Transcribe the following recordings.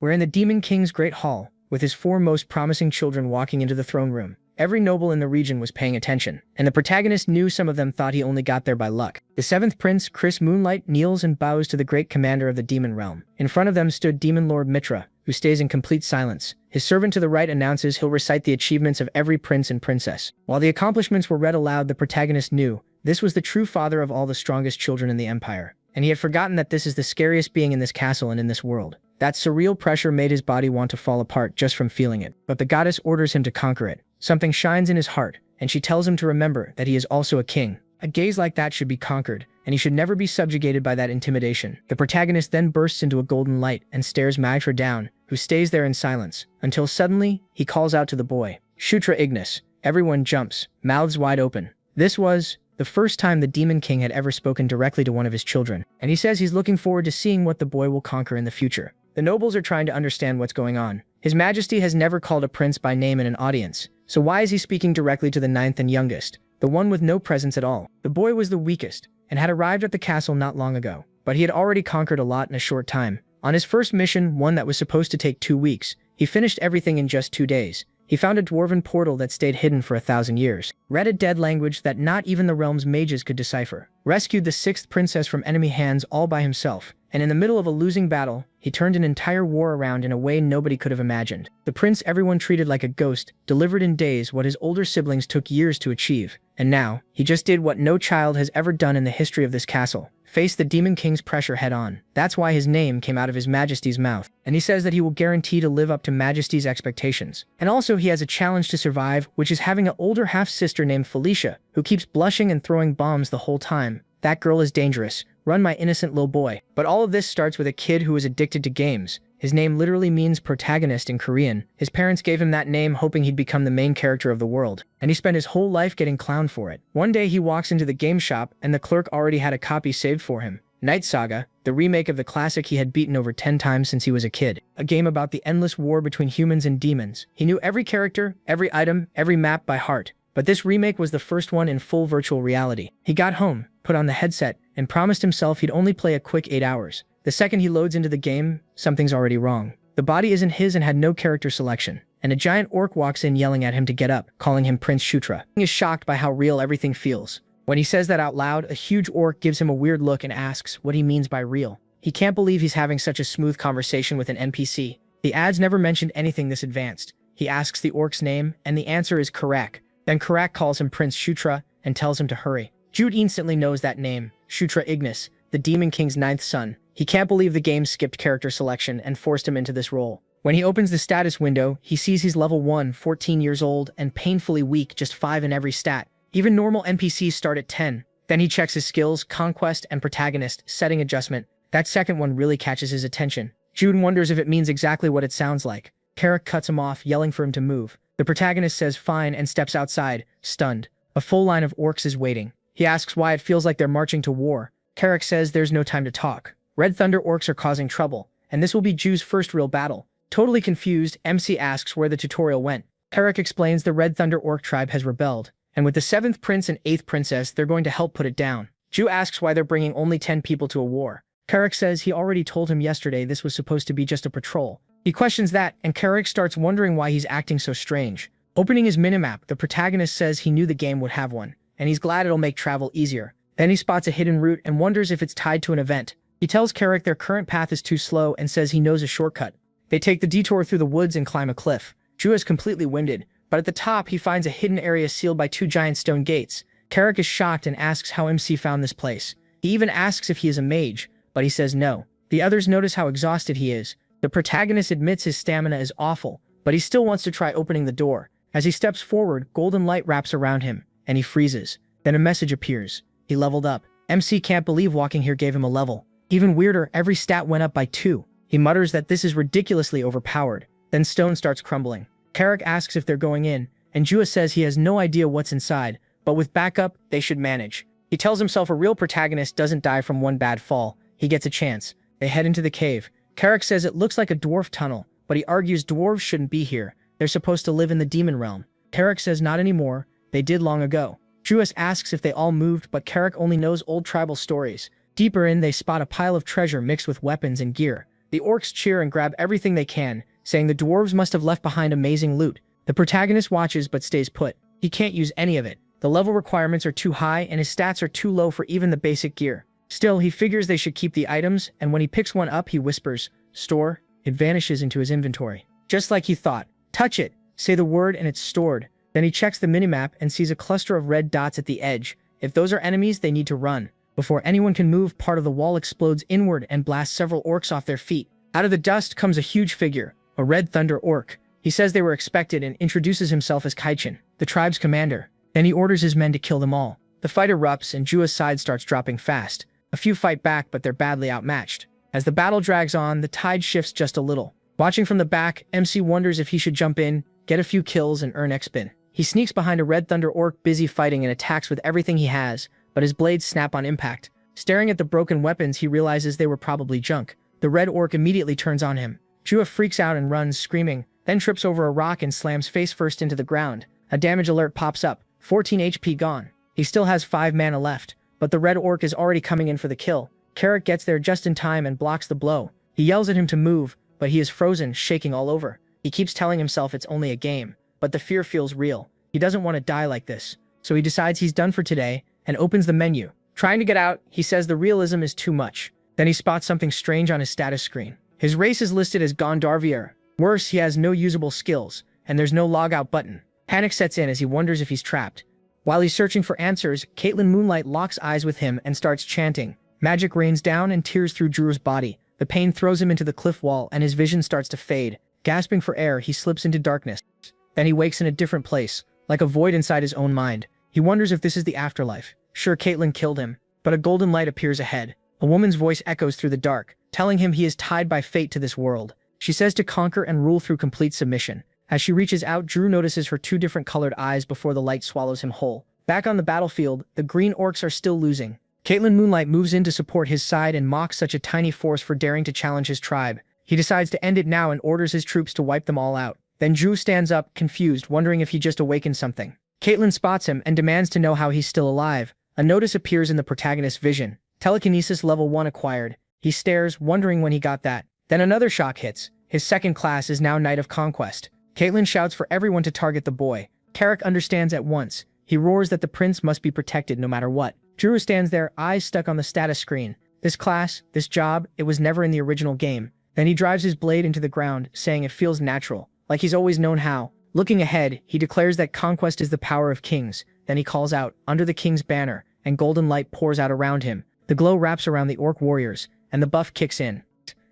We're in the Demon King's great hall, with his 4 most promising children walking into the throne room. Every noble in the region was paying attention, and the protagonist knew some of them thought he only got there by luck. The 7th prince, Chris Moonlight, kneels and bows to the great commander of the demon realm. In front of them stood Demon Lord Mitra, who stays in complete silence. His servant to the right announces he'll recite the achievements of every prince and princess. While the accomplishments were read aloud, the protagonist knew this was the true father of all the strongest children in the empire, and he had forgotten that this is the scariest being in this castle and in this world. That surreal pressure made his body want to fall apart just from feeling it, but the goddess orders him to conquer it. Something shines in his heart, and she tells him to remember that he is also a king. A gaze like that should be conquered, and he should never be subjugated by that intimidation. The protagonist then bursts into a golden light and stares Mitra down, who stays there in silence, until suddenly, he calls out to the boy, "Shutra Ignis." Everyone jumps, mouths wide open. This was the first time the Demon King had ever spoken directly to one of his children, and he says he's looking forward to seeing what the boy will conquer in the future. The nobles are trying to understand what's going on. His Majesty has never called a prince by name in an audience, so why is he speaking directly to the 9th and youngest, the one with no presence at all? The boy was the weakest, and had arrived at the castle not long ago, but he had already conquered a lot in a short time. On his first mission, one that was supposed to take 2 weeks, he finished everything in just 2 days. He found a dwarven portal that stayed hidden for 1,000 years, read a dead language that not even the realm's mages could decipher, rescued the 6th princess from enemy hands all by himself, and in the middle of a losing battle, he turned an entire war around in a way nobody could have imagined. The prince everyone treated like a ghost, delivered in days what his older siblings took years to achieve, and now, he just did what no child has ever done in the history of this castle. Face the Demon King's pressure head-on. That's why his name came out of his Majesty's mouth, and he says that he will guarantee to live up to Majesty's expectations. And also he has a challenge to survive, which is having an older half-sister named Felicia, who keeps blushing and throwing bombs the whole time. That girl is dangerous. Run, my innocent little boy. But all of this starts with a kid who is addicted to games. His name literally means protagonist in Korean. His parents gave him that name hoping he'd become the main character of the world, and he spent his whole life getting clowned for it. One day he walks into the game shop and the clerk already had a copy saved for him. Night Saga, the remake of the classic he had beaten over 10 times since he was a kid. A game about the endless war between humans and demons. He knew every character, every item, every map by heart. But this remake was the first one in full virtual reality. He got home, put on the headset, and promised himself he'd only play a quick 8 hours. The second he loads into the game, something's already wrong. The body isn't his and had no character selection, and a giant orc walks in yelling at him to get up, calling him Prince Shutra. He is shocked by how real everything feels. When he says that out loud, a huge orc gives him a weird look and asks what he means by real. He can't believe he's having such a smooth conversation with an NPC. The ads never mentioned anything this advanced. He asks the orc's name, and the answer is Karak. Then Karak calls him Prince Shutra and tells him to hurry. Jude instantly knows that name, Shutra Ignis, the Demon King's 9th son. He can't believe the game skipped character selection and forced him into this role. When he opens the status window, he sees he's level 1, 14 years old, and painfully weak, just 5 in every stat. Even normal NPCs start at 10. Then he checks his skills, Conquest, and Protagonist, setting adjustment. That second one really catches his attention. Jude wonders if it means exactly what it sounds like. Karak cuts him off, yelling for him to move. The protagonist says fine and steps outside, stunned. A full line of orcs is waiting. He asks why it feels like they're marching to war. Karak says there's no time to talk. Red Thunder orcs are causing trouble, and this will be Jude's first real battle. Totally confused, MC asks where the tutorial went. Karak explains the Red Thunder orc tribe has rebelled, and with the 7th prince and 8th princess, they're going to help put it down. Jude asks why they're bringing only 10 people to a war. Karak says he already told him yesterday this was supposed to be just a patrol. He questions that, and Karak starts wondering why he's acting so strange. Opening his minimap, the protagonist says he knew the game would have one, and he's glad it'll make travel easier. Then he spots a hidden route and wonders if it's tied to an event. He tells Karak their current path is too slow and says he knows a shortcut. They take the detour through the woods and climb a cliff. Drew is completely winded, but at the top he finds a hidden area sealed by 2 giant stone gates. Karak is shocked and asks how MC found this place. He even asks if he is a mage, but he says no. The others notice how exhausted he is. The protagonist admits his stamina is awful, but he still wants to try opening the door. As he steps forward, golden light wraps around him, and he freezes. Then a message appears. He leveled up. MC can't believe walking here gave him a level. Even weirder, every stat went up by 2. He mutters that this is ridiculously overpowered. Then stone starts crumbling. Karak asks if they're going in, and Jua says he has no idea what's inside, but with backup, they should manage. He tells himself a real protagonist doesn't die from one bad fall. He gets a chance. They head into the cave. Karak says it looks like a dwarf tunnel, but he argues dwarves shouldn't be here. They're supposed to live in the demon realm. Karak says not anymore. They did long ago. Druas asks if they all moved, but Karak only knows old tribal stories. Deeper in, they spot a pile of treasure mixed with weapons and gear. The orcs cheer and grab everything they can, saying the dwarves must have left behind amazing loot. The protagonist watches but stays put. He can't use any of it. The level requirements are too high and his stats are too low for even the basic gear. Still, he figures they should keep the items, and when he picks one up, he whispers, "Store." It vanishes into his inventory. Just like he thought. Touch it, say the word, and it's stored. Then he checks the minimap and sees a cluster of red dots at the edge. If those are enemies, they need to run. Before anyone can move, part of the wall explodes inward and blasts several orcs off their feet. Out of the dust comes a huge figure, a red thunder orc. He says they were expected and introduces himself as Kaichin, the tribe's commander. Then he orders his men to kill them all. The fight erupts and Jua's side starts dropping fast. A few fight back, but they're badly outmatched. As the battle drags on, the tide shifts just a little. Watching from the back, MC wonders if he should jump in, get a few kills, and earn XP. He sneaks behind a red thunder orc busy fighting and attacks with everything he has, but his blades snap on impact. Staring at the broken weapons, he realizes they were probably junk. The red orc immediately turns on him. Jua freaks out and runs, screaming, then trips over a rock and slams face first into the ground. A damage alert pops up, 14 HP gone. He still has 5 mana left, but the red orc is already coming in for the kill. Carrick gets there just in time and blocks the blow. He yells at him to move, but he is frozen, shaking all over. He keeps telling himself it's only a game, but the fear feels real. He doesn't want to die like this, so he decides he's done for today and opens the menu. Trying to get out, he says the realism is too much. Then he spots something strange on his status screen. His race is listed as Gondarvier. Worse, he has no usable skills, and there's no logout button. Panic sets in as he wonders if he's trapped. While he's searching for answers, Caitlin Moonlight locks eyes with him and starts chanting. Magic rains down and tears through Drew's body. The pain throws him into the cliff wall and his vision starts to fade. Gasping for air, he slips into darkness. Then he wakes in a different place, like a void inside his own mind. He wonders if this is the afterlife. Sure, Caitlin killed him, but a golden light appears ahead. A woman's voice echoes through the dark, telling him he is tied by fate to this world. She says to conquer and rule through complete submission. As she reaches out, Drew notices her 2 different colored eyes before the light swallows him whole. Back on the battlefield, the green orcs are still losing. Caitlin Moonlight moves in to support his side and mocks such a tiny force for daring to challenge his tribe. He decides to end it now and orders his troops to wipe them all out. Then Drew stands up, confused, wondering if he just awakened something. Caitlin spots him and demands to know how he's still alive. A notice appears in the protagonist's vision. Telekinesis level 1 acquired. He stares, wondering when he got that. Then another shock hits. His second class is now Knight of Conquest. Caitlin shouts for everyone to target the boy. Carrick understands at once. He roars that the prince must be protected no matter what. Drew stands there, eyes stuck on the status screen. This class, this job, it was never in the original game. Then he drives his blade into the ground, saying it feels natural, like he's always known how. Looking ahead, he declares that conquest is the power of kings. Then he calls out, "Under the king's banner," and golden light pours out around him. The glow wraps around the orc warriors, and the buff kicks in.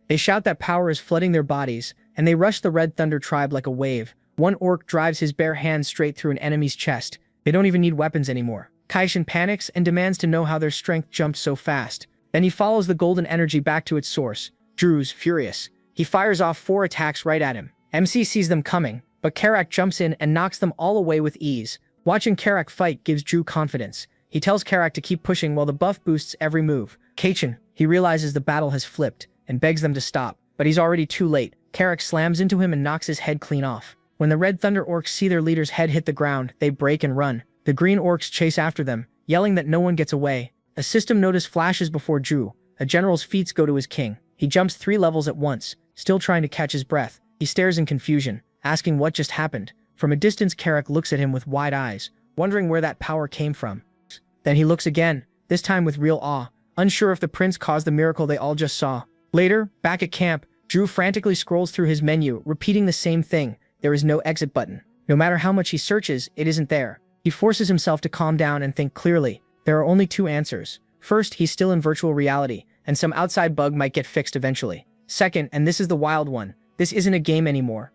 They shout that power is flooding their bodies, and they rush the Red Thunder tribe like a wave. One orc drives his bare hand straight through an enemy's chest. They don't even need weapons anymore. Kaishin panics and demands to know how their strength jumped so fast. Then he follows the golden energy back to its source. Drew's furious. He fires off 4 attacks right at him. MC sees them coming, but Karak jumps in and knocks them all away with ease. Watching Karak fight gives Drew confidence. He tells Karak to keep pushing while the buff boosts every move. Kaichin, he realizes the battle has flipped, and begs them to stop, but he's already too late. Karak slams into him and knocks his head clean off. When the Red Thunder orcs see their leader's head hit the ground, they break and run. The green orcs chase after them, yelling that no one gets away. A system notice flashes before Drew. A general's feats go to his king. He jumps 3 levels at once, still trying to catch his breath. He stares in confusion, asking what just happened. From a distance, Karak looks at him with wide eyes, wondering where that power came from. Then he looks again, this time with real awe, unsure if the prince caused the miracle they all just saw. Later, back at camp, Drew frantically scrolls through his menu, repeating the same thing. There is no exit button. No matter how much he searches, it isn't there. He forces himself to calm down and think clearly. There are only 2 answers. First, he's still in virtual reality, and some outside bug might get fixed eventually. Second, and this is the wild one, this isn't a game anymore.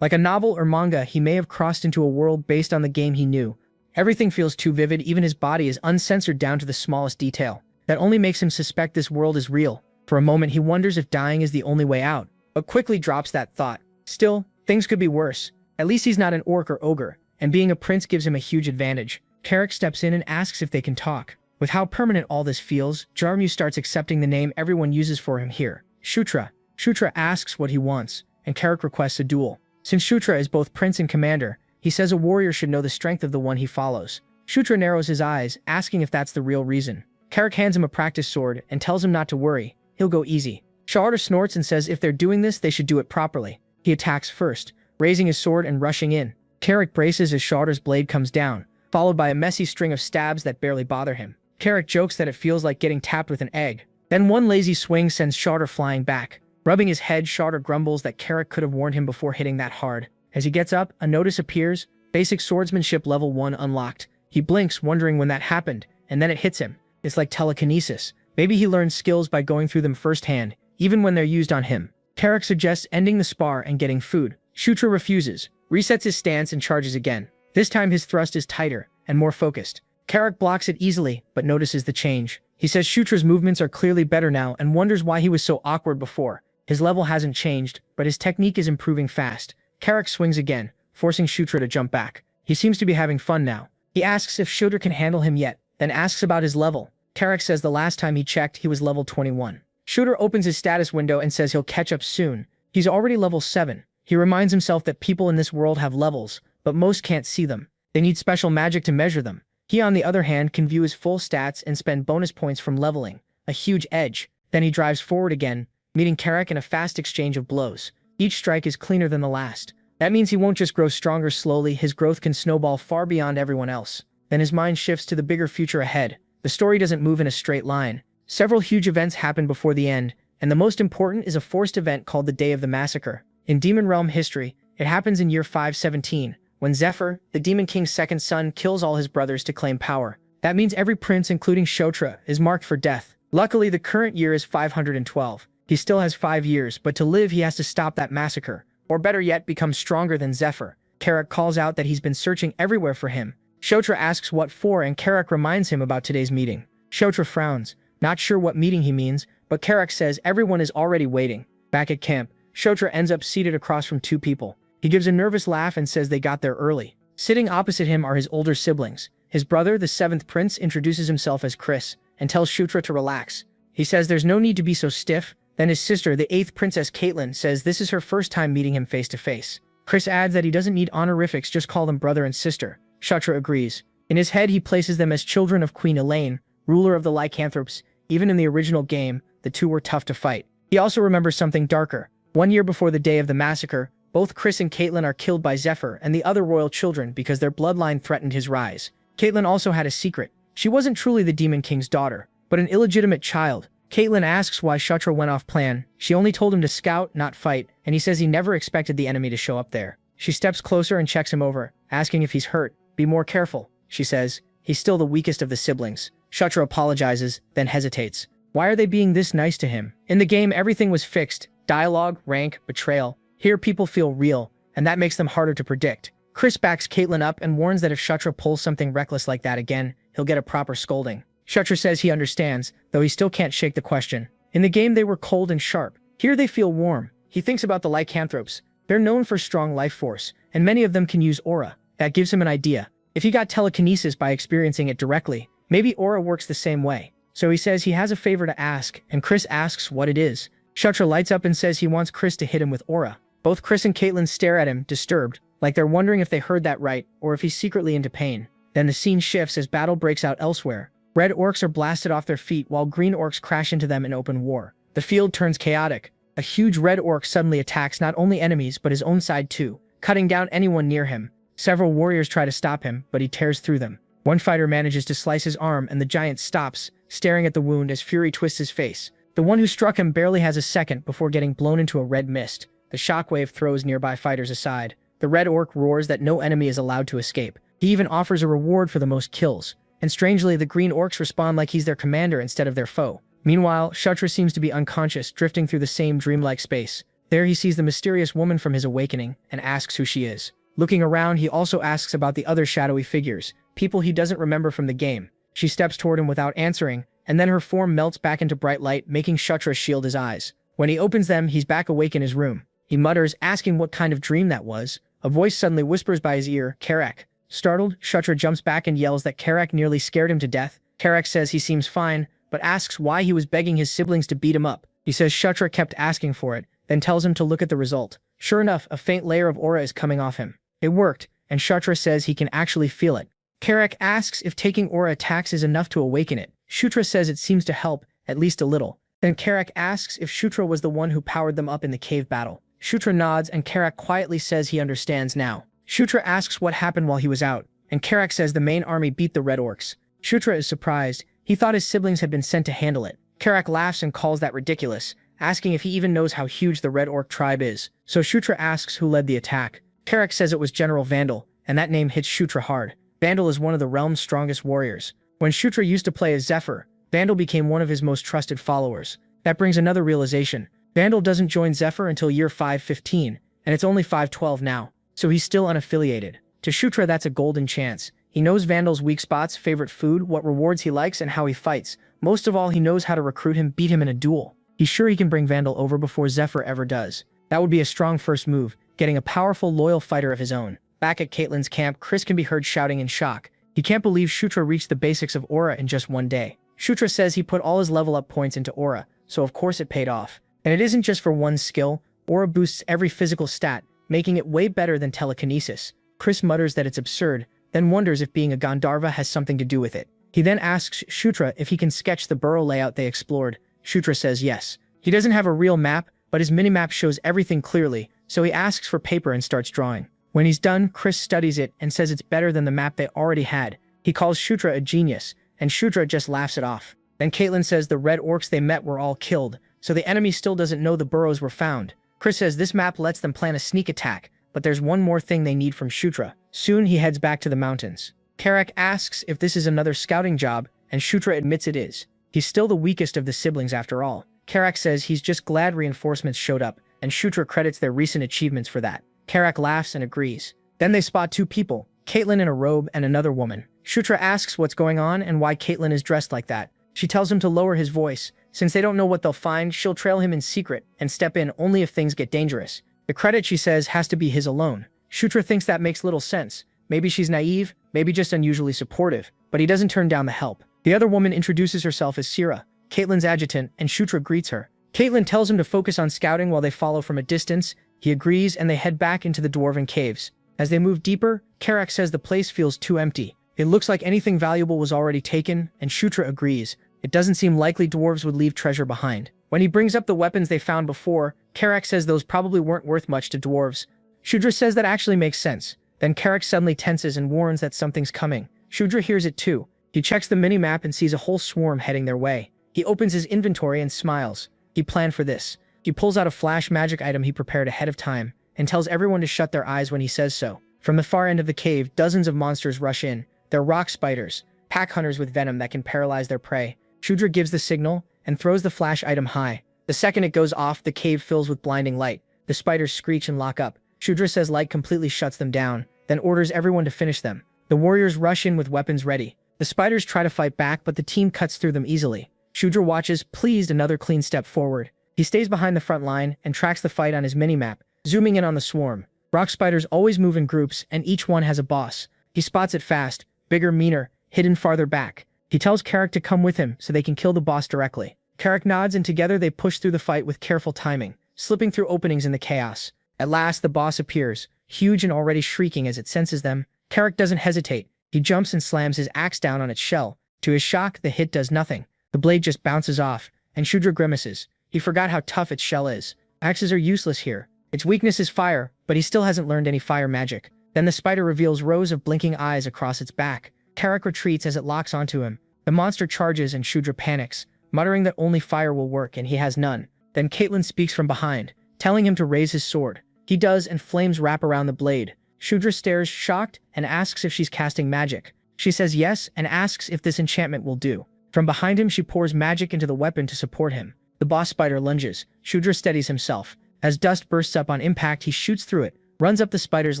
Like a novel or manga, he may have crossed into a world based on the game he knew. Everything feels too vivid, even his body is uncensored down to the smallest detail. That only makes him suspect this world is real. For a moment, he wonders if dying is the only way out, but quickly drops that thought. Still, things could be worse. At least he's not an orc or ogre, and being a prince gives him a huge advantage. Karak steps in and asks if they can talk. With how permanent all this feels, Jarmu starts accepting the name everyone uses for him here, Shutra. Shutra asks what he wants, and Karak requests a duel. Since Shutra is both prince and commander, he says a warrior should know the strength of the one he follows. Shutra narrows his eyes, asking if that's the real reason. Karak hands him a practice sword and tells him not to worry, he'll go easy. Shaughter snorts and says if they're doing this, they should do it properly. He attacks first, raising his sword and rushing in. Carrick braces as Shaughter's blade comes down, followed by a messy string of stabs that barely bother him. Carrick jokes that it feels like getting tapped with an egg. Then one lazy swing sends Shaughter flying back. Rubbing his head, Shaughter grumbles that Carrick could have warned him before hitting that hard. As he gets up, a notice appears, Basic Swordsmanship Level 1 unlocked. He blinks, wondering when that happened, and then it hits him. It's like telekinesis. Maybe he learned skills by going through them firsthand, even when they're used on him. Carrick suggests ending the spar and getting food. Shutra refuses, resets his stance and charges again. This time his thrust is tighter and more focused. Carrick blocks it easily, but notices the change. He says Shutra's movements are clearly better now and wonders why he was so awkward before. His level hasn't changed, but his technique is improving fast. Carrick swings again, forcing Shutra to jump back. He seems to be having fun now. He asks if Shutra can handle him yet, then asks about his level. Carrick says the last time he checked, he was level 21. Shutra opens his status window and says he'll catch up soon. He's already level 7. He reminds himself that people in this world have levels, but most can't see them. They need special magic to measure them. He, on the other hand, can view his full stats and spend bonus points from leveling. A huge edge. Then he drives forward again, meeting Carrick in a fast exchange of blows. Each strike is cleaner than the last. That means he won't just grow stronger slowly, his growth can snowball far beyond everyone else. Then his mind shifts to the bigger future ahead. The story doesn't move in a straight line. Several huge events happen before the end, and the most important is a forced event called the Day of the Massacre. In Demon Realm history, it happens in year 517, when Zephyr, the Demon King's second son, kills all his brothers to claim power. That means every prince, including Shotra, is marked for death. Luckily, the current year is 512. He still has 5 years, but to live he has to stop that massacre. Or better yet, become stronger than Zephyr. Carrick calls out that he's been searching everywhere for him. Shotra asks what for, and Carrick reminds him about today's meeting. Shotra frowns, not sure what meeting he means, but Carrick says everyone is already waiting. Back at camp, Shotra ends up seated across from 2 people. He gives a nervous laugh and says they got there early. Sitting opposite him are his older siblings. His brother, the 7th prince, introduces himself as Chris and tells Shutra to relax. He says there's no need to be so stiff. Then his sister, the 8th princess Caitlin, says this is her first time meeting him face to face. Chris adds that he doesn't need honorifics, just call them brother and sister. Shutra agrees. In his head, he places them as children of Queen Elaine, ruler of the lycanthropes. Even in the original game, the two were tough to fight. He also remembers something darker. 1 year before the day of the massacre, both Chris and Caitlin are killed by Zephyr and the other royal children because their bloodline threatened his rise. Caitlin also had a secret. She wasn't truly the Demon King's daughter, but an illegitimate child. Caitlin asks why Shutra went off plan. She only told him to scout, not fight, and he says he never expected the enemy to show up there. She steps closer and checks him over, asking if he's hurt. Be more careful, she says. He's still the weakest of the siblings. Shutra apologizes, then hesitates. Why are they being this nice to him? In the game, everything was fixed. Dialogue, rank, betrayal. Here people feel real, and that makes them harder to predict. Chris backs Caitlin up and warns that if Shutra pulls something reckless like that again, he'll get a proper scolding. Shutra says he understands, though he still can't shake the question. In the game they were cold and sharp. Here they feel warm. He thinks about the lycanthropes. They're known for strong life force, and many of them can use aura. That gives him an idea. If he got telekinesis by experiencing it directly, maybe aura works the same way. So he says he has a favor to ask, and Chris asks what it is. Shutra lights up and says he wants Chris to hit him with aura. Both Chris and Caitlin stare at him, disturbed, like they're wondering if they heard that right, or if he's secretly into pain. Then the scene shifts as battle breaks out elsewhere. Red orcs are blasted off their feet while green orcs crash into them in open war. The field turns chaotic. A huge red orc suddenly attacks not only enemies but his own side too, cutting down anyone near him. Several warriors try to stop him, but he tears through them. One fighter manages to slice his arm and the giant stops, staring at the wound as fury twists his face. The one who struck him barely has a second before getting blown into a red mist. The shockwave throws nearby fighters aside. The red orc roars that no enemy is allowed to escape. He even offers a reward for the most kills. And strangely, the green orcs respond like he's their commander instead of their foe. Meanwhile, Shutra seems to be unconscious, drifting through the same dreamlike space. There he sees the mysterious woman from his awakening and asks who she is. Looking around, he also asks about the other shadowy figures, people he doesn't remember from the game. She steps toward him without answering, and then her form melts back into bright light, making Shutra shield his eyes. When he opens them, he's back awake in his room. He mutters, asking what kind of dream that was. A voice suddenly whispers by his ear, Carrick. Startled, Shutra jumps back and yells that Carrick nearly scared him to death. Carrick says he seems fine, but asks why he was begging his siblings to beat him up. He says Shutra kept asking for it, then tells him to look at the result. Sure enough, a faint layer of aura is coming off him. It worked, and Shutra says he can actually feel it. Carrick asks if taking aura attacks is enough to awaken it. Shutra says it seems to help, at least a little. Then Karak asks if Shutra was the one who powered them up in the cave battle. Shutra nods and Karak quietly says he understands now. Shutra asks what happened while he was out, and Karak says the main army beat the Red Orcs. Shutra is surprised. He thought his siblings had been sent to handle it. Karak laughs and calls that ridiculous, asking if he even knows how huge the Red Orc tribe is. So Shutra asks who led the attack. Karak says it was General Vandal, and that name hits Shutra hard. Vandal is one of the realm's strongest warriors. When Shutra used to play as Zephyr, Vandal became one of his most trusted followers. That brings another realization. Vandal doesn't join Zephyr until year 515, and it's only 512 now, so he's still unaffiliated. To Shutra, that's a golden chance. He knows Vandal's weak spots, favorite food, what rewards he likes, and how he fights. Most of all, he knows how to recruit him, beat him in a duel. He's sure he can bring Vandal over before Zephyr ever does. That would be a strong first move, getting a powerful, loyal fighter of his own. Back at Caitlyn's camp, Chris can be heard shouting in shock. He can't believe Shutra reached the basics of Aura in just one day. Shutra says he put all his level up points into Aura, so of course it paid off. And it isn't just for one skill. Aura boosts every physical stat, making it way better than telekinesis. Chris mutters that it's absurd, then wonders if being a Gandharva has something to do with it. He then asks Shutra if he can sketch the burrow layout they explored. Shutra says yes. He doesn't have a real map, but his minimap shows everything clearly, so he asks for paper and starts drawing. When he's done, Chris studies it and says it's better than the map they already had. He calls Shutra a genius, and Shutra just laughs it off. Then Caitlyn says the Red Orcs they met were all killed, so the enemy still doesn't know the burrows were found. Chris says this map lets them plan a sneak attack, but there's one more thing they need from Shutra. Soon he heads back to the mountains. Karak asks if this is another scouting job, and Shutra admits it is. He's still the weakest of the siblings after all. Karak says he's just glad reinforcements showed up, and Shutra credits their recent achievements for that. Karak laughs and agrees. Then they spot two people, Caitlyn in a robe and another woman. Shutra asks what's going on and why Caitlyn is dressed like that. She tells him to lower his voice. Since they don't know what they'll find, she'll trail him in secret and step in only if things get dangerous. The credit, she says, has to be his alone. Shutra thinks that makes little sense. Maybe she's naive, maybe just unusually supportive, but he doesn't turn down the help. The other woman introduces herself as Sira, Caitlyn's adjutant, and Shutra greets her. Caitlyn tells him to focus on scouting while they follow from a distance. He agrees and they head back into the dwarven caves. As they move deeper, Karak says the place feels too empty. It looks like anything valuable was already taken, and Shutra agrees. It doesn't seem likely dwarves would leave treasure behind. When he brings up the weapons they found before, Karak says those probably weren't worth much to dwarves. Shutra says that actually makes sense. Then Karak suddenly tenses and warns that something's coming. Shutra hears it too. He checks the minimap and sees a whole swarm heading their way. He opens his inventory and smiles. He planned for this. He pulls out a flash magic item he prepared ahead of time, and tells everyone to shut their eyes when he says so. From the far end of the cave, dozens of monsters rush in. They're rock spiders, pack hunters with venom that can paralyze their prey. Shutra gives the signal and throws the flash item high. The second it goes off, the cave fills with blinding light. The spiders screech and lock up. Shutra says light completely shuts them down, then orders everyone to finish them. The warriors rush in with weapons ready. The spiders try to fight back, but the team cuts through them easily. Shutra watches, pleased, another clean step forward. He stays behind the front line and tracks the fight on his minimap, zooming in on the swarm. Rock spiders always move in groups, and each one has a boss. He spots it fast, bigger, meaner, hidden farther back. He tells Karak to come with him so they can kill the boss directly. Karak nods and together they push through the fight with careful timing, slipping through openings in the chaos. At last, the boss appears, huge and already shrieking as it senses them. Karak doesn't hesitate. He jumps and slams his axe down on its shell. To his shock, the hit does nothing. The blade just bounces off, and Shutra grimaces. He forgot how tough its shell is. Axes are useless here. Its weakness is fire, but he still hasn't learned any fire magic. Then the spider reveals rows of blinking eyes across its back. Karak retreats as it locks onto him. The monster charges and Shutra panics, muttering that only fire will work and he has none. Then Caitlyn speaks from behind, telling him to raise his sword. He does, and flames wrap around the blade. Shutra stares shocked and asks if she's casting magic. She says yes and asks if this enchantment will do. From behind him, she pours magic into the weapon to support him. The boss spider lunges. Shutra steadies himself. As dust bursts up on impact, he shoots through it, runs up the spider's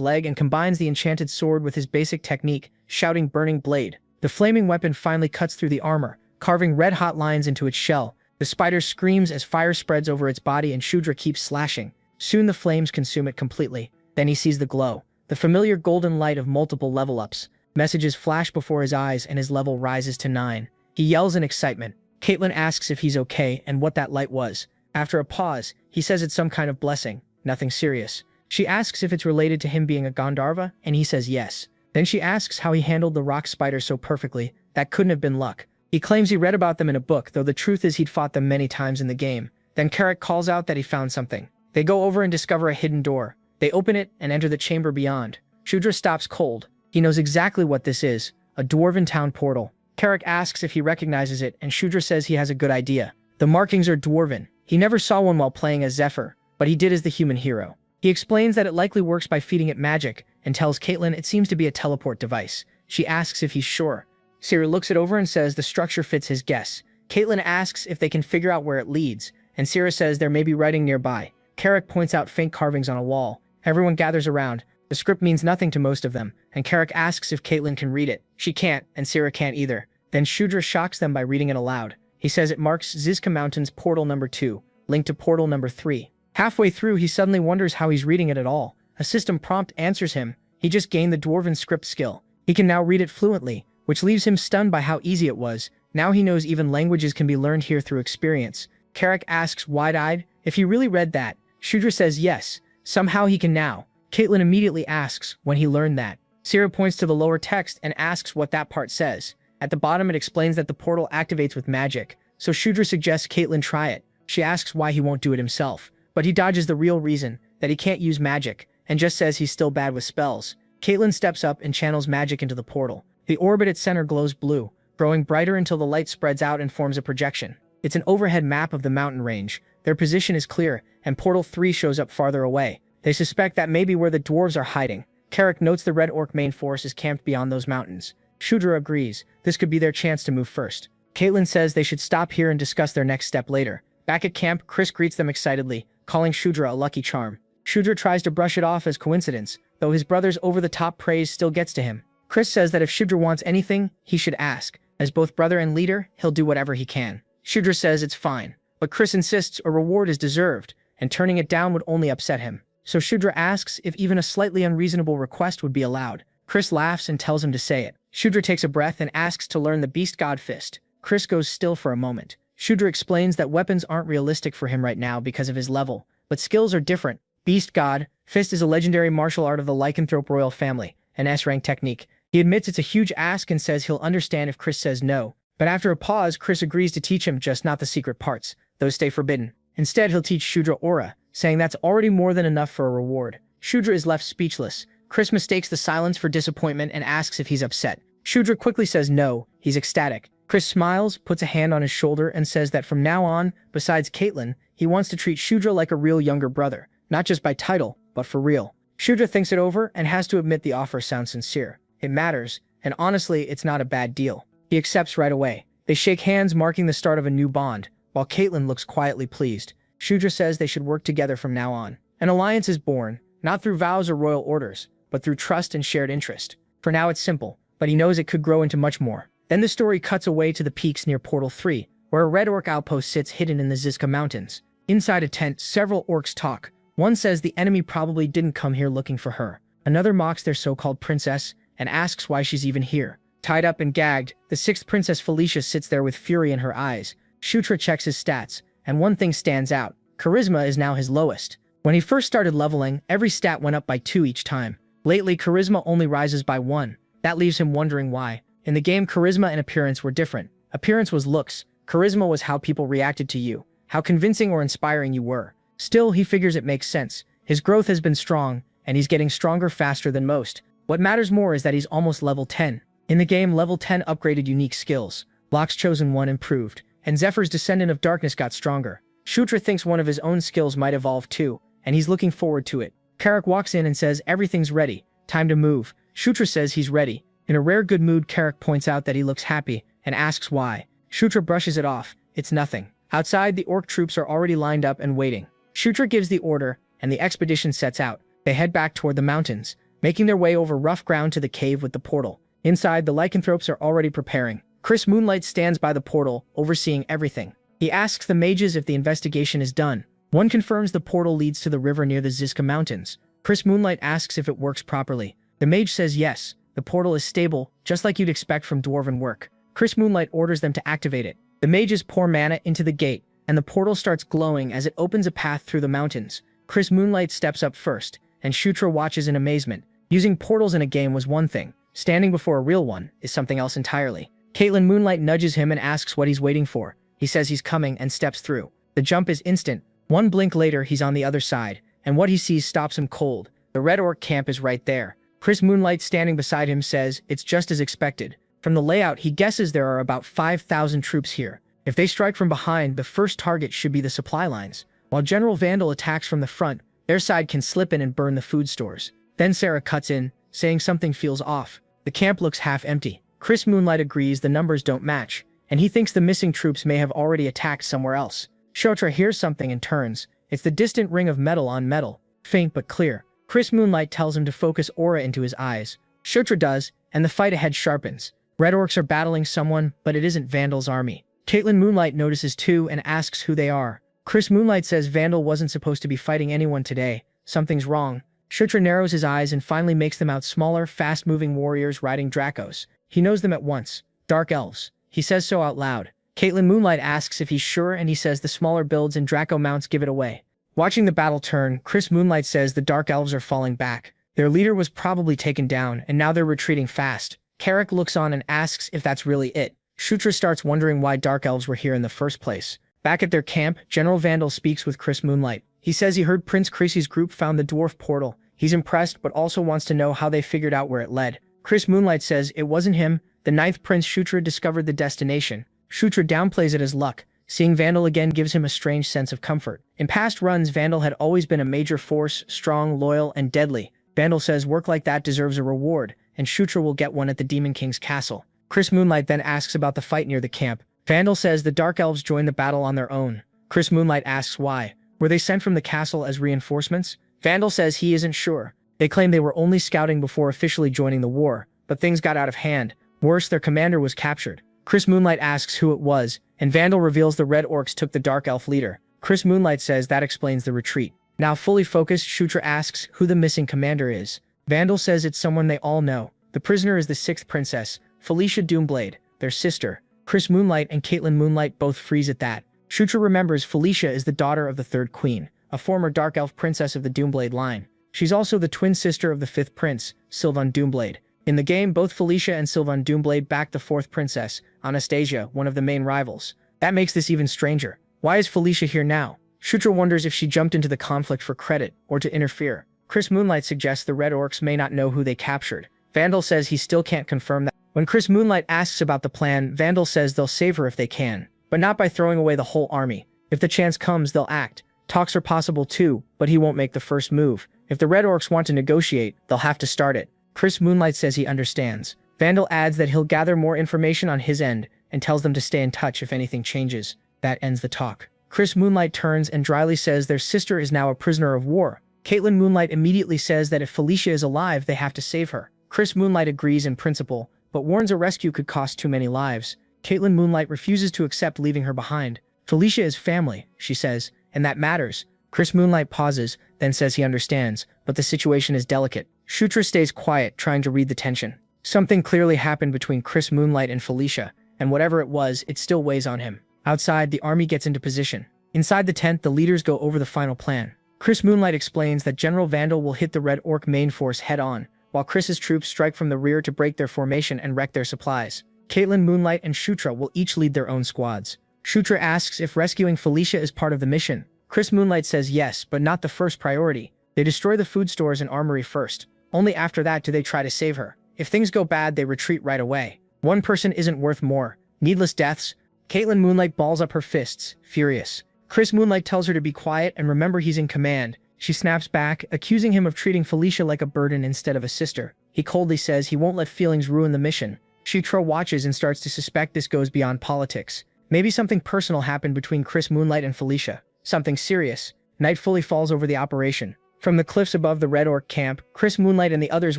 leg, and combines the enchanted sword with his basic technique, shouting burning blade. The flaming weapon finally cuts through the armor, carving red-hot lines into its shell. The spider screams as fire spreads over its body and Shutra keeps slashing. Soon the flames consume it completely. Then he sees the glow, the familiar golden light of multiple level-ups. Messages flash before his eyes and his level rises to 9. He yells in excitement. Caitlyn asks if he's okay and what that light was. After a pause, he says it's some kind of blessing, nothing serious. She asks if it's related to him being a Gandharva, and he says yes. Then she asks how he handled the rock spider so perfectly. That couldn't have been luck. He claims he read about them in a book, though the truth is he'd fought them many times in the game. Then Carrick calls out that he found something. They go over and discover a hidden door. They open it and enter the chamber beyond. Shudra stops cold. He knows exactly what this is, a dwarven town portal. Carrick asks if he recognizes it, and Shudra says he has a good idea. The markings are dwarven. He never saw one while playing as Zephyr, but he did as the human hero. He explains that it likely works by feeding it magic, and tells Caitlin it seems to be a teleport device. She asks if he's sure. Sierra looks it over and says the structure fits his guess. Caitlin asks if they can figure out where it leads, and Sierra says there may be writing nearby. Carrick points out faint carvings on a wall. Everyone gathers around. The script means nothing to most of them, and Carrick asks if Caitlin can read it. She can't, and Sierra can't either. Then Shudra shocks them by reading it aloud. He says it marks Zizka Mountains portal number 2, linked to portal number 3. Halfway through, he suddenly wonders how he's reading it at all. A system prompt answers him. He just gained the dwarven script skill. He can now read it fluently, which leaves him stunned by how easy it was. Now he knows even languages can be learned here through experience. Carrick asks wide-eyed if he really read that. Shudra says yes. Somehow he can now. Caitlin immediately asks when he learned that. Sierra points to the lower text and asks what that part says. At the bottom it explains that the portal activates with magic, so Shudra suggests Caitlin try it. She asks why he won't do it himself, but he dodges the real reason, that he can't use magic, and just says he's still bad with spells. Caitlin steps up and channels magic into the portal. The orb at its center glows blue, growing brighter until the light spreads out and forms a projection. It's an overhead map of the mountain range. Their position is clear, and Portal 3 shows up farther away. They suspect that may be where the dwarves are hiding. Carrick notes the Red Orc main force is camped beyond those mountains. Shudra agrees. This could be their chance to move first. Caitlin says they should stop here and discuss their next step later. Back at camp, Chris greets them excitedly, calling Shudra a lucky charm. Shudra tries to brush it off as coincidence, though his brother's over-the-top praise still gets to him. Chris says that if Shudra wants anything, he should ask. As both brother and leader, he'll do whatever he can. Shudra says it's fine, but Chris insists a reward is deserved, and turning it down would only upset him. So Shudra asks if even a slightly unreasonable request would be allowed. Chris laughs and tells him to say it. Shudra takes a breath and asks to learn the Beast God Fist. Chris goes still for a moment. Shudra explains that weapons aren't realistic for him right now because of his level, but skills are different. Beast God Fist is a legendary martial art of the lycanthrope royal family, an S-rank technique. He admits it's a huge ask and says he'll understand if Chris says no. But after a pause, Chris agrees to teach him, just not the secret parts. Those stay forbidden. Instead, he'll teach Shudra Aura, saying that's already more than enough for a reward. Shudra is left speechless. Chris mistakes the silence for disappointment and asks if he's upset. Shudra quickly says no, he's ecstatic. Chris smiles, puts a hand on his shoulder, and says that from now on, besides Caitlin, he wants to treat Shudra like a real younger brother. Not just by title, but for real. Shudra thinks it over and has to admit the offer sounds sincere. It matters, and honestly, it's not a bad deal. He accepts right away. They shake hands, marking the start of a new bond, while Caitlin looks quietly pleased. Shudra says they should work together from now on. An alliance is born, not through vows or royal orders, but through trust and shared interest. For now it's simple, but he knows it could grow into much more. Then the story cuts away to the peaks near Portal 3, where a Red Orc outpost sits hidden in the Zizka Mountains. Inside a tent, several orcs talk. One says the enemy probably didn't come here looking for her. Another mocks their so-called princess and asks why she's even here. Tied up and gagged, the 6th Princess Felicia sits there with fury in her eyes. Shudra checks his stats, and one thing stands out. Charisma is now his lowest. When he first started leveling, every stat went up by 2 each time. Lately, charisma only rises by 1. That leaves him wondering why. In the game, charisma and appearance were different. Appearance was looks. Charisma was how people reacted to you, how convincing or inspiring you were. Still, he figures it makes sense. His growth has been strong, and he's getting stronger faster than most. What matters more is that he's almost level 10. In the game, level 10 upgraded unique skills. Locke's Chosen One improved, and Zephyr's Descendant of Darkness got stronger. Shudra thinks one of his own skills might evolve too, and he's looking forward to it. Carrick walks in and says everything's ready. Time to move. Shudra says he's ready. In a rare good mood, Carrick points out that he looks happy, and asks why. Shudra brushes it off. It's nothing. Outside, the orc troops are already lined up and waiting. Shudra gives the order, and the expedition sets out. They head back toward the mountains, making their way over rough ground to the cave with the portal. Inside, the lycanthropes are already preparing. Chris Moonlight stands by the portal, overseeing everything. He asks the mages if the investigation is done. One confirms the portal leads to the river near the Zizka Mountains. Chris Moonlight asks if it works properly. The mage says yes. The portal is stable, just like you'd expect from dwarven work. Chris Moonlight orders them to activate it. The mages pour mana into the gate, and the portal starts glowing as it opens a path through the mountains. Chris Moonlight steps up first, and Shudra watches in amazement. Using portals in a game was one thing. Standing before a real one is something else entirely. Caitlin Moonlight nudges him and asks what he's waiting for. He says he's coming and steps through. The jump is instant. One blink later, he's on the other side, and what he sees stops him cold. The Red Orc camp is right there. Chris Moonlight, standing beside him, says it's just as expected. From the layout, he guesses there are about 5,000 troops here. If they strike from behind, the first target should be the supply lines. While General Vandal attacks from the front, their side can slip in and burn the food stores. Then Sarah cuts in, saying something feels off. The camp looks half empty. Chris Moonlight agrees the numbers don't match, and he thinks the missing troops may have already attacked somewhere else. Shotra hears something and turns. It's the distant ring of metal on metal, faint but clear. Chris Moonlight tells him to focus aura into his eyes. Shotra does, and the fight ahead sharpens. Red Orcs are battling someone, but it isn't Vandal's army. Caitlin Moonlight notices too and asks who they are. Chris Moonlight says Vandal wasn't supposed to be fighting anyone today. Something's wrong. Shotra narrows his eyes and finally makes them out smaller, fast-moving warriors riding Dracos. He knows them at once. Dark Elves. He says so out loud. Caitlin Moonlight asks if he's sure, and he says the smaller builds and Draco mounts give it away. Watching the battle turn, Chris Moonlight says the Dark Elves are falling back. Their leader was probably taken down, and now they're retreating fast. Carrick looks on and asks if that's really it. Shotra starts wondering why Dark Elves were here in the first place. Back at their camp, General Vandal speaks with Chris Moonlight. He says he heard Prince Creasy's group found the dwarf portal. He's impressed, but also wants to know how they figured out where it led. Chris Moonlight says it wasn't him. The 9th Prince Shutra discovered the destination. Shutra downplays it as luck. Seeing Vandal again gives him a strange sense of comfort. In past runs, Vandal had always been a major force, strong, loyal, and deadly. Vandal says work like that deserves a reward, and Shutra will get one at the Demon King's castle. Chris Moonlight then asks about the fight near the camp. Vandal says the Dark Elves joined the battle on their own. Chris Moonlight asks why. Were they sent from the castle as reinforcements? Vandal says he isn't sure. They claim they were only scouting before officially joining the war, but things got out of hand. Worse, their commander was captured. Chris Moonlight asks who it was, and Vandal reveals the Red Orcs took the Dark Elf leader. Chris Moonlight says that explains the retreat. Now fully focused, Shutra asks who the missing commander is. Vandal says it's someone they all know. The prisoner is the 6th princess, Felicia Doomblade, their sister. Chris Moonlight and Caitlin Moonlight both freeze at that. Shutra remembers Felicia is the daughter of the 3rd queen, a former Dark Elf princess of the Doomblade line. She's also the twin sister of the 5th prince, Sylvan Doomblade. In the game, both Felicia and Sylvan Doomblade backed the 4th princess, Anastasia, one of the main rivals. That makes this even stranger. Why is Felicia here now? Shutra wonders if she jumped into the conflict for credit or to interfere. Chris Moonlight suggests the Red Orcs may not know who they captured. Vandal says he still can't confirm that. When Chris Moonlight asks about the plan, Vandal says they'll save her if they can, but not by throwing away the whole army. If the chance comes, they'll act. Talks are possible too, but he won't make the first move. If the Red Orcs want to negotiate, they'll have to start it. Chris Moonlight says he understands. Vandal adds that he'll gather more information on his end and tells them to stay in touch if anything changes. That ends the talk. Chris Moonlight turns and dryly says their sister is now a prisoner of war. Caitlin Moonlight immediately says that if Felicia is alive, they have to save her. Chris Moonlight agrees in principle, but warns a rescue could cost too many lives. Caitlin Moonlight refuses to accept leaving her behind. Felicia is family, she says, and that matters. Chris Moonlight pauses, then says he understands, but the situation is delicate. Shutra stays quiet, trying to read the tension. Something clearly happened between Chris Moonlight and Felicia, and whatever it was, it still weighs on him. Outside, the army gets into position. Inside the tent, the leaders go over the final plan. Chris Moonlight explains that General Vandal will hit the Red Orc main force head-on, while Chris's troops strike from the rear to break their formation and wreck their supplies. Caitlin Moonlight and Shutra will each lead their own squads. Shutra asks if rescuing Felicia is part of the mission. Chris Moonlight says yes, but not the first priority. They destroy the food stores and armory first. Only after that do they try to save her. If things go bad, they retreat right away. One person isn't worth more. Needless deaths. Caitlin Moonlight balls up her fists, furious. Chris Moonlight tells her to be quiet and remember he's in command. She snaps back, accusing him of treating Felicia like a burden instead of a sister. He coldly says he won't let feelings ruin the mission. Shutra watches and starts to suspect this goes beyond politics. Maybe something personal happened between Chris Moonlight and Felicia. Something serious. Night fully falls over the operation. From the cliffs above the Red Orc camp, Chris Moonlight and the others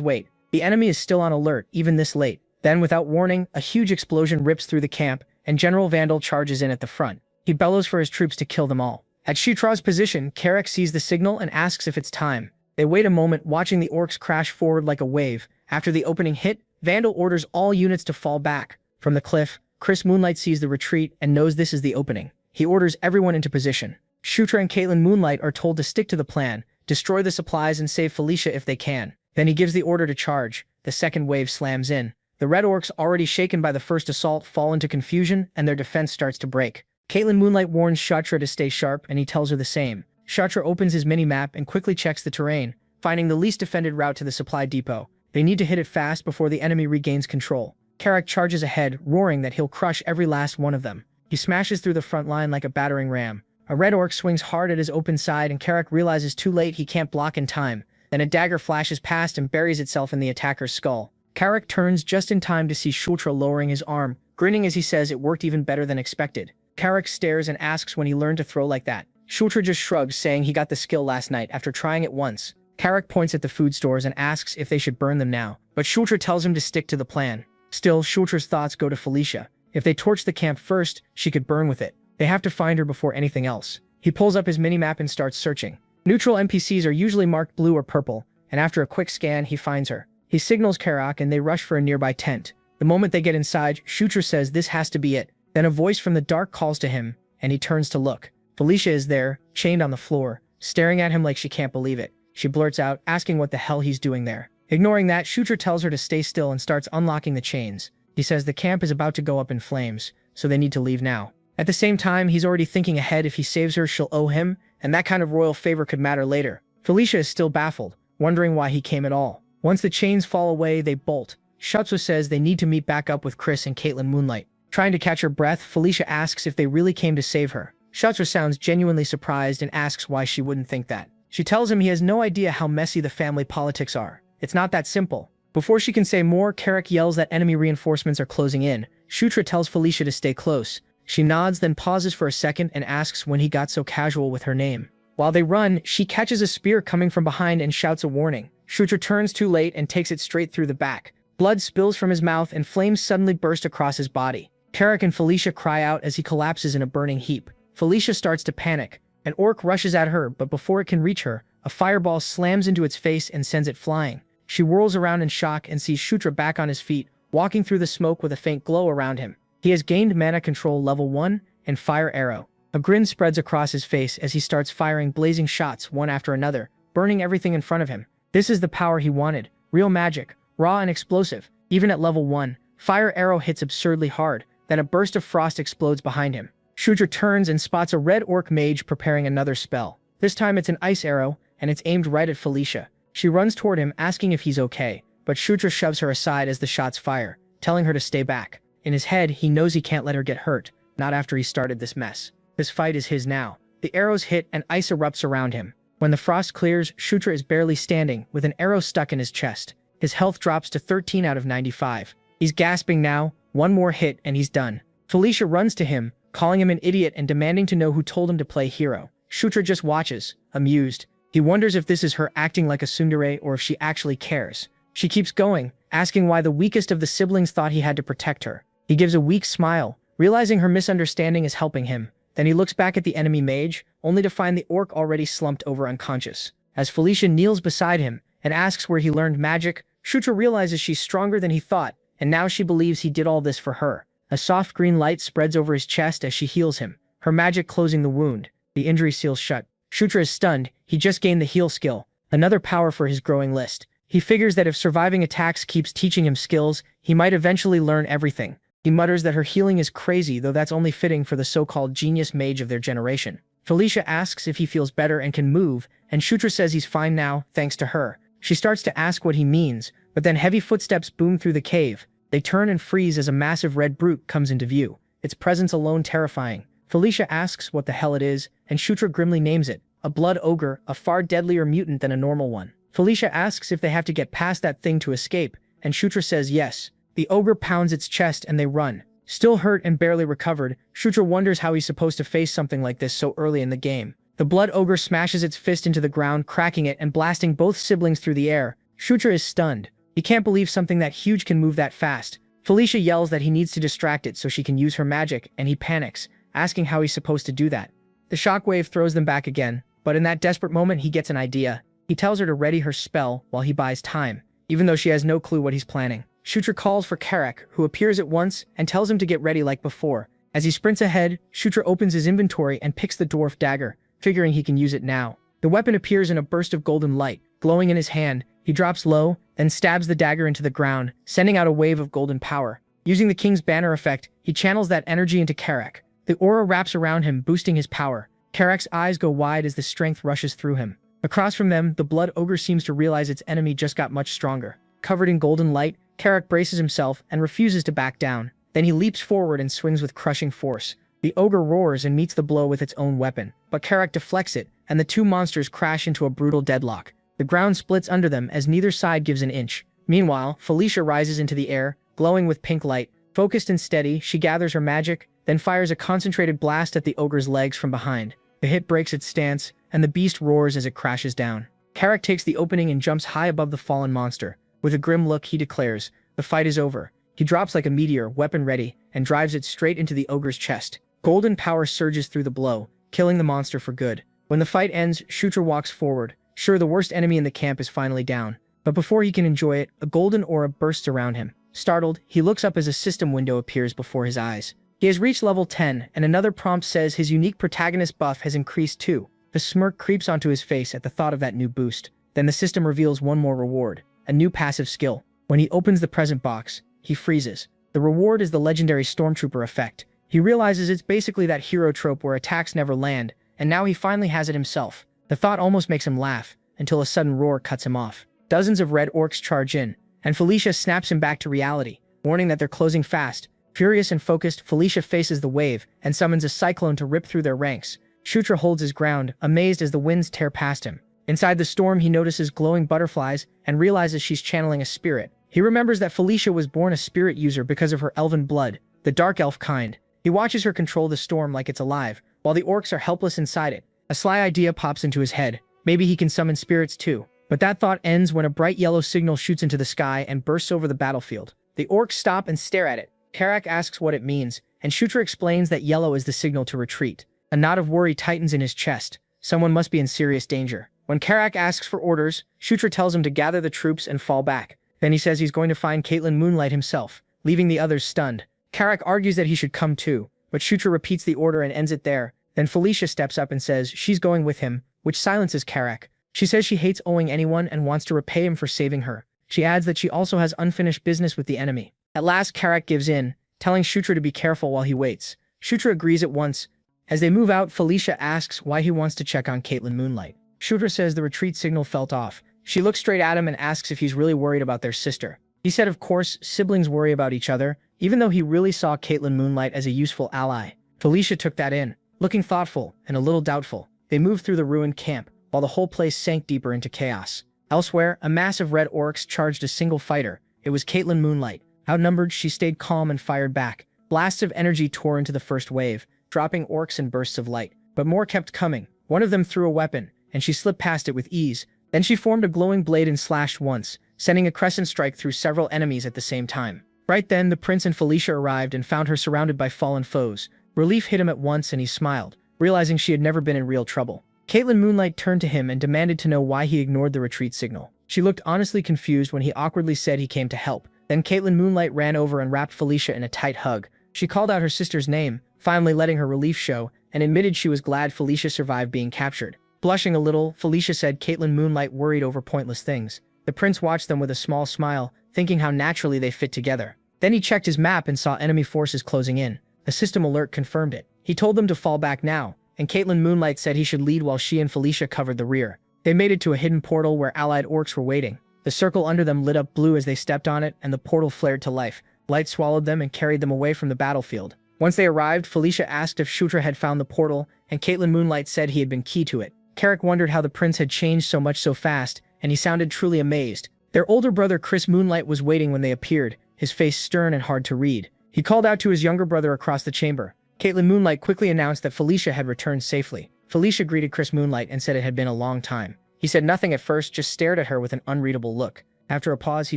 wait. The enemy is still on alert, even this late. Then, without warning, a huge explosion rips through the camp, and General Vandal charges in at the front. He bellows for his troops to kill them all. At Shutra's position, Carrick sees the signal and asks if it's time. They wait a moment, watching the orcs crash forward like a wave. After the opening hit, Vandal orders all units to fall back. From the cliff, Chris Moonlight sees the retreat and knows this is the opening. He orders everyone into position. Shutra and Caitlin Moonlight are told to stick to the plan, destroy the supplies and save Felicia if they can. Then he gives the order to charge. The second wave slams in. The red orcs, already shaken by the first assault, fall into confusion and their defense starts to break. Caitlin Moonlight warns Shatra to stay sharp and he tells her the same. Shatra opens his mini-map and quickly checks the terrain, finding the least defended route to the supply depot. They need to hit it fast before the enemy regains control. Carrack charges ahead, roaring that he'll crush every last one of them. He smashes through the front line like a battering ram. A red orc swings hard at his open side and Carrack realizes too late he can't block in time. Then a dagger flashes past and buries itself in the attacker's skull. Carrack turns just in time to see Shultra lowering his arm, grinning as he says it worked even better than expected. Carrack stares and asks when he learned to throw like that. Shultra just shrugs, saying he got the skill last night after trying it once. Carrack points at the food stores and asks if they should burn them now, but Shultra tells him to stick to the plan. Still, Shultra's thoughts go to Felicia. If they torch the camp first, she could burn with it. They have to find her before anything else. He pulls up his minimap and starts searching. Neutral NPCs are usually marked blue or purple, and after a quick scan, he finds her. He signals Carrack and they rush for a nearby tent. The moment they get inside, Shultra says this has to be it. Then a voice from the dark calls to him, and he turns to look. Felicia is there, chained on the floor, staring at him like she can't believe it. She blurts out, asking what the hell he's doing there. Ignoring that, Shultra tells her to stay still and starts unlocking the chains. He says the camp is about to go up in flames, so they need to leave now. At the same time, he's already thinking ahead. If he saves her, she'll owe him, and that kind of royal favor could matter later. Felicia is still baffled, wondering why he came at all. Once the chains fall away, they bolt. Shutsu says they need to meet back up with Chris and Caitlin Moonlight. Trying to catch her breath, Felicia asks if they really came to save her. Shutsu sounds genuinely surprised and asks why she wouldn't think that. She tells him he has no idea how messy the family politics are. It's not that simple. Before she can say more, Carrack yells that enemy reinforcements are closing in. Shultra tells Felicia to stay close. She nods, then pauses for a second and asks when he got so casual with her name. While they run, she catches a spear coming from behind and shouts a warning. Shultra turns too late and takes it straight through the back. Blood spills from his mouth and flames suddenly burst across his body. Carrack and Felicia cry out as he collapses in a burning heap. Felicia starts to panic. An orc rushes at her, but before it can reach her, a fireball slams into its face and sends it flying. She whirls around in shock and sees Shultra back on his feet, walking through the smoke with a faint glow around him. He has gained mana control level 1 and fire arrow. A grin spreads across his face as he starts firing blazing shots one after another, burning everything in front of him. This is the power he wanted. Real magic, raw and explosive. Even at level 1, fire arrow hits absurdly hard, then a burst of frost explodes behind him. Shultra turns and spots a red orc mage preparing another spell. This time it's an ice arrow, and it's aimed right at Felicia. She runs toward him, asking if he's okay, but Shultra shoves her aside as the shots fire, telling her to stay back. In his head, he knows he can't let her get hurt, not after he started this mess. This fight is his now. The arrows hit and ice erupts around him. When the frost clears, Shultra is barely standing, with an arrow stuck in his chest. His health drops to 13 out of 95. He's gasping now, one more hit and he's done. Felicia runs to him, calling him an idiot and demanding to know who told him to play hero. Shultra just watches, amused. He wonders if this is her acting like a tsundere or if she actually cares. She keeps going, asking why the weakest of the siblings thought he had to protect her. He gives a weak smile, realizing her misunderstanding is helping him. Then he looks back at the enemy mage, only to find the orc already slumped over unconscious. As Felicia kneels beside him and asks where he learned magic, Shultra realizes she's stronger than he thought, and now she believes he did all this for her. A soft green light spreads over his chest as she heals him, her magic closing the wound. The injury seals shut. Shultra is stunned. He just gained the heal skill, another power for his growing list. He figures that if surviving attacks keeps teaching him skills, he might eventually learn everything. He mutters that her healing is crazy, though that's only fitting for the so-called genius mage of their generation. Felicia asks if he feels better and can move, and Shultra says he's fine now, thanks to her. She starts to ask what he means, but then heavy footsteps boom through the cave. They turn and freeze as a massive red brute comes into view, its presence alone terrifying. Felicia asks what the hell it is, and Shultra grimly names it, a blood ogre, a far deadlier mutant than a normal one. Felicia asks if they have to get past that thing to escape, and Shultra says yes. The ogre pounds its chest and they run. Still hurt and barely recovered, Shultra wonders how he's supposed to face something like this so early in the game. The blood ogre smashes its fist into the ground, cracking it and blasting both siblings through the air. Shultra is stunned. He can't believe something that huge can move that fast. Felicia yells that he needs to distract it so she can use her magic, and he panics, asking how he's supposed to do that. The shockwave throws them back again, but in that desperate moment he gets an idea. He tells her to ready her spell while he buys time, even though she has no clue what he's planning. Shultra calls for Carrack, who appears at once and tells him to get ready like before. As he sprints ahead, Shultra opens his inventory and picks the dwarf dagger, figuring he can use it now. The weapon appears in a burst of golden light, glowing in his hand. He drops low, then stabs the dagger into the ground, sending out a wave of golden power. Using the King's Banner effect, he channels that energy into Karak. The aura wraps around him, boosting his power. Karak's eyes go wide as the strength rushes through him. Across from them, the Blood Ogre seems to realize its enemy just got much stronger. Covered in golden light, Karak braces himself and refuses to back down. Then he leaps forward and swings with crushing force. The ogre roars and meets the blow with its own weapon, but Karak deflects it, and the two monsters crash into a brutal deadlock. The ground splits under them as neither side gives an inch. Meanwhile, Felicia rises into the air, glowing with pink light. Focused and steady, she gathers her magic, then fires a concentrated blast at the ogre's legs from behind. The hit breaks its stance, and the beast roars as it crashes down. Karak takes the opening and jumps high above the fallen monster. With a grim look, he declares, "The fight is over." He drops like a meteor, weapon ready, and drives it straight into the ogre's chest. Golden power surges through the blow, killing the monster for good. When the fight ends, Shutra walks forward. Sure, the worst enemy in the camp is finally down. But before he can enjoy it, a golden aura bursts around him. Startled, he looks up as a system window appears before his eyes. He has reached level 10, and another prompt says his unique protagonist buff has increased too. The smirk creeps onto his face at the thought of that new boost. Then the system reveals one more reward, a new passive skill. When he opens the present box, he freezes. The reward is the legendary Stormtrooper effect. He realizes it's basically that hero trope where attacks never land, and now he finally has it himself. The thought almost makes him laugh, until a sudden roar cuts him off. Dozens of red orcs charge in, and Felicia snaps him back to reality, warning that they're closing fast. Furious and focused, Felicia faces the wave and summons a cyclone to rip through their ranks. Shutra holds his ground, amazed as the winds tear past him. Inside the storm, he notices glowing butterflies and realizes she's channeling a spirit. He remembers that Felicia was born a spirit user because of her elven blood, the dark elf kind. He watches her control the storm like it's alive, while the orcs are helpless inside it. A sly idea pops into his head. Maybe he can summon spirits too. But that thought ends when a bright yellow signal shoots into the sky and bursts over the battlefield. The orcs stop and stare at it. Karak asks what it means, and Shutra explains that yellow is the signal to retreat. A knot of worry tightens in his chest. Someone must be in serious danger. When Karak asks for orders, Shutra tells him to gather the troops and fall back. Then he says he's going to find Caitlin Moonlight himself, leaving the others stunned. Karak argues that he should come too, but Shutra repeats the order and ends it there. Then Felicia steps up and says she's going with him, which silences Karak. She says she hates owing anyone and wants to repay him for saving her. She adds that she also has unfinished business with the enemy. At last, Karak gives in, telling Shutra to be careful while he waits. Shutra agrees at once. As they move out, Felicia asks why he wants to check on Caitlin Moonlight. Shutra says the retreat signal felt off. She looks straight at him and asks if he's really worried about their sister. He said of course, siblings worry about each other, even though he really saw Caitlin Moonlight as a useful ally. Felicia took that in, looking thoughtful and a little doubtful. They moved through the ruined camp, while the whole place sank deeper into chaos. Elsewhere, a mass of red orcs charged a single fighter. It was Caitlin Moonlight. Outnumbered, she stayed calm and fired back. Blasts of energy tore into the first wave, dropping orcs in bursts of light. But more kept coming. One of them threw a weapon, and she slipped past it with ease. Then she formed a glowing blade and slashed once, sending a crescent strike through several enemies at the same time. Right then, the prince and Felicia arrived and found her surrounded by fallen foes. Relief hit him at once and he smiled, realizing she had never been in real trouble. Caitlin Moonlight turned to him and demanded to know why he ignored the retreat signal. She looked honestly confused when he awkwardly said he came to help. Then Caitlin Moonlight ran over and wrapped Felicia in a tight hug. She called out her sister's name, finally letting her relief show, and admitted she was glad Felicia survived being captured. Blushing a little, Felicia said Caitlin Moonlight worried over pointless things. The prince watched them with a small smile, thinking how naturally they fit together. Then he checked his map and saw enemy forces closing in. A system alert confirmed it. He told them to fall back now, and Caitlin Moonlight said he should lead while she and Felicia covered the rear. They made it to a hidden portal where allied orcs were waiting. The circle under them lit up blue as they stepped on it, and the portal flared to life. Light swallowed them and carried them away from the battlefield. Once they arrived, Felicia asked if Shutra had found the portal, and Caitlin Moonlight said he had been key to it. Karak wondered how the prince had changed so much so fast, and he sounded truly amazed. Their older brother Chris Moonlight was waiting when they appeared, his face stern and hard to read. He called out to his younger brother across the chamber. Caitlin Moonlight quickly announced that Felicia had returned safely. Felicia greeted Chris Moonlight and said it had been a long time. He said nothing at first, just stared at her with an unreadable look. After a pause, he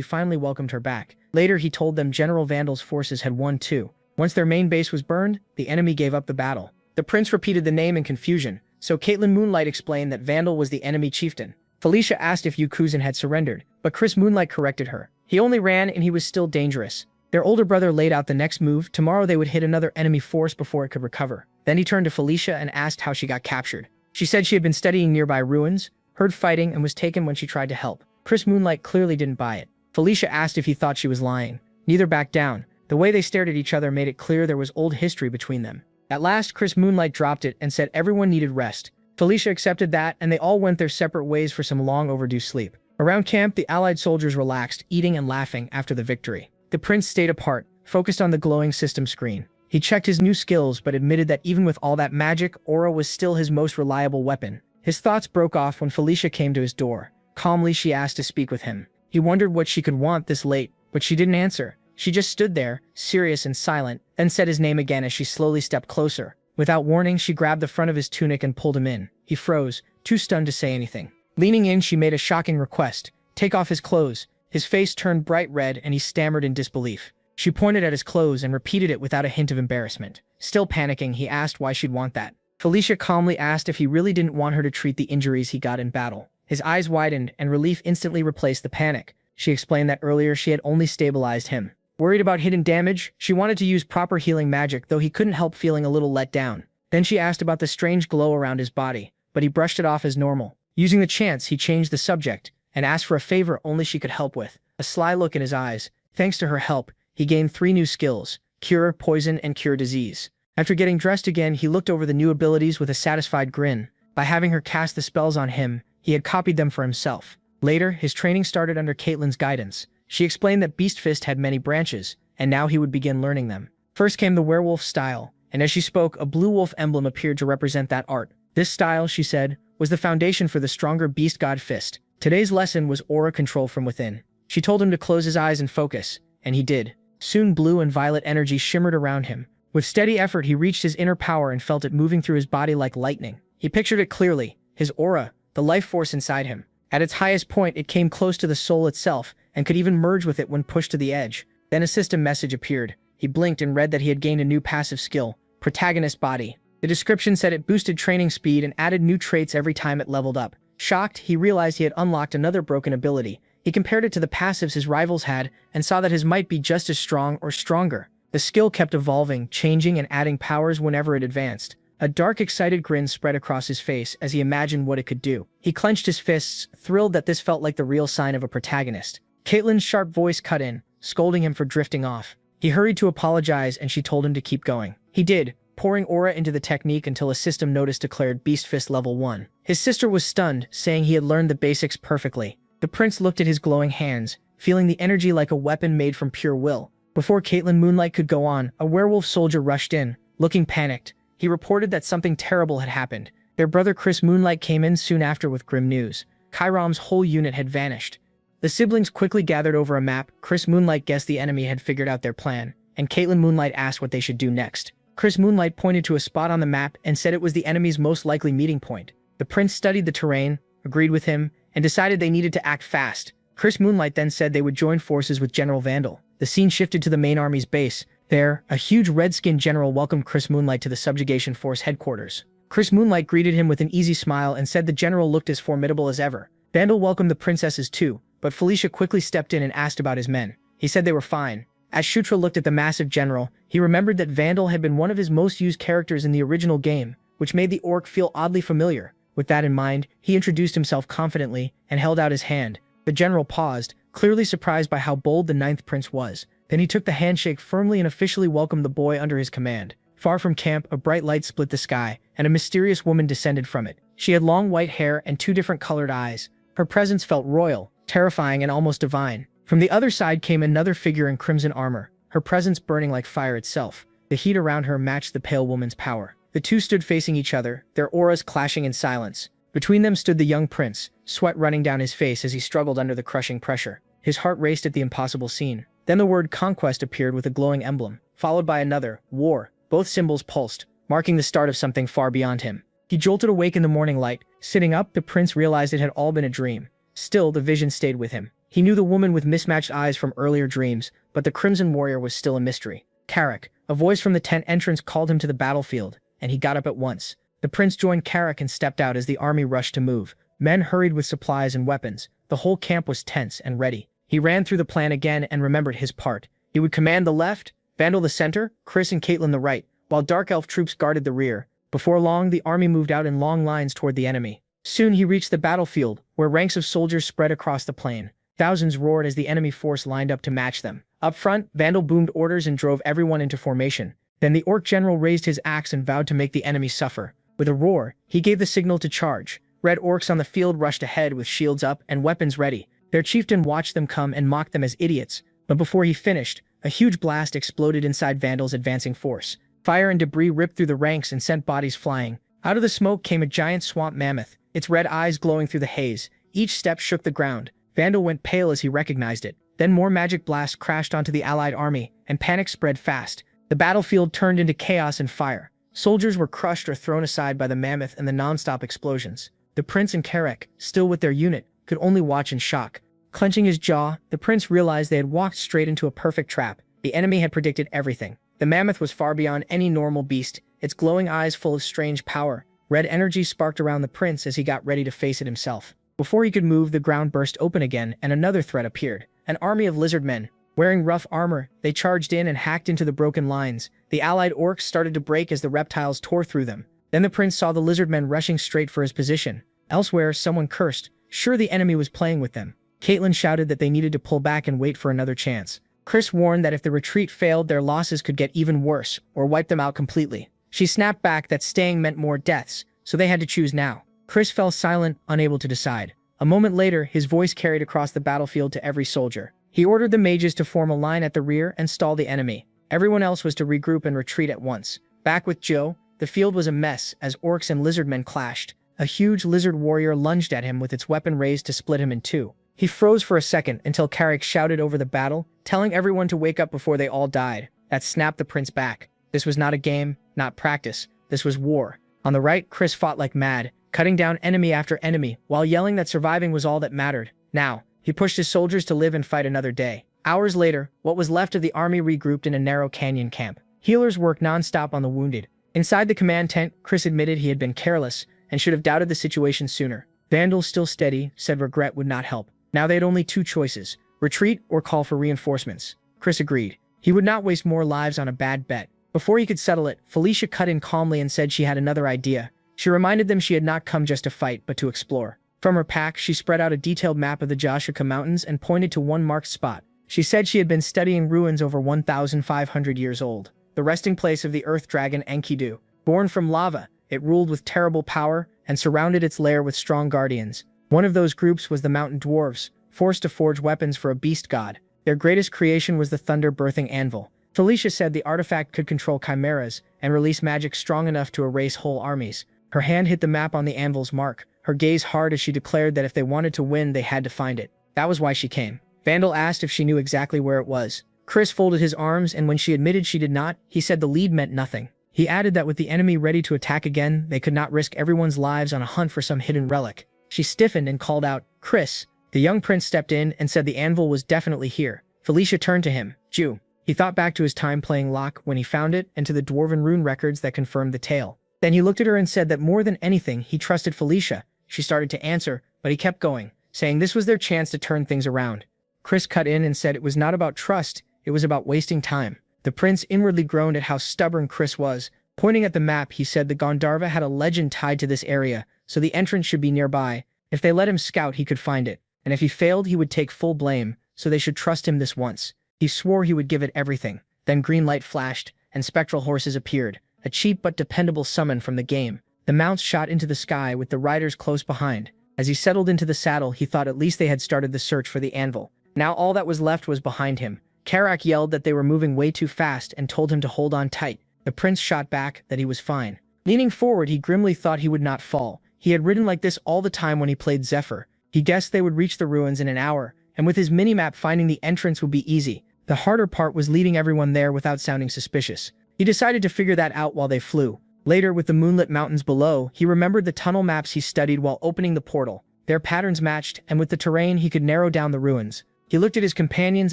finally welcomed her back. Later, he told them General Vandal's forces had won too. Once their main base was burned, the enemy gave up the battle. The prince repeated the name in confusion, so Caitlin Moonlight explained that Vandal was the enemy chieftain. Felicia asked if Kuzan had surrendered, but Chris Moonlight corrected her. He only ran and he was still dangerous. Their older brother laid out the next move. Tomorrow they would hit another enemy force before it could recover. Then he turned to Felicia and asked how she got captured. She said she had been studying nearby ruins, heard fighting, and was taken when she tried to help. Chris Moonlight clearly didn't buy it. Felicia asked if he thought she was lying. Neither backed down. The way they stared at each other made it clear there was old history between them. At last, Chris Moonlight dropped it and said everyone needed rest. Felicia accepted that, and they all went their separate ways for some long overdue sleep. Around camp, the allied soldiers relaxed, eating and laughing after the victory. The prince stayed apart, focused on the glowing system screen. He checked his new skills, but admitted that even with all that magic, aura was still his most reliable weapon. His thoughts broke off when Felicia came to his door. Calmly, she asked to speak with him. He wondered what she could want this late, but she didn't answer. She just stood there, serious and silent, then said his name again as she slowly stepped closer. Without warning, she grabbed the front of his tunic and pulled him in. He froze, too stunned to say anything. Leaning in, she made a shocking request. Take off his clothes. His face turned bright red and he stammered in disbelief. She pointed at his clothes and repeated it without a hint of embarrassment. Still panicking, he asked why she'd want that. Felicia calmly asked if he really didn't want her to treat the injuries he got in battle. His eyes widened, and relief instantly replaced the panic. She explained that earlier she had only stabilized him. Worried about hidden damage, she wanted to use proper healing magic, though he couldn't help feeling a little let down. Then she asked about the strange glow around his body, but he brushed it off as normal. Using the chance, he changed the subject, and asked for a favor only she could help with. A sly look in his eyes. Thanks to her help, he gained 3 new skills: Cure, Poison, and Cure Disease. After getting dressed again, he looked over the new abilities with a satisfied grin. By having her cast the spells on him, he had copied them for himself. Later, his training started under Caitlyn's guidance. She explained that Beast Fist had many branches, and now he would begin learning them. First came the werewolf style, and as she spoke, a blue wolf emblem appeared to represent that art. This style, she said, was the foundation for the stronger Beast God Fist. Today's lesson was aura control from within. She told him to close his eyes and focus, and he did. Soon blue and violet energy shimmered around him. With steady effort, he reached his inner power and felt it moving through his body like lightning. He pictured it clearly, his aura, the life force inside him. At its highest point, it came close to the soul itself, and could even merge with it when pushed to the edge. Then a system message appeared. He blinked and read that he had gained a new passive skill, Protagonist Body. The description said it boosted training speed and added new traits every time it leveled up. Shocked, he realized he had unlocked another broken ability. He compared it to the passives his rivals had, and saw that his might be just as strong or stronger. The skill kept evolving, changing and adding powers whenever it advanced. A dark, excited grin spread across his face as he imagined what it could do. He clenched his fists, thrilled that this felt like the real sign of a protagonist. Caitlyn's sharp voice cut in, scolding him for drifting off. He hurried to apologize and she told him to keep going. He did, pouring aura into the technique until a system notice declared Beast Fist Level 1. His sister was stunned, saying he had learned the basics perfectly. The prince looked at his glowing hands, feeling the energy like a weapon made from pure will. Before Caitlyn Moonlight could go on, a werewolf soldier rushed in, looking panicked. He reported that something terrible had happened. Their brother Chris Moonlight came in soon after with grim news. Chiram's whole unit had vanished. The siblings quickly gathered over a map. Chris Moonlight guessed the enemy had figured out their plan, and Caitlyn Moonlight asked what they should do next. Chris Moonlight pointed to a spot on the map and said it was the enemy's most likely meeting point. The prince studied the terrain, agreed with him, and decided they needed to act fast. Chris Moonlight then said they would join forces with General Vandal. The scene shifted to the main army's base. There, a huge red-skinned general welcomed Chris Moonlight to the subjugation force headquarters. Chris Moonlight greeted him with an easy smile and said the general looked as formidable as ever. Vandal welcomed the princesses too, but Felicia quickly stepped in and asked about his men. He said they were fine. As Shutra looked at the massive general, he remembered that Vandal had been one of his most used characters in the original game, which made the orc feel oddly familiar. With that in mind, he introduced himself confidently and held out his hand. The general paused, clearly surprised by how bold the 9th prince was. Then he took the handshake firmly and officially welcomed the boy under his command. Far from camp, a bright light split the sky, and a mysterious woman descended from it. She had long white hair and 2 different colored eyes. Her presence felt royal, terrifying, and almost divine. From the other side came another figure in crimson armor, her presence burning like fire itself. The heat around her matched the pale woman's power. The two stood facing each other, their auras clashing in silence. Between them stood the young prince, sweat running down his face as he struggled under the crushing pressure. His heart raced at the impossible scene. Then the word conquest appeared with a glowing emblem, followed by another, war. Both symbols pulsed, marking the start of something far beyond him. He jolted awake in the morning light. Sitting up, the prince realized it had all been a dream. Still, the vision stayed with him. He knew the woman with mismatched eyes from earlier dreams, but the Crimson Warrior was still a mystery. Carrick, a voice from the tent entrance called him to the battlefield, and he got up at once. The prince joined Carrick and stepped out as the army rushed to move. Men hurried with supplies and weapons. The whole camp was tense and ready. He ran through the plan again and remembered his part. He would command the left, Vandal the center, Chris and Caitlyn the right, while Dark Elf troops guarded the rear. Before long, the army moved out in long lines toward the enemy. Soon he reached the battlefield, where ranks of soldiers spread across the plain. Thousands roared as the enemy force lined up to match them. Up front, Vandal boomed orders and drove everyone into formation. Then the orc general raised his axe and vowed to make the enemy suffer. With a roar, he gave the signal to charge. Red orcs on the field rushed ahead with shields up and weapons ready. Their chieftain watched them come and mocked them as idiots. But before he finished, a huge blast exploded inside Vandal's advancing force. Fire and debris ripped through the ranks and sent bodies flying. Out of the smoke came a giant swamp mammoth, its red eyes glowing through the haze. Each step shook the ground. Vandal went pale as he recognized it. Then more magic blasts crashed onto the allied army, and panic spread fast. The battlefield turned into chaos and fire. Soldiers were crushed or thrown aside by the mammoth and the non-stop explosions. The prince and Carrack, still with their unit, could only watch in shock. Clenching his jaw, the prince realized they had walked straight into a perfect trap. The enemy had predicted everything. The mammoth was far beyond any normal beast, its glowing eyes full of strange power. Red energy sparked around the prince as he got ready to face it himself. Before he could move, the ground burst open again and another threat appeared. An army of lizard men. Wearing rough armor, they charged in and hacked into the broken lines. The allied orcs started to break as the reptiles tore through them. Then the prince saw the lizard men rushing straight for his position. Elsewhere, someone cursed. Sure, the enemy was playing with them. Caitlin shouted that they needed to pull back and wait for another chance. Chris warned that if the retreat failed, their losses could get even worse, or wipe them out completely. She snapped back that staying meant more deaths, so they had to choose now. Chris fell silent, unable to decide. A moment later, his voice carried across the battlefield to every soldier. He ordered the mages to form a line at the rear and stall the enemy. Everyone else was to regroup and retreat at once. Back with Joe, the field was a mess as orcs and lizardmen clashed. A huge lizard warrior lunged at him with its weapon raised to split him in two. He froze for a second until Carrack shouted over the battle, telling everyone to wake up before they all died. That snapped the prince back. This was not a game, not practice. This was war. On the right, Chris fought like mad, cutting down enemy after enemy, while yelling that surviving was all that mattered. Now, he pushed his soldiers to live and fight another day. Hours later, what was left of the army regrouped in a narrow canyon camp. Healers worked non-stop on the wounded. Inside the command tent, Chris admitted he had been careless and should have doubted the situation sooner. Vandal, still steady, said regret would not help. Now they had only two choices: retreat or call for reinforcements. Chris agreed. He would not waste more lives on a bad bet. Before he could settle it, Felicia cut in calmly and said she had another idea. She reminded them she had not come just to fight, but to explore. From her pack, she spread out a detailed map of the Joshua Mountains and pointed to one marked spot. She said she had been studying ruins over 1,500 years old. The resting place of the earth dragon Enkidu. Born from lava, it ruled with terrible power and surrounded its lair with strong guardians. One of those groups was the mountain dwarves, forced to forge weapons for a beast god. Their greatest creation was the thunder-birthing anvil. Felicia said the artifact could control chimeras and release magic strong enough to erase whole armies. Her hand hit the map on the anvil's mark, her gaze hard as she declared that if they wanted to win, they had to find it. That was why she came. Vandal asked if she knew exactly where it was. Chris folded his arms, and when she admitted she did not, he said the lead meant nothing. He added that with the enemy ready to attack again, they could not risk everyone's lives on a hunt for some hidden relic. She stiffened and called out, "Chris." The young prince stepped in and said the anvil was definitely here. Felicia turned to him. Jew. He thought back to his time playing Locke when he found it and to the dwarven rune records that confirmed the tale. Then he looked at her and said that more than anything, he trusted Felicia. She started to answer, but he kept going, saying this was their chance to turn things around. Chris cut in and said it was not about trust, it was about wasting time. The prince inwardly groaned at how stubborn Chris was. Pointing at the map, he said the Gandharva had a legend tied to this area, so the entrance should be nearby. If they let him scout, he could find it. And if he failed, he would take full blame, so they should trust him this once. He swore he would give it everything. Then green light flashed, and spectral horses appeared, a cheap but dependable summon from the game. The mounts shot into the sky with the riders close behind. As he settled into the saddle, he thought at least they had started the search for the anvil. Now all that was left was behind him. Carrack yelled that they were moving way too fast and told him to hold on tight. The prince shot back that he was fine. Leaning forward, he grimly thought he would not fall. He had ridden like this all the time when he played Zephyr. He guessed they would reach the ruins in an hour, and with his minimap, finding the entrance would be easy. The harder part was leading everyone there without sounding suspicious. He decided to figure that out while they flew. Later, with the moonlit mountains below, he remembered the tunnel maps he studied while opening the portal. Their patterns matched, and with the terrain, he could narrow down the ruins. He looked at his companions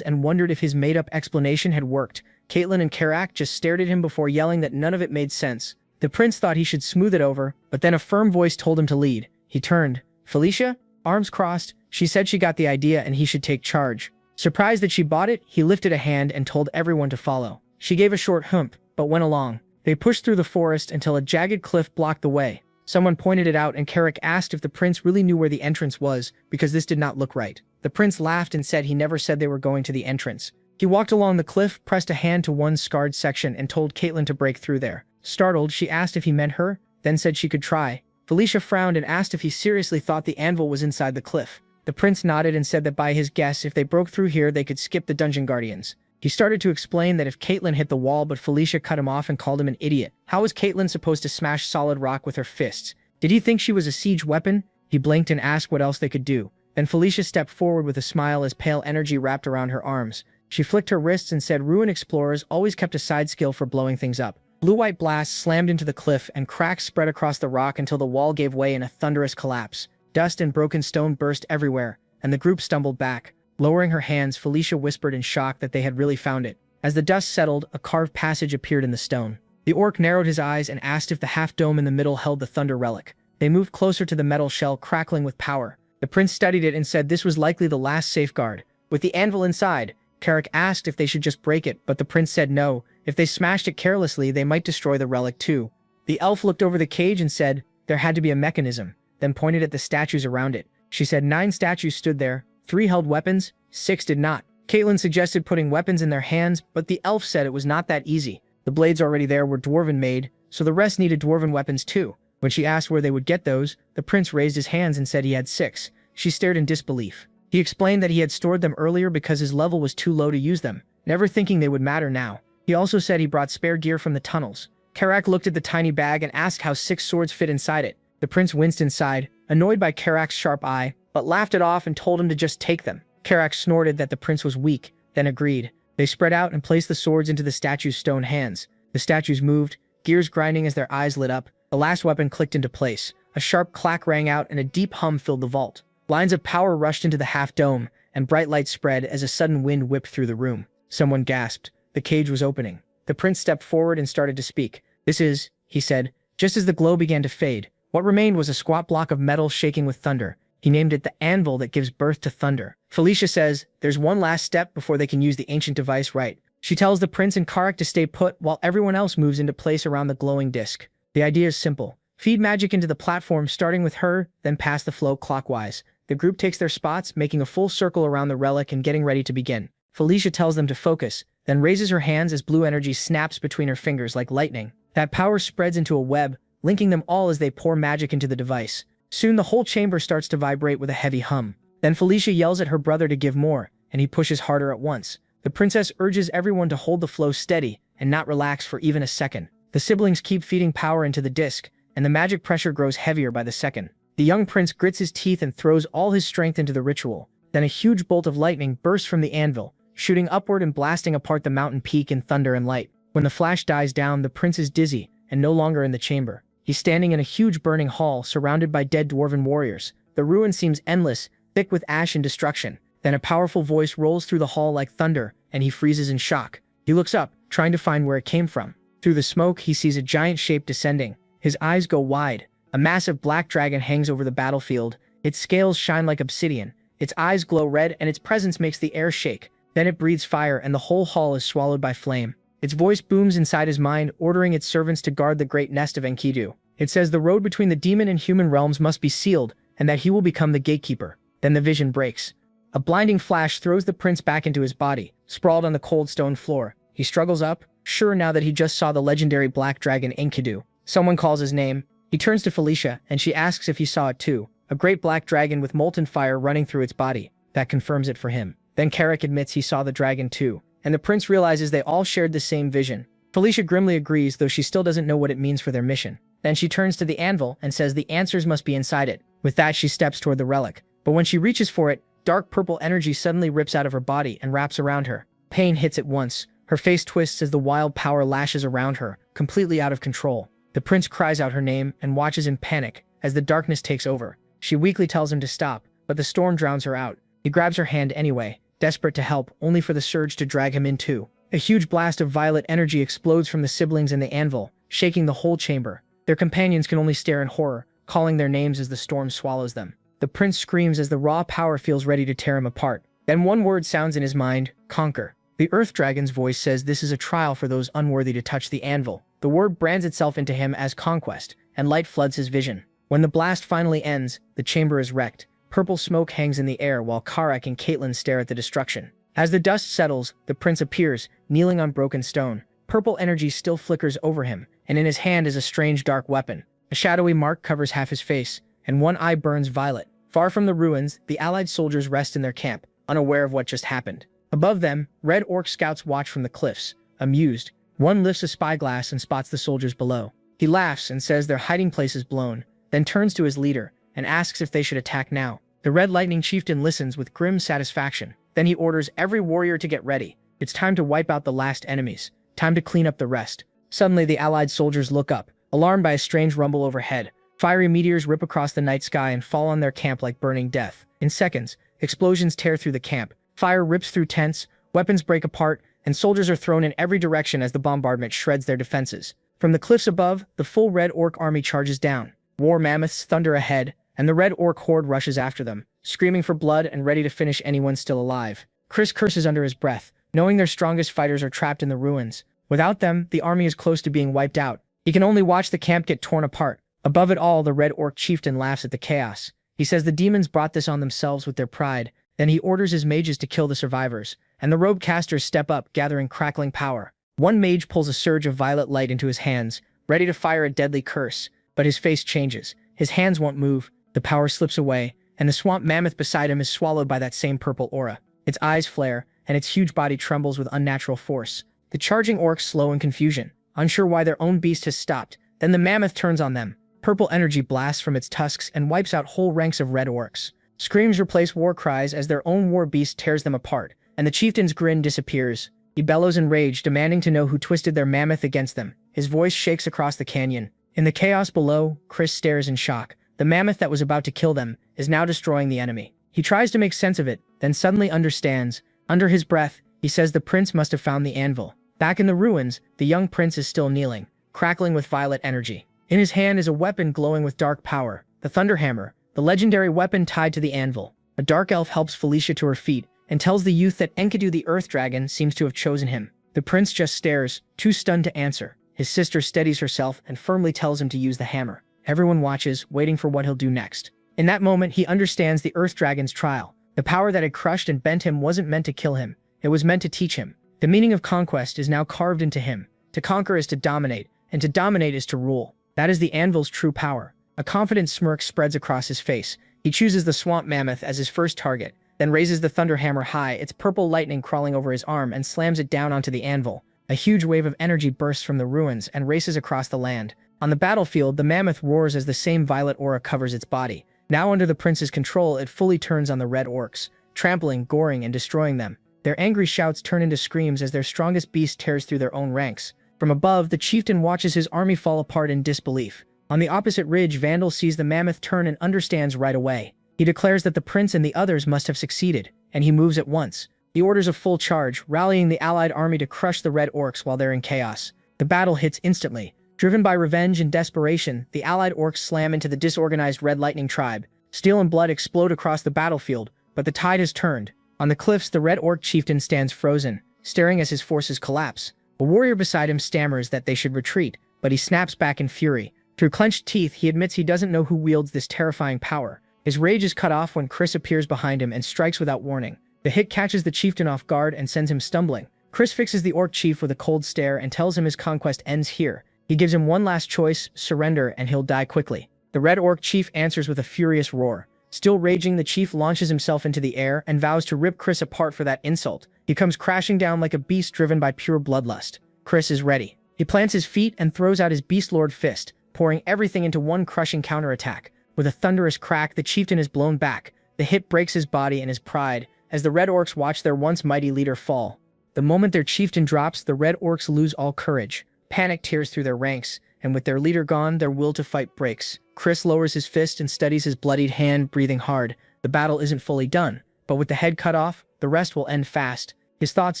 and wondered if his made-up explanation had worked. Caitlin and Carrack just stared at him before yelling that none of it made sense. The prince thought he should smooth it over, but then a firm voice told him to lead. He turned. Felicia? Arms crossed, she said she got the idea and he should take charge. Surprised that she bought it, he lifted a hand and told everyone to follow. She gave a short hump, but went along. They pushed through the forest until a jagged cliff blocked the way. Someone pointed it out and Carrick asked if the prince really knew where the entrance was, because this did not look right. The prince laughed and said he never said they were going to the entrance. He walked along the cliff, pressed a hand to one scarred section, and told Caitlin to break through there. Startled, she asked if he meant her, then said she could try. Felicia frowned and asked if he seriously thought the anvil was inside the cliff. The prince nodded and said that by his guess, if they broke through here, they could skip the dungeon guardians. He started to explain that if Caitlin hit the wall, but Felicia cut him off and called him an idiot. How was Caitlin supposed to smash solid rock with her fists? Did he think she was a siege weapon? He blinked and asked what else they could do. Then Felicia stepped forward with a smile as pale energy wrapped around her arms. She flicked her wrists and said ruin explorers always kept a side skill for blowing things up. Blue-white blasts slammed into the cliff and cracks spread across the rock until the wall gave way in a thunderous collapse. Dust and broken stone burst everywhere, and the group stumbled back. Lowering her hands, Felicia whispered in shock that they had really found it. As the dust settled, a carved passage appeared in the stone. The orc narrowed his eyes and asked if the half-dome in the middle held the thunder relic. They moved closer to the metal shell, crackling with power. The prince studied it and said this was likely the last safeguard. With the anvil inside, Carrick asked if they should just break it, but the prince said no. If they smashed it carelessly, they might destroy the relic too. The elf looked over the cage and said there had to be a mechanism, then pointed at the statues around it. She said 9 statues stood there, 3 held weapons, 6 did not. Caitlin suggested putting weapons in their hands, but the elf said it was not that easy. The blades already there were dwarven made, so the rest needed dwarven weapons too. When she asked where they would get those, the prince raised his hands and said he had 6. She stared in disbelief. He explained that he had stored them earlier because his level was too low to use them, never thinking they would matter now. He also said he brought spare gear from the tunnels. Carrack looked at the tiny bag and asked how 6 swords fit inside it. The prince winced inside, annoyed by Carrack's sharp eye, but laughed it off and told him to just take them. Carrack snorted that the prince was weak, then agreed. They spread out and placed the swords into the statue's stone hands. The statues moved, gears grinding as their eyes lit up. The last weapon clicked into place. A sharp clack rang out and a deep hum filled the vault. Lines of power rushed into the half-dome, and bright light spread as a sudden wind whipped through the room. Someone gasped. The cage was opening. The prince stepped forward and started to speak. "This is," he said, just as the glow began to fade. What remained was a squat block of metal shaking with thunder. He named it the anvil that gives birth to thunder. Felicia says there's one last step before they can use the ancient device right. She tells the prince and Carrick to stay put while everyone else moves into place around the glowing disc. The idea is simple. Feed magic into the platform starting with her, then pass the flow clockwise. The group takes their spots, making a full circle around the relic and getting ready to begin. Felicia tells them to focus, then raises her hands as blue energy snaps between her fingers like lightning. That power spreads into a web, linking them all as they pour magic into the device. Soon the whole chamber starts to vibrate with a heavy hum. Then Felicia yells at her brother to give more, and he pushes harder at once. The princess urges everyone to hold the flow steady and not relax for even a second. The siblings keep feeding power into the disc, and the magic pressure grows heavier by the second. The young prince grits his teeth and throws all his strength into the ritual. Then a huge bolt of lightning bursts from the anvil, shooting upward and blasting apart the mountain peak in thunder and light. When the flash dies down, the prince is dizzy and no longer in the chamber. He's standing in a huge burning hall surrounded by dead dwarven warriors. The ruin seems endless, thick with ash and destruction. Then a powerful voice rolls through the hall like thunder, and he freezes in shock. He looks up, trying to find where it came from. Through the smoke, he sees a giant shape descending. His eyes go wide. A massive black dragon hangs over the battlefield. Its scales shine like obsidian. Its eyes glow red, and its presence makes the air shake. Then it breathes fire, and the whole hall is swallowed by flame. Its voice booms inside his mind, ordering its servants to guard the great nest of Enkidu. It says the road between the demon and human realms must be sealed, and that he will become the gatekeeper. Then the vision breaks. A blinding flash throws the prince back into his body, sprawled on the cold stone floor. He struggles up, sure now that he just saw the legendary black dragon Enkidu. Someone calls his name. He turns to Felicia, and she asks if he saw it too. A great black dragon with molten fire running through its body. That confirms it for him. Then Carrick admits he saw the dragon too, and the prince realizes they all shared the same vision. Felicia grimly agrees, though she still doesn't know what it means for their mission. Then she turns to the anvil and says the answers must be inside it. With that, she steps toward the relic. But when she reaches for it, dark purple energy suddenly rips out of her body and wraps around her. Pain hits at once. Her face twists as the wild power lashes around her, completely out of control. The prince cries out her name and watches in panic as the darkness takes over. She weakly tells him to stop, but the storm drowns her out. He grabs her hand anyway, desperate to help, only for the surge to drag him in too. A huge blast of violet energy explodes from the siblings and the anvil, shaking the whole chamber. Their companions can only stare in horror, calling their names as the storm swallows them. The prince screams as the raw power feels ready to tear him apart. Then one word sounds in his mind: conquer. The earth dragon's voice says this is a trial for those unworthy to touch the anvil. The word brands itself into him as conquest, and light floods his vision. When the blast finally ends, the chamber is wrecked. Purple smoke hangs in the air while Karak and Caitlin stare at the destruction. As the dust settles, the prince appears, kneeling on broken stone. Purple energy still flickers over him, and in his hand is a strange dark weapon. A shadowy mark covers half his face, and one eye burns violet. Far from the ruins, the allied soldiers rest in their camp, unaware of what just happened. Above them, red orc scouts watch from the cliffs, amused. One lifts a spyglass and spots the soldiers below. He laughs and says their hiding place is blown, then turns to his leader and asks if they should attack now. The Red Lightning Chieftain listens with grim satisfaction. Then he orders every warrior to get ready. It's time to wipe out the last enemies. Time to clean up the rest. Suddenly, the allied soldiers look up, alarmed by a strange rumble overhead. Fiery meteors rip across the night sky and fall on their camp like burning death. In seconds, explosions tear through the camp. Fire rips through tents, weapons break apart, and soldiers are thrown in every direction as the bombardment shreds their defenses. From the cliffs above, the full Red Orc army charges down. War mammoths thunder ahead, and the Red Orc horde rushes after them, screaming for blood and ready to finish anyone still alive. Chris curses under his breath, knowing their strongest fighters are trapped in the ruins. Without them, the army is close to being wiped out. He can only watch the camp get torn apart. Above it all, the Red Orc chieftain laughs at the chaos. He says the demons brought this on themselves with their pride. Then he orders his mages to kill the survivors, and the robe casters step up, gathering crackling power. One mage pulls a surge of violet light into his hands, ready to fire a deadly curse, but his face changes. His hands won't move, the power slips away, and the swamp mammoth beside him is swallowed by that same purple aura. Its eyes flare, and its huge body trembles with unnatural force. The charging orcs slow in confusion, unsure why their own beast has stopped. Then the mammoth turns on them. Purple energy blasts from its tusks and wipes out whole ranks of red orcs. Screams replace war cries as their own war beast tears them apart, and the chieftain's grin disappears. He bellows in rage, demanding to know who twisted their mammoth against them. His voice shakes across the canyon. In the chaos below, Chris stares in shock. The mammoth that was about to kill them is now destroying the enemy. He tries to make sense of it, then suddenly understands. Under his breath, he says the prince must have found the anvil. Back in the ruins, the young prince is still kneeling, crackling with violet energy. In his hand is a weapon glowing with dark power, the Thunderhammer, the legendary weapon tied to the anvil. A dark elf helps Felicia to her feet and tells the youth that Enkidu the Earth Dragon seems to have chosen him. The prince just stares, too stunned to answer. His sister steadies herself and firmly tells him to use the hammer. Everyone watches, waiting for what he'll do next. In that moment, he understands the Earth Dragon's trial. The power that had crushed and bent him wasn't meant to kill him. It was meant to teach him. The meaning of conquest is now carved into him. To conquer is to dominate, and to dominate is to rule. That is the anvil's true power. A confident smirk spreads across his face. He chooses the swamp mammoth as his first target, then raises the Thunderhammer high, its purple lightning crawling over his arm, and slams it down onto the anvil. A huge wave of energy bursts from the ruins and races across the land. On the battlefield, the mammoth roars as the same violet aura covers its body. Now under the prince's control, it fully turns on the red orcs, trampling, goring, and destroying them. Their angry shouts turn into screams as their strongest beast tears through their own ranks. From above, the chieftain watches his army fall apart in disbelief. On the opposite ridge, Vandal sees the mammoth turn and understands right away. He declares that the prince and the others must have succeeded, and he moves at once. He orders a full charge, rallying the allied army to crush the red orcs while they're in chaos. The battle hits instantly. Driven by revenge and desperation, the allied orcs slam into the disorganized Red Lightning tribe. Steel and blood explode across the battlefield, but the tide has turned. On the cliffs, the red orc chieftain stands frozen, staring as his forces collapse. A warrior beside him stammers that they should retreat, but he snaps back in fury. Through clenched teeth, he admits he doesn't know who wields this terrifying power. His rage is cut off when Chris appears behind him and strikes without warning. The hit catches the chieftain off guard and sends him stumbling. Chris fixes the orc chief with a cold stare and tells him his conquest ends here. He gives him one last choice, surrender, and he'll die quickly. The red orc chief answers with a furious roar. Still raging, the chief launches himself into the air and vows to rip Chris apart for that insult. He comes crashing down like a beast driven by pure bloodlust. Chris is ready. He plants his feet and throws out his beast lord fist, pouring everything into one crushing counterattack. With a thunderous crack, the chieftain is blown back. The hit breaks his body and his pride, as the red orcs watch their once mighty leader fall. The moment their chieftain drops, the red orcs lose all courage. Panic tears through their ranks, and with their leader gone, their will to fight breaks. Chris lowers his fist and steadies his bloodied hand, breathing hard. The battle isn't fully done, but with the head cut off, the rest will end fast. His thoughts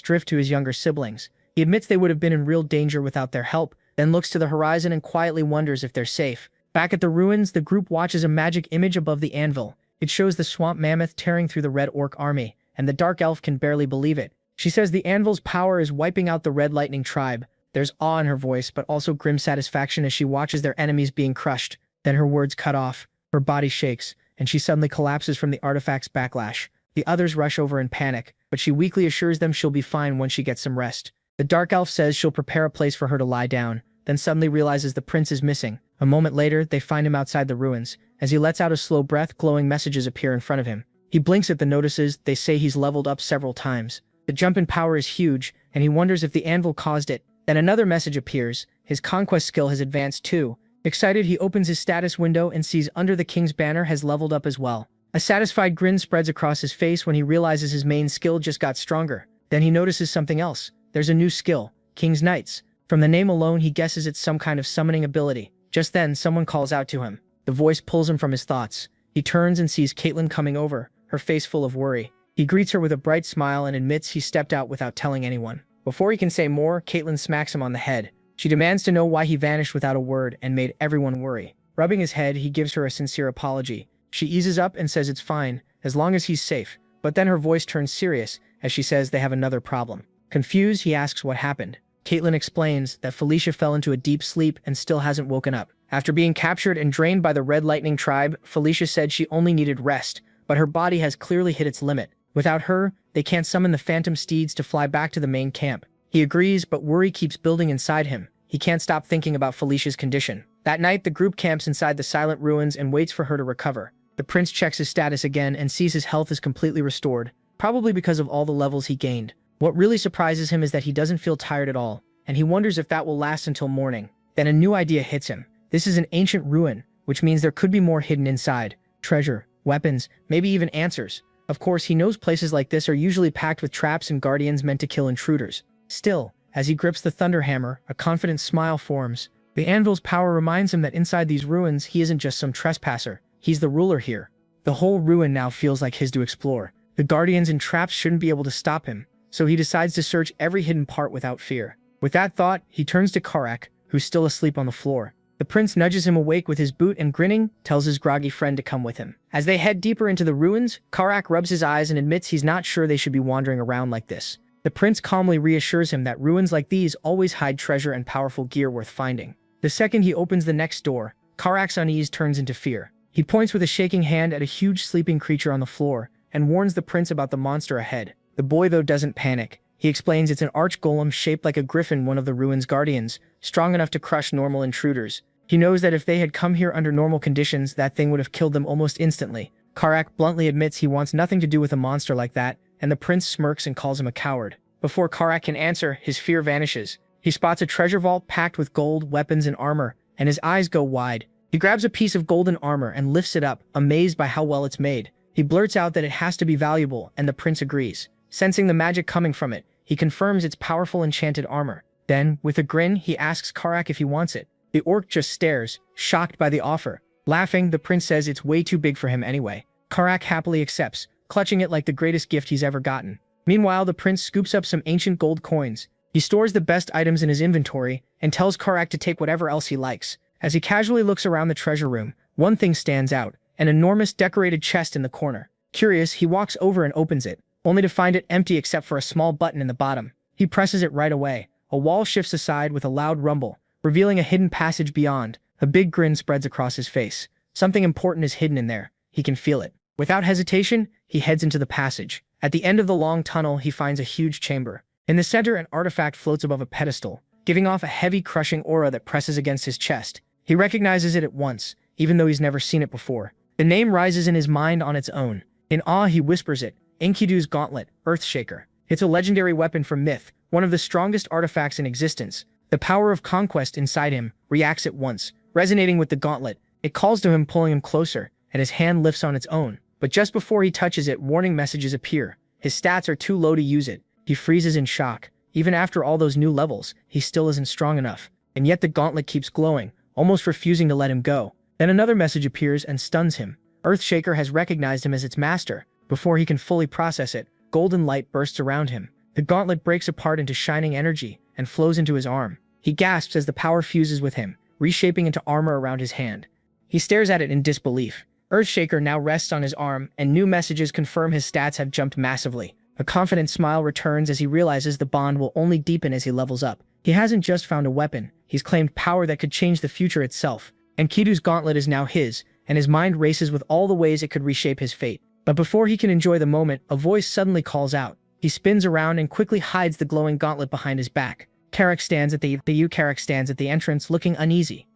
drift to his younger siblings. He admits they would have been in real danger without their help, then looks to the horizon and quietly wonders if they're safe. Back at the ruins, the group watches a magic image above the anvil. It shows the swamp mammoth tearing through the red orc army, and the dark elf can barely believe it. She says the anvil's power is wiping out the Red Lightning tribe, There's awe in her voice, but also grim satisfaction as she watches their enemies being crushed. Then her words cut off, her body shakes, and she suddenly collapses from the artifact's backlash. The others rush over in panic, but she weakly assures them she'll be fine once she gets some rest. The dark elf says she'll prepare a place for her to lie down, then suddenly realizes the prince is missing. A moment later, they find him outside the ruins. As he lets out a slow breath, glowing messages appear in front of him. He blinks at the notices. They say he's leveled up several times. The jump in power is huge, and he wonders if the anvil caused it. Then another message appears. His conquest skill has advanced too. Excited, he opens his status window and sees under the king's banner has leveled up as well. A satisfied grin spreads across his face when he realizes his main skill just got stronger. Then he notices something else. There's a new skill, King's Knights. From the name alone, he guesses it's some kind of summoning ability. Just then, someone calls out to him. The voice pulls him from his thoughts. He turns and sees Caitlin coming over, her face full of worry. He greets her with a bright smile and admits he stepped out without telling anyone. Before he can say more, Caitlin smacks him on the head. She demands to know why he vanished without a word and made everyone worry. Rubbing his head, he gives her a sincere apology. She eases up and says it's fine, as long as he's safe. But then her voice turns serious as she says they have another problem. Confused, he asks what happened. Caitlin explains that Felicia fell into a deep sleep and still hasn't woken up. After being captured and drained by the Red Lightning tribe, Felicia said she only needed rest, but her body has clearly hit its limit. Without her, they can't summon the phantom steeds to fly back to the main camp. He agrees, but worry keeps building inside him. He can't stop thinking about Felicia's condition. That night, the group camps inside the silent ruins and waits for her to recover. The prince checks his status again and sees his health is completely restored, probably because of all the levels he gained. What really surprises him is that he doesn't feel tired at all, and he wonders if that will last until morning. Then a new idea hits him. This is an ancient ruin, which means there could be more hidden inside. Treasure, weapons, maybe even answers. Of course, he knows places like this are usually packed with traps and guardians meant to kill intruders. Still, as he grips the thunder hammer, a confident smile forms. The anvil's power reminds him that inside these ruins, he isn't just some trespasser. He's the ruler here. The whole ruin now feels like his to explore. The guardians and traps shouldn't be able to stop him, so he decides to search every hidden part without fear. With that thought, he turns to Karak, who's still asleep on the floor. The prince nudges him awake with his boot and grinning, tells his groggy friend to come with him. As they head deeper into the ruins, Karak rubs his eyes and admits he's not sure they should be wandering around like this. The prince calmly reassures him that ruins like these always hide treasure and powerful gear worth finding. The second he opens the next door, Karak's unease turns into fear. He points with a shaking hand at a huge sleeping creature on the floor and warns the prince about the monster ahead. The boy, though, doesn't panic. He explains it's an arch-golem shaped like a griffin, one of the ruins' guardians, strong enough to crush normal intruders. He knows that if they had come here under normal conditions, that thing would have killed them almost instantly. Karak bluntly admits he wants nothing to do with a monster like that, and the prince smirks and calls him a coward. Before Karak can answer, his fear vanishes. He spots a treasure vault packed with gold, weapons, and armor, and his eyes go wide. He grabs a piece of golden armor and lifts it up, amazed by how well it's made. He blurts out that it has to be valuable, and the prince agrees. Sensing the magic coming from it, he confirms it's powerful enchanted armor. Then, with a grin, he asks Karak if he wants it. The orc just stares, shocked by the offer. Laughing, the prince says it's way too big for him anyway. Karak happily accepts, clutching it like the greatest gift he's ever gotten. Meanwhile, the prince scoops up some ancient gold coins. He stores the best items in his inventory and tells Karak to take whatever else he likes. As he casually looks around the treasure room, one thing stands out, an enormous decorated chest in the corner. Curious, he walks over and opens it, only to find it empty except for a small button in the bottom. He presses it right away. A wall shifts aside with a loud rumble, revealing a hidden passage beyond. A big grin spreads across his face. Something important is hidden in there. He can feel it. Without hesitation, he heads into the passage. At the end of the long tunnel, he finds a huge chamber. In the center, an artifact floats above a pedestal, giving off a heavy, crushing aura that presses against his chest. He recognizes it at once, even though he's never seen it before. The name rises in his mind on its own. In awe, he whispers it. Enkidu's Gauntlet, Earthshaker. It's a legendary weapon from myth, one of the strongest artifacts in existence. The power of conquest inside him reacts at once, resonating with the gauntlet. It calls to him, pulling him closer, and his hand lifts on its own. But just before he touches it, warning messages appear. His stats are too low to use it. He freezes in shock. Even after all those new levels, he still isn't strong enough. And yet the gauntlet keeps glowing, almost refusing to let him go. Then another message appears and stuns him. Earthshaker has recognized him as its master. Before he can fully process it, golden light bursts around him. The gauntlet breaks apart into shining energy and flows into his arm. He gasps as the power fuses with him, reshaping into armor around his hand. He stares at it in disbelief. Earthshaker now rests on his arm, and new messages confirm his stats have jumped massively. A confident smile returns as he realizes the bond will only deepen as he levels up. He He hasn't just found a weapon, he's claimed power that could change the future itself. And Kidu's gauntlet is now his, and his mind races with all the ways it could reshape his fate. But before he can enjoy the moment, a voice suddenly calls out. He spins around and quickly hides the glowing gauntlet behind his back. Carrick stands at the entrance, looking uneasy.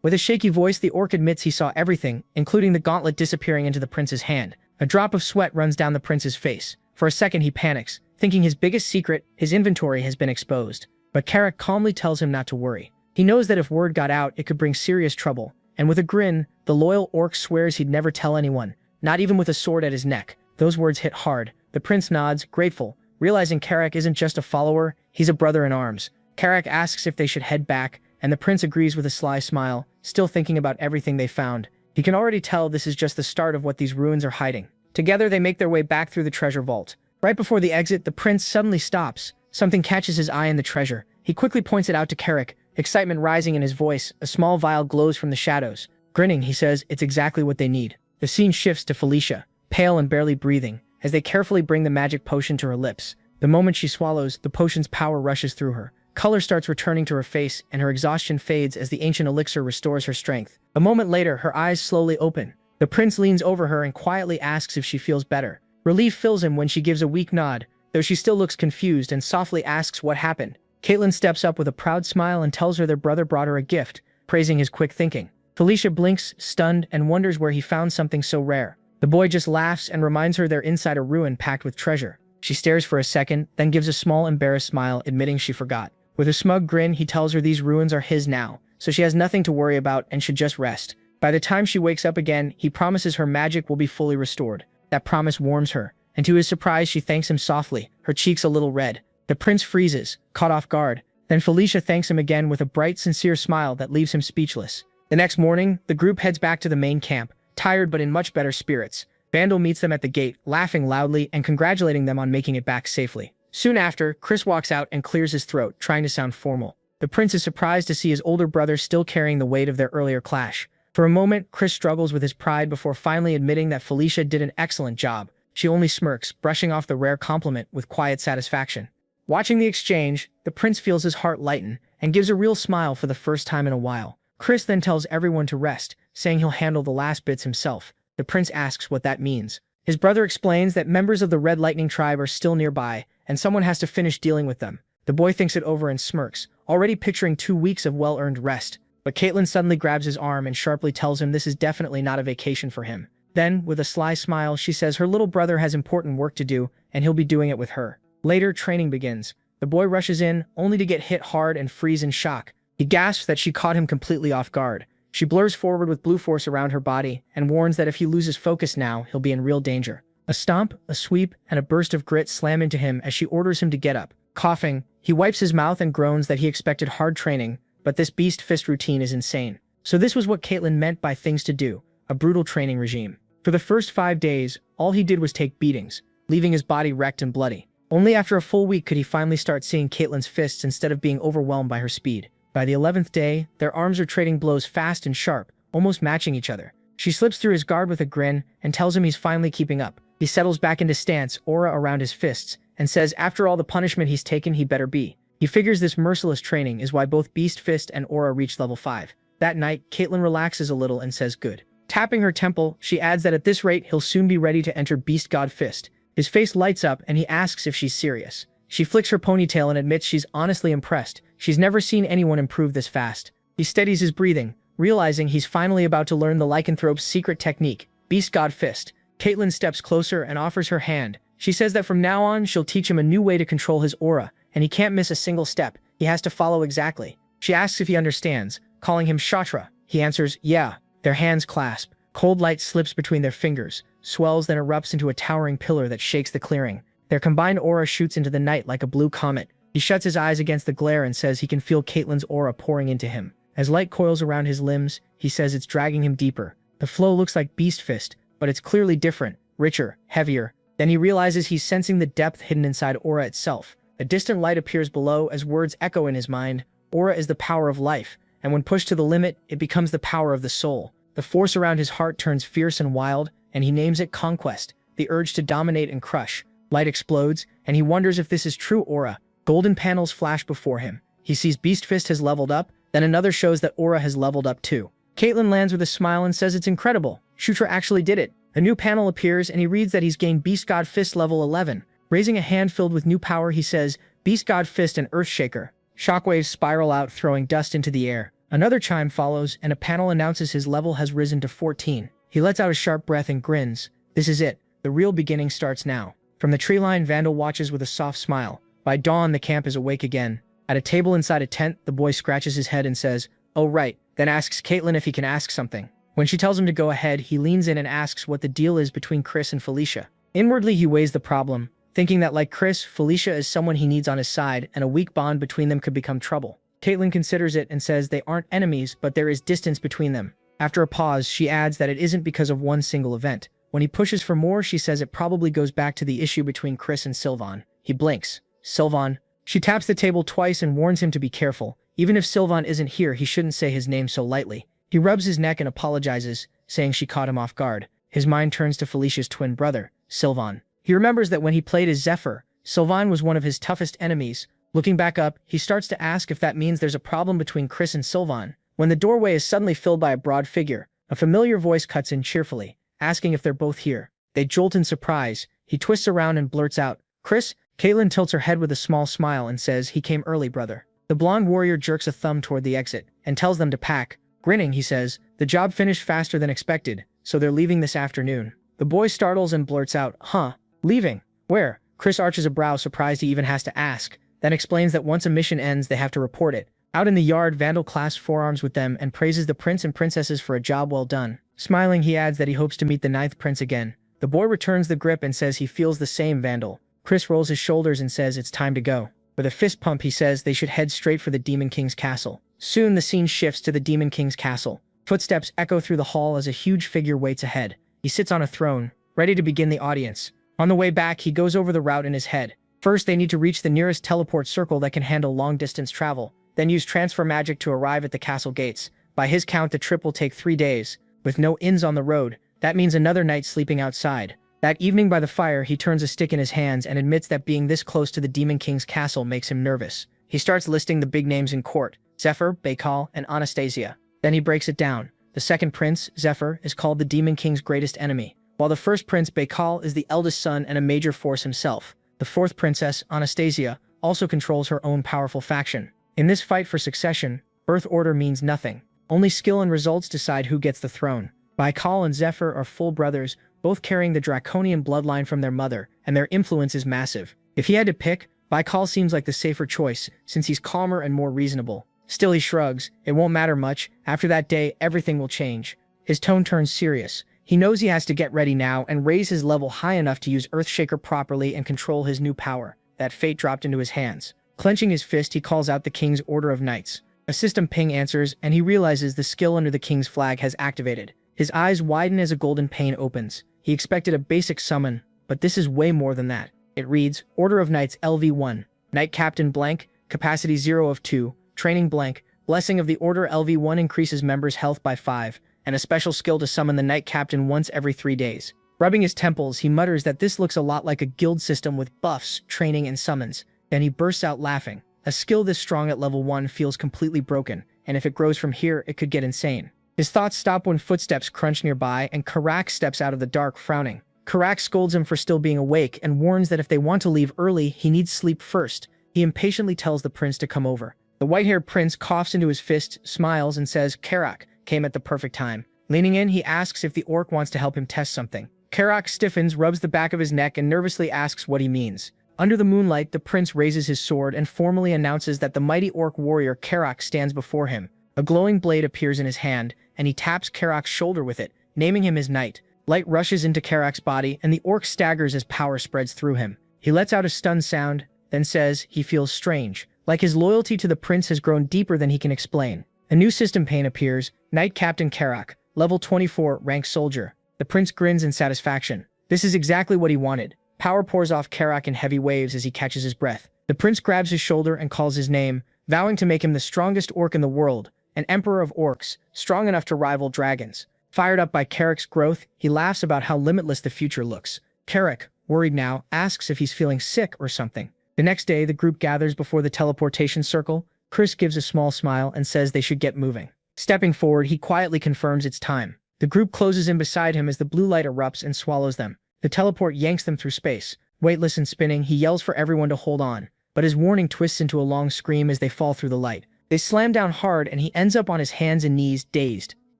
With a shaky voice, the orc admits he saw everything, including the gauntlet disappearing into the prince's hand. A drop of sweat runs down the prince's face. For a second he panics, thinking his biggest secret, his inventory, has been exposed. But Carrick calmly tells him not to worry. He knows that if word got out, it could bring serious trouble. And with a grin, the loyal orc swears he'd never tell anyone, not even with a sword at his neck. Those words hit hard. The prince nods, grateful, realizing Carrick isn't just a follower, he's a brother in arms. Carrick asks if they should head back, and the prince agrees with a sly smile, still thinking about everything they found. He can already tell this is just the start of what these ruins are hiding. Together they make their way back through the treasure vault. Right before the exit, the prince suddenly stops. Something catches his eye in the treasure. He quickly points it out to Carrick, excitement rising in his voice. A small vial glows from the shadows. Grinning, he says it's exactly what they need. The scene shifts to Felicia, pale and barely breathing, as they carefully bring the magic potion to her lips. The moment she swallows, the potion's power rushes through her. Color starts returning to her face, and her exhaustion fades as the ancient elixir restores her strength. A moment later, her eyes slowly open. The prince leans over her and quietly asks if she feels better. Relief fills him when she gives a weak nod, though she still looks confused, and softly asks what happened. Caitlin steps up with a proud smile and tells her their brother brought her a gift, praising his quick thinking. Felicia blinks, stunned, and wonders where he found something so rare. The boy just laughs and reminds her they're inside a ruin packed with treasure. She stares for a second, then gives a small embarrassed smile, admitting she forgot. With a smug grin, he tells her these ruins are his now, so she has nothing to worry about and should just rest. By the time she wakes up again, he promises her magic will be fully restored. That promise warms her, and to his surprise she thanks him softly, her cheeks a little red. The prince freezes, caught off guard. Then Felicia thanks him again with a bright, sincere smile that leaves him speechless. The next morning, the group heads back to the main camp, tired but in much better spirits. Vandal meets them at the gate, laughing loudly and congratulating them on making it back safely. Soon after, Chris walks out and clears his throat, trying to sound formal. The prince is surprised to see his older brother still carrying the weight of their earlier clash. For a moment, Chris struggles with his pride before finally admitting that Felicia did an excellent job. She only smirks, brushing off the rare compliment with quiet satisfaction. Watching the exchange, the prince feels his heart lighten and gives a real smile for the first time in a while. Chris then tells everyone to rest, saying he'll handle the last bits himself. The prince asks what that means. His brother explains that members of the Red Lightning tribe are still nearby, and someone has to finish dealing with them. The boy thinks it over and smirks, already picturing 2 weeks of well-earned rest. But Caitlin suddenly grabs his arm and sharply tells him this is definitely not a vacation for him. Then, with a sly smile, she says her little brother has important work to do, and he'll be doing it with her. Later, training begins. The boy rushes in, only to get hit hard and freeze in shock. He gasps that she caught him completely off guard. She blurs forward with blue force around her body, and warns that if he loses focus now, he'll be in real danger. A stomp, a sweep, and a burst of grit slam into him as she orders him to get up. Coughing, he wipes his mouth and groans that he expected hard training, but this beast fist routine is insane. So this was what Caitlin meant by things to do, a brutal training regime. For the first 5 days, all he did was take beatings, leaving his body wrecked and bloody. Only after a full week could he finally start seeing Caitlin's fists instead of being overwhelmed by her speed. By the 11th day, their arms are trading blows fast and sharp, almost matching each other. She slips through his guard with a grin and tells him he's finally keeping up. He settles back into stance, aura around his fists, and says after all the punishment he's taken, he better be. He figures this merciless training is why both Beast Fist and Aura reach level 5. That night, Caitlin relaxes a little and says good. Tapping her temple, she adds that at this rate, he'll soon be ready to enter Beast God Fist. His face lights up and he asks if she's serious. She flicks her ponytail and admits she's honestly impressed. She's never seen anyone improve this fast. He steadies his breathing, realizing he's finally about to learn the lycanthrope's secret technique, Beast God Fist. Caitlin steps closer and offers her hand. She says that from now on, she'll teach him a new way to control his aura, and he can't miss a single step. He has to follow exactly. She asks if he understands, calling him Shatra. He answers, yeah. Their hands clasp. Cold light slips between their fingers, swells then erupts into a towering pillar that shakes the clearing. Their combined aura shoots into the night like a blue comet. He shuts his eyes against the glare and says he can feel Caitlin's aura pouring into him. As light coils around his limbs, he says it's dragging him deeper. The flow looks like Beast Fist, but it's clearly different, richer, heavier. Then he realizes he's sensing the depth hidden inside aura itself. A distant light appears below as words echo in his mind. Aura is the power of life, and when pushed to the limit, it becomes the power of the soul. The force around his heart turns fierce and wild, and he names it Conquest, the urge to dominate and crush. Light explodes, and he wonders if this is true aura. Golden panels flash before him. He sees Beast Fist has leveled up, then another shows that Aura has leveled up too. Caitlin lands with a smile and says it's incredible. Shutra actually did it. A new panel appears and he reads that he's gained Beast God Fist level 11. Raising a hand filled with new power, he says, Beast God Fist and Earthshaker. Shockwaves spiral out, throwing dust into the air. Another chime follows, and a panel announces his level has risen to 14. He lets out a sharp breath and grins. This is it. The real beginning starts now. From the tree line, Vandal watches with a soft smile. By dawn, the camp is awake again. At a table inside a tent, the boy scratches his head and says, "Oh right," then asks Caitlin if he can ask something. When she tells him to go ahead, he leans in and asks what the deal is between Chris and Felicia. Inwardly, he weighs the problem, thinking that like Chris, Felicia is someone he needs on his side, and a weak bond between them could become trouble. Caitlin considers it and says they aren't enemies, but there is distance between them. After a pause, she adds that it isn't because of one single event. When he pushes for more, she says it probably goes back to the issue between Chris and Sylvan. He blinks. Sylvan. She taps the table twice and warns him to be careful. Even if Sylvan isn't here, he shouldn't say his name so lightly. He rubs his neck and apologizes, saying she caught him off guard. His mind turns to Felicia's twin brother, Sylvan. He remembers that when he played as Zephyr, Sylvan was one of his toughest enemies. Looking back up, he starts to ask if that means there's a problem between Chris and Sylvan, when the doorway is suddenly filled by a broad figure. A familiar voice cuts in cheerfully, asking if they're both here. They jolt in surprise. He twists around and blurts out, "Chris?" Caitlin tilts her head with a small smile and says, "He came early, brother." The blonde warrior jerks a thumb toward the exit and tells them to pack. Grinning, he says, "The job finished faster than expected, so they're leaving this afternoon." The boy startles and blurts out, "Huh? Leaving? Where?" Chris arches a brow, surprised he even has to ask, then explains that once a mission ends, they have to report it. Out in the yard, Vandal clasps forearms with them and praises the prince and princesses for a job well done. Smiling, he adds that he hopes to meet the 9th prince again. The boy returns the grip and says he feels the same. Vandal. Chris rolls his shoulders and says it's time to go. With a fist pump, he says they should head straight for the Demon King's castle. Soon, the scene shifts to the Demon King's castle. Footsteps echo through the hall as a huge figure waits ahead. He sits on a throne, ready to begin the audience. On the way back, he goes over the route in his head. First, they need to reach the nearest teleport circle that can handle long-distance travel, then use transfer magic to arrive at the castle gates. By his count, the trip will take 3 days. With no inns on the road, that means another night sleeping outside. That evening by the fire, he turns a stick in his hands and admits that being this close to the Demon King's castle makes him nervous. He starts listing the big names in court: Zephyr, Baykal, and Anastasia. Then he breaks it down. The second prince, Zephyr, is called the Demon King's greatest enemy, while the first prince, Baykal, is the eldest son and a major force himself. The fourth princess, Anastasia, also controls her own powerful faction. In this fight for succession, birth order means nothing. Only skill and results decide who gets the throne. Baykal and Zephyr are full brothers, both carrying the draconian bloodline from their mother, and their influence is massive. If he had to pick, Baykal seems like the safer choice, since he's calmer and more reasonable. Still, he shrugs. It won't matter much. After that day, everything will change. His tone turns serious. He knows he has to get ready now and raise his level high enough to use Earthshaker properly and control his new power. That fate dropped into his hands. Clenching his fist, he calls out the King's Order of Knights. A system ping answers, and he realizes the skill under the King's flag has activated. His eyes widen as a golden pane opens. He expected a basic summon, but this is way more than that. It reads, Order of Knights LV1, Knight Captain blank, capacity 0 of 2, training blank, blessing of the Order LV1 increases members' health by 5, and a special skill to summon the Knight Captain once every 3 days. Rubbing his temples, he mutters that this looks a lot like a guild system with buffs, training, and summons. Then he bursts out laughing. A skill this strong at level 1 feels completely broken, and if it grows from here, it could get insane. His thoughts stop when footsteps crunch nearby and Karak steps out of the dark, frowning. Karak scolds him for still being awake and warns that if they want to leave early, he needs sleep first. He impatiently tells the prince to come over. The white-haired prince coughs into his fist, smiles, and says, Karak came at the perfect time. Leaning in, he asks if the orc wants to help him test something. Karak stiffens, rubs the back of his neck, and nervously asks what he means. Under the moonlight, the prince raises his sword and formally announces that the mighty orc warrior Karak stands before him. A glowing blade appears in his hand, and he taps Karak's shoulder with it, naming him his knight. Light rushes into Karak's body, and the orc staggers as power spreads through him. He lets out a stunned sound, then says he feels strange, like his loyalty to the prince has grown deeper than he can explain. A new system pane appears, Knight Captain Karak, level 24, rank soldier. The prince grins in satisfaction. This is exactly what he wanted. Power pours off Karak in heavy waves as he catches his breath. The prince grabs his shoulder and calls his name, vowing to make him the strongest orc in the world, an emperor of orcs, strong enough to rival dragons. Fired up by Karak's growth, he laughs about how limitless the future looks. Karak, worried now, asks if he's feeling sick or something. The next day, the group gathers before the teleportation circle. Chris gives a small smile and says they should get moving. Stepping forward, he quietly confirms it's time. The group closes in beside him as the blue light erupts and swallows them. The teleport yanks them through space. Weightless and spinning, he yells for everyone to hold on, but his warning twists into a long scream as they fall through the light. They slam down hard and he ends up on his hands and knees, dazed.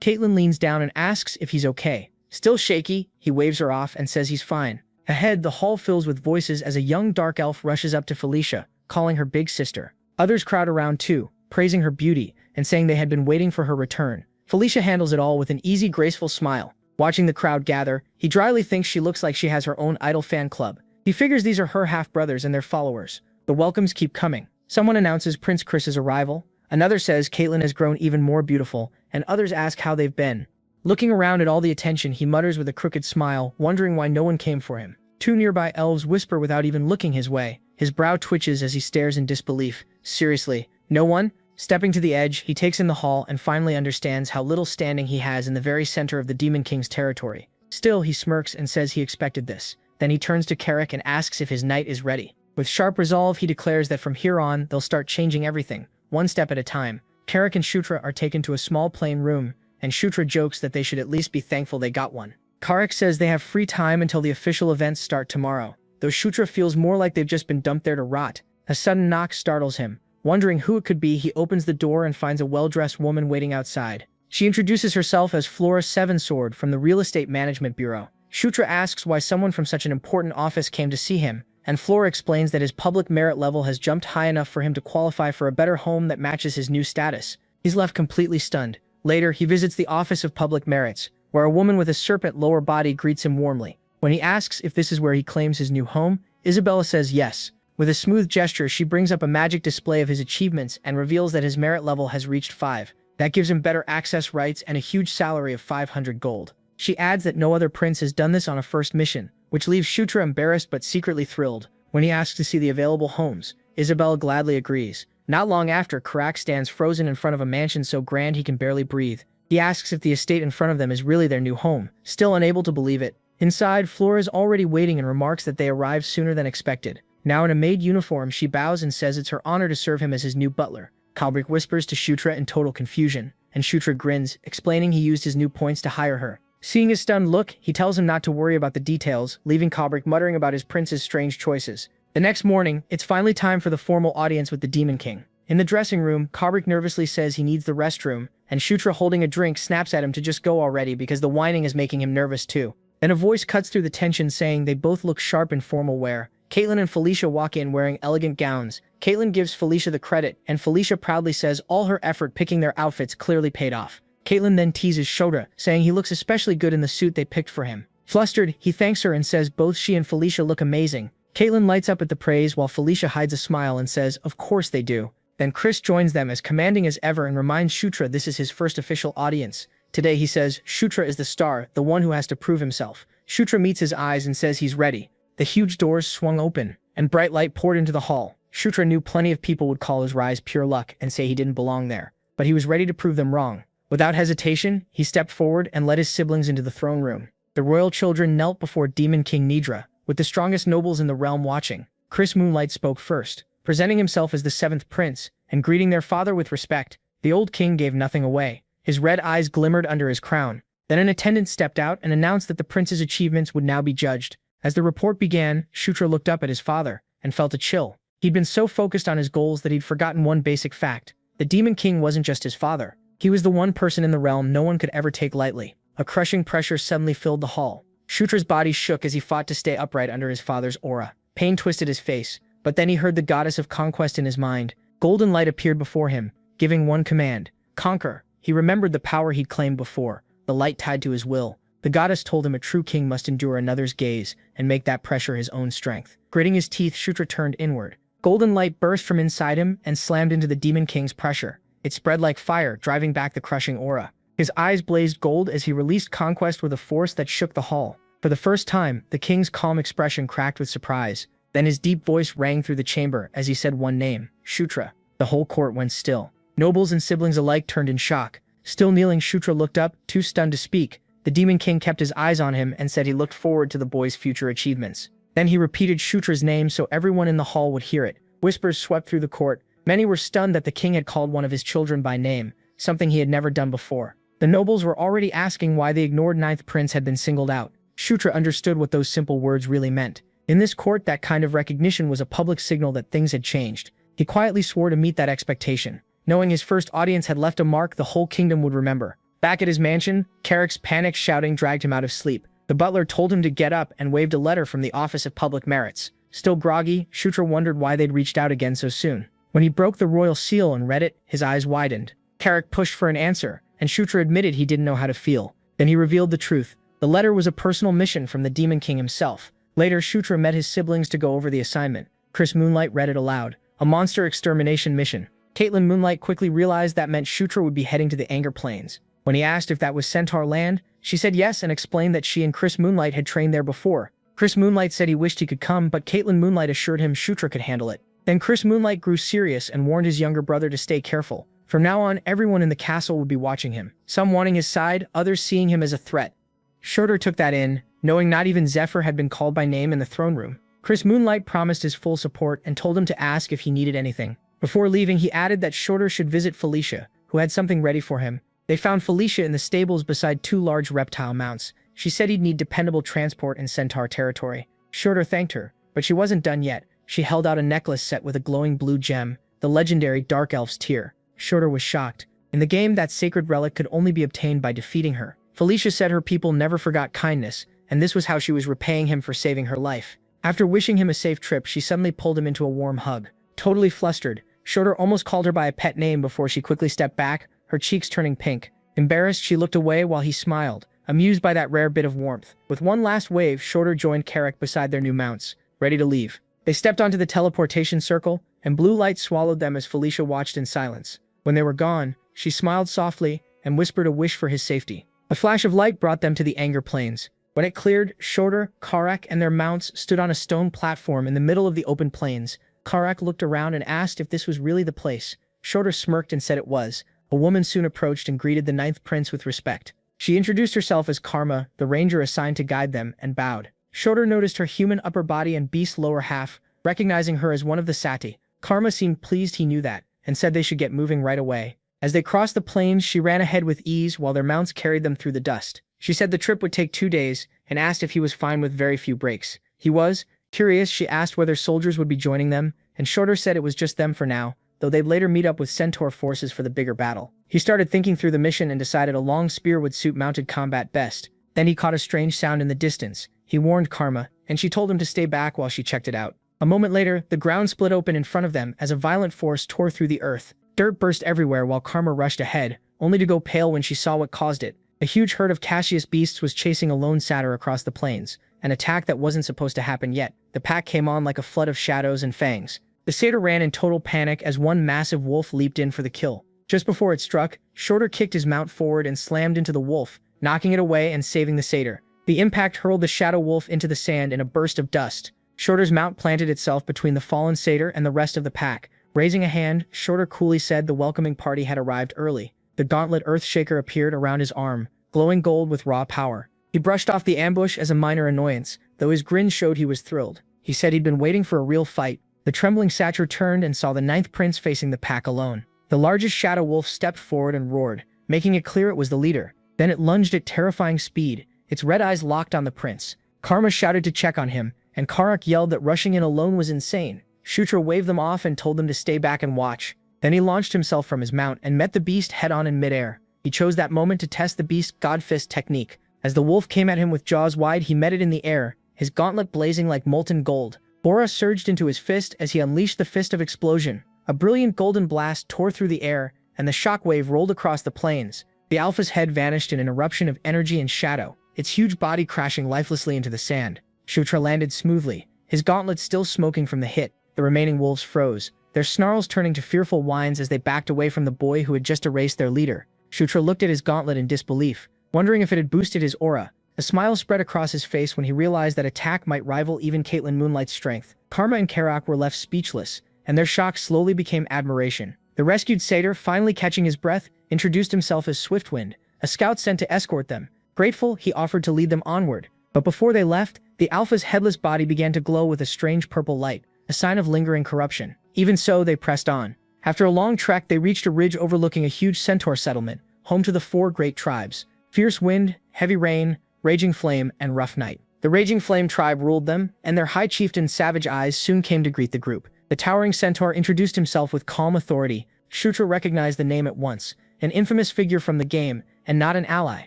Caitlin leans down and asks if he's okay. Still shaky, he waves her off and says he's fine. Ahead, the hall fills with voices as a young dark elf rushes up to Felicia, calling her big sister. Others crowd around too, praising her beauty and saying they had been waiting for her return. Felicia handles it all with an easy, graceful smile. Watching the crowd gather, he dryly thinks she looks like she has her own idol fan club. He figures these are her half-brothers and their followers. The welcomes keep coming. Someone announces Prince Chris's arrival. Another says Caitlin has grown even more beautiful, and others ask how they've been. Looking around at all the attention, he mutters with a crooked smile, wondering why no one came for him. Two nearby elves whisper without even looking his way. His brow twitches as he stares in disbelief. Seriously, no one? Stepping to the edge, he takes in the hall and finally understands how little standing he has in the very center of the Demon King's territory. Still, he smirks and says he expected this. Then he turns to Carrick and asks if his knight is ready. With sharp resolve, he declares that from here on, they'll start changing everything, one step at a time. Carrick and Shutra are taken to a small plain room, and Shutra jokes that they should at least be thankful they got one. Carrick says they have free time until the official events start tomorrow, though Shutra feels more like they've just been dumped there to rot. A sudden knock startles him. Wondering who it could be, he opens the door and finds a well-dressed woman waiting outside. She introduces herself as Flora Sevensword from the Real Estate Management Bureau. Shutra asks why someone from such an important office came to see him, and Flora explains that his public merit level has jumped high enough for him to qualify for a better home that matches his new status. He's left completely stunned. Later, he visits the Office of Public Merits, where a woman with a serpent lower body greets him warmly. When he asks if this is where he claims his new home, Isabella says yes. With a smooth gesture, she brings up a magic display of his achievements and reveals that his merit level has reached 5. That gives him better access rights and a huge salary of 500 gold. She adds that no other prince has done this on a first mission, which leaves Shutra embarrassed but secretly thrilled. When he asks to see the available homes, Isabella gladly agrees. Not long after, Karak stands frozen in front of a mansion so grand he can barely breathe. He asks if the estate in front of them is really their new home, still unable to believe it. Inside, Flora is already waiting and remarks that they arrived sooner than expected. Now in a maid uniform, she bows and says it's her honor to serve him as his new butler. Kalbrick whispers to Shutra in total confusion, and Shutra grins, explaining he used his new points to hire her. Seeing his stunned look, he tells him not to worry about the details, leaving Kalbrick muttering about his prince's strange choices. The next morning, it's finally time for the formal audience with the Demon King. In the dressing room, Kalbrick nervously says he needs the restroom, and Shutra, holding a drink, snaps at him to just go already because the whining is making him nervous too. Then a voice cuts through the tension saying they both look sharp in formal wear. Caitlin and Felicia walk in wearing elegant gowns. Caitlin gives Felicia the credit, and Felicia proudly says all her effort picking their outfits clearly paid off. Caitlin then teases Shota, saying he looks especially good in the suit they picked for him. Flustered, he thanks her and says both she and Felicia look amazing. Caitlin lights up at the praise while Felicia hides a smile and says, of course they do. Then Chris joins them as commanding as ever and reminds Shutra this is his first official audience. Today he says Shutra is the star, the one who has to prove himself. Shutra meets his eyes and says he's ready. The huge doors swung open, and bright light poured into the hall. Shutra knew plenty of people would call his rise pure luck and say he didn't belong there, but he was ready to prove them wrong. Without hesitation, he stepped forward and led his siblings into the throne room. The royal children knelt before Demon King Nidra, with the strongest nobles in the realm watching. Chris Moonlight spoke first, presenting himself as the 7th prince, and greeting their father with respect. The old king gave nothing away. His red eyes glimmered under his crown. Then an attendant stepped out and announced that the prince's achievements would now be judged. As the report began, Shutra looked up at his father and felt a chill. He'd been so focused on his goals that he'd forgotten one basic fact. The Demon King wasn't just his father. He was the one person in the realm no one could ever take lightly. A crushing pressure suddenly filled the hall. Shutra's body shook as he fought to stay upright under his father's aura. Pain twisted his face, but then he heard the goddess of conquest in his mind. Golden light appeared before him, giving one command: conquer. He remembered the power he'd claimed before, the light tied to his will. The goddess told him a true king must endure another's gaze and make that pressure his own strength. Gritting his teeth, Shutra turned inward. Golden light burst from inside him and slammed into the Demon King's pressure. It spread like fire, driving back the crushing aura. His eyes blazed gold as he released conquest with a force that shook the hall. For the first time, the king's calm expression cracked with surprise. Then his deep voice rang through the chamber as he said one name: Shutra. The whole court went still. Nobles and siblings alike turned in shock. Still kneeling, Shutra looked up, too stunned to speak. The Demon King kept his eyes on him and said he looked forward to the boy's future achievements. Then he repeated Shutra's name so everyone in the hall would hear it. Whispers swept through the court. Many were stunned that the king had called one of his children by name, something he had never done before. The nobles were already asking why the ignored ninth prince had been singled out. Shutra understood what those simple words really meant. In this court, that kind of recognition was a public signal that things had changed. He quietly swore to meet that expectation. Knowing his first audience had left a mark the whole kingdom would remember. Back at his mansion, Carrick's panicked shouting dragged him out of sleep. The butler told him to get up and waved a letter from the Office of Public Merits. Still groggy, Shutra wondered why they'd reached out again so soon. When he broke the royal seal and read it, his eyes widened. Carrick pushed for an answer, and Shutra admitted he didn't know how to feel. Then he revealed the truth. The letter was a personal mission from the Demon King himself. Later, Shutra met his siblings to go over the assignment. Chris Moonlight read it aloud. A monster extermination mission. Caitlin Moonlight quickly realized that meant Shutra would be heading to the Anger Plains. When he asked if that was Centaur land, she said yes and explained that she and Chris Moonlight had trained there before. Chris Moonlight said he wished he could come, but Caitlin Moonlight assured him Shutra could handle it. Then Chris Moonlight grew serious and warned his younger brother to stay careful. From now on, everyone in the castle would be watching him, some wanting his side, others seeing him as a threat. Shorter took that in, knowing not even Zephyr had been called by name in the throne room. Chris Moonlight promised his full support and told him to ask if he needed anything. Before leaving, he added that Shorter should visit Felicia, who had something ready for him. They found Felicia in the stables beside two large reptile mounts. She said he'd need dependable transport in Centaur territory. Shorter thanked her, but she wasn't done yet. She held out a necklace set with a glowing blue gem, the legendary Dark Elf's Tear. Shorter was shocked. In the game, that sacred relic could only be obtained by defeating her. Felicia said her people never forgot kindness, and this was how she was repaying him for saving her life. After wishing him a safe trip, she suddenly pulled him into a warm hug. Totally flustered, Shorter almost called her by a pet name before she quickly stepped back, her cheeks turning pink. Embarrassed, she looked away while he smiled, amused by that rare bit of warmth. With one last wave, Shorter joined Carrick beside their new mounts, ready to leave. They stepped onto the teleportation circle, and blue light swallowed them as Felicia watched in silence. When they were gone, she smiled softly and whispered a wish for his safety. A flash of light brought them to the Anger Plains. When it cleared, Shorter, Karak, and their mounts stood on a stone platform in the middle of the open plains. Karak looked around and asked if this was really the place. Shorter smirked and said it was. A woman soon approached and greeted the ninth prince with respect. She introduced herself as Karma, the ranger assigned to guide them, and bowed. Shorter noticed her human upper body and beast lower half, recognizing her as one of the Sati. Karma seemed pleased he knew that, and said they should get moving right away. As they crossed the plains, she ran ahead with ease while their mounts carried them through the dust. She said the trip would take 2 days, and asked if he was fine with very few breaks. He was. Curious, she asked whether soldiers would be joining them, and Shorter said it was just them for now, though they'd later meet up with Centaur forces for the bigger battle. He started thinking through the mission and decided a long spear would suit mounted combat best. Then he caught a strange sound in the distance. He warned Karma, and she told him to stay back while she checked it out. A moment later, the ground split open in front of them as a violent force tore through the earth. Dirt burst everywhere while Karma rushed ahead, only to go pale when she saw what caused it. A huge herd of Cassius beasts was chasing a lone satyr across the plains, an attack that wasn't supposed to happen yet. The pack came on like a flood of shadows and fangs. The satyr ran in total panic as one massive wolf leaped in for the kill. Just before it struck, Shorter kicked his mount forward and slammed into the wolf, knocking it away and saving the satyr. The impact hurled the shadow wolf into the sand in a burst of dust. Shorter's mount planted itself between the fallen satyr and the rest of the pack. Raising a hand, Shorter coolly said the welcoming party had arrived early. The gauntlet Earthshaker appeared around his arm, glowing gold with raw power. He brushed off the ambush as a minor annoyance, though his grin showed he was thrilled. He said he'd been waiting for a real fight. The trembling satyr turned and saw the ninth prince facing the pack alone. The largest shadow wolf stepped forward and roared, making it clear it was the leader. Then it lunged at terrifying speed, its red eyes locked on the prince. Karma shouted to check on him, and Karak yelled that rushing in alone was insane. Shutra waved them off and told them to stay back and watch. Then he launched himself from his mount and met the beast head-on in midair. He chose that moment to test the beast's Godfist technique. As the wolf came at him with jaws wide, he met it in the air, his gauntlet blazing like molten gold. Bora surged into his fist as he unleashed the Fist of Explosion. A brilliant golden blast tore through the air, and the shockwave rolled across the plains. The alpha's head vanished in an eruption of energy and shadow, its huge body crashing lifelessly into the sand. Shutra landed smoothly, his gauntlet still smoking from the hit. The remaining wolves froze, their snarls turning to fearful whines as they backed away from the boy who had just erased their leader. Shutra looked at his gauntlet in disbelief, wondering if it had boosted his aura. A smile spread across his face when he realized that attack might rival even Caitlin Moonlight's strength. Karma and Karak were left speechless, and their shock slowly became admiration. The rescued satyr, finally catching his breath, introduced himself as Swiftwind, a scout sent to escort them. Grateful, he offered to lead them onward. But before they left, the alpha's headless body began to glow with a strange purple light, a sign of lingering corruption. Even so, they pressed on. After a long trek, they reached a ridge overlooking a huge centaur settlement, home to the 4 great tribes: Fierce Wind, Heavy Rain, Raging Flame, and Rough Night. The Raging Flame tribe ruled them, and their high chieftain Savage Eyes soon came to greet the group. The towering centaur introduced himself with calm authority. Shutra recognized the name at once, an infamous figure from the game, and not an ally.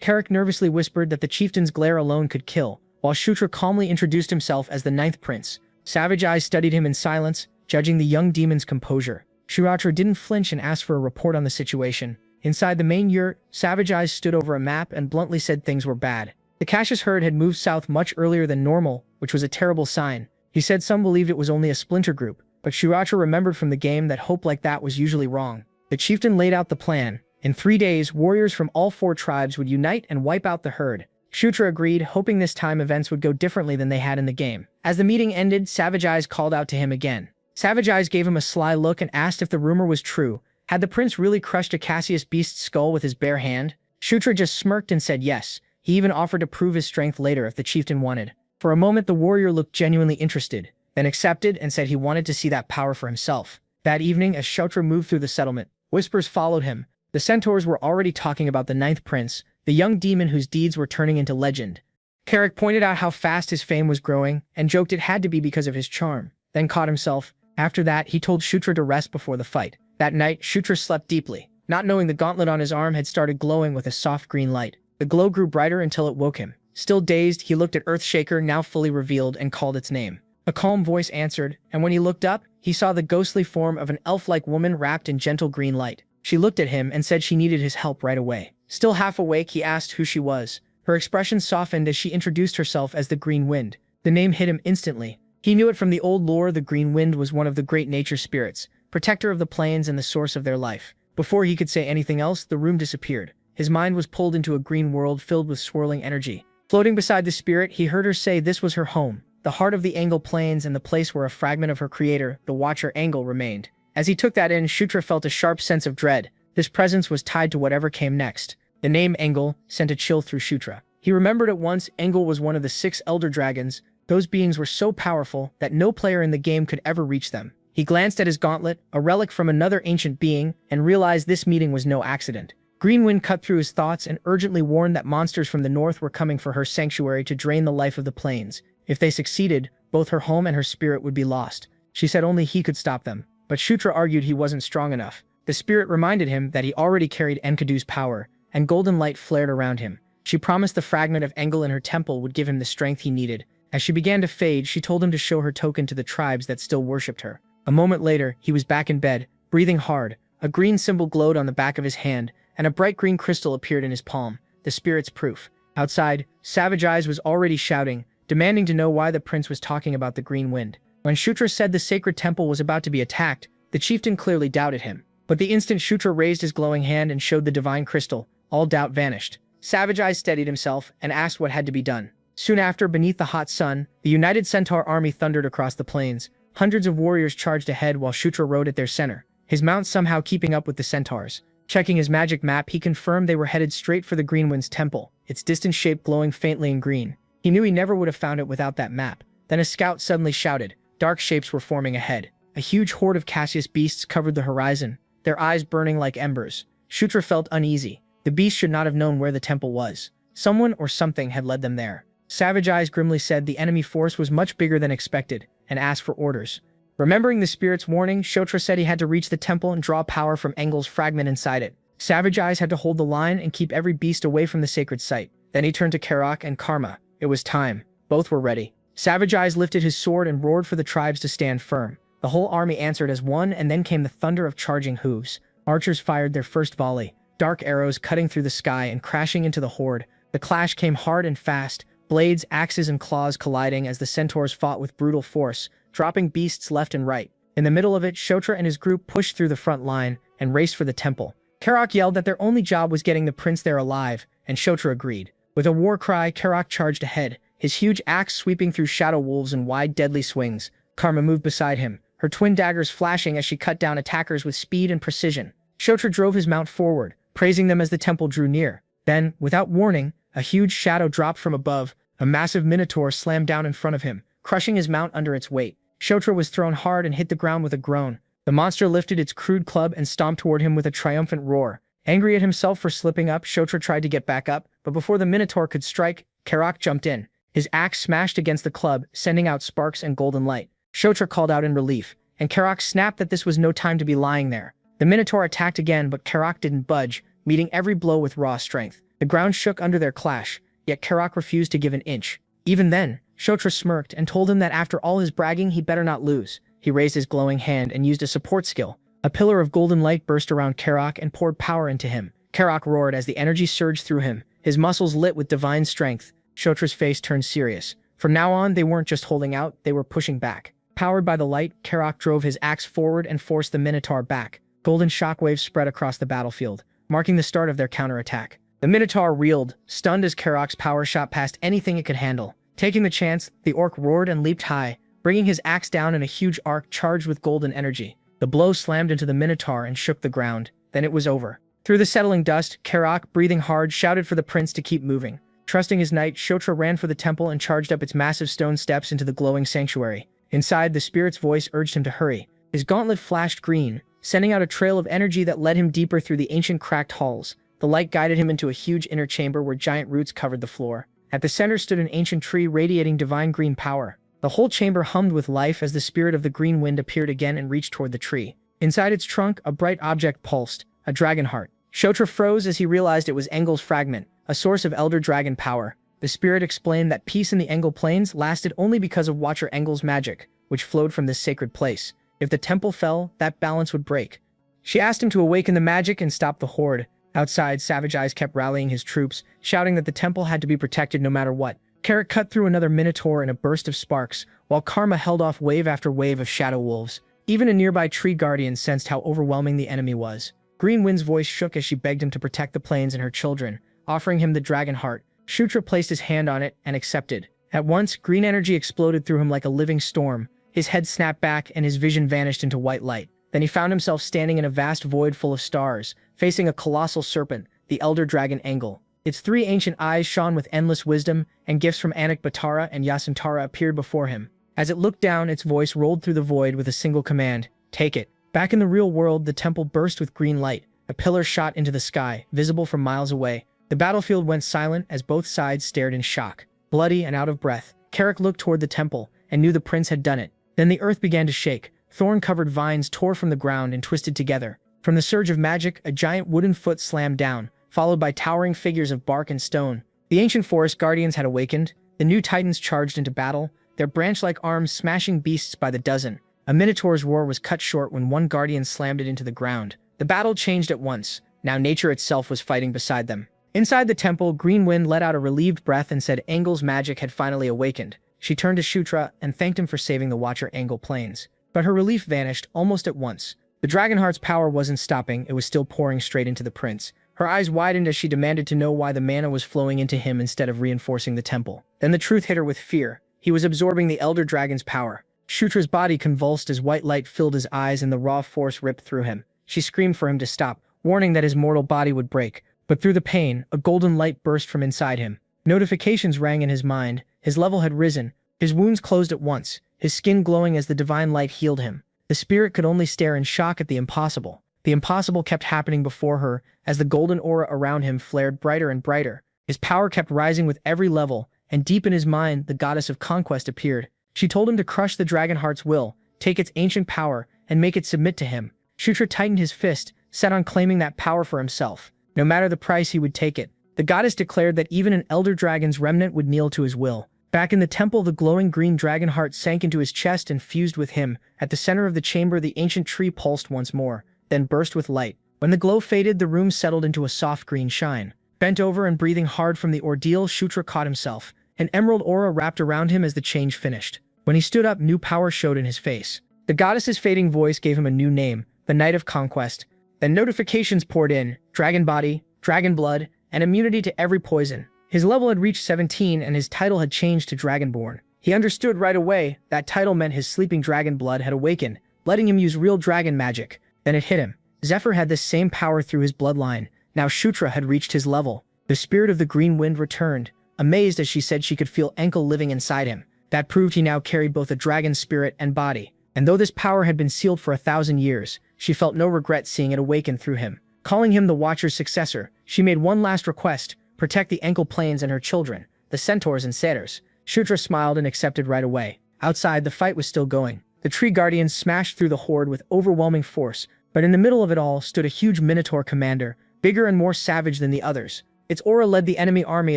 Carrick nervously whispered that the chieftain's glare alone could kill, while Shutra calmly introduced himself as the 9th prince. Savage Eyes studied him in silence, judging the young demon's composure. Shutra didn't flinch and asked for a report on the situation. Inside the main yurt, Savage Eyes stood over a map and bluntly said things were bad. The Cassius herd had moved south much earlier than normal, which was a terrible sign. He said some believed it was only a splinter group, but Shutra remembered from the game that hope like that was usually wrong. The chieftain laid out the plan. In 3 days, warriors from all 4 tribes would unite and wipe out the herd. Shutra agreed, hoping this time events would go differently than they had in the game. As the meeting ended, Savage Eyes called out to him again. Savage Eyes gave him a sly look and asked if the rumor was true. Had the prince really crushed a Cassius beast's skull with his bare hand? Shutra just smirked and said yes. He even offered to prove his strength later if the chieftain wanted. For a moment, the warrior looked genuinely interested, then accepted and said he wanted to see that power for himself. That evening, as Shutra moved through the settlement, whispers followed him. The centaurs were already talking about the 9th prince, the young demon whose deeds were turning into legend. Carrick pointed out how fast his fame was growing and joked it had to be because of his charm, then caught himself. After that, he told Shutra to rest before the fight. That night, Shutra slept deeply, not knowing the gauntlet on his arm had started glowing with a soft green light. The glow grew brighter until it woke him. Still dazed, he looked at Earthshaker, now fully revealed, and called its name. A calm voice answered, and when he looked up, he saw the ghostly form of an elf-like woman wrapped in gentle green light. She looked at him and said she needed his help right away. Still half awake, he asked who she was. Her expression softened as she introduced herself as the Green Wind. The name hit him instantly. He knew it from the old lore. The Green Wind was one of the great nature spirits, protector of the plains and the source of their life. Before he could say anything else, the room disappeared. His mind was pulled into a green world filled with swirling energy. Floating beside the spirit, he heard her say this was her home, the heart of the Angle Plains and the place where a fragment of her creator, the Watcher Angle, remained. As he took that in, Shutra felt a sharp sense of dread. This presence was tied to whatever came next. The name Angle sent a chill through Shutra. He remembered at once Angle was one of the 6 elder dragons. Those beings were so powerful that no player in the game could ever reach them. He glanced at his gauntlet, a relic from another ancient being, and realized this meeting was no accident. Green Wind cut through his thoughts and urgently warned that monsters from the north were coming for her sanctuary to drain the life of the plains. If they succeeded, both her home and her spirit would be lost. She said only he could stop them, but Shutra argued he wasn't strong enough. The spirit reminded him that he already carried Enkidu's power, and golden light flared around him. She promised the fragment of Angle in her temple would give him the strength he needed. As she began to fade, she told him to show her token to the tribes that still worshipped her. A moment later, he was back in bed, breathing hard. A green symbol glowed on the back of his hand, and a bright green crystal appeared in his palm, the spirit's proof. Outside, Savage Eyes was already shouting, demanding to know why the prince was talking about the Green Wind. When Shutra said the sacred temple was about to be attacked, the chieftain clearly doubted him. But the instant Shutra raised his glowing hand and showed the divine crystal, all doubt vanished. Savage Eyes steadied himself and asked what had to be done. Soon after, beneath the hot sun, the united centaur army thundered across the plains. Hundreds of warriors charged ahead while Shutra rode at their center, his mount somehow keeping up with the centaurs. Checking his magic map, he confirmed they were headed straight for the Green Wind's temple, its distant shape glowing faintly in green. He knew he never would have found it without that map. Then a scout suddenly shouted. Dark shapes were forming ahead. A huge horde of Cassius beasts covered the horizon, their eyes burning like embers. Shutra felt uneasy. The beasts should not have known where the temple was. Someone or something had led them there. Savage Eyes grimly said the enemy force was much bigger than expected, and asked for orders. Remembering the spirit's warning, Shutra said he had to reach the temple and draw power from Angle's fragment inside it. Savage Eyes had to hold the line and keep every beast away from the sacred site. Then he turned to Karak and Karma. It was time. Both were ready. Savage Eyes lifted his sword and roared for the tribes to stand firm. The whole army answered as one, and then came the thunder of charging hooves. Archers fired their first volley, dark arrows cutting through the sky and crashing into the horde. The clash came hard and fast, blades, axes, and claws colliding as the centaurs fought with brutal force, dropping beasts left and right. In the middle of it, Shutra and his group pushed through the front line and raced for the temple. Karak yelled that their only job was getting the prince there alive, and Shutra agreed. With a war cry, Karak charged ahead, his huge axe sweeping through shadow wolves in wide, deadly swings. Karma moved beside him, her twin daggers flashing as she cut down attackers with speed and precision. Shutra drove his mount forward, praising them as the temple drew near. Then, without warning, a huge shadow dropped from above. A massive minotaur slammed down in front of him, crushing his mount under its weight. Shutra was thrown hard and hit the ground with a groan. The monster lifted its crude club and stomped toward him with a triumphant roar. Angry at himself for slipping up, Shotra tried to get back up, but before the Minotaur could strike, Karak jumped in. His axe smashed against the club, sending out sparks and golden light. Shotra called out in relief, and Karak snapped that this was no time to be lying there. The Minotaur attacked again, but Karak didn't budge, meeting every blow with raw strength. The ground shook under their clash, yet Karak refused to give an inch. Even then, Shotra smirked and told him that after all his bragging, he'd better not lose. He raised his glowing hand and used a support skill. A pillar of golden light burst around Karak and poured power into him. Karak roared as the energy surged through him, his muscles lit with divine strength. Shotra's face turned serious. From now on, they weren't just holding out, they were pushing back. Powered by the light, Karak drove his axe forward and forced the Minotaur back. Golden shockwaves spread across the battlefield, marking the start of their counterattack. The Minotaur reeled, stunned as Karak's power shot past anything it could handle. Taking the chance, the orc roared and leaped high, bringing his axe down in a huge arc charged with golden energy. The blow slammed into the Minotaur and shook the ground. Then it was over. Through the settling dust, Karak, breathing hard, shouted for the prince to keep moving. Trusting his knight, Shotra ran for the temple and charged up its massive stone steps into the glowing sanctuary. Inside, the spirit's voice urged him to hurry. His gauntlet flashed green, sending out a trail of energy that led him deeper through the ancient cracked halls. The light guided him into a huge inner chamber where giant roots covered the floor. At the center stood an ancient tree radiating divine green power. The whole chamber hummed with life as the spirit of the green wind appeared again and reached toward the tree. Inside its trunk, a bright object pulsed, a dragon heart. Shotra froze as he realized it was Engel's fragment, a source of elder dragon power. The spirit explained that peace in the Engel plains lasted only because of Watcher Engel's magic, which flowed from this sacred place. If the temple fell, that balance would break. She asked him to awaken the magic and stop the horde. Outside, Savage Eyes kept rallying his troops, shouting that the temple had to be protected no matter what. Carrot cut through another Minotaur in a burst of sparks, while Karma held off wave after wave of shadow wolves. Even a nearby tree guardian sensed how overwhelming the enemy was. Green Wind's voice shook as she begged him to protect the plains and her children, offering him the dragon heart. Shutra placed his hand on it and accepted. At once, green energy exploded through him like a living storm. His head snapped back and his vision vanished into white light. Then he found himself standing in a vast void full of stars, facing a colossal serpent, the elder dragon Engel. Its three ancient eyes shone with endless wisdom, and gifts from Anikbatara and Yasantara appeared before him. As it looked down, its voice rolled through the void with a single command: take it. Back in the real world, the temple burst with green light. A pillar shot into the sky, visible from miles away. The battlefield went silent as both sides stared in shock. Bloody and out of breath, Carrick looked toward the temple and knew the prince had done it. Then the earth began to shake. Thorn-covered vines tore from the ground and twisted together. From the surge of magic, a giant wooden foot slammed down, followed by towering figures of bark and stone. The ancient forest guardians had awakened. The new titans charged into battle, their branch-like arms smashing beasts by the dozen. A minotaur's roar was cut short when one guardian slammed it into the ground. The battle changed at once. Now nature itself was fighting beside them. Inside the temple, Green Wind let out a relieved breath and said Engel's magic had finally awakened. She turned to Shutra and thanked him for saving the Watcher Engel Plains. But her relief vanished almost at once. The Dragonheart's power wasn't stopping, it was still pouring straight into the prince. Her eyes widened as she demanded to know why the mana was flowing into him instead of reinforcing the temple. Then the truth hit her with fear. He was absorbing the Elder Dragon's power. Shutra's body convulsed as white light filled his eyes and the raw force ripped through him. She screamed for him to stop, warning that his mortal body would break. But through the pain, a golden light burst from inside him. Notifications rang in his mind. His level had risen. His wounds closed at once, his skin glowing as the divine light healed him. The spirit could only stare in shock at the impossible. The impossible kept happening before her as the golden aura around him flared brighter and brighter. His power kept rising with every level, and deep in his mind, the goddess of conquest appeared. She told him to crush the Dragonheart's will, take its ancient power, and make it submit to him. Shutra tightened his fist, set on claiming that power for himself. No matter the price, he would take it. The goddess declared that even an elder dragon's remnant would kneel to his will. Back in the temple, the glowing green dragon heart sank into his chest and fused with him. At the center of the chamber, the ancient tree pulsed once more, then burst with light. When the glow faded, the room settled into a soft green shine. Bent over and breathing hard from the ordeal, Shutra caught himself. An emerald aura wrapped around him as the change finished. When he stood up, new power showed in his face. The goddess's fading voice gave him a new name, the Knight of Conquest. Then notifications poured in: dragon body, dragon blood, and immunity to every poison. His level had reached 17 and his title had changed to Dragonborn. He understood right away that title meant his sleeping dragon blood had awakened, letting him use real dragon magic. Then it hit him. Zephyr had this same power through his bloodline. Now Shutra had reached his level. The spirit of the green wind returned, amazed as she said she could feel Enkel living inside him. That proved he now carried both a dragon spirit and body. And though this power had been sealed for 1,000 years, she felt no regret seeing it awaken through him. Calling him the Watcher's successor, she made one last request: protect the Ankle Plains and her children, the centaurs and satyrs. Shudra smiled and accepted right away. Outside, the fight was still going. The tree guardians smashed through the horde with overwhelming force, but in the middle of it all stood a huge minotaur commander, bigger and more savage than the others. Its aura led the enemy army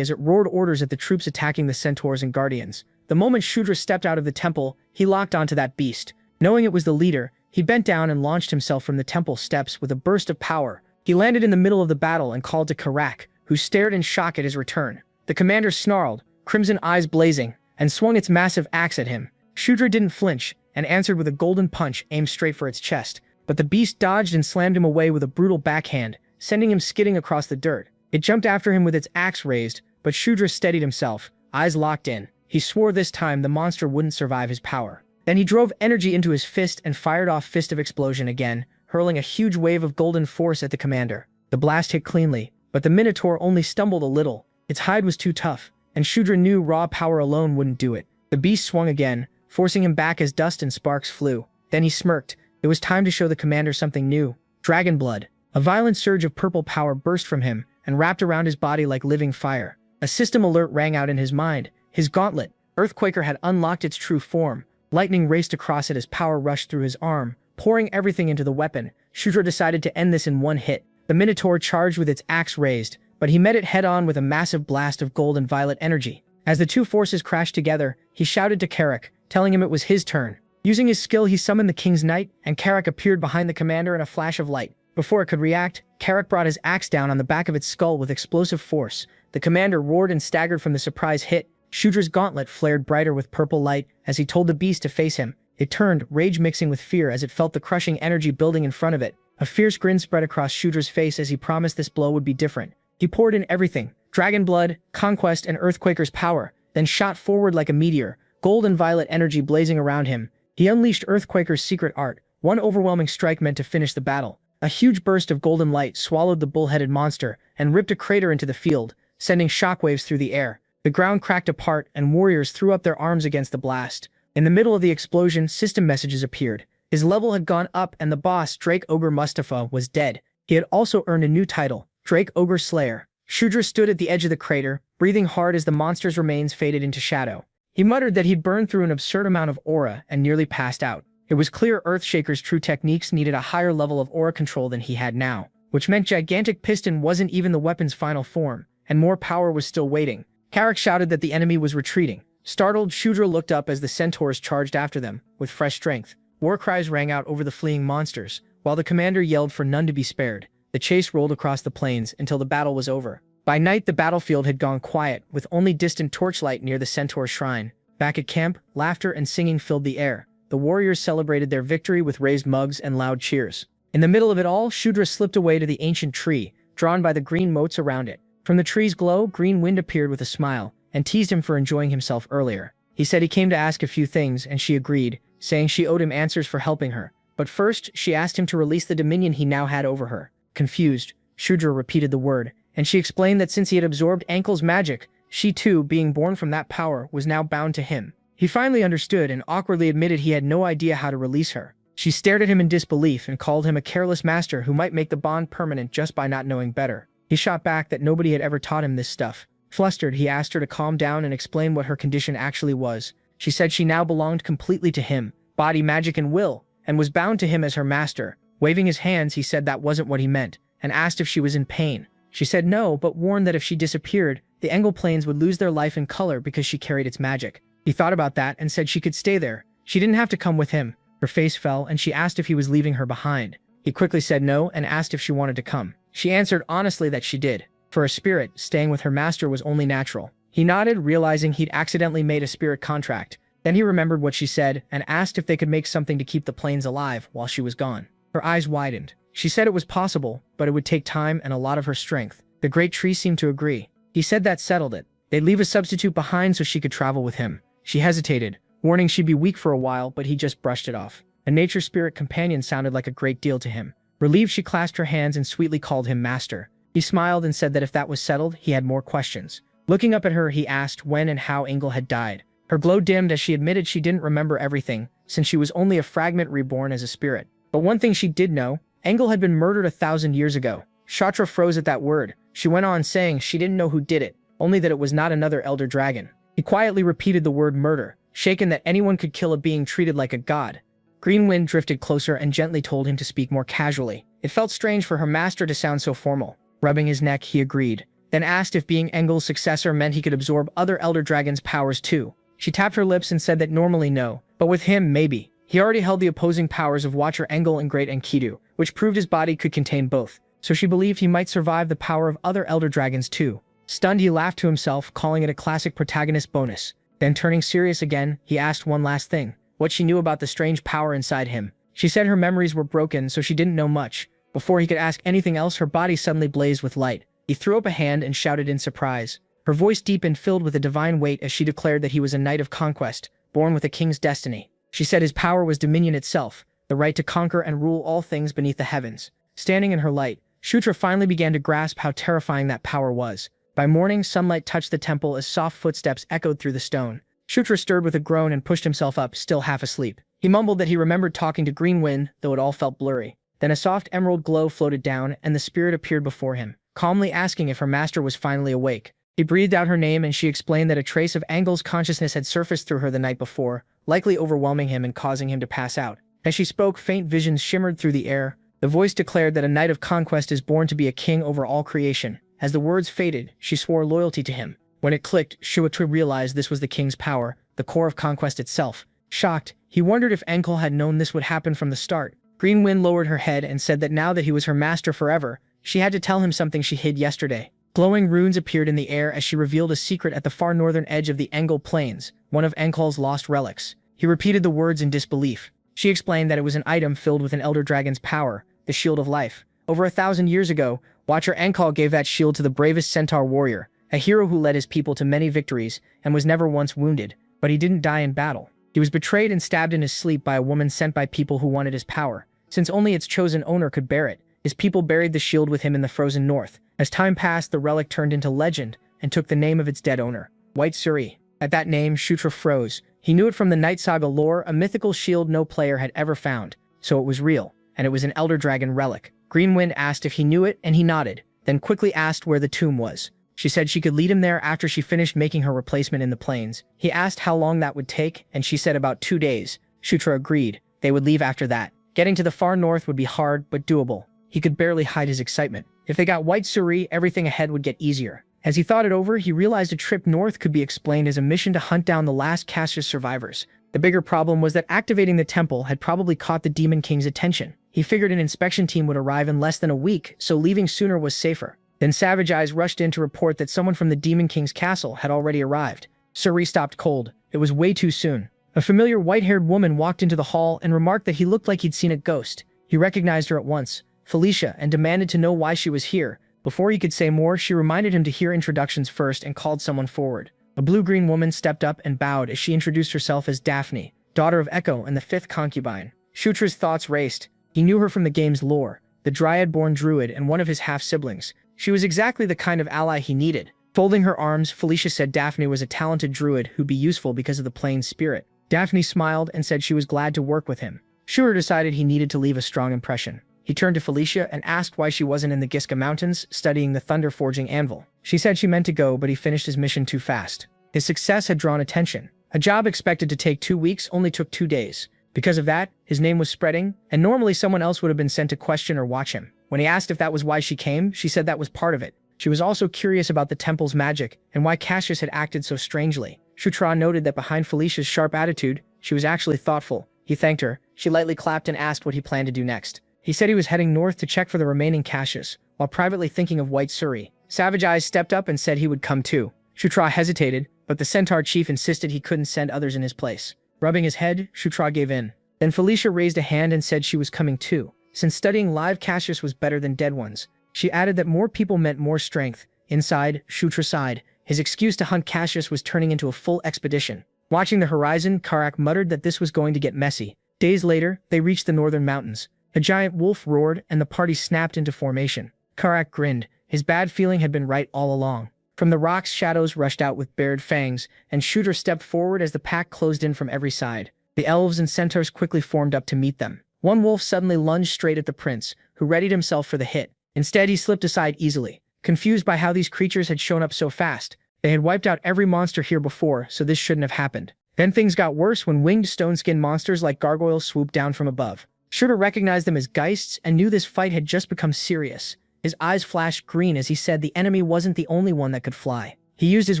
as it roared orders at the troops attacking the centaurs and guardians. The moment Shudra stepped out of the temple, he locked onto that beast. Knowing it was the leader, he bent down and launched himself from the temple steps with a burst of power. He landed in the middle of the battle and called to Karak, who stared in shock at his return. The commander snarled, crimson eyes blazing, and swung its massive axe at him. Shudra didn't flinch, and answered with a golden punch aimed straight for its chest. But the beast dodged and slammed him away with a brutal backhand, sending him skidding across the dirt. It jumped after him with its axe raised, but Shudra steadied himself, eyes locked in. He swore this time the monster wouldn't survive his power. Then he drove energy into his fist and fired off Fist of Explosion again, hurling a huge wave of golden force at the commander. The blast hit cleanly, but the Minotaur only stumbled a little. Its hide was too tough, and Shudra knew raw power alone wouldn't do it. The beast swung again, forcing him back as dust and sparks flew. Then he smirked. It was time to show the commander something new. Dragon blood. A violent surge of purple power burst from him and wrapped around his body like living fire. A system alert rang out in his mind. His gauntlet, Earthquaker, had unlocked its true form. Lightning raced across it as power rushed through his arm, pouring everything into the weapon. Shudra decided to end this in one hit. The Minotaur charged with its axe raised, but he met it head-on with a massive blast of gold and violet energy. As the two forces crashed together, he shouted to Karak, telling him it was his turn. Using his skill, he summoned the King's Knight, and Karak appeared behind the commander in a flash of light. Before it could react, Karak brought his axe down on the back of its skull with explosive force. The commander roared and staggered from the surprise hit. Shudra's gauntlet flared brighter with purple light as he told the beast to face him. It turned, rage mixing with fear as it felt the crushing energy building in front of it. A fierce grin spread across Shudra's face as he promised this blow would be different. He poured in everything: dragon blood, conquest, and Earthquaker's power, then shot forward like a meteor, gold and violet energy blazing around him. He unleashed Earthquaker's secret art. One overwhelming strike meant to finish the battle. A huge burst of golden light swallowed the bull-headed monster and ripped a crater into the field, sending shockwaves through the air. The ground cracked apart and warriors threw up their arms against the blast. In the middle of the explosion, system messages appeared. His level had gone up and the boss, Drake Ogre Mustafa, was dead. He had also earned a new title, Drake Ogre Slayer. Shudra stood at the edge of the crater, breathing hard as the monster's remains faded into shadow. He muttered that he'd burned through an absurd amount of aura and nearly passed out. It was clear Earthshaker's true techniques needed a higher level of aura control than he had now, which meant Gigantic Piston wasn't even the weapon's final form, and more power was still waiting. Karak shouted that the enemy was retreating. Startled, Shudra looked up as the centaurs charged after them, with fresh strength. War cries rang out over the fleeing monsters, while the commander yelled for none to be spared. The chase rolled across the plains until the battle was over. By night, the battlefield had gone quiet, with only distant torchlight near the centaur shrine. Back at camp, laughter and singing filled the air. The warriors celebrated their victory with raised mugs and loud cheers. In the middle of it all, Shudra slipped away to the ancient tree, drawn by the green moats around it. From the tree's glow, Green Wind appeared with a smile, and teased him for enjoying himself earlier. He said he came to ask a few things, and she agreed, saying she owed him answers for helping her. But first, she asked him to release the dominion he now had over her. Confused, Shudra repeated the word, and she explained that since he had absorbed Ankle's magic, she too, being born from that power, was now bound to him. He finally understood and awkwardly admitted he had no idea how to release her. She stared at him in disbelief and called him a careless master who might make the bond permanent just by not knowing better. He shot back that nobody had ever taught him this stuff. Flustered, he asked her to calm down and explain what her condition actually was. She said she now belonged completely to him, body, magic, and will, and was bound to him as her master. Waving his hands, he said that wasn't what he meant, and asked if she was in pain. She said no, but warned that if she disappeared, the Engel Plains would lose their life and color because she carried its magic. He thought about that and said she could stay there. She didn't have to come with him. Her face fell and she asked if he was leaving her behind. He quickly said no and asked if she wanted to come. She answered honestly that she did. For a spirit, staying with her master was only natural. He nodded, realizing he'd accidentally made a spirit contract. Then he remembered what she said and asked if they could make something to keep the plains alive while she was gone. Her eyes widened. She said it was possible, but it would take time and a lot of her strength. The great tree seemed to agree. He said that settled it. They'd leave a substitute behind so she could travel with him. She hesitated, warning she'd be weak for a while, but he just brushed it off. A nature spirit companion sounded like a great deal to him. Relieved, she clasped her hands and sweetly called him master. He smiled and said that if that was settled, he had more questions. Looking up at her, he asked when and how Engel had died. Her glow dimmed as she admitted she didn't remember everything, since she was only a fragment reborn as a spirit. But one thing she did know, Engel had been murdered 1,000 years ago. Shatra froze at that word. She went on saying she didn't know who did it, only that it was not another elder dragon. He quietly repeated the word murder, shaken that anyone could kill a being treated like a god. Green Wind drifted closer and gently told him to speak more casually. It felt strange for her master to sound so formal. Rubbing his neck, he agreed, then asked if being Engel's successor meant he could absorb other elder dragons' powers too. She tapped her lips and said that normally no, but with him, maybe. He already held the opposing powers of Watcher Engel and Great Enkidu, which proved his body could contain both, so she believed he might survive the power of other elder dragons too. Stunned, he laughed to himself, calling it a classic protagonist bonus. Then turning serious again, he asked one last thing, what she knew about the strange power inside him. She said her memories were broken, so she didn't know much. Before he could ask anything else, her body suddenly blazed with light. He threw up a hand and shouted in surprise. Her voice deepened, filled with a divine weight, as she declared that he was a knight of conquest, born with a king's destiny. She said his power was dominion itself, the right to conquer and rule all things beneath the heavens. Standing in her light, Shutra finally began to grasp how terrifying that power was. By morning, sunlight touched the temple as soft footsteps echoed through the stone. Shutra stirred with a groan and pushed himself up, still half asleep. He mumbled that he remembered talking to Green Wind, though it all felt blurry. Then a soft emerald glow floated down, and the spirit appeared before him, calmly asking if her master was finally awake. He breathed out her name, and she explained that a trace of Engel's consciousness had surfaced through her the night before, likely overwhelming him and causing him to pass out. As she spoke, faint visions shimmered through the air. The voice declared that a knight of conquest is born to be a king over all creation. As the words faded, she swore loyalty to him. When it clicked, Shuatra realized this was the king's power, the core of conquest itself. Shocked, he wondered if Engel had known this would happen from the start. Green Wind lowered her head and said that now that he was her master forever, she had to tell him something she hid yesterday. Glowing runes appeared in the air as she revealed a secret at the far northern edge of the Engel Plains, one of Engel's lost relics. He repeated the words in disbelief. She explained that it was an item filled with an elder dragon's power, the Shield of Life. Over 1,000 years ago, Watcher Engel gave that shield to the bravest centaur warrior, a hero who led his people to many victories and was never once wounded, but he didn't die in battle. He was betrayed and stabbed in his sleep by a woman sent by people who wanted his power. Since only its chosen owner could bear it, his people buried the shield with him in the frozen north. As time passed, the relic turned into legend and took the name of its dead owner, White Suri. At that name, Shutra froze. He knew it from the Night Saga lore, a mythical shield no player had ever found, so it was real, and it was an elder dragon relic. Green Wind asked if he knew it, and he nodded, then quickly asked where the tomb was. She said she could lead him there after she finished making her replacement in the plains. He asked how long that would take, and she said about 2 days. Shutra agreed. They would leave after that. Getting to the far north would be hard, but doable. He could barely hide his excitement. If they got White Suri, everything ahead would get easier. As he thought it over, he realized a trip north could be explained as a mission to hunt down the last Cassius survivors. The bigger problem was that activating the temple had probably caught the Demon King's attention. He figured an inspection team would arrive in less than a week, so leaving sooner was safer. Then Savage Eyes rushed in to report that someone from the Demon King's castle had already arrived. Suri stopped cold. It was way too soon. A familiar white-haired woman walked into the hall and remarked that he looked like he'd seen a ghost. He recognized her at once, Felicia, and demanded to know why she was here. Before he could say more, she reminded him to hear introductions first and called someone forward. A blue-green woman stepped up and bowed as she introduced herself as Daphne, daughter of Echo and the 5th concubine. Shutra's thoughts raced. He knew her from the game's lore, the dryad-born druid and one of his half-siblings. She was exactly the kind of ally he needed. Folding her arms, Felicia said Daphne was a talented druid who'd be useful because of the plains spirit. Daphne smiled and said she was glad to work with him. Shura decided he needed to leave a strong impression. He turned to Felicia and asked why she wasn't in the Giska Mountains studying the thunder-forging anvil. She said she meant to go, but he finished his mission too fast. His success had drawn attention. A job expected to take 2 weeks only took 2 days. Because of that, his name was spreading, and normally someone else would have been sent to question or watch him. When he asked if that was why she came, she said that was part of it. She was also curious about the temple's magic and why Cassius had acted so strangely. Shutra noted that behind Felicia's sharp attitude, she was actually thoughtful. He thanked her. She lightly clapped and asked what he planned to do next. He said he was heading north to check for the remaining Cassius, while privately thinking of White Suri. Savage Eyes stepped up and said he would come too. Shutra hesitated, but the centaur chief insisted he couldn't send others in his place. Rubbing his head, Shutra gave in. Then Felicia raised a hand and said she was coming too, since studying live Cassius was better than dead ones. She added that more people meant more strength. Inside, Shutra sighed. His excuse to hunt Cassius was turning into a full expedition. Watching the horizon, Karak muttered that this was going to get messy. Days later, they reached the northern mountains. A giant wolf roared, and the party snapped into formation. Karak grinned. His bad feeling had been right all along. From the rocks, shadows rushed out with bared fangs, and Shooter stepped forward as the pack closed in from every side. The elves and centaurs quickly formed up to meet them. One wolf suddenly lunged straight at the prince, who readied himself for the hit. Instead, he slipped aside easily. Confused by how these creatures had shown up so fast, they had wiped out every monster here before, so this shouldn't have happened. Then things got worse when winged stone-skinned monsters like gargoyles swooped down from above. Shooter recognized them as geists and knew this fight had just become serious. His eyes flashed green as he said the enemy wasn't the only one that could fly. He used his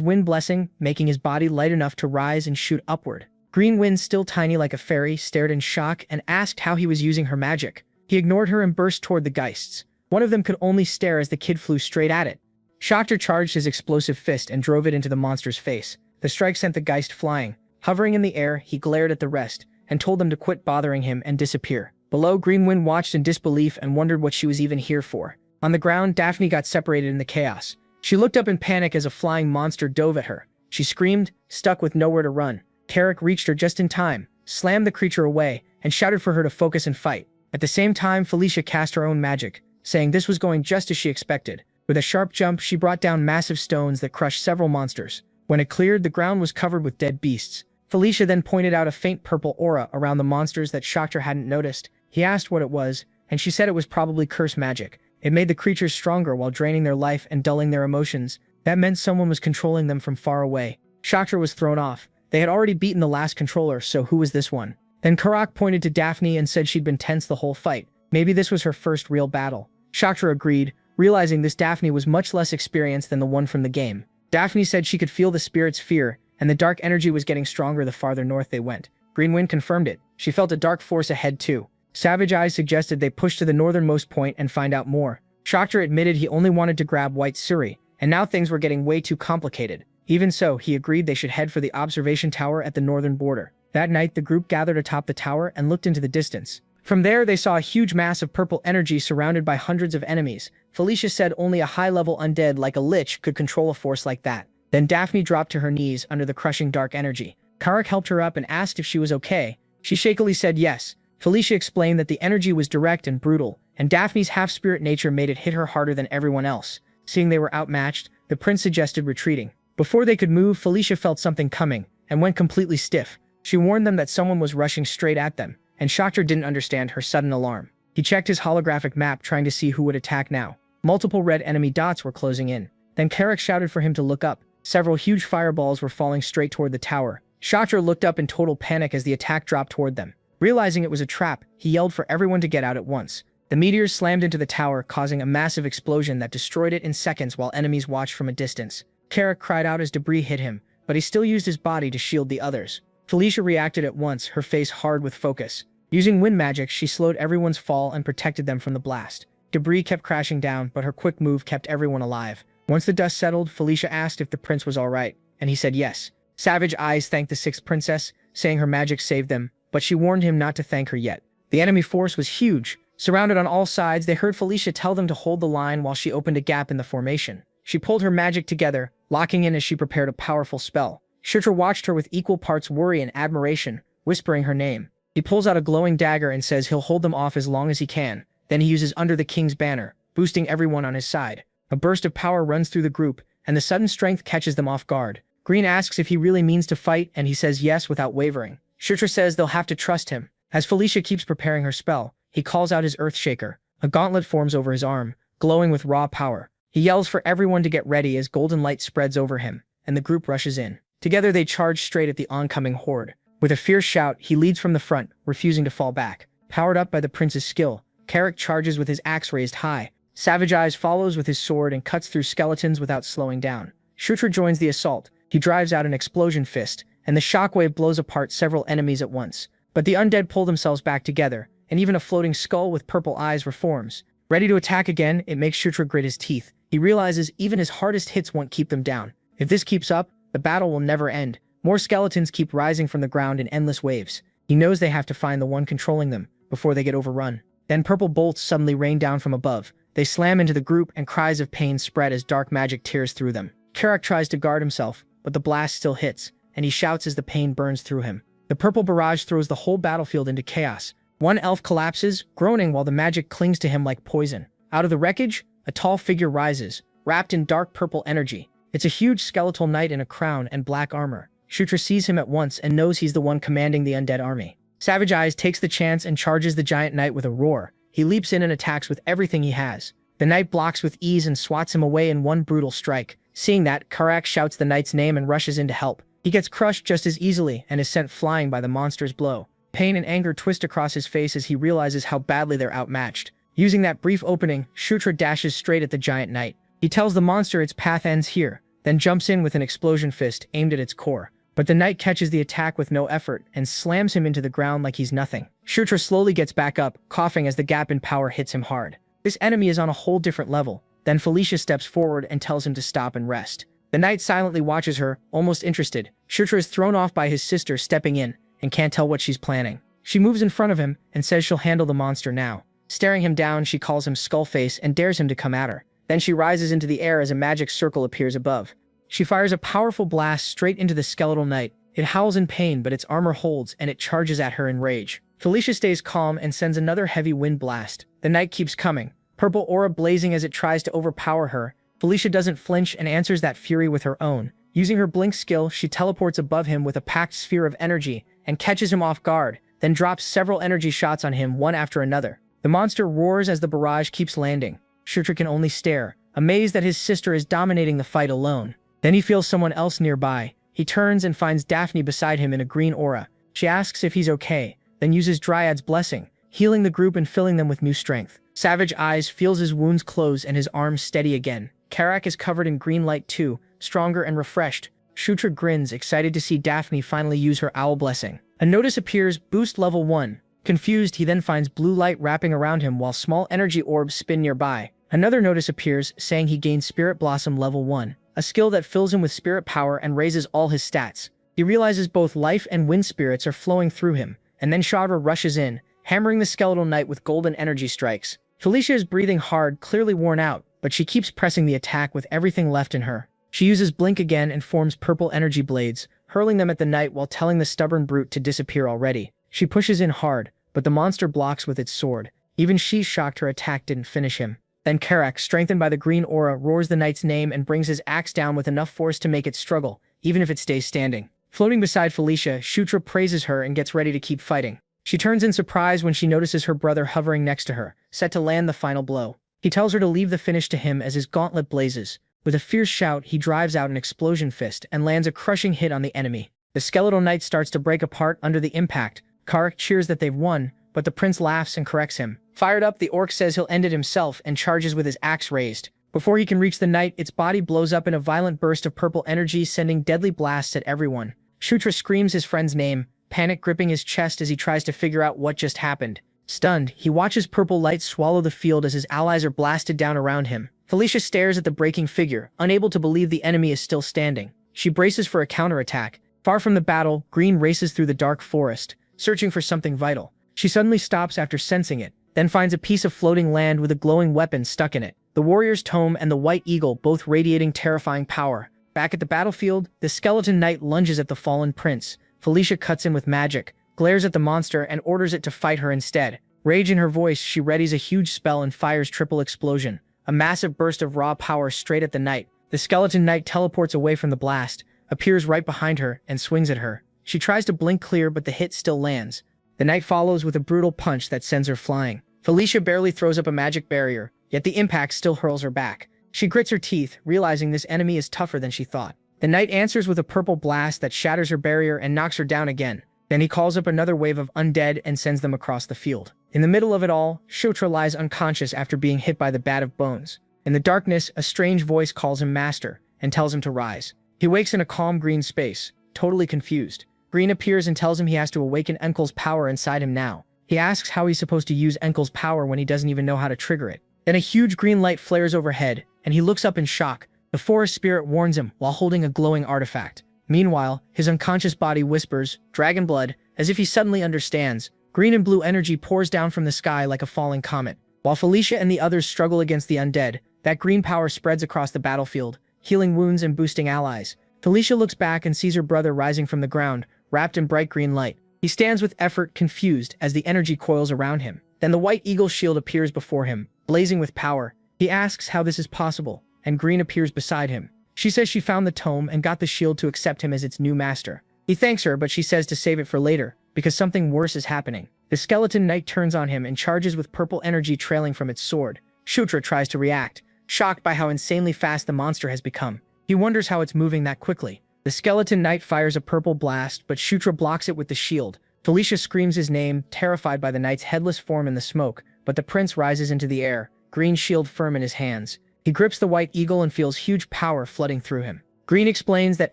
wind blessing, making his body light enough to rise and shoot upward. Green Wind, still tiny like a fairy, stared in shock and asked how he was using her magic. He ignored her and burst toward the geists. One of them could only stare as the kid flew straight at it. Shocter charged his explosive fist and drove it into the monster's face. The strike sent the geist flying. Hovering in the air, he glared at the rest and told them to quit bothering him and disappear. Below, Green Wind watched in disbelief and wondered what she was even here for. On the ground, Daphne got separated in the chaos. She looked up in panic as a flying monster dove at her. She screamed, stuck with nowhere to run. Carrick reached her just in time, slammed the creature away, and shouted for her to focus and fight. At the same time, Felicia cast her own magic, saying this was going just as she expected. With a sharp jump, she brought down massive stones that crushed several monsters. When it cleared, the ground was covered with dead beasts. Felicia then pointed out a faint purple aura around the monsters that Shocter hadn't noticed. He asked what it was, and she said it was probably curse magic. It made the creatures stronger while draining their life and dulling their emotions. That meant someone was controlling them from far away. Shocter was thrown off. They had already beaten the last controller, so who was this one? Then Karak pointed to Daphne and said she'd been tense the whole fight. Maybe this was her first real battle. Shocter agreed, realizing this Daphne was much less experienced than the one from the game. Daphne said she could feel the spirit's fear, and the dark energy was getting stronger the farther north they went. Green Wind confirmed it. She felt a dark force ahead too. Savage Eyes suggested they push to the northernmost point and find out more. Shocter admitted he only wanted to grab White Suri, and now things were getting way too complicated. Even so, he agreed they should head for the observation tower at the northern border. That night, the group gathered atop the tower and looked into the distance. From there, they saw a huge mass of purple energy surrounded by hundreds of enemies. Felicia said only a high-level undead like a lich could control a force like that. Then Daphne dropped to her knees under the crushing dark energy. Karak helped her up and asked if she was okay. She shakily said yes. Felicia explained that the energy was direct and brutal, and Daphne's half-spirit nature made it hit her harder than everyone else. Seeing they were outmatched, the prince suggested retreating. Before they could move, Felicia felt something coming and went completely stiff. She warned them that someone was rushing straight at them, and Shocter didn't understand her sudden alarm. He checked his holographic map trying to see who would attack now. Multiple red enemy dots were closing in. Then Carrick shouted for him to look up. Several huge fireballs were falling straight toward the tower. Shocter looked up in total panic as the attack dropped toward them. Realizing it was a trap, he yelled for everyone to get out at once. The meteors slammed into the tower, causing a massive explosion that destroyed it in seconds while enemies watched from a distance. Carrick cried out as debris hit him, but he still used his body to shield the others. Felicia reacted at once, her face hard with focus. Using wind magic, she slowed everyone's fall and protected them from the blast. Debris kept crashing down, but her quick move kept everyone alive. Once the dust settled, Felicia asked if the prince was alright, and he said yes. Savage Eyes thanked the sixth princess, saying her magic saved them, but she warned him not to thank her yet. The enemy force was huge. Surrounded on all sides, they heard Felicia tell them to hold the line while she opened a gap in the formation. She pulled her magic together, locking in as she prepared a powerful spell. Shooter watched her with equal parts worry and admiration, whispering her name. He pulls out a glowing dagger and says he'll hold them off as long as he can. Then he uses Under the King's Banner, boosting everyone on his side. A burst of power runs through the group, and the sudden strength catches them off guard. Green asks if he really means to fight, and he says yes without wavering. Shooter says they'll have to trust him. As Felicia keeps preparing her spell, he calls out his Earthshaker. A gauntlet forms over his arm, glowing with raw power. He yells for everyone to get ready as golden light spreads over him, and the group rushes in. Together they charge straight at the oncoming horde. With a fierce shout, he leads from the front, refusing to fall back. Powered up by the prince's skill, Carrick charges with his axe raised high. Savage Eyes follows with his sword and cuts through skeletons without slowing down. Shooter joins the assault. He drives out an explosion fist, and the shockwave blows apart several enemies at once. But the undead pull themselves back together, and even a floating skull with purple eyes reforms. Ready to attack again, it makes Shooter grit his teeth. He realizes even his hardest hits won't keep them down. If this keeps up, the battle will never end. More skeletons keep rising from the ground in endless waves. He knows they have to find the one controlling them before they get overrun. Then purple bolts suddenly rain down from above. They slam into the group and cries of pain spread as dark magic tears through them. Carrick tries to guard himself, but the blast still hits, and he shouts as the pain burns through him. The purple barrage throws the whole battlefield into chaos. One elf collapses, groaning while the magic clings to him like poison. Out of the wreckage, a tall figure rises, wrapped in dark purple energy. It's a huge skeletal knight in a crown and black armor. Shutra sees him at once and knows he's the one commanding the undead army. Savage Eyes takes the chance and charges the giant knight with a roar. He leaps in and attacks with everything he has. The knight blocks with ease and swats him away in one brutal strike. Seeing that, Karak shouts the knight's name and rushes in to help. He gets crushed just as easily and is sent flying by the monster's blow. Pain and anger twist across his face as he realizes how badly they're outmatched. Using that brief opening, Shutra dashes straight at the giant knight. He tells the monster its path ends here, then jumps in with an explosion fist aimed at its core. But the knight catches the attack with no effort and slams him into the ground like he's nothing. Shutra slowly gets back up, coughing as the gap in power hits him hard. This enemy is on a whole different level. Then Felicia steps forward and tells him to stop and rest. The knight silently watches her, almost interested. Shutra is thrown off by his sister stepping in and can't tell what she's planning. She moves in front of him and says she'll handle the monster now. Staring him down, she calls him Skullface and dares him to come at her. Then she rises into the air as a magic circle appears above. She fires a powerful blast straight into the skeletal knight. It howls in pain, but its armor holds and it charges at her in rage. Felicia stays calm and sends another heavy wind blast. The knight keeps coming, purple aura blazing as it tries to overpower her. Felicia doesn't flinch and answers that fury with her own. Using her blink skill, she teleports above him with a packed sphere of energy and catches him off guard, then drops several energy shots on him one after another. The monster roars as the barrage keeps landing. Shutra can only stare, amazed that his sister is dominating the fight alone. Then he feels someone else nearby. He turns and finds Daphne beside him in a green aura. She asks if he's okay, then uses Dryad's blessing, healing the group and filling them with new strength. Savage Eyes feels his wounds close and his arms steady again. Karak is covered in green light too, stronger and refreshed. Shutra grins, excited to see Daphne finally use her owl blessing. A notice appears, boost level 1. Confused, he then finds blue light wrapping around him while small energy orbs spin nearby. Another notice appears, saying he gained Spirit Blossom level 1, a skill that fills him with spirit power and raises all his stats. He realizes both life and wind spirits are flowing through him, and then Shadra rushes in, hammering the skeletal knight with golden energy strikes. Felicia is breathing hard, clearly worn out, but she keeps pressing the attack with everything left in her. She uses Blink again and forms purple energy blades, hurling them at the knight while telling the stubborn brute to disappear already. She pushes in hard, but the monster blocks with its sword. Even she's shocked her attack didn't finish him. Then Karak, strengthened by the green aura, roars the knight's name and brings his axe down with enough force to make it struggle, even if it stays standing. Floating beside Felicia, Shutra praises her and gets ready to keep fighting. She turns in surprise when she notices her brother hovering next to her, set to land the final blow. He tells her to leave the finish to him as his gauntlet blazes. With a fierce shout, he drives out an explosion fist and lands a crushing hit on the enemy. The skeletal knight starts to break apart under the impact. Karak cheers that they've won, but the prince laughs and corrects him. Fired up, the orc says he'll end it himself and charges with his axe raised. Before he can reach the knight, its body blows up in a violent burst of purple energy, sending deadly blasts at everyone. Shutra screams his friend's name, panic gripping his chest as he tries to figure out what just happened. Stunned, he watches purple light swallow the field as his allies are blasted down around him. Felicia stares at the breaking figure, unable to believe the enemy is still standing. She braces for a counterattack. Far from the battle, Green races through the dark forest, searching for something vital. She suddenly stops after sensing it, then finds a piece of floating land with a glowing weapon stuck in it. The warrior's tome and the white eagle, both radiating terrifying power. Back at the battlefield, the skeleton knight lunges at the fallen prince. Felicia cuts in with magic, glares at the monster and orders it to fight her instead. Rage in her voice, she readies a huge spell and fires triple explosion. A massive burst of raw power straight at the knight. The skeleton knight teleports away from the blast, appears right behind her, and swings at her. She tries to blink clear, but the hit still lands. The knight follows with a brutal punch that sends her flying. Felicia barely throws up a magic barrier, yet the impact still hurls her back. She grits her teeth, realizing this enemy is tougher than she thought. The knight answers with a purple blast that shatters her barrier and knocks her down again. Then he calls up another wave of undead and sends them across the field. In the middle of it all, Shutra lies unconscious after being hit by the bat of bones. In the darkness, a strange voice calls him master and tells him to rise. He wakes in a calm green space, totally confused. Green appears and tells him he has to awaken Enkel's power inside him now. He asks how he's supposed to use Enkel's power when he doesn't even know how to trigger it. Then a huge green light flares overhead, and he looks up in shock. The forest spirit warns him while holding a glowing artifact. Meanwhile, his unconscious body whispers, "Dragon blood," as if he suddenly understands. Green and blue energy pours down from the sky like a falling comet. While Felicia and the others struggle against the undead, that green power spreads across the battlefield, healing wounds and boosting allies. Felicia looks back and sees her brother rising from the ground, wrapped in bright green light. He stands with effort, confused, as the energy coils around him. Then the white eagle shield appears before him, blazing with power. He asks how this is possible, and Green appears beside him. She says she found the tome and got the shield to accept him as its new master. He thanks her, but she says to save it for later, because something worse is happening. The skeleton knight turns on him and charges with purple energy trailing from its sword. Shutra tries to react, shocked by how insanely fast the monster has become. He wonders how it's moving that quickly. The skeleton knight fires a purple blast, but Shutra blocks it with the shield. Felicia screams his name, terrified by the knight's headless form in the smoke, but the prince rises into the air, green shield firm in his hands. He grips the white eagle and feels huge power flooding through him. Green explains that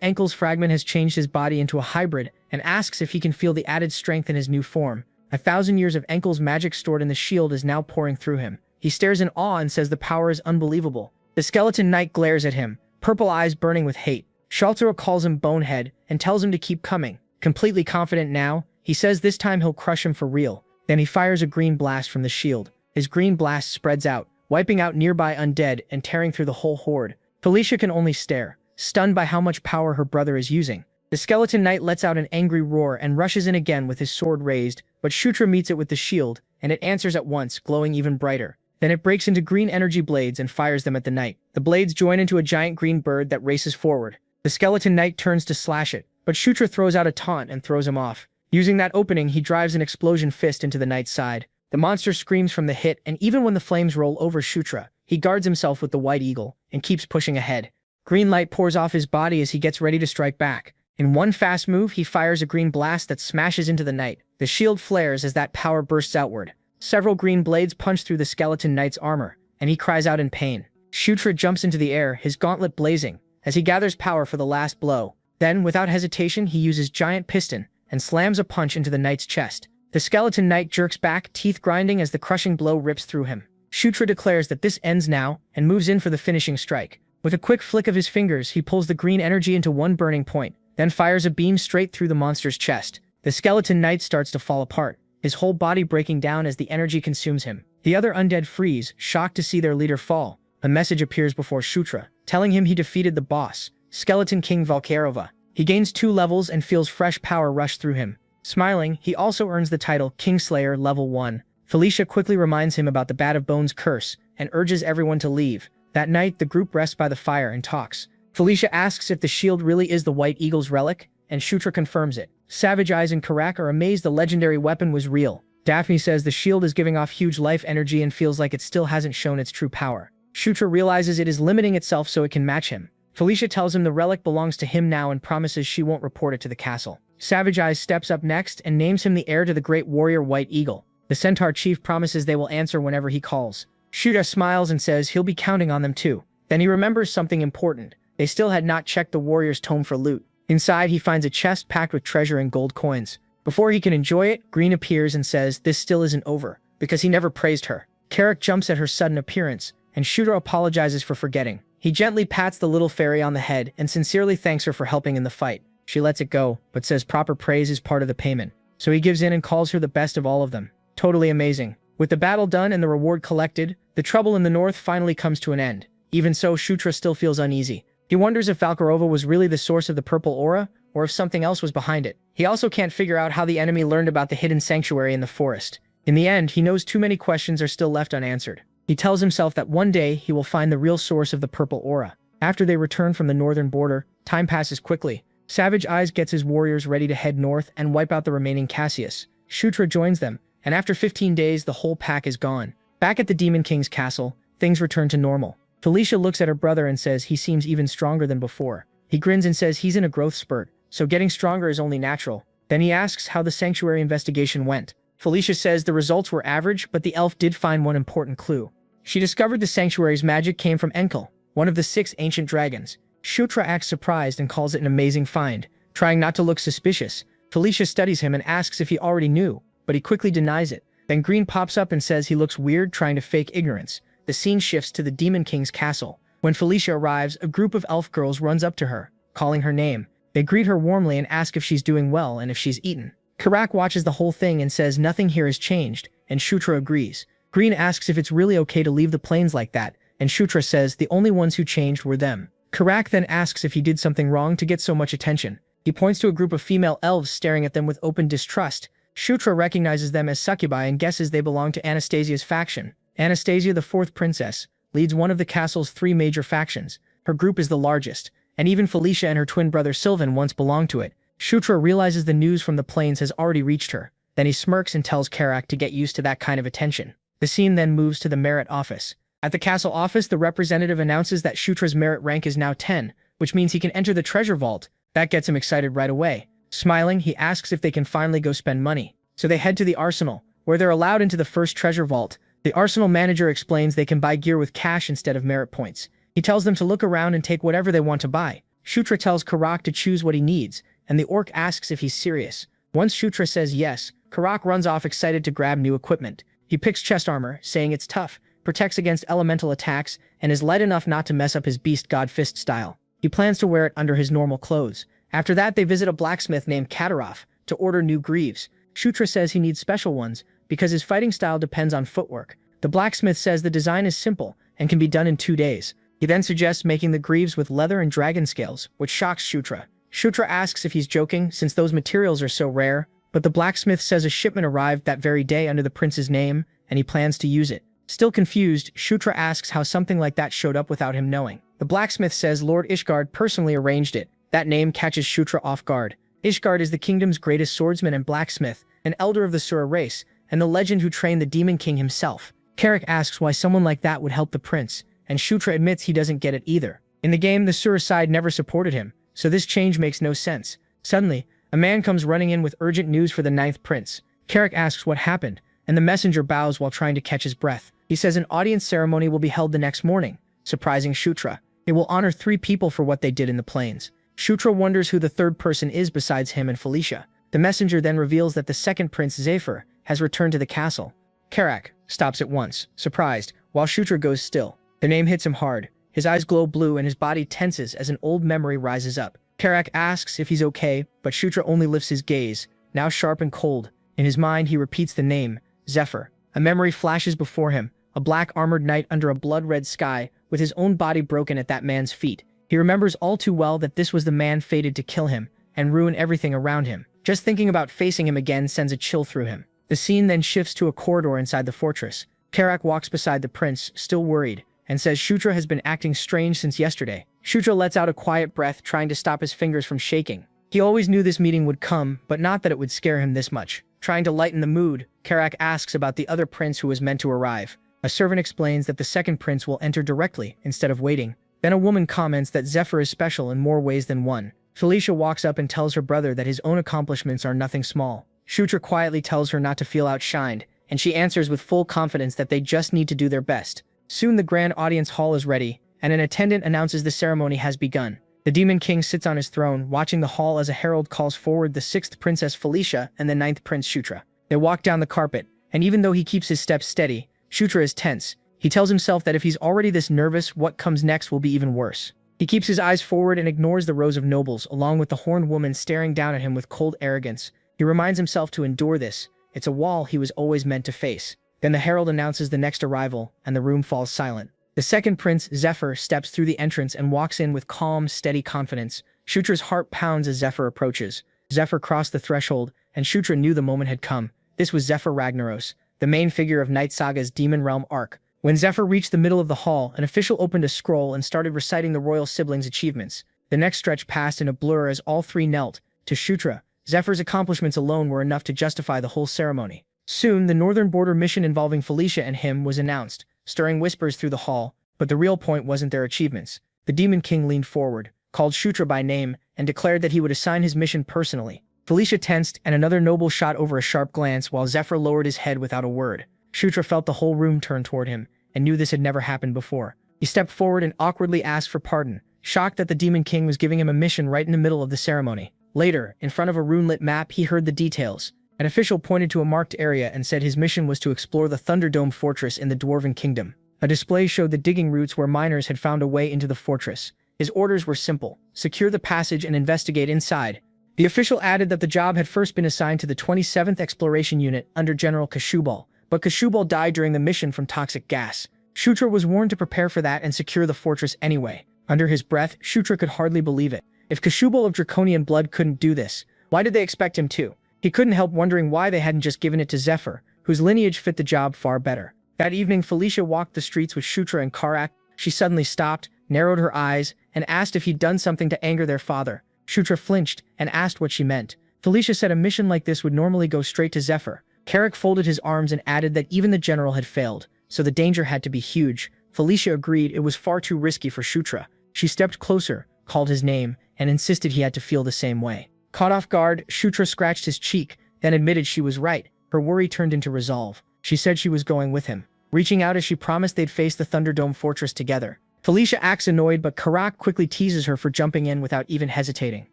Enkel's fragment has changed his body into a hybrid and asks if he can feel the added strength in his new form. 1,000 years of Enkel's magic stored in the shield is now pouring through him. He stares in awe and says the power is unbelievable. The skeleton knight glares at him, purple eyes burning with hate. Shaltero calls him bonehead and tells him to keep coming. Completely confident now, he says this time he'll crush him for real. Then he fires a green blast from the shield. His green blast spreads out, wiping out nearby undead and tearing through the whole horde. Felicia can only stare, stunned by how much power her brother is using. The skeleton knight lets out an angry roar and rushes in again with his sword raised, but Shutra meets it with the shield, and it answers at once, glowing even brighter. Then it breaks into green energy blades and fires them at the knight. The blades join into a giant green bird that races forward. The skeleton knight turns to slash it, but Shutra throws out a taunt and throws him off. Using that opening, he drives an explosion fist into the knight's side. The monster screams from the hit, and even when the flames roll over Shutra, he guards himself with the white eagle and keeps pushing ahead. Green light pours off his body as he gets ready to strike back. In one fast move, he fires a green blast that smashes into the knight. The shield flares as that power bursts outward. Several green blades punch through the skeleton knight's armor, and he cries out in pain. Shutra jumps into the air, his gauntlet blazing, as he gathers power for the last blow. Then, without hesitation, he uses giant piston and slams a punch into the knight's chest. The skeleton knight jerks back, teeth grinding as the crushing blow rips through him. Shutra declares that this ends now and moves in for the finishing strike. With a quick flick of his fingers, he pulls the green energy into one burning point, then fires a beam straight through the monster's chest. The skeleton knight starts to fall apart, his whole body breaking down as the energy consumes him. The other undead freeze, shocked to see their leader fall. A message appears before Shutra, telling him he defeated the boss, Skeleton King Valkarova. He gains 2 levels and feels fresh power rush through him. Smiling, he also earns the title Kingslayer Level 1. Felicia quickly reminds him about the Bat of Bones curse and urges everyone to leave. That night, the group rests by the fire and talks. Felicia asks if the shield really is the White Eagle's relic, and Shutra confirms it. Savage Eyes and Karak are amazed the legendary weapon was real. Daphne says the shield is giving off huge life energy and feels like it still hasn't shown its true power. Shutra realizes it is limiting itself so it can match him. Felicia tells him the relic belongs to him now and promises she won't report it to the castle. Savage Eyes steps up next and names him the heir to the great warrior White Eagle. The Centaur chief promises they will answer whenever he calls. Shutra smiles and says he'll be counting on them too. Then he remembers something important. They still had not checked the warrior's tome for loot. Inside, he finds a chest packed with treasure and gold coins. Before he can enjoy it, Green appears and says this still isn't over, because he never praised her. Karak jumps at her sudden appearance, and Shutra apologizes for forgetting. He gently pats the little fairy on the head and sincerely thanks her for helping in the fight. She lets it go, but says proper praise is part of the payment. So he gives in and calls her the best of all of them. Totally amazing. With the battle done and the reward collected, the trouble in the north finally comes to an end. Even so, Shutra still feels uneasy. He wonders if Valkarova was really the source of the purple aura, or if something else was behind it. He also can't figure out how the enemy learned about the hidden sanctuary in the forest. In the end, he knows too many questions are still left unanswered. He tells himself that one day he will find the real source of the purple aura. After they return from the northern border, time passes quickly. Savage Eyes gets his warriors ready to head north and wipe out the remaining Cassius. Shutra joins them, and after 15 days the whole pack is gone. Back at the Demon King's castle, things return to normal. Felicia looks at her brother and says he seems even stronger than before. He grins and says he's in a growth spurt, so getting stronger is only natural. Then he asks how the sanctuary investigation went. Felicia says the results were average, but the elf did find one important clue. She discovered the sanctuary's magic came from Enkel, one of the 6 ancient dragons. Shutra acts surprised and calls it an amazing find. Trying not to look suspicious, Felicia studies him and asks if he already knew, but he quickly denies it. Then Green pops up and says he looks weird trying to fake ignorance. The scene shifts to the Demon King's castle. When Felicia arrives, a group of elf girls runs up to her, calling her name. They greet her warmly and ask if she's doing well and if she's eaten. Karak watches the whole thing and says nothing here has changed, and Shutra agrees. Green asks if it's really okay to leave the plains like that, and Shutra says the only ones who changed were them. Karak then asks if he did something wrong to get so much attention. He points to a group of female elves staring at them with open distrust. Shutra recognizes them as succubi and guesses they belong to Anastasia's faction. Anastasia, the 4th princess, leads one of the castle's 3 major factions. Her group is the largest, and even Felicia and her twin brother Sylvan once belonged to it. Shutra realizes the news from the plains has already reached her. Then he smirks and tells Karak to get used to that kind of attention. The scene then moves to the merit office. At the castle office, the representative announces that Shutra's merit rank is now 10, which means he can enter the treasure vault. That gets him excited right away. Smiling, he asks if they can finally go spend money. So they head to the arsenal, where they're allowed into the first treasure vault. The arsenal manager explains they can buy gear with cash instead of merit points. He tells them to look around and take whatever they want to buy. Shutra tells Karak to choose what he needs, and the orc asks if he's serious. Once Shutra says yes, Karak runs off excited to grab new equipment. He picks chest armor, saying it's tough, protects against elemental attacks, and is light enough not to mess up his beast god fist style. He plans to wear it under his normal clothes. After that, they visit a blacksmith named Katarov to order new greaves. Shutra says he needs special ones because his fighting style depends on footwork. The blacksmith says the design is simple and can be done in 2 days. He then suggests making the greaves with leather and dragon scales, which shocks Shutra. Shutra asks if he's joking since those materials are so rare, but the blacksmith says a shipment arrived that very day under the prince's name, and he plans to use it. Still confused, Shutra asks how something like that showed up without him knowing. The blacksmith says Lord Ishgard personally arranged it. That name catches Shutra off guard. Ishgard is the kingdom's greatest swordsman and blacksmith, an elder of the Asura race, and the legend who trained the Demon King himself. Karak asks why someone like that would help the prince, and Shutra admits he doesn't get it either. In the game, the Asura side never supported him, so this change makes no sense. Suddenly, a man comes running in with urgent news for the 9th prince. Karak asks what happened, and the messenger bows while trying to catch his breath. He says an audience ceremony will be held the next morning, surprising Shutra. It will honor 3 people for what they did in the plains. Shutra wonders who the 3rd person is besides him and Felicia. The messenger then reveals that the 2nd prince, Zephyr, has returned to the castle. Karak stops at once, surprised, while Shutra goes still. The name hits him hard. His eyes glow blue and his body tenses as an old memory rises up. Karak asks if he's okay, but Shutra only lifts his gaze, now sharp and cold. In his mind, he repeats the name, Zephyr. A memory flashes before him, a black armored knight under a blood-red sky, with his own body broken at that man's feet. He remembers all too well that this was the man fated to kill him and ruin everything around him. Just thinking about facing him again sends a chill through him. The scene then shifts to a corridor inside the fortress. Karak walks beside the prince, still worried, and says Shutra has been acting strange since yesterday. Shutra lets out a quiet breath, trying to stop his fingers from shaking. He always knew this meeting would come, but not that it would scare him this much. Trying to lighten the mood, Karak asks about the other prince who was meant to arrive. A servant explains that the 2nd prince will enter directly, instead of waiting. Then a woman comments that Zephyr is special in more ways than one. Felicia walks up and tells her brother that his own accomplishments are nothing small. Shutra quietly tells her not to feel outshined, and she answers with full confidence that they just need to do their best. Soon the grand audience hall is ready, and an attendant announces the ceremony has begun. The Demon King sits on his throne, watching the hall as a herald calls forward the 6th Princess Felicia and the 9th Prince Shutra. They walk down the carpet, and even though he keeps his steps steady, Shutra is tense. He tells himself that if he's already this nervous, what comes next will be even worse. He keeps his eyes forward and ignores the rows of nobles, along with the horned woman staring down at him with cold arrogance. He reminds himself to endure this. It's a wall he was always meant to face. Then the herald announces the next arrival, and the room falls silent. The 2nd prince, Zephyr, steps through the entrance and walks in with calm, steady confidence. Shutra's heart pounds as Zephyr approaches. Zephyr crossed the threshold, and Shutra knew the moment had come. This was Zephyr Ragnaros, the main figure of Night Saga's Demon Realm arc. When Zephyr reached the middle of the hall, an official opened a scroll and started reciting the royal siblings' achievements. The next stretch passed in a blur as all 3 knelt. To Shutra, Zephyr's accomplishments alone were enough to justify the whole ceremony. Soon, the northern border mission involving Felicia and him was announced, stirring whispers through the hall, but the real point wasn't their achievements. The Demon King leaned forward, called Shutra by name, and declared that he would assign his mission personally. Felicia tensed, and another noble shot over a sharp glance while Zephyr lowered his head without a word. Shutra felt the whole room turn toward him, and knew this had never happened before. He stepped forward and awkwardly asked for pardon, shocked that the Demon King was giving him a mission right in the middle of the ceremony. Later, in front of a rune-lit map, he heard the details. An official pointed to a marked area and said his mission was to explore the Thunderdome fortress in the Dwarven Kingdom. A display showed the digging routes where miners had found a way into the fortress. His orders were simple: secure the passage and investigate inside. The official added that the job had first been assigned to the 27th Exploration Unit under General Kashubal, but Kashubal died during the mission from toxic gas. Shutra was warned to prepare for that and secure the fortress anyway. Under his breath, Shutra could hardly believe it. If Kashubal of Draconian blood couldn't do this, why did they expect him to? He couldn't help wondering why they hadn't just given it to Zephyr, whose lineage fit the job far better. That evening, Felicia walked the streets with Shutra and Karak. She suddenly stopped, narrowed her eyes, and asked if he'd done something to anger their father. Shutra flinched and asked what she meant. Felicia said a mission like this would normally go straight to Zephyr. Carrick folded his arms and added that even the general had failed, so the danger had to be huge. Felicia agreed it was far too risky for Shutra. She stepped closer, called his name, and insisted he had to feel the same way. Caught off guard, Shutra scratched his cheek, then admitted she was right. Her worry turned into resolve. She said she was going with him, reaching out as she promised they'd face the Thunderdome fortress together. Felicia acts annoyed, but Karak quickly teases her for jumping in without even hesitating.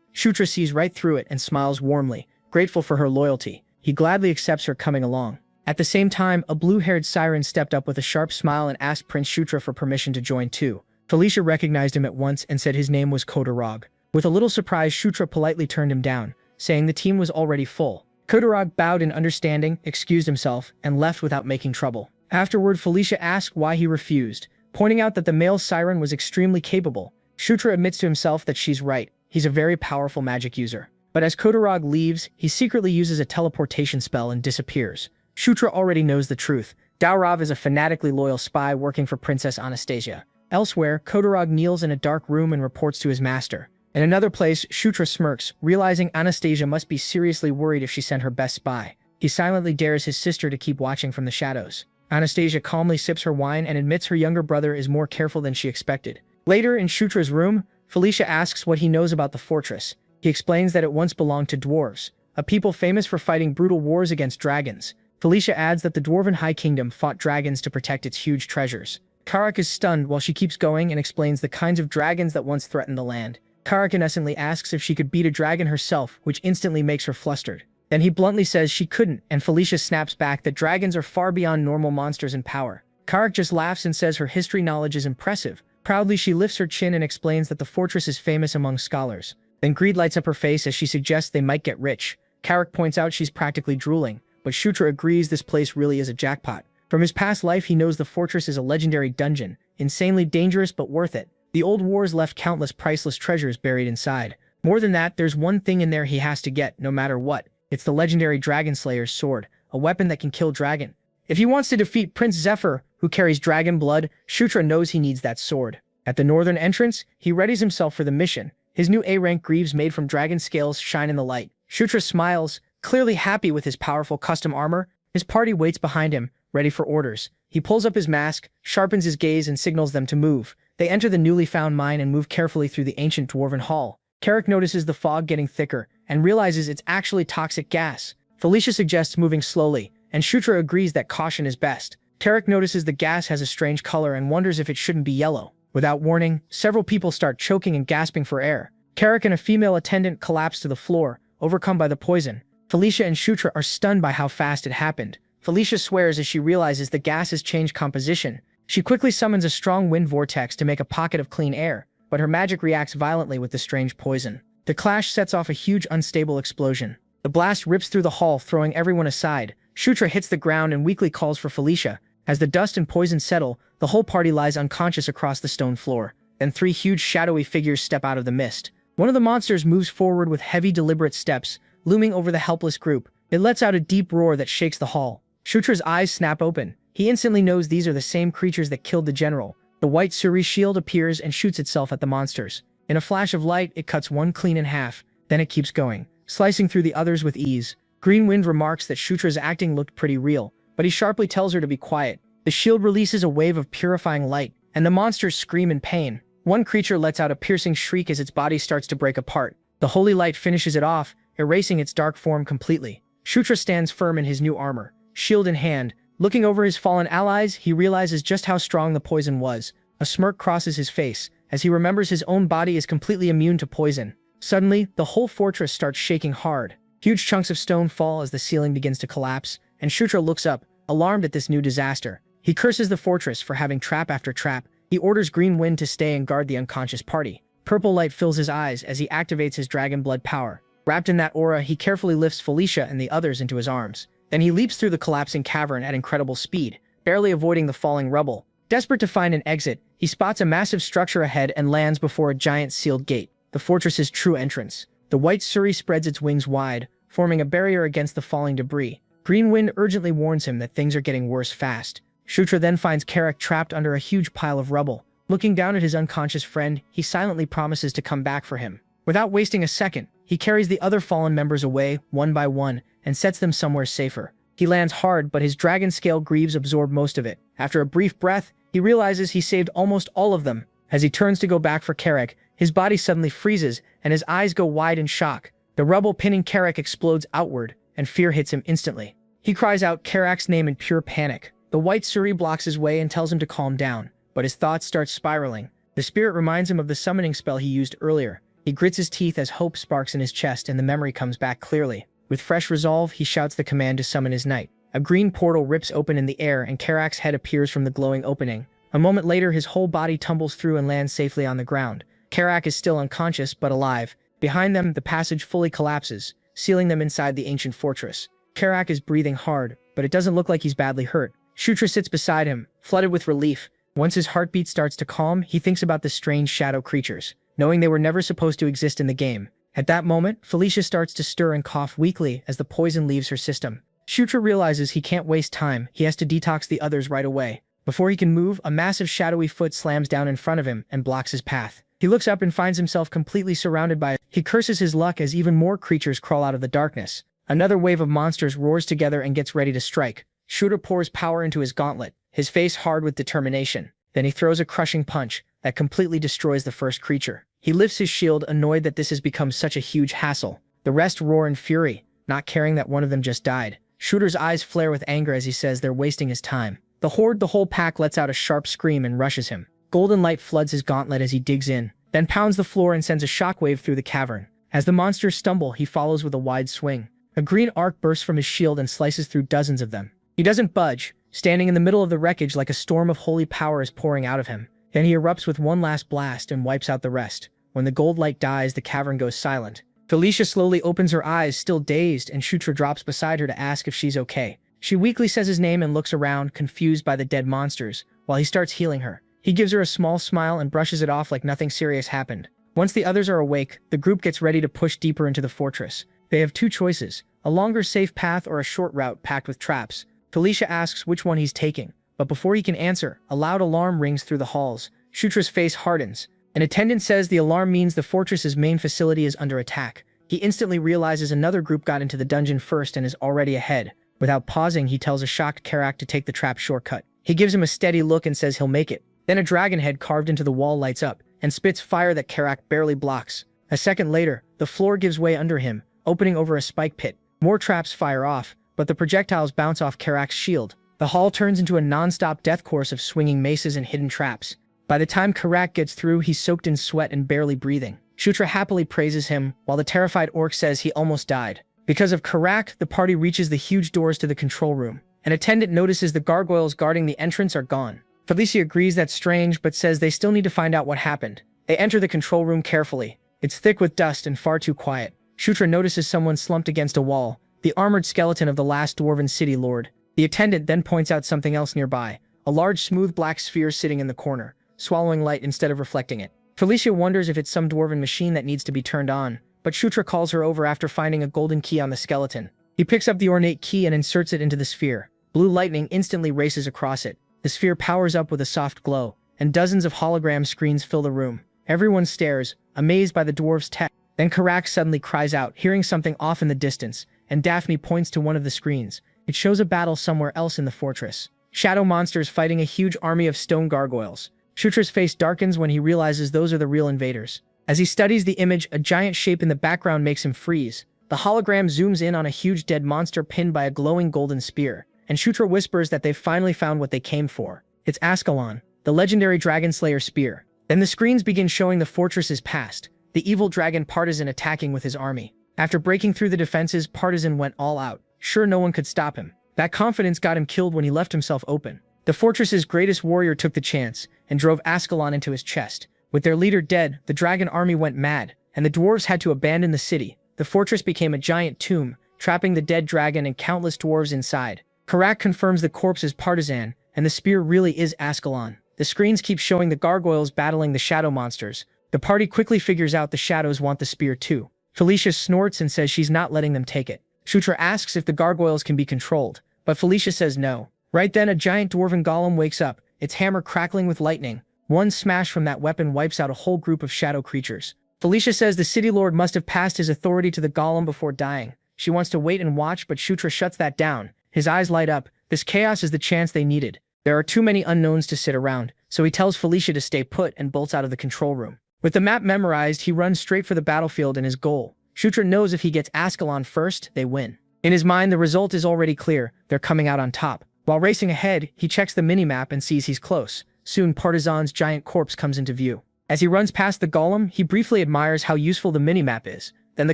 Shutra sees right through it and smiles warmly, grateful for her loyalty. He gladly accepts her coming along. At the same time, a blue-haired siren stepped up with a sharp smile and asked Prince Shutra for permission to join too. Felicia recognized him at once and said his name was Kodorog. With a little surprise, Shutra politely turned him down, saying the team was already full. Kodorog bowed in understanding, excused himself, and left without making trouble. Afterward, Felicia asked why he refused, pointing out that the male siren was extremely capable. Shutra admits to himself that she's right. He's a very powerful magic user. But as Kodorog leaves, he secretly uses a teleportation spell and disappears. Shutra already knows the truth. Daurav is a fanatically loyal spy working for Princess Anastasia. Elsewhere, Kodorog kneels in a dark room and reports to his master. In another place, Shutra smirks, realizing Anastasia must be seriously worried if she sent her best spy. He silently dares his sister to keep watching from the shadows. Anastasia calmly sips her wine and admits her younger brother is more careful than she expected. Later, in Shutra's room, Felicia asks what he knows about the fortress. He explains that it once belonged to dwarves, a people famous for fighting brutal wars against dragons. Felicia adds that the Dwarven High Kingdom fought dragons to protect its huge treasures. Karak is stunned while she keeps going and explains the kinds of dragons that once threatened the land. Karak innocently asks if she could beat a dragon herself, which instantly makes her flustered. Then he bluntly says she couldn't, and Felicia snaps back that dragons are far beyond normal monsters in power. Karak just laughs and says her history knowledge is impressive. Proudly, she lifts her chin and explains that the fortress is famous among scholars. Then greed lights up her face as she suggests they might get rich. Karak points out she's practically drooling, but Shutra agrees this place really is a jackpot. From his past life, he knows the fortress is a legendary dungeon, insanely dangerous but worth it. The old wars left countless priceless treasures buried inside. More than that, there's one thing in there he has to get, no matter what. It's the legendary Dragon Slayer's sword, a weapon that can kill dragon. If he wants to defeat Prince Zephyr, who carries dragon blood, Shutra knows he needs that sword. At the northern entrance, he readies himself for the mission. His new A-rank greaves made from dragon scales shine in the light. Shutra smiles, clearly happy with his powerful custom armor. His party waits behind him, ready for orders. He pulls up his mask, sharpens his gaze, and signals them to move. They enter the newly found mine and move carefully through the ancient dwarven hall. Carrick notices the fog getting thicker and realizes it's actually toxic gas. Felicia suggests moving slowly, and Shutra agrees that caution is best. Carrick notices the gas has a strange color and wonders if it shouldn't be yellow. Without warning, several people start choking and gasping for air. Carrick and a female attendant collapse to the floor, overcome by the poison. Felicia and Shutra are stunned by how fast it happened. Felicia swears as she realizes the gas has changed composition. She quickly summons a strong wind vortex to make a pocket of clean air, but her magic reacts violently with the strange poison. The clash sets off a huge unstable explosion. The blast rips through the hall, throwing everyone aside. Shutra hits the ground and weakly calls for Felicia. As the dust and poison settle, the whole party lies unconscious across the stone floor. Then three huge shadowy figures step out of the mist. One of the monsters moves forward with heavy, deliberate steps, looming over the helpless group. It lets out a deep roar that shakes the hall. Shutra's eyes snap open. He instantly knows these are the same creatures that killed the general. The white Suri shield appears and shoots itself at the monsters. In a flash of light, it cuts one clean in half. Then it keeps going, slicing through the others with ease. Green Wind remarks that Shutra's acting looked pretty real, but he sharply tells her to be quiet. The shield releases a wave of purifying light, and the monsters scream in pain. One creature lets out a piercing shriek as its body starts to break apart. The holy light finishes it off, erasing its dark form completely. Shutra stands firm in his new armor, shield in hand. Looking over his fallen allies, he realizes just how strong the poison was. A smirk crosses his face, as he remembers his own body is completely immune to poison. Suddenly, the whole fortress starts shaking hard. Huge chunks of stone fall as the ceiling begins to collapse, and Shutra looks up, alarmed at this new disaster. He curses the fortress for having trap after trap. He orders Green Wind to stay and guard the unconscious party. Purple light fills his eyes as he activates his dragon blood power. Wrapped in that aura, he carefully lifts Felicia and the others into his arms. Then he leaps through the collapsing cavern at incredible speed, barely avoiding the falling rubble. Desperate to find an exit, he spots a massive structure ahead and lands before a giant sealed gate, the fortress's true entrance. The white Suri spreads its wings wide, forming a barrier against the falling debris. Green Wind urgently warns him that things are getting worse fast. Shutra then finds Carrick trapped under a huge pile of rubble. Looking down at his unconscious friend, he silently promises to come back for him. Without wasting a second, he carries the other fallen members away, one by one, and sets them somewhere safer. He lands hard, but his dragon scale greaves absorb most of it. After a brief breath, he realizes he saved almost all of them. As he turns to go back for Carrack, his body suddenly freezes, and his eyes go wide in shock. The rubble pinning Carrack explodes outward, and fear hits him instantly. He cries out Carrack's name in pure panic. The white Suri blocks his way and tells him to calm down, but his thoughts start spiraling. The spirit reminds him of the summoning spell he used earlier. He grits his teeth as hope sparks in his chest and the memory comes back clearly. With fresh resolve, he shouts the command to summon his knight. A green portal rips open in the air and Carrack's head appears from the glowing opening. A moment later, his whole body tumbles through and lands safely on the ground. Carrack is still unconscious, but alive. Behind them, the passage fully collapses, sealing them inside the ancient fortress. Carrack is breathing hard, but it doesn't look like he's badly hurt. Shutra sits beside him, flooded with relief. Once his heartbeat starts to calm, he thinks about the strange shadow creatures, knowing they were never supposed to exist in the game. At that moment, Felicia starts to stir and cough weakly as the poison leaves her system. Shutra realizes he can't waste time, he has to detox the others right away. Before he can move, a massive shadowy foot slams down in front of him and blocks his path. He looks up and finds himself completely surrounded by it. He curses his luck as even more creatures crawl out of the darkness. Another wave of monsters roars together and gets ready to strike. Shutra pours power into his gauntlet, his face hard with determination. Then he throws a crushing punch that completely destroys the first creature. He lifts his shield, annoyed that this has become such a huge hassle. The rest roar in fury, not caring that one of them just died. Shutra's eyes flare with anger as he says they're wasting his time. The whole pack lets out a sharp scream and rushes him. Golden light floods his gauntlet as he digs in, then pounds the floor and sends a shockwave through the cavern. As the monsters stumble, he follows with a wide swing. A green arc bursts from his shield and slices through dozens of them. He doesn't budge, standing in the middle of the wreckage like a storm of holy power is pouring out of him. Then he erupts with one last blast and wipes out the rest. When the gold light dies, the cavern goes silent. Felicia slowly opens her eyes, still dazed, and Shutra drops beside her to ask if she's okay. She weakly says his name and looks around, confused by the dead monsters, while he starts healing her. He gives her a small smile and brushes it off like nothing serious happened. Once the others are awake, the group gets ready to push deeper into the fortress. They have two choices, a longer safe path or a short route packed with traps. Felicia asks which one he's taking, but before he can answer, a loud alarm rings through the halls. Shutra's face hardens. An attendant says the alarm means the fortress's main facility is under attack. He instantly realizes another group got into the dungeon first and is already ahead. Without pausing, he tells a shocked Carrack to take the trap shortcut. He gives him a steady look and says he'll make it. Then a dragon head carved into the wall lights up and spits fire that Carrack barely blocks. A second later, the floor gives way under him, opening over a spike pit. More traps fire off, but the projectiles bounce off Carrack's shield. The hall turns into a non-stop death course of swinging maces and hidden traps. By the time Carrack gets through, he's soaked in sweat and barely breathing. Shutra happily praises him, while the terrified orc says he almost died. Because of Carrack, the party reaches the huge doors to the control room. An attendant notices the gargoyles guarding the entrance are gone. Felicia agrees that's strange, but says they still need to find out what happened. They enter the control room carefully. It's thick with dust and far too quiet. Shutra notices someone slumped against a wall, the armored skeleton of the last dwarven city lord. The attendant then points out something else nearby, a large smooth black sphere sitting in the corner, swallowing light instead of reflecting it. Felicia wonders if it's some dwarven machine that needs to be turned on, but Shutra calls her over after finding a golden key on the skeleton. He picks up the ornate key and inserts it into the sphere. Blue lightning instantly races across it. The sphere powers up with a soft glow, and dozens of hologram screens fill the room. Everyone stares, amazed by the dwarf's tech. Then Carrack suddenly cries out, hearing something off in the distance, and Daphne points to one of the screens. It shows a battle somewhere else in the fortress. Shadow monsters fighting a huge army of stone gargoyles. Shutra's face darkens when he realizes those are the real invaders. As he studies the image, a giant shape in the background makes him freeze. The hologram zooms in on a huge dead monster pinned by a glowing golden spear, and Shutra whispers that they've finally found what they came for. It's Ascalon, the legendary dragon slayer spear. Then the screens begin showing the fortress's past, the evil dragon Partisan attacking with his army. After breaking through the defenses, Partisan went all out. Sure, no one could stop him. That confidence got him killed when he left himself open. The fortress's greatest warrior took the chance and drove Ascalon into his chest. With their leader dead, the dragon army went mad, and the dwarves had to abandon the city. The fortress became a giant tomb, trapping the dead dragon and countless dwarves inside. Carrack confirms the corpse is Partisan, and the spear really is Ascalon. The screens keep showing the gargoyles battling the shadow monsters. The party quickly figures out the shadows want the spear too. Felicia snorts and says she's not letting them take it. Shutra asks if the gargoyles can be controlled, but Felicia says no. Right then, a giant dwarven golem wakes up, its hammer crackling with lightning. One smash from that weapon wipes out a whole group of shadow creatures. Felicia says the city lord must have passed his authority to the golem before dying. She wants to wait and watch, but Shutra shuts that down. His eyes light up. This chaos is the chance they needed. There are too many unknowns to sit around, so he tells Felicia to stay put and bolts out of the control room. With the map memorized, he runs straight for the battlefield and his goal. Shutra knows if he gets Ascalon first, they win. In his mind, the result is already clear. They're coming out on top. While racing ahead, he checks the minimap and sees he's close. Soon, Partizan's giant corpse comes into view. As he runs past the golem, he briefly admires how useful the minimap is. Then the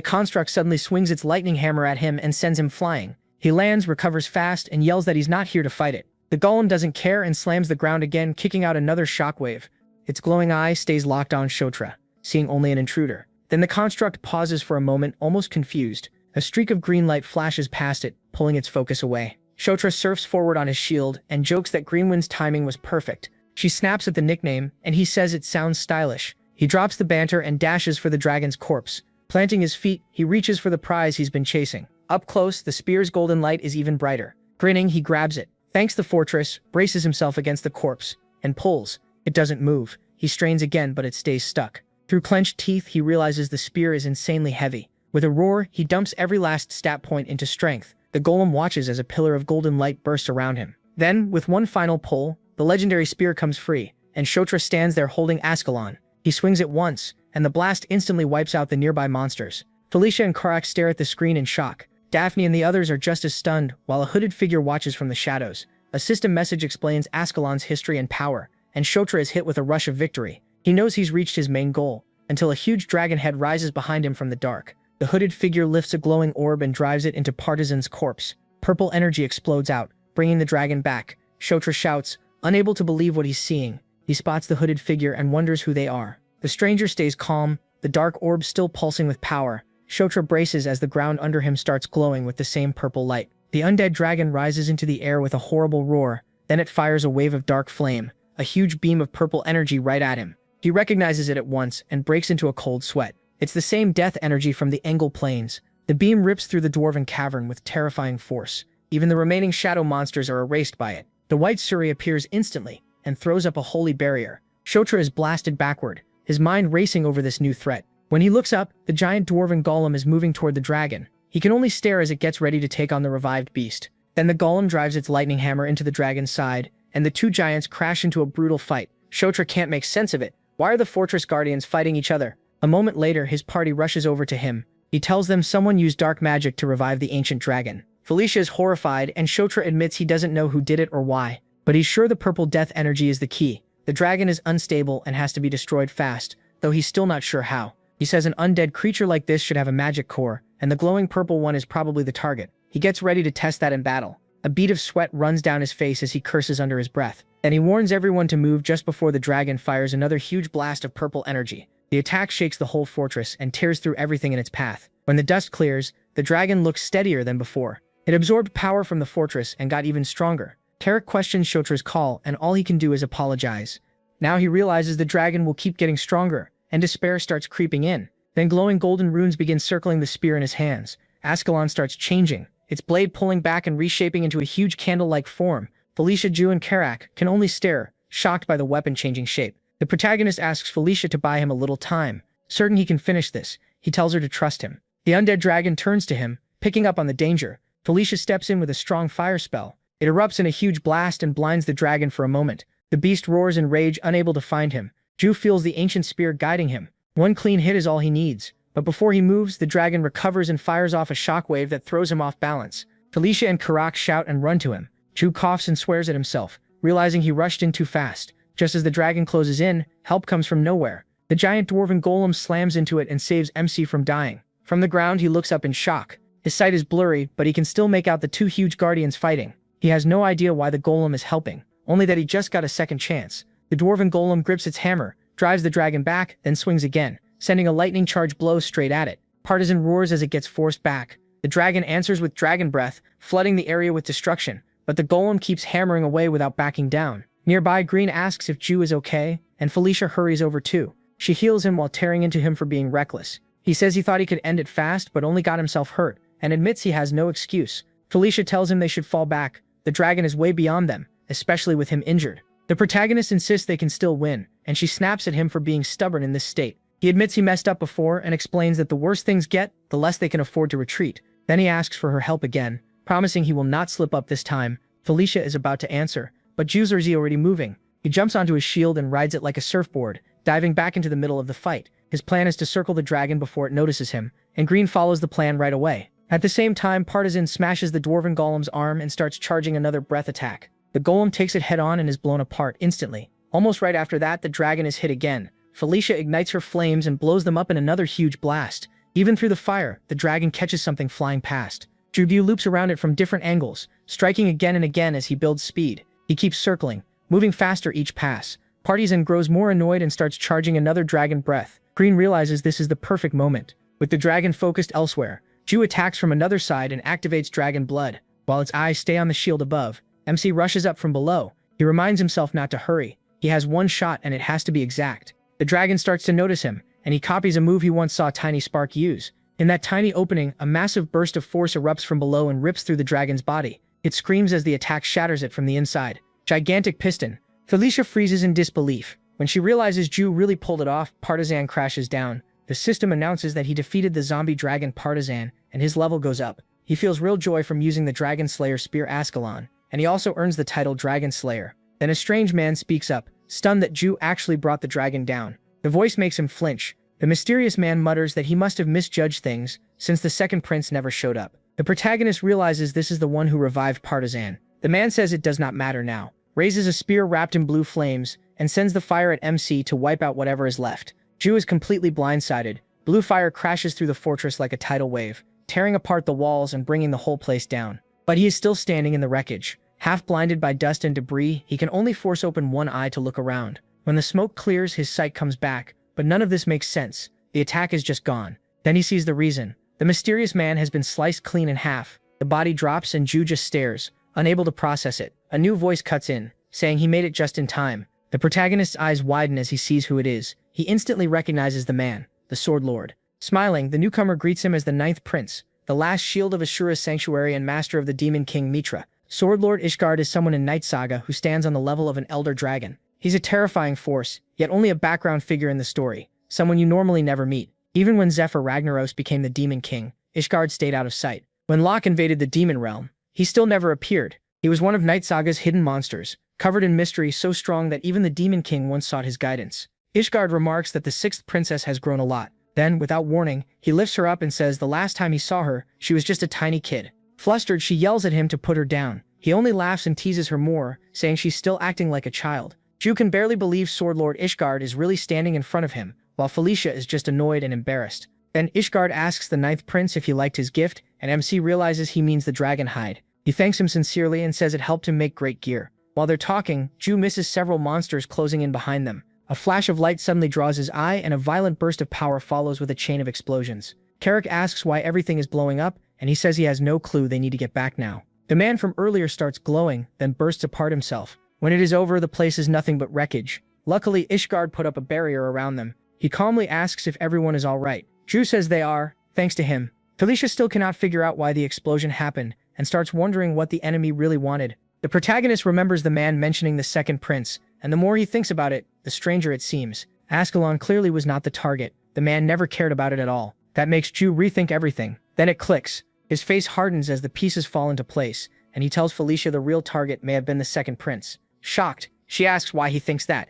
construct suddenly swings its lightning hammer at him and sends him flying. He lands, recovers fast, and yells that he's not here to fight it. The golem doesn't care and slams the ground again, kicking out another shockwave. Its glowing eye stays locked on Shotra, seeing only an intruder. Then the construct pauses for a moment, almost confused. A streak of green light flashes past it, pulling its focus away. Shotra surfs forward on his shield and jokes that Greenwind's timing was perfect. She snaps at the nickname, and he says it sounds stylish. He drops the banter and dashes for the dragon's corpse. Planting his feet, he reaches for the prize he's been chasing. Up close, the spear's golden light is even brighter. Grinning, he grabs it, thanks the fortress, braces himself against the corpse, and pulls. It doesn't move. He strains again, but it stays stuck. Through clenched teeth, he realizes the spear is insanely heavy. With a roar, he dumps every last stat point into strength. The golem watches as a pillar of golden light bursts around him. Then, with one final pull, the legendary spear comes free, and Shotra stands there holding Ascalon. He swings it once, and the blast instantly wipes out the nearby monsters. Felicia and Karak stare at the screen in shock. Daphne and the others are just as stunned, while a hooded figure watches from the shadows. A system message explains Ascalon's history and power, and Shotra is hit with a rush of victory. He knows he's reached his main goal, until a huge dragon head rises behind him from the dark. The hooded figure lifts a glowing orb and drives it into Partizan's corpse. Purple energy explodes out, bringing the dragon back. Shotra shouts, unable to believe what he's seeing. He spots the hooded figure and wonders who they are. The stranger stays calm, the dark orb still pulsing with power. Shotra braces as the ground under him starts glowing with the same purple light. The undead dragon rises into the air with a horrible roar, then it fires a wave of dark flame, a huge beam of purple energy right at him. He recognizes it at once and breaks into a cold sweat. It's the same death energy from the Engel Plains. The beam rips through the dwarven cavern with terrifying force. Even the remaining shadow monsters are erased by it. The white Suri appears instantly and throws up a holy barrier. Shotra is blasted backward, his mind racing over this new threat. When he looks up, the giant dwarven golem is moving toward the dragon. He can only stare as it gets ready to take on the revived beast. Then the golem drives its lightning hammer into the dragon's side, and the two giants crash into a brutal fight. Shotra can't make sense of it. Why are the fortress guardians fighting each other? A moment later, his party rushes over to him. He tells them someone used dark magic to revive the ancient dragon. Felicia is horrified, and Shotra admits he doesn't know who did it or why, but he's sure the purple death energy is the key. The dragon is unstable and has to be destroyed fast, though he's still not sure how. He says an undead creature like this should have a magic core, and the glowing purple one is probably the target. He gets ready to test that in battle. A bead of sweat runs down his face as he curses under his breath. Then he warns everyone to move just before the dragon fires another huge blast of purple energy. The attack shakes the whole fortress and tears through everything in its path. When the dust clears, the dragon looks steadier than before. It absorbed power from the fortress and got even stronger. Tarek questions Shotra's call, and all he can do is apologize. Now he realizes the dragon will keep getting stronger, and despair starts creeping in. Then glowing golden runes begin circling the spear in his hands. Ascalon starts changing, its blade pulling back and reshaping into a huge candle-like form. Felicia, Ju, and Karak can only stare, shocked by the weapon changing shape. The protagonist asks Felicia to buy him a little time. Certain he can finish this, he tells her to trust him. The undead dragon turns to him, picking up on the danger. Felicia steps in with a strong fire spell. It erupts in a huge blast and blinds the dragon for a moment. The beast roars in rage, unable to find him. Ju feels the ancient spear guiding him. One clean hit is all he needs. But before he moves, the dragon recovers and fires off a shockwave that throws him off balance. Felicia and Karak shout and run to him. Ju coughs and swears at himself, realizing he rushed in too fast. Just as the dragon closes in, help comes from nowhere. The giant dwarven golem slams into it and saves MC from dying. From the ground, he looks up in shock. His sight is blurry, but he can still make out the two huge guardians fighting. He has no idea why the golem is helping, only that he just got a second chance. The dwarven golem grips its hammer, drives the dragon back, then swings again, sending a lightning charge blow straight at it. Partizan roars as it gets forced back. The dragon answers with dragon breath, flooding the area with destruction, but the golem keeps hammering away without backing down. Nearby, Green asks if Ju is okay, and Felicia hurries over too. She heals him while tearing into him for being reckless. He says he thought he could end it fast, but only got himself hurt, and admits he has no excuse. Felicia tells him they should fall back. The dragon is way beyond them, especially with him injured. The protagonist insists they can still win, and she snaps at him for being stubborn in this state. He admits he messed up before and explains that the worse things get, the less they can afford to retreat. Then he asks for her help again, promising he will not slip up this time. Felicia is about to answer, but Dronzer is already moving. He jumps onto his shield and rides it like a surfboard, diving back into the middle of the fight. His plan is to circle the dragon before it notices him, and Green follows the plan right away. At the same time, Partisan smashes the dwarven golem's arm and starts charging another breath attack. The golem takes it head-on and is blown apart instantly. Almost right after that, the dragon is hit again. Felicia ignites her flames and blows them up in another huge blast. Even through the fire, the dragon catches something flying past. Drew loops around it from different angles, striking again and again as he builds speed. He keeps circling, moving faster each pass. Partisan grows more annoyed and starts charging another dragon breath. Green realizes this is the perfect moment. With the dragon focused elsewhere, Drew attacks from another side and activates Dragon Blood. While its eyes stay on the shield above, MC rushes up from below. He reminds himself not to hurry. He has one shot and it has to be exact. The dragon starts to notice him, and he copies a move he once saw Tiny Spark use. In that tiny opening, a massive burst of force erupts from below and rips through the dragon's body. It screams as the attack shatters it from the inside. Gigantic piston. Felicia freezes in disbelief. When she realizes Drew really pulled it off, Partisan crashes down. The system announces that he defeated the zombie dragon Partisan, and his level goes up. He feels real joy from using the Dragon Slayer Spear Ascalon, and he also earns the title Dragon Slayer. Then a strange man speaks up, stunned that Drew actually brought the dragon down. The voice makes him flinch. The mysterious man mutters that he must have misjudged things, since the second prince never showed up. The protagonist realizes this is the one who revived Partisan. The man says it does not matter now, raises a spear wrapped in blue flames, and sends the fire at MC to wipe out whatever is left. Drew is completely blindsided. Blue fire crashes through the fortress like a tidal wave, tearing apart the walls and bringing the whole place down. But he is still standing in the wreckage. Half blinded by dust and debris, he can only force open one eye to look around. When the smoke clears, his sight comes back, but none of this makes sense. The attack is just gone. Then he sees the reason. The mysterious man has been sliced clean in half. The body drops and Drew just stares, unable to process it. A new voice cuts in, saying he made it just in time. The protagonist's eyes widen as he sees who it is. He instantly recognizes the man, the Sword Lord. Smiling, the newcomer greets him as the ninth prince, the last shield of Asura's sanctuary and master of the Demon King Mitra. Sword Lord Ishgard is someone in Night Saga who stands on the level of an elder dragon. He's a terrifying force, yet only a background figure in the story, someone you normally never meet. Even when Zephyr Ragnaros became the Demon King, Ishgard stayed out of sight. When Locke invaded the Demon Realm, he still never appeared. He was one of Night Saga's hidden monsters, covered in mystery so strong that even the Demon King once sought his guidance. Ishgard remarks that the sixth princess has grown a lot. Then, without warning, he lifts her up and says the last time he saw her, she was just a tiny kid. Flustered, she yells at him to put her down. He only laughs and teases her more, saying she's still acting like a child. Drew can barely believe Sword Lord Ishgard is really standing in front of him, while Felicia is just annoyed and embarrassed. Then Ishgard asks the ninth prince if he liked his gift, and MC realizes he means the dragon hide. He thanks him sincerely and says it helped him make great gear. While they're talking, Drew misses several monsters closing in behind them. A flash of light suddenly draws his eye, and a violent burst of power follows with a chain of explosions. Carrick asks why everything is blowing up, and he says he has no clue. They need to get back now. The man from earlier starts glowing, then bursts apart himself. When it is over, the place is nothing but wreckage. Luckily, Ishgard put up a barrier around them. He calmly asks if everyone is alright. Drew says they are, thanks to him. Felicia still cannot figure out why the explosion happened, and starts wondering what the enemy really wanted. The protagonist remembers the man mentioning the second prince, and the more he thinks about it, the stranger it seems. Ascalon clearly was not the target. The man never cared about it at all. That makes Drew rethink everything. Then it clicks. His face hardens as the pieces fall into place, and he tells Felicia the real target may have been the second prince. Shocked, she asks why he thinks that.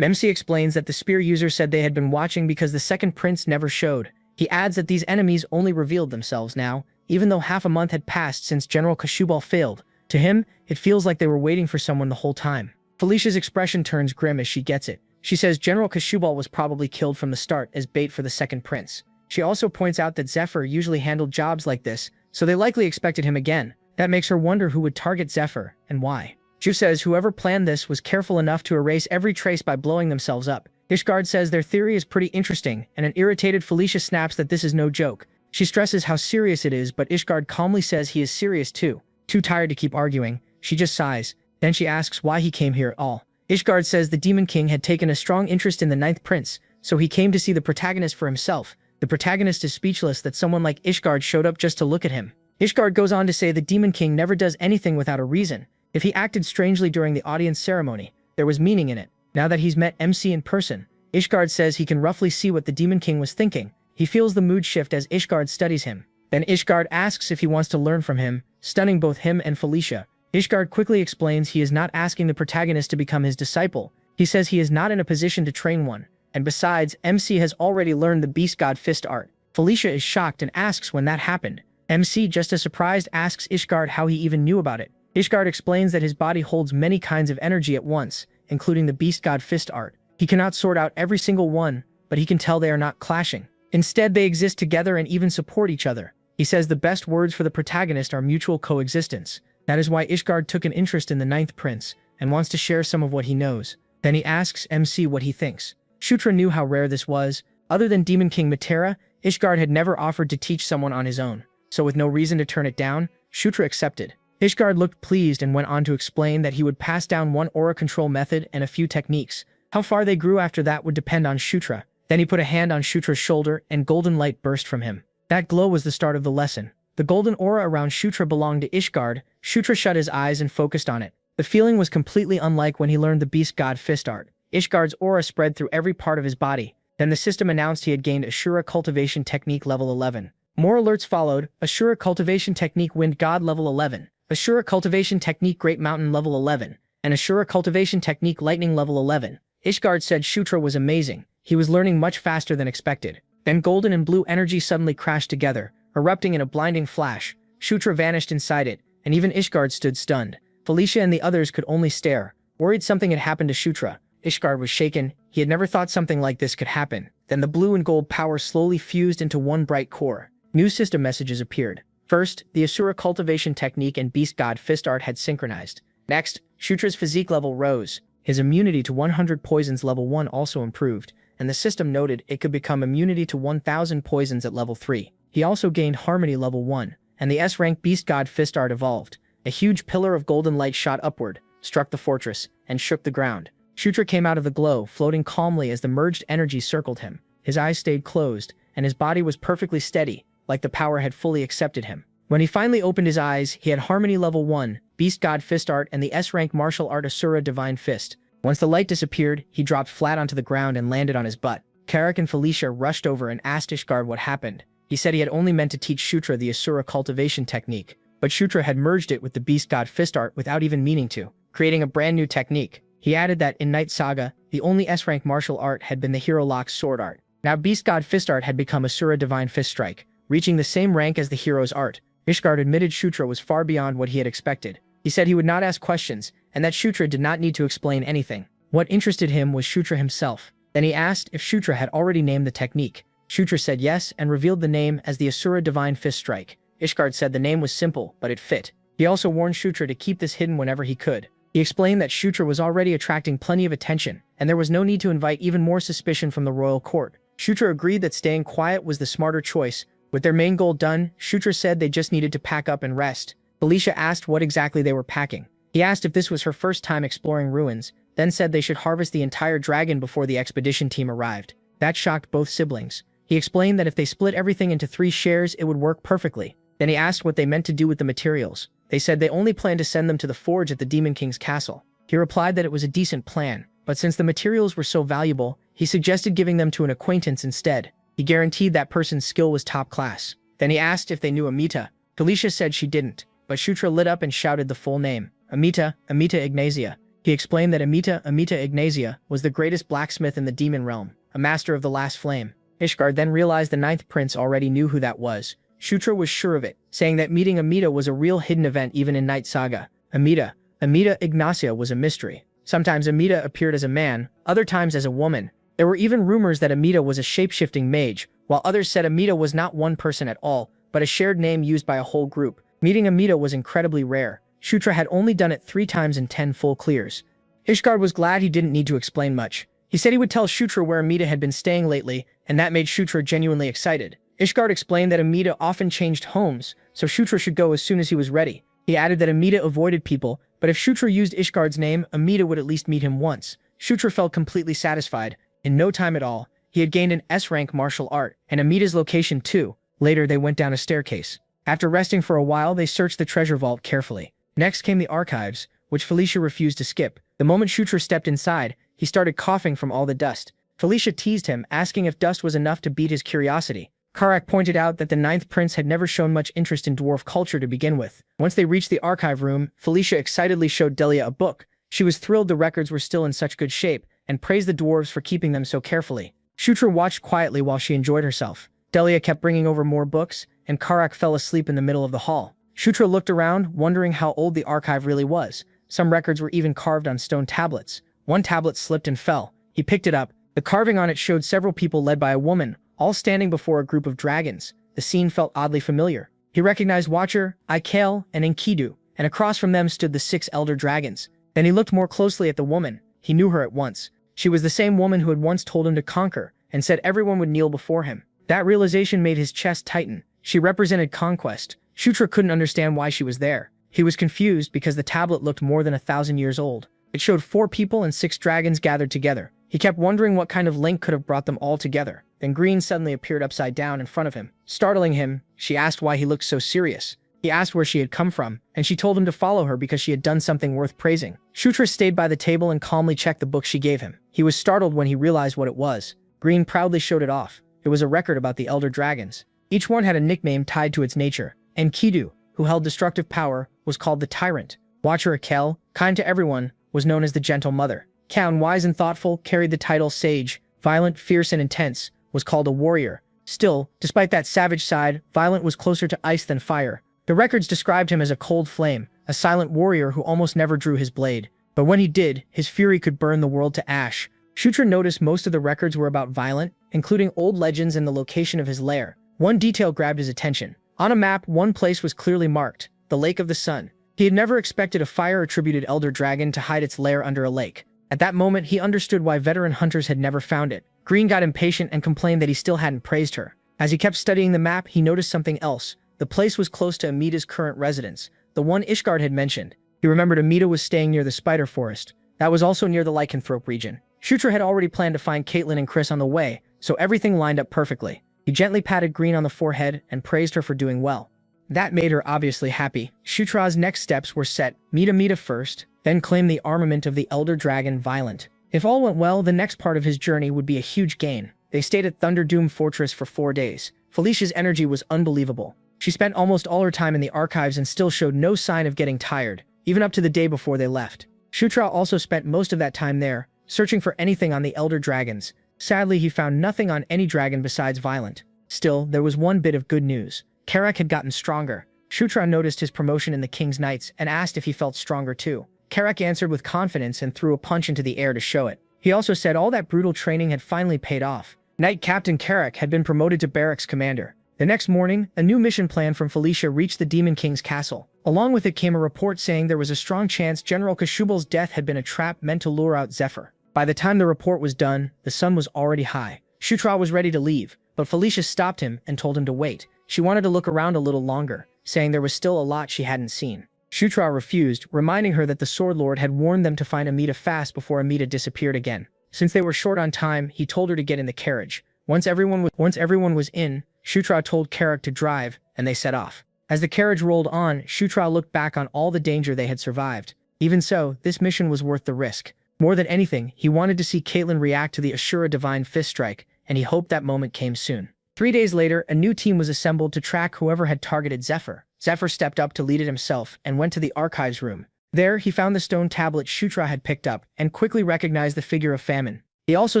MC explains that the spear user said they had been watching because the second prince never showed. He adds that these enemies only revealed themselves now, even though half a month had passed since General Kashubal failed. To him, it feels like they were waiting for someone the whole time. Felicia's expression turns grim as she gets it. She says General Kashubal was probably killed from the start as bait for the second prince. She also points out that Zephyr usually handled jobs like this, so they likely expected him again. That makes her wonder who would target Zephyr, and why. Drew says whoever planned this was careful enough to erase every trace by blowing themselves up. Ishgard says their theory is pretty interesting, and an irritated Felicia snaps that this is no joke. She stresses how serious it is, but Ishgard calmly says he is serious too. Too tired to keep arguing, she just sighs. Then she asks why he came here at all. Ishgard says the Demon King had taken a strong interest in the ninth prince, so he came to see the protagonist for himself. The protagonist is speechless that someone like Ishgard showed up just to look at him. Ishgard goes on to say the Demon King never does anything without a reason. If he acted strangely during the audience ceremony, there was meaning in it. Now that he's met MC in person, Ishgard says he can roughly see what the Demon King was thinking. He feels the mood shift as Ishgard studies him. Then Ishgard asks if he wants to learn from him, stunning both him and Felicia. Ishgard quickly explains he is not asking the protagonist to become his disciple. He says he is not in a position to train one, and besides, MC has already learned the Beast God Fist art. Felicia is shocked and asks when that happened. MC, just as surprised, asks Ishgard how he even knew about it. Ishgard explains that his body holds many kinds of energy at once, including the Beast God Fist art. He cannot sort out every single one, but he can tell they are not clashing. Instead, they exist together and even support each other. He says the best words for the protagonist are mutual coexistence. That is why Ishgard took an interest in the Ninth Prince and wants to share some of what he knows. Then he asks MC what he thinks. Shutra knew how rare this was. Other than Demon King Matera, Ishgard had never offered to teach someone on his own. So with no reason to turn it down, Shutra accepted. Ishgard looked pleased and went on to explain that he would pass down one aura control method and a few techniques. How far they grew after that would depend on Shutra. Then he put a hand on Shutra's shoulder and golden light burst from him. That glow was the start of the lesson. The golden aura around Shutra belonged to Ishgard. Shutra shut his eyes and focused on it. The feeling was completely unlike when he learned the Beast God Fist art. Ishgard's aura spread through every part of his body. Then the system announced he had gained Asura Cultivation Technique level 11. More alerts followed. Asura Cultivation Technique Wind God level 11. Asura Cultivation Technique Great Mountain level 11. And Asura Cultivation Technique Lightning level 11. Ishgard said Shutra was amazing. He was learning much faster than expected. Then golden and blue energy suddenly crashed together, erupting in a blinding flash. Shutra vanished inside it, and even Ishgard stood stunned. Felicia and the others could only stare, worried something had happened to Shutra. Ishgard was shaken. He had never thought something like this could happen. Then the blue and gold power slowly fused into one bright core. New system messages appeared. First, the Asura Cultivation Technique and Beast God Fist art had synchronized. Next, Shutra's physique level rose. His immunity to 100 poisons level 1 also improved, and the system noted it could become immunity to 1000 poisons at level 3. He also gained Harmony level 1, and the S-rank Beast God Fist art evolved. A huge pillar of golden light shot upward, struck the fortress, and shook the ground. Shutra came out of the glow, floating calmly as the merged energy circled him. His eyes stayed closed, and his body was perfectly steady, like the power had fully accepted him. When he finally opened his eyes, he had Harmony level 1, Beast God Fist art, and the S-rank martial art Asura Divine Fist. Once the light disappeared, he dropped flat onto the ground and landed on his butt. Carrick and Felicia rushed over and asked Ishgard what happened. He said he had only meant to teach Shutra the Asura Cultivation Technique, but Shutra had merged it with the Beast God Fist art without even meaning to, creating a brand new technique. He added that in Night Saga, the only S-rank martial art had been the Hero Lock's sword art. Now Beast God Fist art had become Asura Divine Fist Strike, reaching the same rank as the hero's art. Ishgard admitted Shutra was far beyond what he had expected. He said he would not ask questions, and that Shutra did not need to explain anything. What interested him was Shutra himself. Then he asked if Shutra had already named the technique. Shutra said yes and revealed the name as the Asura Divine Fist Strike. Ishgard said the name was simple, but it fit. He also warned Shutra to keep this hidden whenever he could. He explained that Shutra was already attracting plenty of attention, and there was no need to invite even more suspicion from the royal court. Shutra agreed that staying quiet was the smarter choice. With their main goal done, Shutra said they just needed to pack up and rest. Felicia asked what exactly they were packing. He asked if this was her first time exploring ruins, then said they should harvest the entire dragon before the expedition team arrived. That shocked both siblings. He explained that if they split everything into 3 shares, it would work perfectly. Then he asked what they meant to do with the materials. They said they only planned to send them to the forge at the Demon King's castle. He replied that it was a decent plan, but since the materials were so valuable, he suggested giving them to an acquaintance instead. He guaranteed that person's skill was top class. Then he asked if they knew Amita. Felicia said she didn't, but Shutra lit up and shouted the full name. Amita Ignacia. He explained that Amita Ignacia was the greatest blacksmith in the demon realm, a master of the last flame. Ishgard then realized the 9th prince already knew who that was. Shutra was sure of it, saying that meeting Amita was a real hidden event even in Night Saga. Amita Ignacia was a mystery. Sometimes Amita appeared as a man, other times as a woman. There were even rumors that Amita was a shape-shifting mage, while others said Amita was not one person at all, but a shared name used by a whole group. Meeting Amita was incredibly rare. Shutra had only done it 3 times in 10 full clears. Ishgard was glad he didn't need to explain much. He said he would tell Shutra where Amita had been staying lately, and that made Shutra genuinely excited. Ishgard explained that Amita often changed homes, so Shutra should go as soon as he was ready. He added that Amita avoided people, but if Shutra used Ishgard's name, Amita would at least meet him once. Shutra felt completely satisfied. In no time at all, he had gained an S-rank martial art, and Amita's location too. Later, they went down a staircase. After resting for a while, they searched the treasure vault carefully. Next came the archives, which Felicia refused to skip. The moment Shutra stepped inside, he started coughing from all the dust. Felicia teased him, asking if dust was enough to beat his curiosity. Karak pointed out that the ninth prince had never shown much interest in dwarf culture to begin with. Once they reached the archive room, Felicia excitedly showed Delia a book. She was thrilled the records were still in such good shape, and praised the dwarves for keeping them so carefully. Shutra watched quietly while she enjoyed herself. Delia kept bringing over more books, and Karak fell asleep in the middle of the hall. Shutra looked around, wondering how old the archive really was. Some records were even carved on stone tablets. One tablet slipped and fell. He picked it up. The carving on it showed several people led by a woman, all standing before a group of dragons. The scene felt oddly familiar. He recognized Watcher, Yahello, and Enkidu, and across from them stood the 6 elder dragons. Then he looked more closely at the woman. He knew her at once. She was the same woman who had once told him to conquer, and said everyone would kneel before him. That realization made his chest tighten. She represented conquest. Shutra couldn't understand why she was there. He was confused because the tablet looked more than 1,000 years old. It showed 4 people and 6 dragons gathered together. He kept wondering what kind of link could have brought them all together. Then Green suddenly appeared upside down in front of him. Startling him, she asked why he looked so serious. He asked where she had come from, and she told him to follow her because she had done something worth praising. Shutra stayed by the table and calmly checked the book she gave him. He was startled when he realized what it was. Green proudly showed it off. It was a record about the elder dragons. Each one had a nickname tied to its nature. Enkidu, who held destructive power, was called the Tyrant. Watcher Akel, kind to everyone, was known as the Gentle Mother. Kaun, wise and thoughtful, carried the title Sage. Violent, fierce, and intense, was called a Warrior. Still, despite that savage side, Violent was closer to ice than fire. The records described him as a cold flame, a silent warrior who almost never drew his blade. But when he did, his fury could burn the world to ash. Shutra noticed most of the records were about Violent, including old legends and the location of his lair. One detail grabbed his attention. On a map, one place was clearly marked, the Lake of the Sun. He had never expected a fire-attributed elder dragon to hide its lair under a lake. At that moment, he understood why veteran hunters had never found it. Green got impatient and complained that he still hadn't praised her. As he kept studying the map, he noticed something else. The place was close to Amita's current residence, the one Ishgard had mentioned. He remembered Amita was staying near the spider forest. That was also near the lycanthrope region. Shutra had already planned to find Caitlin and Chris on the way, so everything lined up perfectly. He gently patted Green on the forehead and praised her for doing well. That made her obviously happy. Shutra's next steps were set. Meet Amita first, then claim the armament of the elder dragon Violent. If all went well, the next part of his journey would be a huge gain. They stayed at Thunderdoom Fortress for 4 days. Felicia's energy was unbelievable. She spent almost all her time in the archives and still showed no sign of getting tired, even up to the day before they left. Shutra also spent most of that time there, searching for anything on the elder dragons. Sadly, he found nothing on any dragon besides Violent. Still, there was one bit of good news. Karak had gotten stronger. Shutra noticed his promotion in the King's Knights and asked if he felt stronger too. Karak answered with confidence and threw a punch into the air to show it. He also said all that brutal training had finally paid off. Knight Captain Karak had been promoted to barracks commander. The next morning, a new mission plan from Felicia reached the Demon King's castle. Along with it came a report saying there was a strong chance General Kashubal's death had been a trap meant to lure out Zephyr. By the time the report was done, the sun was already high. Shutra was ready to leave, but Felicia stopped him and told him to wait. She wanted to look around a little longer, saying there was still a lot she hadn't seen. Shutra refused, reminding her that the Sword Lord had warned them to find Amita fast before Amita disappeared again. Since they were short on time, he told her to get in the carriage. Once everyone was in, Shutra told Karak to drive, and they set off. As the carriage rolled on, Shutra looked back on all the danger they had survived. Even so, this mission was worth the risk. More than anything, he wanted to see Caitlin react to the Asura Divine Fist Strike, and he hoped that moment came soon. 3 days later, a new team was assembled to track whoever had targeted Zephyr. Zephyr stepped up to lead it himself and went to the archives room. There, he found the stone tablet Shutra had picked up and quickly recognized the figure of Famine. He also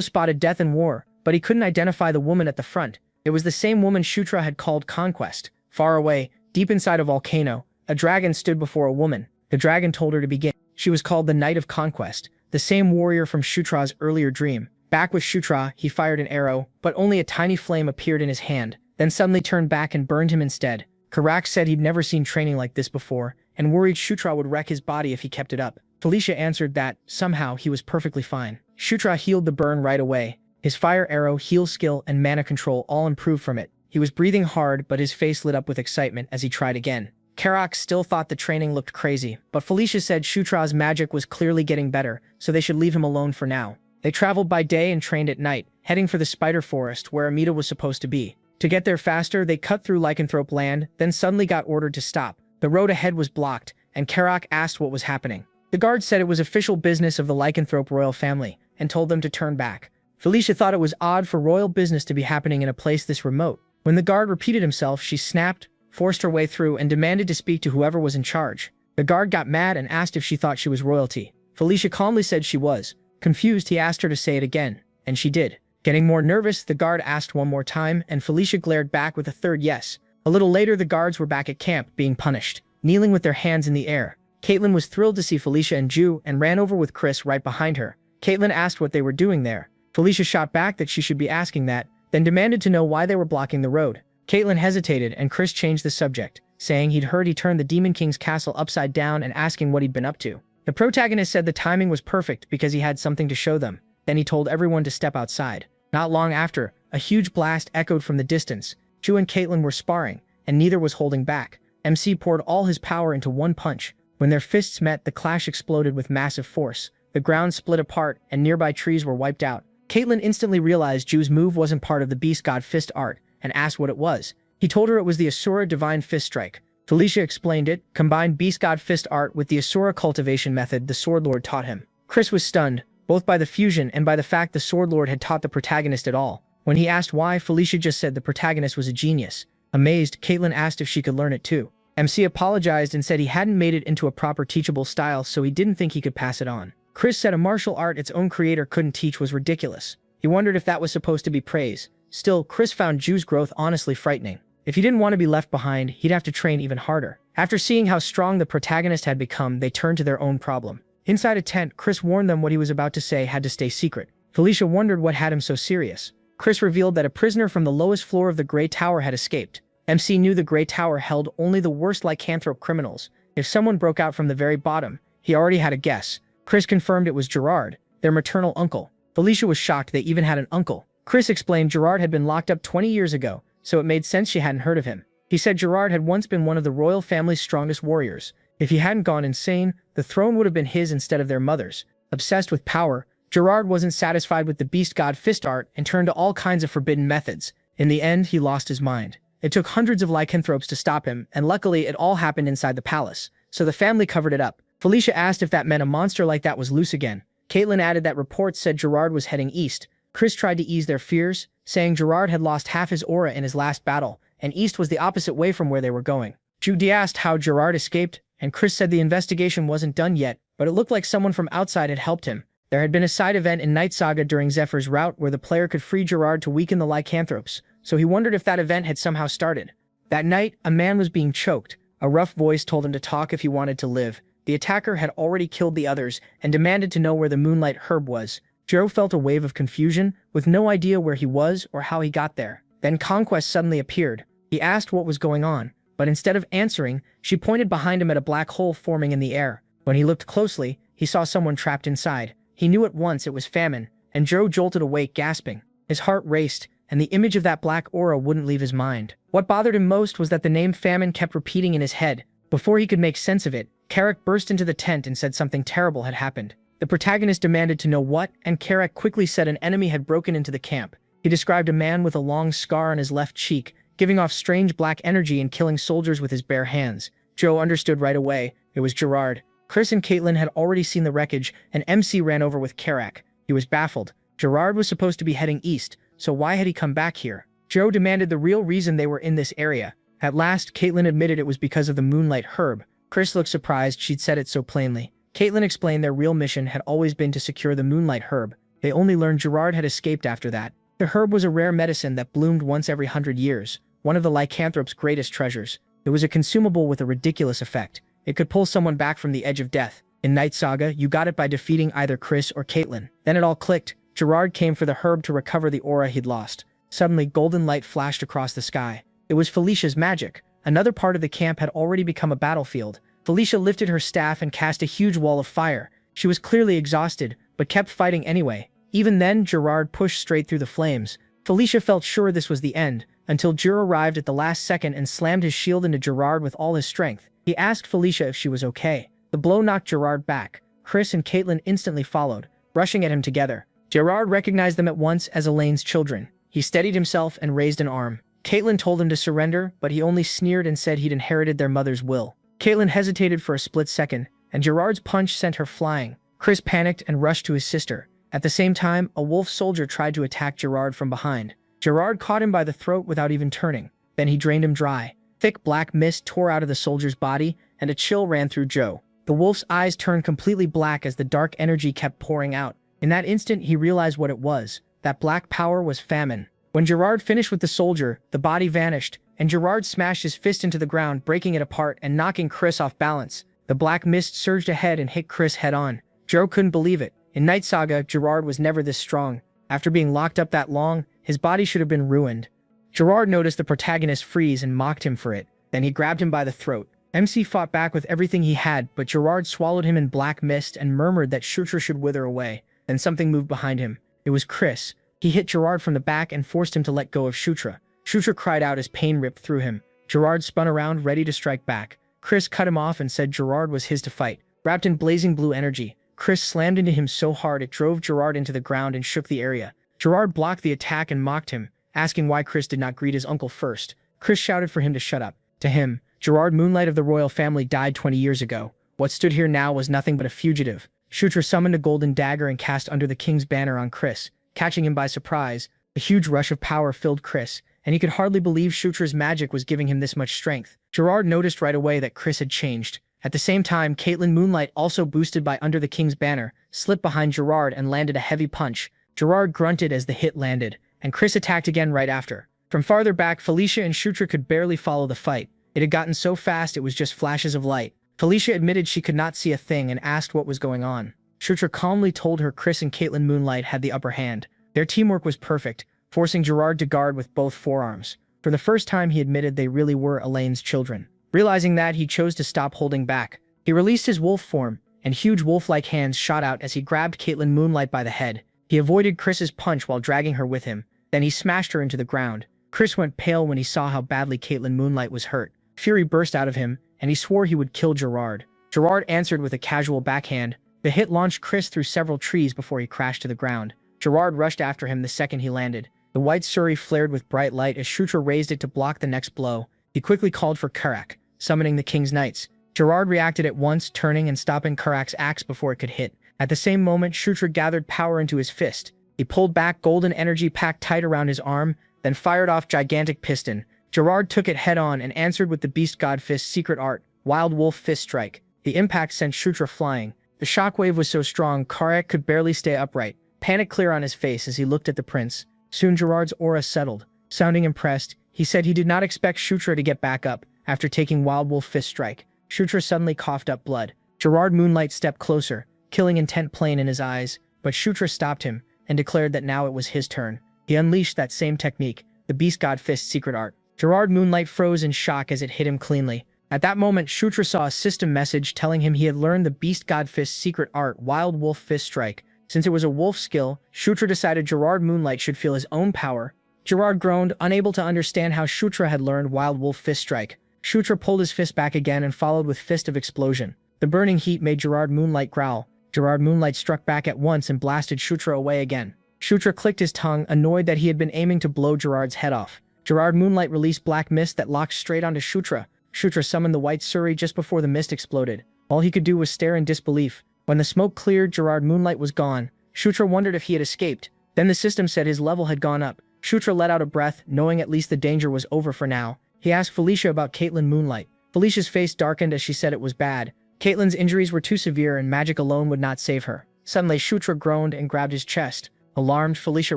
spotted Death and War, but he couldn't identify the woman at the front. It was the same woman Shutra had called Conquest. Far away, deep inside a volcano, a dragon stood before a woman. The dragon told her to begin. She was called the Knight of Conquest, the same warrior from Shutra's earlier dream. Back with Shutra, he fired an arrow, but only a tiny flame appeared in his hand, then suddenly turned back and burned him instead. Karak said he'd never seen training like this before, and worried Shutra would wreck his body if he kept it up. Felicia answered that, somehow, he was perfectly fine. Shutra healed the burn right away. His fire arrow, heal skill, and mana control all improved from it. He was breathing hard, but his face lit up with excitement as he tried again. Karak still thought the training looked crazy, but Felicia said Shutra's magic was clearly getting better, so they should leave him alone for now. They traveled by day and trained at night, heading for the spider forest where Amita was supposed to be. To get there faster, they cut through lycanthrope land, then suddenly got ordered to stop. The road ahead was blocked, and Karak asked what was happening. The guard said it was official business of the lycanthrope royal family and told them to turn back. Felicia thought it was odd for royal business to be happening in a place this remote. When the guard repeated himself, she snapped, forced her way through, and demanded to speak to whoever was in charge. The guard got mad and asked if she thought she was royalty. Felicia calmly said she was. Confused, he asked her to say it again, and she did. Getting more nervous, the guard asked one more time, and Felicia glared back with a third yes. A little later, the guards were back at camp, being punished, kneeling with their hands in the air. Caitlin was thrilled to see Felicia and Ju and ran over with Chris right behind her. Caitlin asked what they were doing there. Felicia shot back that she should be asking that, then demanded to know why they were blocking the road. Caitlin hesitated, and Chris changed the subject, saying he'd heard he turned the Demon King's castle upside down and asking what he'd been up to. The protagonist said the timing was perfect because he had something to show them. Then he told everyone to step outside. Not long after, a huge blast echoed from the distance. Ju and Caitlin were sparring, and neither was holding back. MC poured all his power into one punch. When their fists met, the clash exploded with massive force. The ground split apart, and nearby trees were wiped out. Caitlin instantly realized Ju's move wasn't part of the Beast God Fist art, and asked what it was. He told her it was the Asura Divine Fist Strike. Felicia explained it, combined Beast God Fist art with the Asura cultivation method the Sword Lord taught him. Chris was stunned, both by the fusion and by the fact the Sword Lord had taught the protagonist at all. When he asked why, Felicia just said the protagonist was a genius. Amazed, Caitlin asked if she could learn it too. MC apologized and said he hadn't made it into a proper teachable style, so he didn't think he could pass it on. Chris said a martial art its own creator couldn't teach was ridiculous. He wondered if that was supposed to be praise. Still, Chris found Ju's growth honestly frightening. If he didn't want to be left behind, he'd have to train even harder. After seeing how strong the protagonist had become, they turned to their own problem. Inside a tent, Chris warned them what he was about to say had to stay secret. Felicia wondered what had him so serious. Chris revealed that a prisoner from the lowest floor of the Grey Tower had escaped. MC knew the Grey Tower held only the worst lycanthrope criminals. If someone broke out from the very bottom, he already had a guess. Chris confirmed it was Gerard, their maternal uncle. Felicia was shocked they even had an uncle. Chris explained Gerard had been locked up 20 years ago, so it made sense she hadn't heard of him. He said Gerard had once been one of the royal family's strongest warriors. If he hadn't gone insane, the throne would have been his instead of their mother's. Obsessed with power, Gerard wasn't satisfied with the Beast God Fist art and turned to all kinds of forbidden methods. In the end, he lost his mind. It took hundreds of lycanthropes to stop him, and luckily it all happened inside the palace, so the family covered it up. Felicia asked if that meant a monster like that was loose again. Caitlin added that reports said Gerard was heading east. Chris tried to ease their fears, saying Gerard had lost half his aura in his last battle, and east was the opposite way from where they were going. Judy asked how Gerard escaped, and Chris said the investigation wasn't done yet, but it looked like someone from outside had helped him. There had been a side event in Night Saga during Zephyr's route where the player could free Gerard to weaken the lycanthropes, so he wondered if that event had somehow started. That night, a man was being choked. A rough voice told him to talk if he wanted to live. The attacker had already killed the others and demanded to know where the Moonlight Herb was. Joe felt a wave of confusion, with no idea where he was or how he got there. Then Conquest suddenly appeared. He asked what was going on, but instead of answering, she pointed behind him at a black hole forming in the air. When he looked closely, he saw someone trapped inside. He knew at once it was Famine, and Joe jolted awake, gasping. His heart raced, and the image of that black aura wouldn't leave his mind. What bothered him most was that the name Famine kept repeating in his head. Before he could make sense of it, Carrick burst into the tent and said something terrible had happened. The protagonist demanded to know what, and Carrick quickly said an enemy had broken into the camp. He described a man with a long scar on his left cheek, giving off strange black energy and killing soldiers with his bare hands. Joe understood right away. It was Gerard. Chris and Caitlin had already seen the wreckage, and MC ran over with Carrick. He was baffled. Gerard was supposed to be heading east, so why had he come back here? Joe demanded the real reason they were in this area. At last, Caitlin admitted it was because of the Moonlight Herb. Chris looked surprised she'd said it so plainly. Caitlin explained their real mission had always been to secure the Moonlight Herb. They only learned Gerard had escaped after that. The herb was a rare medicine that bloomed once every 100 years, one of the lycanthrope's greatest treasures. It was a consumable with a ridiculous effect. It could pull someone back from the edge of death. In Night Saga, you got it by defeating either Chris or Caitlin. Then it all clicked. Gerard came for the herb to recover the aura he'd lost. Suddenly, golden light flashed across the sky. It was Felicia's magic. Another part of the camp had already become a battlefield. Felicia lifted her staff and cast a huge wall of fire. She was clearly exhausted, but kept fighting anyway. Even then, Gerard pushed straight through the flames. Felicia felt sure this was the end, until Jur arrived at the last second and slammed his shield into Gerard with all his strength. He asked Felicia if she was okay. The blow knocked Gerard back. Chris and Caitlin instantly followed, rushing at him together. Gerard recognized them at once as Elaine's children. He steadied himself and raised an arm. Caitlin told him to surrender, but he only sneered and said he'd inherited their mother's will. Caitlin hesitated for a split second, and Gerard's punch sent her flying. Chris panicked and rushed to his sister. At the same time, a wolf soldier tried to attack Gerard from behind. Gerard caught him by the throat without even turning. Then he drained him dry. Thick black mist tore out of the soldier's body, and a chill ran through Joe. The wolf's eyes turned completely black as the dark energy kept pouring out. In that instant, he realized what it was. That black power was famine. When Gerard finished with the soldier, the body vanished, and Gerard smashed his fist into the ground, breaking it apart and knocking Chris off balance. The black mist surged ahead and hit Chris head-on. Joe couldn't believe it. In Night Saga, Gerard was never this strong. After being locked up that long, his body should have been ruined. Gerard noticed the protagonist freeze and mocked him for it. Then he grabbed him by the throat. MC fought back with everything he had, but Gerard swallowed him in black mist and murmured that Shutra should wither away. Then something moved behind him. It was Chris. He hit Gerard from the back and forced him to let go of Shutra. Shutra cried out as pain ripped through him. Gerard spun around, ready to strike back. Chris cut him off and said Gerard was his to fight. Wrapped in blazing blue energy, Chris slammed into him so hard it drove Gerard into the ground and shook the area. Gerard blocked the attack and mocked him, asking why Chris did not greet his uncle first. Chris shouted for him to shut up. To him, Gerard Moonlight of the royal family died 20 years ago. What stood here now was nothing but a fugitive. Shutra summoned a golden dagger and cast under the king's banner on Chris, catching him by surprise. A huge rush of power filled Chris, and he could hardly believe Shutra's magic was giving him this much strength. Gerard noticed right away that Chris had changed. At the same time, Caitlin Moonlight, also boosted by Under the King's Banner, slipped behind Gerard and landed a heavy punch. Gerard grunted as the hit landed, and Chris attacked again right after. From farther back, Felicia and Shutra could barely follow the fight. It had gotten so fast it was just flashes of light. Felicia admitted she could not see a thing and asked what was going on. Shutra calmly told her Chris and Caitlin Moonlight had the upper hand. Their teamwork was perfect, forcing Gerard to guard with both forearms. For the first time, he admitted they really were Elaine's children. Realizing that, he chose to stop holding back. He released his wolf form, and huge wolf-like hands shot out as he grabbed Caitlin Moonlight by the head. He avoided Chris's punch while dragging her with him. Then he smashed her into the ground. Chris went pale when he saw how badly Caitlin Moonlight was hurt. Fury burst out of him, and he swore he would kill Gerard. Gerard answered with a casual backhand. The hit launched Chris through several trees before he crashed to the ground. Gerard rushed after him the second he landed. The white Suri flared with bright light as Shutra raised it to block the next blow. He quickly called for Karak, summoning the king's knights. Gerard reacted at once, turning and stopping Karak's axe before it could hit. At the same moment, Shutra gathered power into his fist. He pulled back golden energy packed tight around his arm, then fired off gigantic piston. Gerard took it head-on and answered with the Beast God Fist's secret art, Wild Wolf Fist Strike. The impact sent Shutra flying. The shockwave was so strong, Karak could barely stay upright. Panic clear on his face as he looked at the prince. Soon Gerard's aura settled. Sounding impressed, he said he did not expect Shutra to get back up after taking Wild Wolf Fist Strike. Shutra suddenly coughed up blood. Gerard Moonlight stepped closer, killing intent plain in his eyes, but Shutra stopped him and declared that now it was his turn. He unleashed that same technique, the Beast God Fist's secret art. Gerard Moonlight froze in shock as it hit him cleanly. At that moment, Shutra saw a system message telling him he had learned the Beast God Fist's secret art, Wild Wolf Fist Strike. Since it was a wolf skill, Shutra decided Gerard Moonlight should feel his own power. Gerard groaned, unable to understand how Shutra had learned Wild Wolf Fist Strike. Shutra pulled his fist back again and followed with Fist of Explosion. The burning heat made Gerard Moonlight growl. Gerard Moonlight struck back at once and blasted Shutra away again. Shutra clicked his tongue, annoyed that he had been aiming to blow Gerard's head off. Gerard Moonlight released black mist that locked straight onto Shutra. Shutra summoned the white Suri just before the mist exploded. All he could do was stare in disbelief. When the smoke cleared, Gerard Moonlight was gone. Shutra wondered if he had escaped. Then the system said his level had gone up. Shutra let out a breath, knowing at least the danger was over for now. He asked Felicia about Caitlin Moonlight. Felicia's face darkened as she said it was bad. Caitlin's injuries were too severe and magic alone would not save her. Suddenly, Shutra groaned and grabbed his chest. Alarmed, Felicia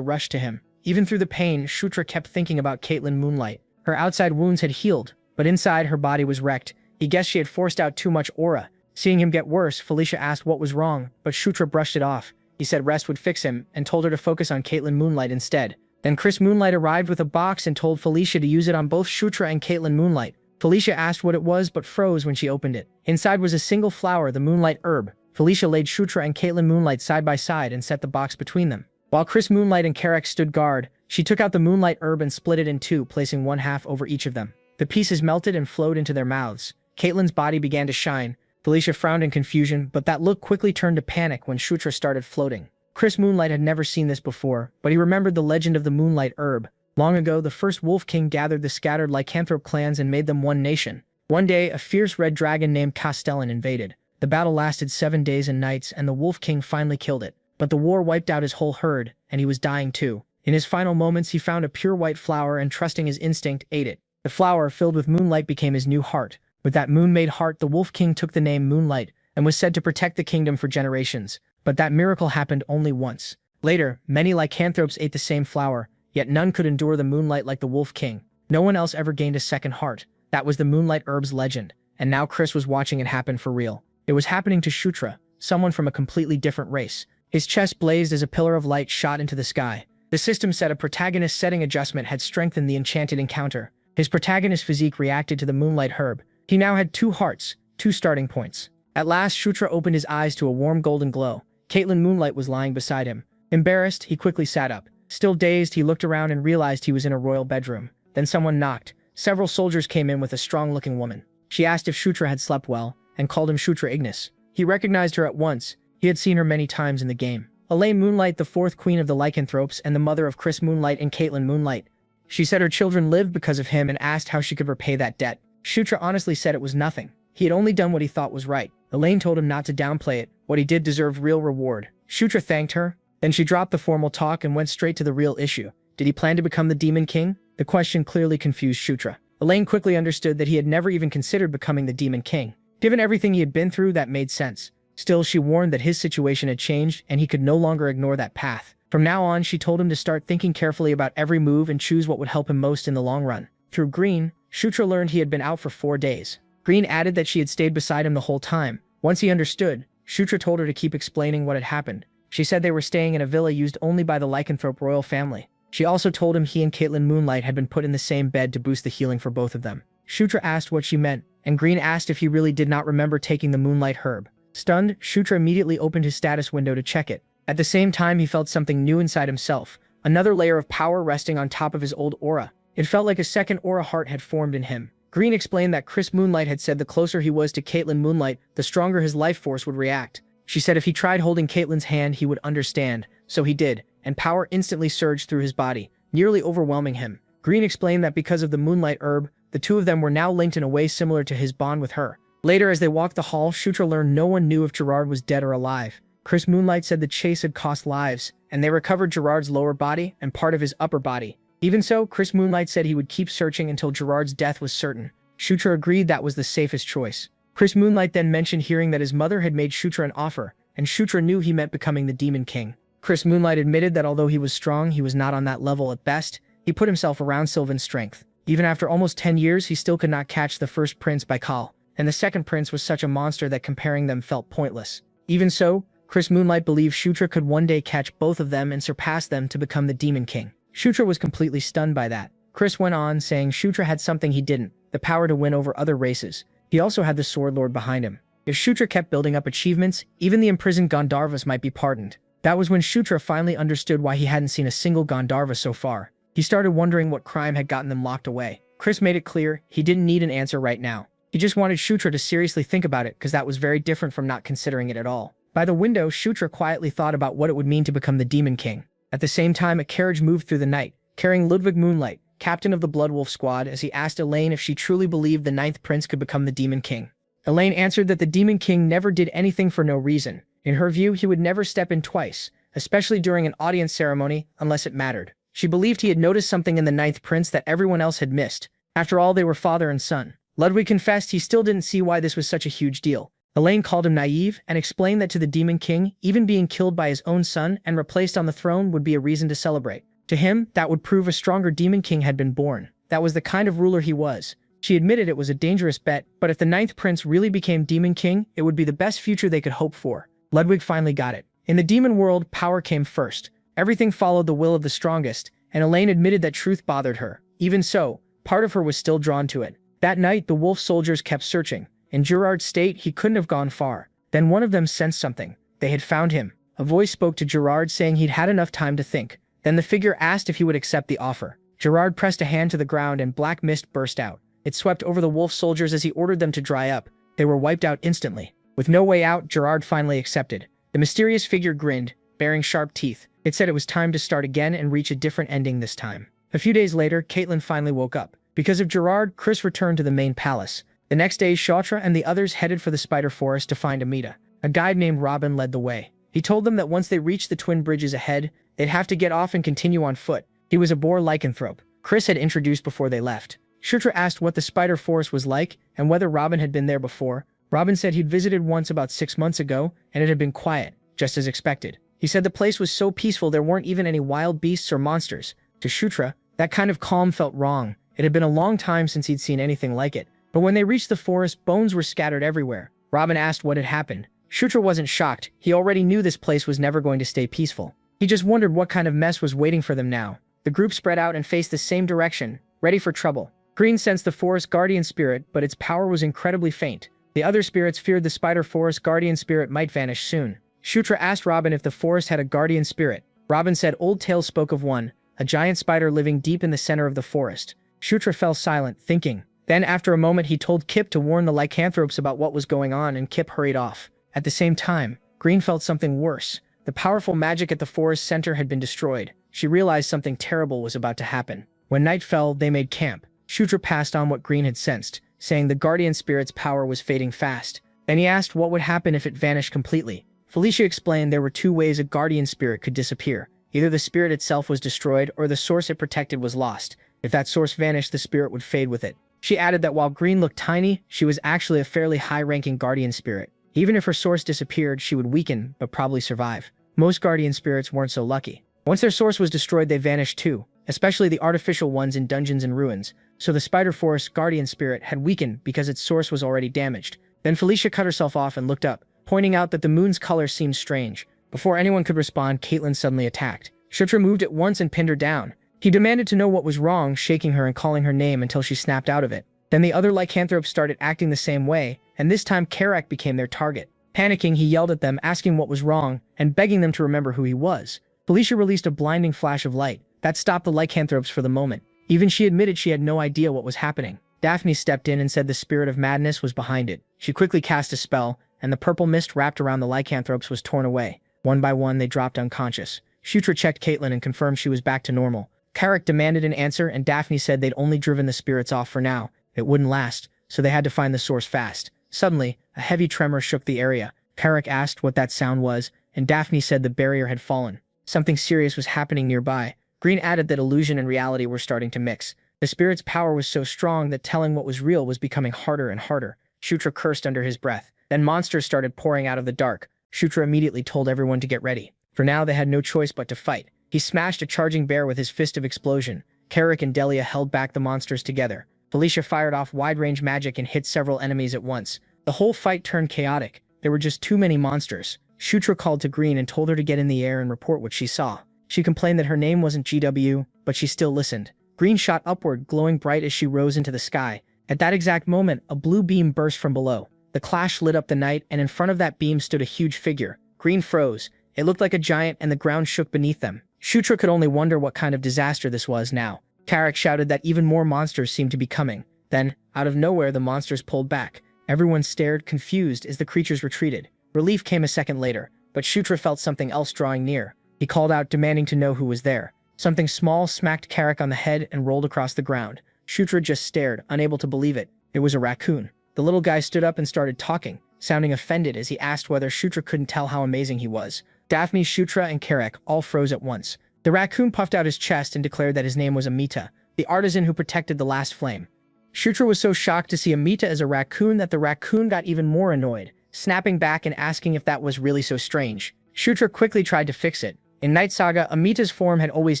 rushed to him. Even through the pain, Shutra kept thinking about Caitlin Moonlight. Her outside wounds had healed, but inside her body was wrecked. He guessed she had forced out too much aura. Seeing him get worse, Felicia asked what was wrong, but Shutra brushed it off. He said rest would fix him, and told her to focus on Caitlin Moonlight instead. Then Chris Moonlight arrived with a box and told Felicia to use it on both Shutra and Caitlin Moonlight. Felicia asked what it was but froze when she opened it. Inside was a single flower, the Moonlight Herb. Felicia laid Shutra and Caitlin Moonlight side by side and set the box between them. While Chris Moonlight and Karak stood guard, she took out the Moonlight Herb and split it in two, placing one half over each of them. The pieces melted and flowed into their mouths. Caitlin's body began to shine. Felicia frowned in confusion, but that look quickly turned to panic when Shutra started floating. Chris Moonlight had never seen this before, but he remembered the legend of the Moonlight Herb. Long ago, the first Wolf King gathered the scattered lycanthrope clans and made them one nation. One day, a fierce red dragon named Castellan invaded. The battle lasted 7 days and nights, and the Wolf King finally killed it. But the war wiped out his whole herd, and he was dying too. In his final moments, he found a pure white flower and, trusting his instinct, ate it. The flower, filled with moonlight, became his new heart. With that moon-made heart, the Wolf King took the name Moonlight and was said to protect the kingdom for generations. But that miracle happened only once. Later, many lycanthropes ate the same flower, yet none could endure the moonlight like the Wolf King. No one else ever gained a second heart. That was the moonlight herb's legend, and now Chris was watching it happen for real. It was happening to Shutra, someone from a completely different race. His chest blazed as a pillar of light shot into the sky. The system said a protagonist setting adjustment had strengthened the enchanted encounter. His protagonist's physique reacted to the moonlight herb. He now had 2 hearts, 2 starting points. At last, Shutra opened his eyes to a warm golden glow. Caitlin Moonlight was lying beside him. Embarrassed, he quickly sat up. Still dazed, he looked around and realized he was in a royal bedroom. Then someone knocked. Several soldiers came in with a strong-looking woman. She asked if Shutra had slept well, and called him Shutra Ignis. He recognized her at once. He had seen her many times in the game. Elaine Moonlight, the 4th queen of the lycanthropes and the mother of Chris Moonlight and Caitlin Moonlight. She said her children lived because of him and asked how she could repay that debt. Shutra honestly said it was nothing. He had only done what he thought was right. Elaine told him not to downplay it. What he did deserved real reward. Shutra thanked her. Then she dropped the formal talk and went straight to the real issue. Did he plan to become the Demon King? The question clearly confused Shutra. Elaine quickly understood that he had never even considered becoming the Demon King. Given everything he had been through, that made sense. Still, she warned that his situation had changed and he could no longer ignore that path. From now on, she told him to start thinking carefully about every move and choose what would help him most in the long run. Through Green, Shutra learned he had been out for 4 days. Green added that she had stayed beside him the whole time. Once he understood, Shutra told her to keep explaining what had happened. She said they were staying in a villa used only by the lycanthrope royal family. She also told him he and Caitlin Moonlight had been put in the same bed to boost the healing for both of them. Shutra asked what she meant, and Green asked if he really did not remember taking the moonlight herb. Stunned, Shutra immediately opened his status window to check it. At the same time, he felt something new inside himself, another layer of power resting on top of his old aura. It felt like a second aura heart had formed in him. Green explained that Chris Moonlight had said the closer he was to Caitlin Moonlight, the stronger his life force would react. She said if he tried holding Caitlin's hand, he would understand, so he did, and power instantly surged through his body, nearly overwhelming him. Green explained that because of the moonlight herb, the two of them were now linked in a way similar to his bond with her. Later, as they walked the hall, Shutra learned no one knew if Gerard was dead or alive. Chris Moonlight said the chase had cost lives, and they recovered Gerard's lower body and part of his upper body. Even so, Chris Moonlight said he would keep searching until Gerard's death was certain. Shutra agreed that was the safest choice. Chris Moonlight then mentioned hearing that his mother had made Shutra an offer, and Shutra knew he meant becoming the Demon King. Chris Moonlight admitted that although he was strong, he was not on that level at best. He put himself around Sylvan's strength. Even after almost 10 years, he still could not catch the first prince by call, and the second prince was such a monster that comparing them felt pointless. Even so, Chris Moonlight believed Shutra could one day catch both of them and surpass them to become the Demon King. Shutra was completely stunned by that. Chris went on, saying Shutra had something he didn't, the power to win over other races. He also had the Sword Lord behind him. If Shutra kept building up achievements, even the imprisoned Gandharvas might be pardoned. That was when Shutra finally understood why he hadn't seen a single Gandharva so far. He started wondering what crime had gotten them locked away. Chris made it clear he didn't need an answer right now. He just wanted Shutra to seriously think about it, because that was very different from not considering it at all. By the window, Shutra quietly thought about what it would mean to become the Demon King. At the same time, a carriage moved through the night, carrying Ludwig Moonlight, captain of the Bloodwolf squad, as he asked Elaine if she truly believed the 9th prince could become the Demon King. Elaine answered that the Demon King never did anything for no reason. In her view, he would never step in twice, especially during an audience ceremony, unless it mattered. She believed he had noticed something in the 9th prince that everyone else had missed. After all, they were father and son. Ludwig confessed he still didn't see why this was such a huge deal. Elaine called him naive and explained that to the Demon King, even being killed by his own son and replaced on the throne would be a reason to celebrate. To him, that would prove a stronger Demon King had been born. That was the kind of ruler he was. She admitted it was a dangerous bet, but if the 9th prince really became Demon King, it would be the best future they could hope for. Ludwig finally got it. In the demon world, power came first. Everything followed the will of the strongest, and Elaine admitted that truth bothered her. Even so, part of her was still drawn to it. That night, the wolf soldiers kept searching. In Gerard's state, he couldn't have gone far. Then one of them sensed something. They had found him. A voice spoke to Gerard saying he'd had enough time to think. Then the figure asked if he would accept the offer. Gerard pressed a hand to the ground and black mist burst out. It swept over the wolf soldiers as he ordered them to dry up. They were wiped out instantly. With no way out, Gerard finally accepted. The mysterious figure grinned, baring sharp teeth. It said it was time to start again and reach a different ending this time. A few days later, Caitlin finally woke up. Because of Gerard, Chris returned to the main palace. The next day, Shautra and the others headed for the spider forest to find Amita. A guide named Robin led the way. He told them that once they reached the twin bridges ahead, they'd have to get off and continue on foot. He was a boar lycanthrope. Chris had introduced before they left. Shautra asked what the spider forest was like and whether Robin had been there before. Robin said he'd visited once about 6 months ago, and it had been quiet, just as expected. He said the place was so peaceful there weren't even any wild beasts or monsters. To Shautra, that kind of calm felt wrong. It had been a long time since he'd seen anything like it. But when they reached the forest, bones were scattered everywhere. Robin asked what had happened. Shautra wasn't shocked. He already knew this place was never going to stay peaceful. He just wondered what kind of mess was waiting for them now. The group spread out and faced the same direction, ready for trouble. Green sensed the forest guardian spirit, but its power was incredibly faint. The other spirits feared the spider forest guardian spirit might vanish soon. Shautra asked Robin if the forest had a guardian spirit. Robin said old tales spoke of one, a giant spider living deep in the center of the forest. Shautra fell silent, thinking. Then, after a moment, he told Kip to warn the lycanthropes about what was going on, and Kip hurried off. At the same time, Green felt something worse. The powerful magic at the forest center had been destroyed. She realized something terrible was about to happen. When night fell, they made camp. Shautra passed on what Green had sensed, saying the guardian spirit's power was fading fast. Then he asked what would happen if it vanished completely. Felicia explained there were 2 ways a guardian spirit could disappear. Either the spirit itself was destroyed or the source it protected was lost. If that source vanished, the spirit would fade with it. She added that while Green looked tiny, she was actually a fairly high-ranking guardian spirit. Even if her source disappeared, she would weaken, but probably survive. Most guardian spirits weren't so lucky. Once their source was destroyed, they vanished too, especially the artificial ones in dungeons and ruins. So the spider forest guardian spirit had weakened because its source was already damaged. Then Felicia cut herself off and looked up, pointing out that the moon's color seemed strange. Before anyone could respond, Caitlin suddenly attacked. Shautra moved at once and pinned her down. He demanded to know what was wrong, shaking her and calling her name until she snapped out of it. Then the other lycanthropes started acting the same way, and this time Karak became their target. Panicking, he yelled at them, asking what was wrong, and begging them to remember who he was. Felicia released a blinding flash of light. That stopped the lycanthropes for the moment. Even she admitted she had no idea what was happening. Daphne stepped in and said the spirit of madness was behind it. She quickly cast a spell, and the purple mist wrapped around the lycanthropes was torn away. One by one, they dropped unconscious. Shautra checked Caitlin and confirmed she was back to normal. Karak demanded an answer, and Daphne said they'd only driven the spirits off for now. It wouldn't last, so they had to find the source fast. Suddenly, a heavy tremor shook the area. Karak asked what that sound was, and Daphne said the barrier had fallen. Something serious was happening nearby. Green added that illusion and reality were starting to mix. The spirit's power was so strong that telling what was real was becoming harder and harder. Shautra cursed under his breath. Then monsters started pouring out of the dark. Shautra immediately told everyone to get ready. For now, they had no choice but to fight. He smashed a charging bear with his fist of explosion. Karak and Delia held back the monsters together. Felicia fired off wide-range magic and hit several enemies at once. The whole fight turned chaotic. There were just too many monsters. Shautra called to Green and told her to get in the air and report what she saw. She complained that her name wasn't GW, but she still listened. Green shot upward, glowing bright as she rose into the sky. At that exact moment, a blue beam burst from below. The clash lit up the night, and in front of that beam stood a huge figure. Green froze. It looked like a giant, and the ground shook beneath them. Shautra could only wonder what kind of disaster this was now. Karak shouted that even more monsters seemed to be coming. Then, out of nowhere, the monsters pulled back. Everyone stared, confused, as the creatures retreated. Relief came a second later, but Shautra felt something else drawing near. He called out, demanding to know who was there. Something small smacked Karak on the head and rolled across the ground. Shautra just stared, unable to believe it. It was a raccoon. The little guy stood up and started talking, sounding offended as he asked whether Shautra couldn't tell how amazing he was. Daphne, Shautra, and Karak all froze at once. The raccoon puffed out his chest and declared that his name was Amita, the artisan who protected the last flame. Shautra was so shocked to see Amita as a raccoon that the raccoon got even more annoyed, snapping back and asking if that was really so strange. Shautra quickly tried to fix it. In Night Saga, Amita's form had always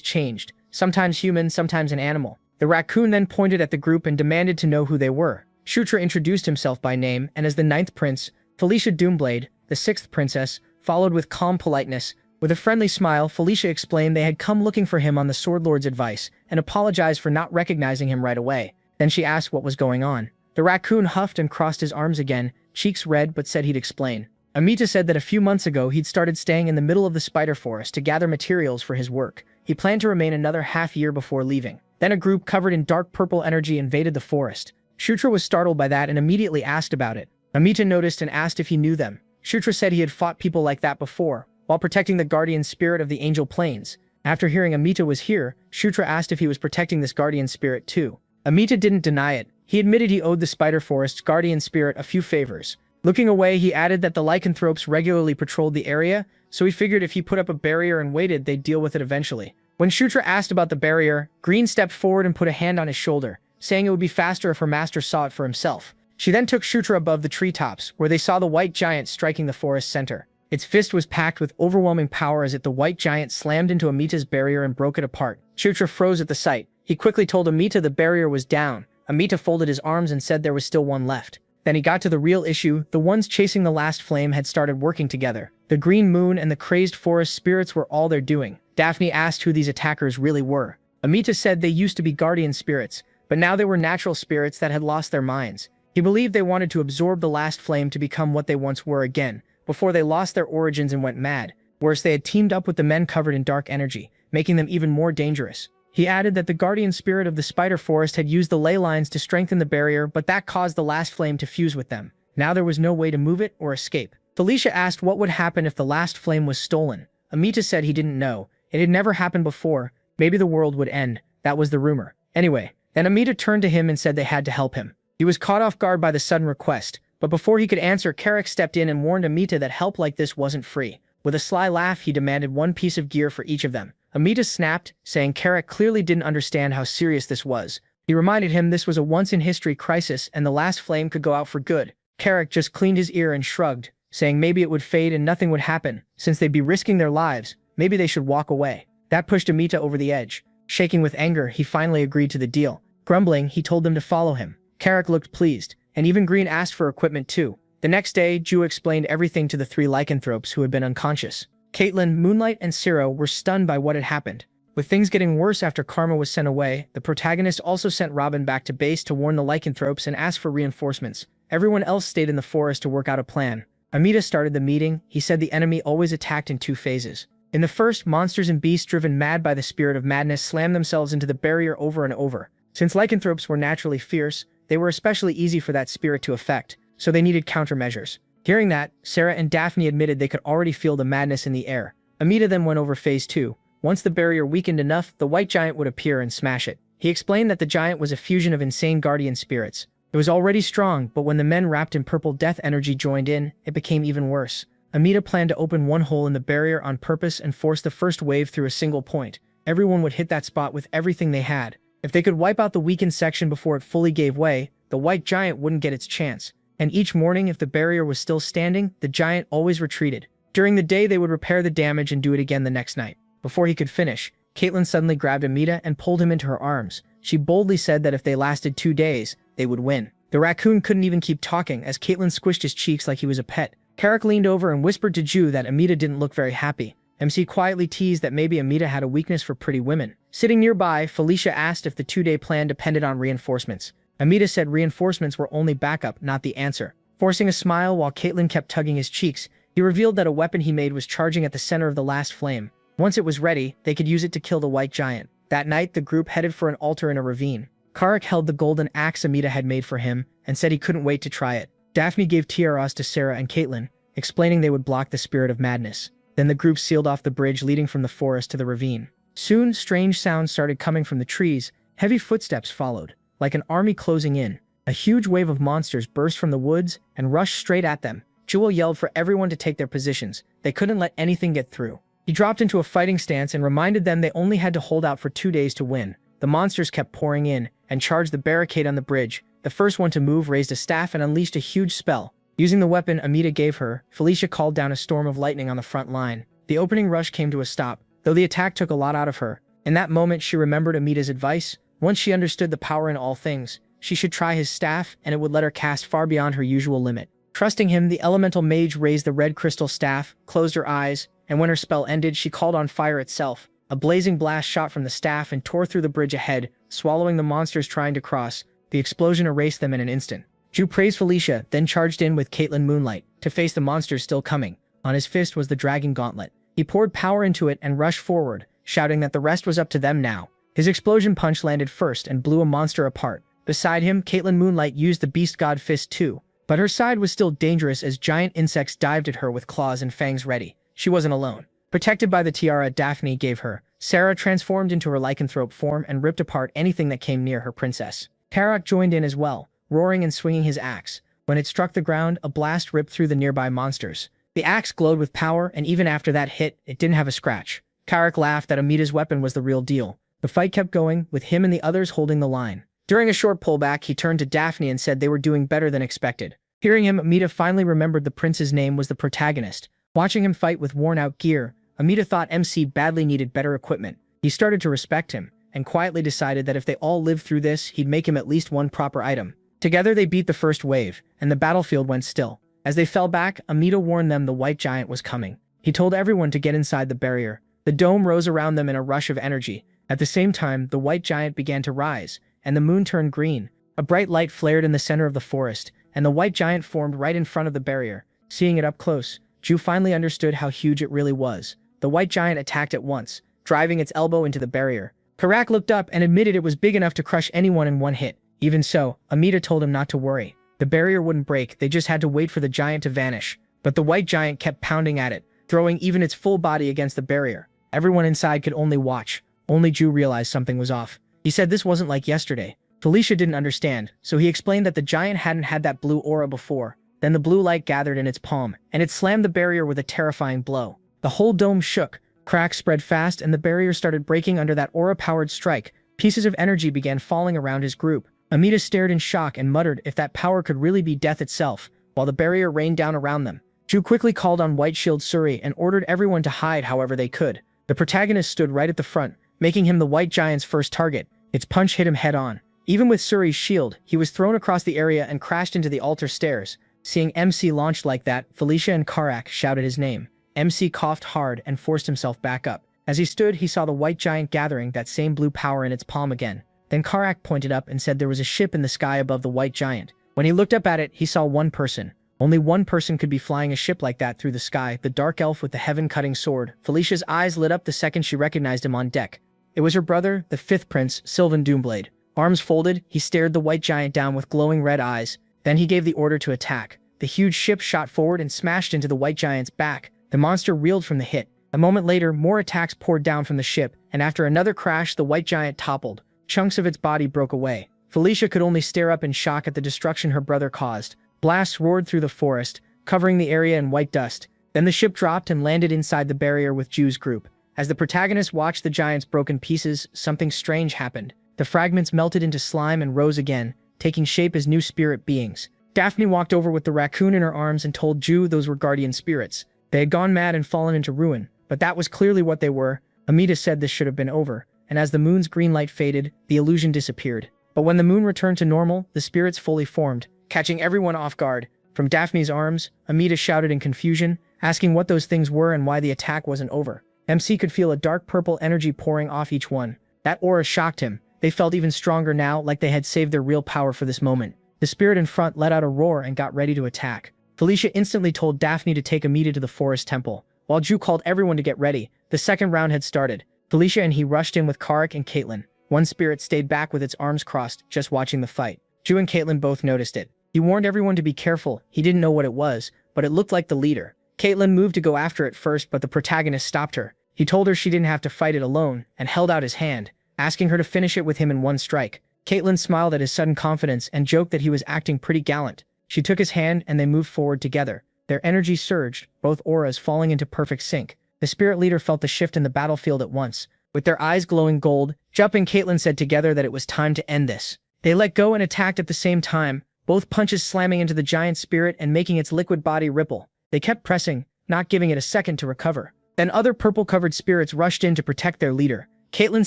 changed, sometimes human, sometimes an animal. The raccoon then pointed at the group and demanded to know who they were. Shautra introduced himself by name, and as the 9th prince, Felicia Doomblade, the 6th princess, followed with calm politeness. With a friendly smile, Felicia explained they had come looking for him on the Sword Lord's advice, and apologized for not recognizing him right away. Then she asked what was going on. The raccoon huffed and crossed his arms again, cheeks red, but said he'd explain. Amita said that a few months ago he'd started staying in the middle of the spider forest to gather materials for his work. He planned to remain another half-year before leaving. Then a group covered in dark purple energy invaded the forest. Shautra was startled by that and immediately asked about it. Amita noticed and asked if he knew them. Shautra said he had fought people like that before, while protecting the guardian spirit of the angel plains. After hearing Amita was here, Shautra asked if he was protecting this guardian spirit too. Amita didn't deny it. he admitted he owed the Spider Forest's guardian spirit a few favors. Looking away, he added that the lycanthropes regularly patrolled the area, so he figured if he put up a barrier and waited, they'd deal with it eventually. When Shutra asked about the barrier, Green stepped forward and put a hand on his shoulder, saying it would be faster if her master saw it for himself. She then took Shutra above the treetops, where they saw the white giant striking the forest center. Its fist was packed with overwhelming power as the white giant slammed into Amita's barrier and broke it apart. Shutra froze at the sight. He quickly told Amita the barrier was down. Amita folded his arms and said there was still one left. Then he got to the real issue. The ones chasing the last flame had started working together. The green moon and the crazed forest spirits were all they're doing. Daphne asked who these attackers really were. Amita said they used to be guardian spirits, but now they were natural spirits that had lost their minds. He believed they wanted to absorb the last flame to become what they once were again, before they lost their origins and went mad. Worse, they had teamed up with the men covered in dark energy, making them even more dangerous. He added that the guardian spirit of the spider forest had used the ley lines to strengthen the barrier, but that caused the last flame to fuse with them. Now there was no way to move it or escape. Felicia asked what would happen if the last flame was stolen. Amita said he didn't know. It had never happened before. Maybe the world would end. That was the rumor. Anyway, then Amita turned to him and said they had to help him. He was caught off guard by the sudden request, but before he could answer, Carrick stepped in and warned Amita that help like this wasn't free. With a sly laugh, he demanded one piece of gear for each of them. Amita snapped, saying Carrick clearly didn't understand how serious this was. He reminded him this was a once-in-history crisis and the last flame could go out for good. Carrick just cleaned his ear and shrugged, saying maybe it would fade and nothing would happen. Since they'd be risking their lives, maybe they should walk away. That pushed Amita over the edge. Shaking with anger, he finally agreed to the deal. Grumbling, he told them to follow him. Carrick looked pleased, and even Green asked for equipment too. The next day, Ju explained everything to the three lycanthropes who had been unconscious. Caitlin, Moonlight, and Ciro were stunned by what had happened. With things getting worse after Karma was sent away, the protagonist also sent Robin back to base to warn the lycanthropes and ask for reinforcements. Everyone else stayed in the forest to work out a plan. Amita started the meeting. He said the enemy always attacked in 2 phases. In the first, monsters and beasts driven mad by the spirit of madness slammed themselves into the barrier over and over. Since lycanthropes were naturally fierce, they were especially easy for that spirit to affect, so they needed countermeasures. Hearing that, Sarah and Daphne admitted they could already feel the madness in the air. Amita then went over phase 2. Once the barrier weakened enough, the white giant would appear and smash it. He explained that the giant was a fusion of insane guardian spirits. It was already strong, but when the men wrapped in purple death energy joined in, it became even worse. Amita planned to open one hole in the barrier on purpose and force the first wave through a single point. Everyone would hit that spot with everything they had. If they could wipe out the weakened section before it fully gave way, the white giant wouldn't get its chance. And each morning, if the barrier was still standing, the giant always retreated. During the day, they would repair the damage and do it again the next night. Before he could finish, Caitlin suddenly grabbed Amita and pulled him into her arms. She boldly said that if they lasted 2 days, they would win. The raccoon couldn't even keep talking as Caitlin squished his cheeks like he was a pet. Carrick leaned over and whispered to Ju that Amita didn't look very happy. MC quietly teased that maybe Amita had a weakness for pretty women. Sitting nearby, Felicia asked if the 2-day plan depended on reinforcements. Amita said reinforcements were only backup, not the answer. Forcing a smile while Caitlin kept tugging his cheeks, he revealed that a weapon he made was charging at the center of the last flame. Once it was ready, they could use it to kill the white giant. That night, the group headed for an altar in a ravine. Carrick held the golden axe Amita had made for him and said he couldn't wait to try it. Daphne gave tiaras to Sarah and Caitlin, explaining they would block the spirit of madness. Then the group sealed off the bridge leading from the forest to the ravine. Soon, strange sounds started coming from the trees. Heavy footsteps followed. Like an army closing in, a huge wave of monsters burst from the woods and rushed straight at them. Jewel yelled for everyone to take their positions. They couldn't let anything get through. He dropped into a fighting stance and reminded them they only had to hold out for 2 days to win. The monsters kept pouring in and charged the barricade on the bridge. The first one to move raised a staff and unleashed a huge spell. Using the weapon Amita gave her, Felicia called down a storm of lightning on the front line. The opening rush came to a stop, though the attack took a lot out of her. In that moment, she remembered Amita's advice. Once she understood the power in all things, she should try his staff, and it would let her cast far beyond her usual limit. Trusting him, the elemental mage raised the red crystal staff, closed her eyes, and when her spell ended, she called on fire itself. A blazing blast shot from the staff and tore through the bridge ahead, swallowing the monsters trying to cross. The explosion erased them in an instant. Ju praised Felicia, then charged in with Caitlin Moonlight to face the monsters still coming. On his fist was the dragon gauntlet. He poured power into it and rushed forward, shouting that the rest was up to them now. His explosion punch landed first and blew a monster apart. Beside him, Caitlin Moonlight used the beast god fist too, but her side was still dangerous as giant insects dived at her with claws and fangs ready. She wasn't alone. Protected by the tiara Daphne gave her, Sarah transformed into her lycanthrope form and ripped apart anything that came near her princess. Karak joined in as well, roaring and swinging his axe. When it struck the ground, a blast ripped through the nearby monsters. The axe glowed with power, and even after that hit, it didn't have a scratch. Karak laughed that Amida's weapon was the real deal. The fight kept going, with him and the others holding the line. During a short pullback, he turned to Daphne and said they were doing better than expected. Hearing him, Amida finally remembered the prince's name was the protagonist. Watching him fight with worn-out gear, Amida thought MC badly needed better equipment. He started to respect him, and quietly decided that if they all lived through this, he'd make him at least one proper item. Together they beat the first wave, and the battlefield went still. As they fell back, Amida warned them the white giant was coming. He told everyone to get inside the barrier. The dome rose around them in a rush of energy. At the same time, the white giant began to rise, and the moon turned green. A bright light flared in the center of the forest, and the white giant formed right in front of the barrier. Seeing it up close, Ju finally understood how huge it really was. The white giant attacked at once, driving its elbow into the barrier. Karak looked up and admitted it was big enough to crush anyone in one hit. Even so, Amida told him not to worry. The barrier wouldn't break, they just had to wait for the giant to vanish. But the white giant kept pounding at it, throwing even its full body against the barrier. Everyone inside could only watch. Only Ju realized something was off. He said this wasn't like yesterday. Felicia didn't understand, so he explained that the giant hadn't had that blue aura before. Then the blue light gathered in its palm, and it slammed the barrier with a terrifying blow. The whole dome shook, cracks spread fast, and the barrier started breaking under that aura-powered strike. Pieces of energy began falling around his group. Amida stared in shock and muttered if that power could really be death itself, while the barrier rained down around them. Ju quickly called on White Shield Suri and ordered everyone to hide however they could. The protagonist stood right at the front, making him the white giant's first target. Its punch hit him head-on. Even with Suri's shield, he was thrown across the area and crashed into the altar stairs. Seeing MC launched like that, Felicia and Karak shouted his name. MC coughed hard and forced himself back up. As he stood, he saw the white giant gathering that same blue power in its palm again. Then Karak pointed up and said there was a ship in the sky above the white giant. When he looked up at it, he saw one person. Only one person could be flying a ship like that through the sky, the dark elf with the heaven-cutting sword. Felicia's eyes lit up the second she recognized him on deck. It was her brother, the fifth prince, Sylvan Doomblade. Arms folded, he stared the white giant down with glowing red eyes. Then he gave the order to attack. The huge ship shot forward and smashed into the white giant's back. The monster reeled from the hit. A moment later, more attacks poured down from the ship, and after another crash, the white giant toppled. Chunks of its body broke away. Felicia could only stare up in shock at the destruction her brother caused. Blasts roared through the forest, covering the area in white dust. Then the ship dropped and landed inside the barrier with Ju's group. As the protagonist watched the giant's broken pieces, something strange happened. The fragments melted into slime and rose again, taking shape as new spirit beings. Daphne walked over with the raccoon in her arms and told Ju those were guardian spirits. They had gone mad and fallen into ruin, but that was clearly what they were. Amida said this should have been over, and as the moon's green light faded, the illusion disappeared. But when the moon returned to normal, the spirits fully formed, catching everyone off guard. From Daphne's arms, Amida shouted in confusion, asking what those things were and why the attack wasn't over. MC could feel a dark purple energy pouring off each one. That aura shocked him. They felt even stronger now, like they had saved their real power for this moment. The spirit in front let out a roar and got ready to attack. Felicia instantly told Daphne to take Amida to the forest temple. While Ju called everyone to get ready, the second round had started. Felicia and he rushed in with Karak and Caitlin. One spirit stayed back with its arms crossed, just watching the fight. Ju and Caitlin both noticed it. He warned everyone to be careful. He didn't know what it was, but it looked like the leader. Caitlin moved to go after it first, but the protagonist stopped her. He told her she didn't have to fight it alone, and held out his hand, asking her to finish it with him in one strike. Caitlin smiled at his sudden confidence and joked that he was acting pretty gallant. She took his hand and they moved forward together. Their energy surged, both auras falling into perfect sync. The spirit leader felt the shift in the battlefield at once. With their eyes glowing gold, Jup and Caitlin said together that it was time to end this. They let go and attacked at the same time, both punches slamming into the giant spirit and making its liquid body ripple. They kept pressing, not giving it a second to recover. Then other purple-covered spirits rushed in to protect their leader. Caitlin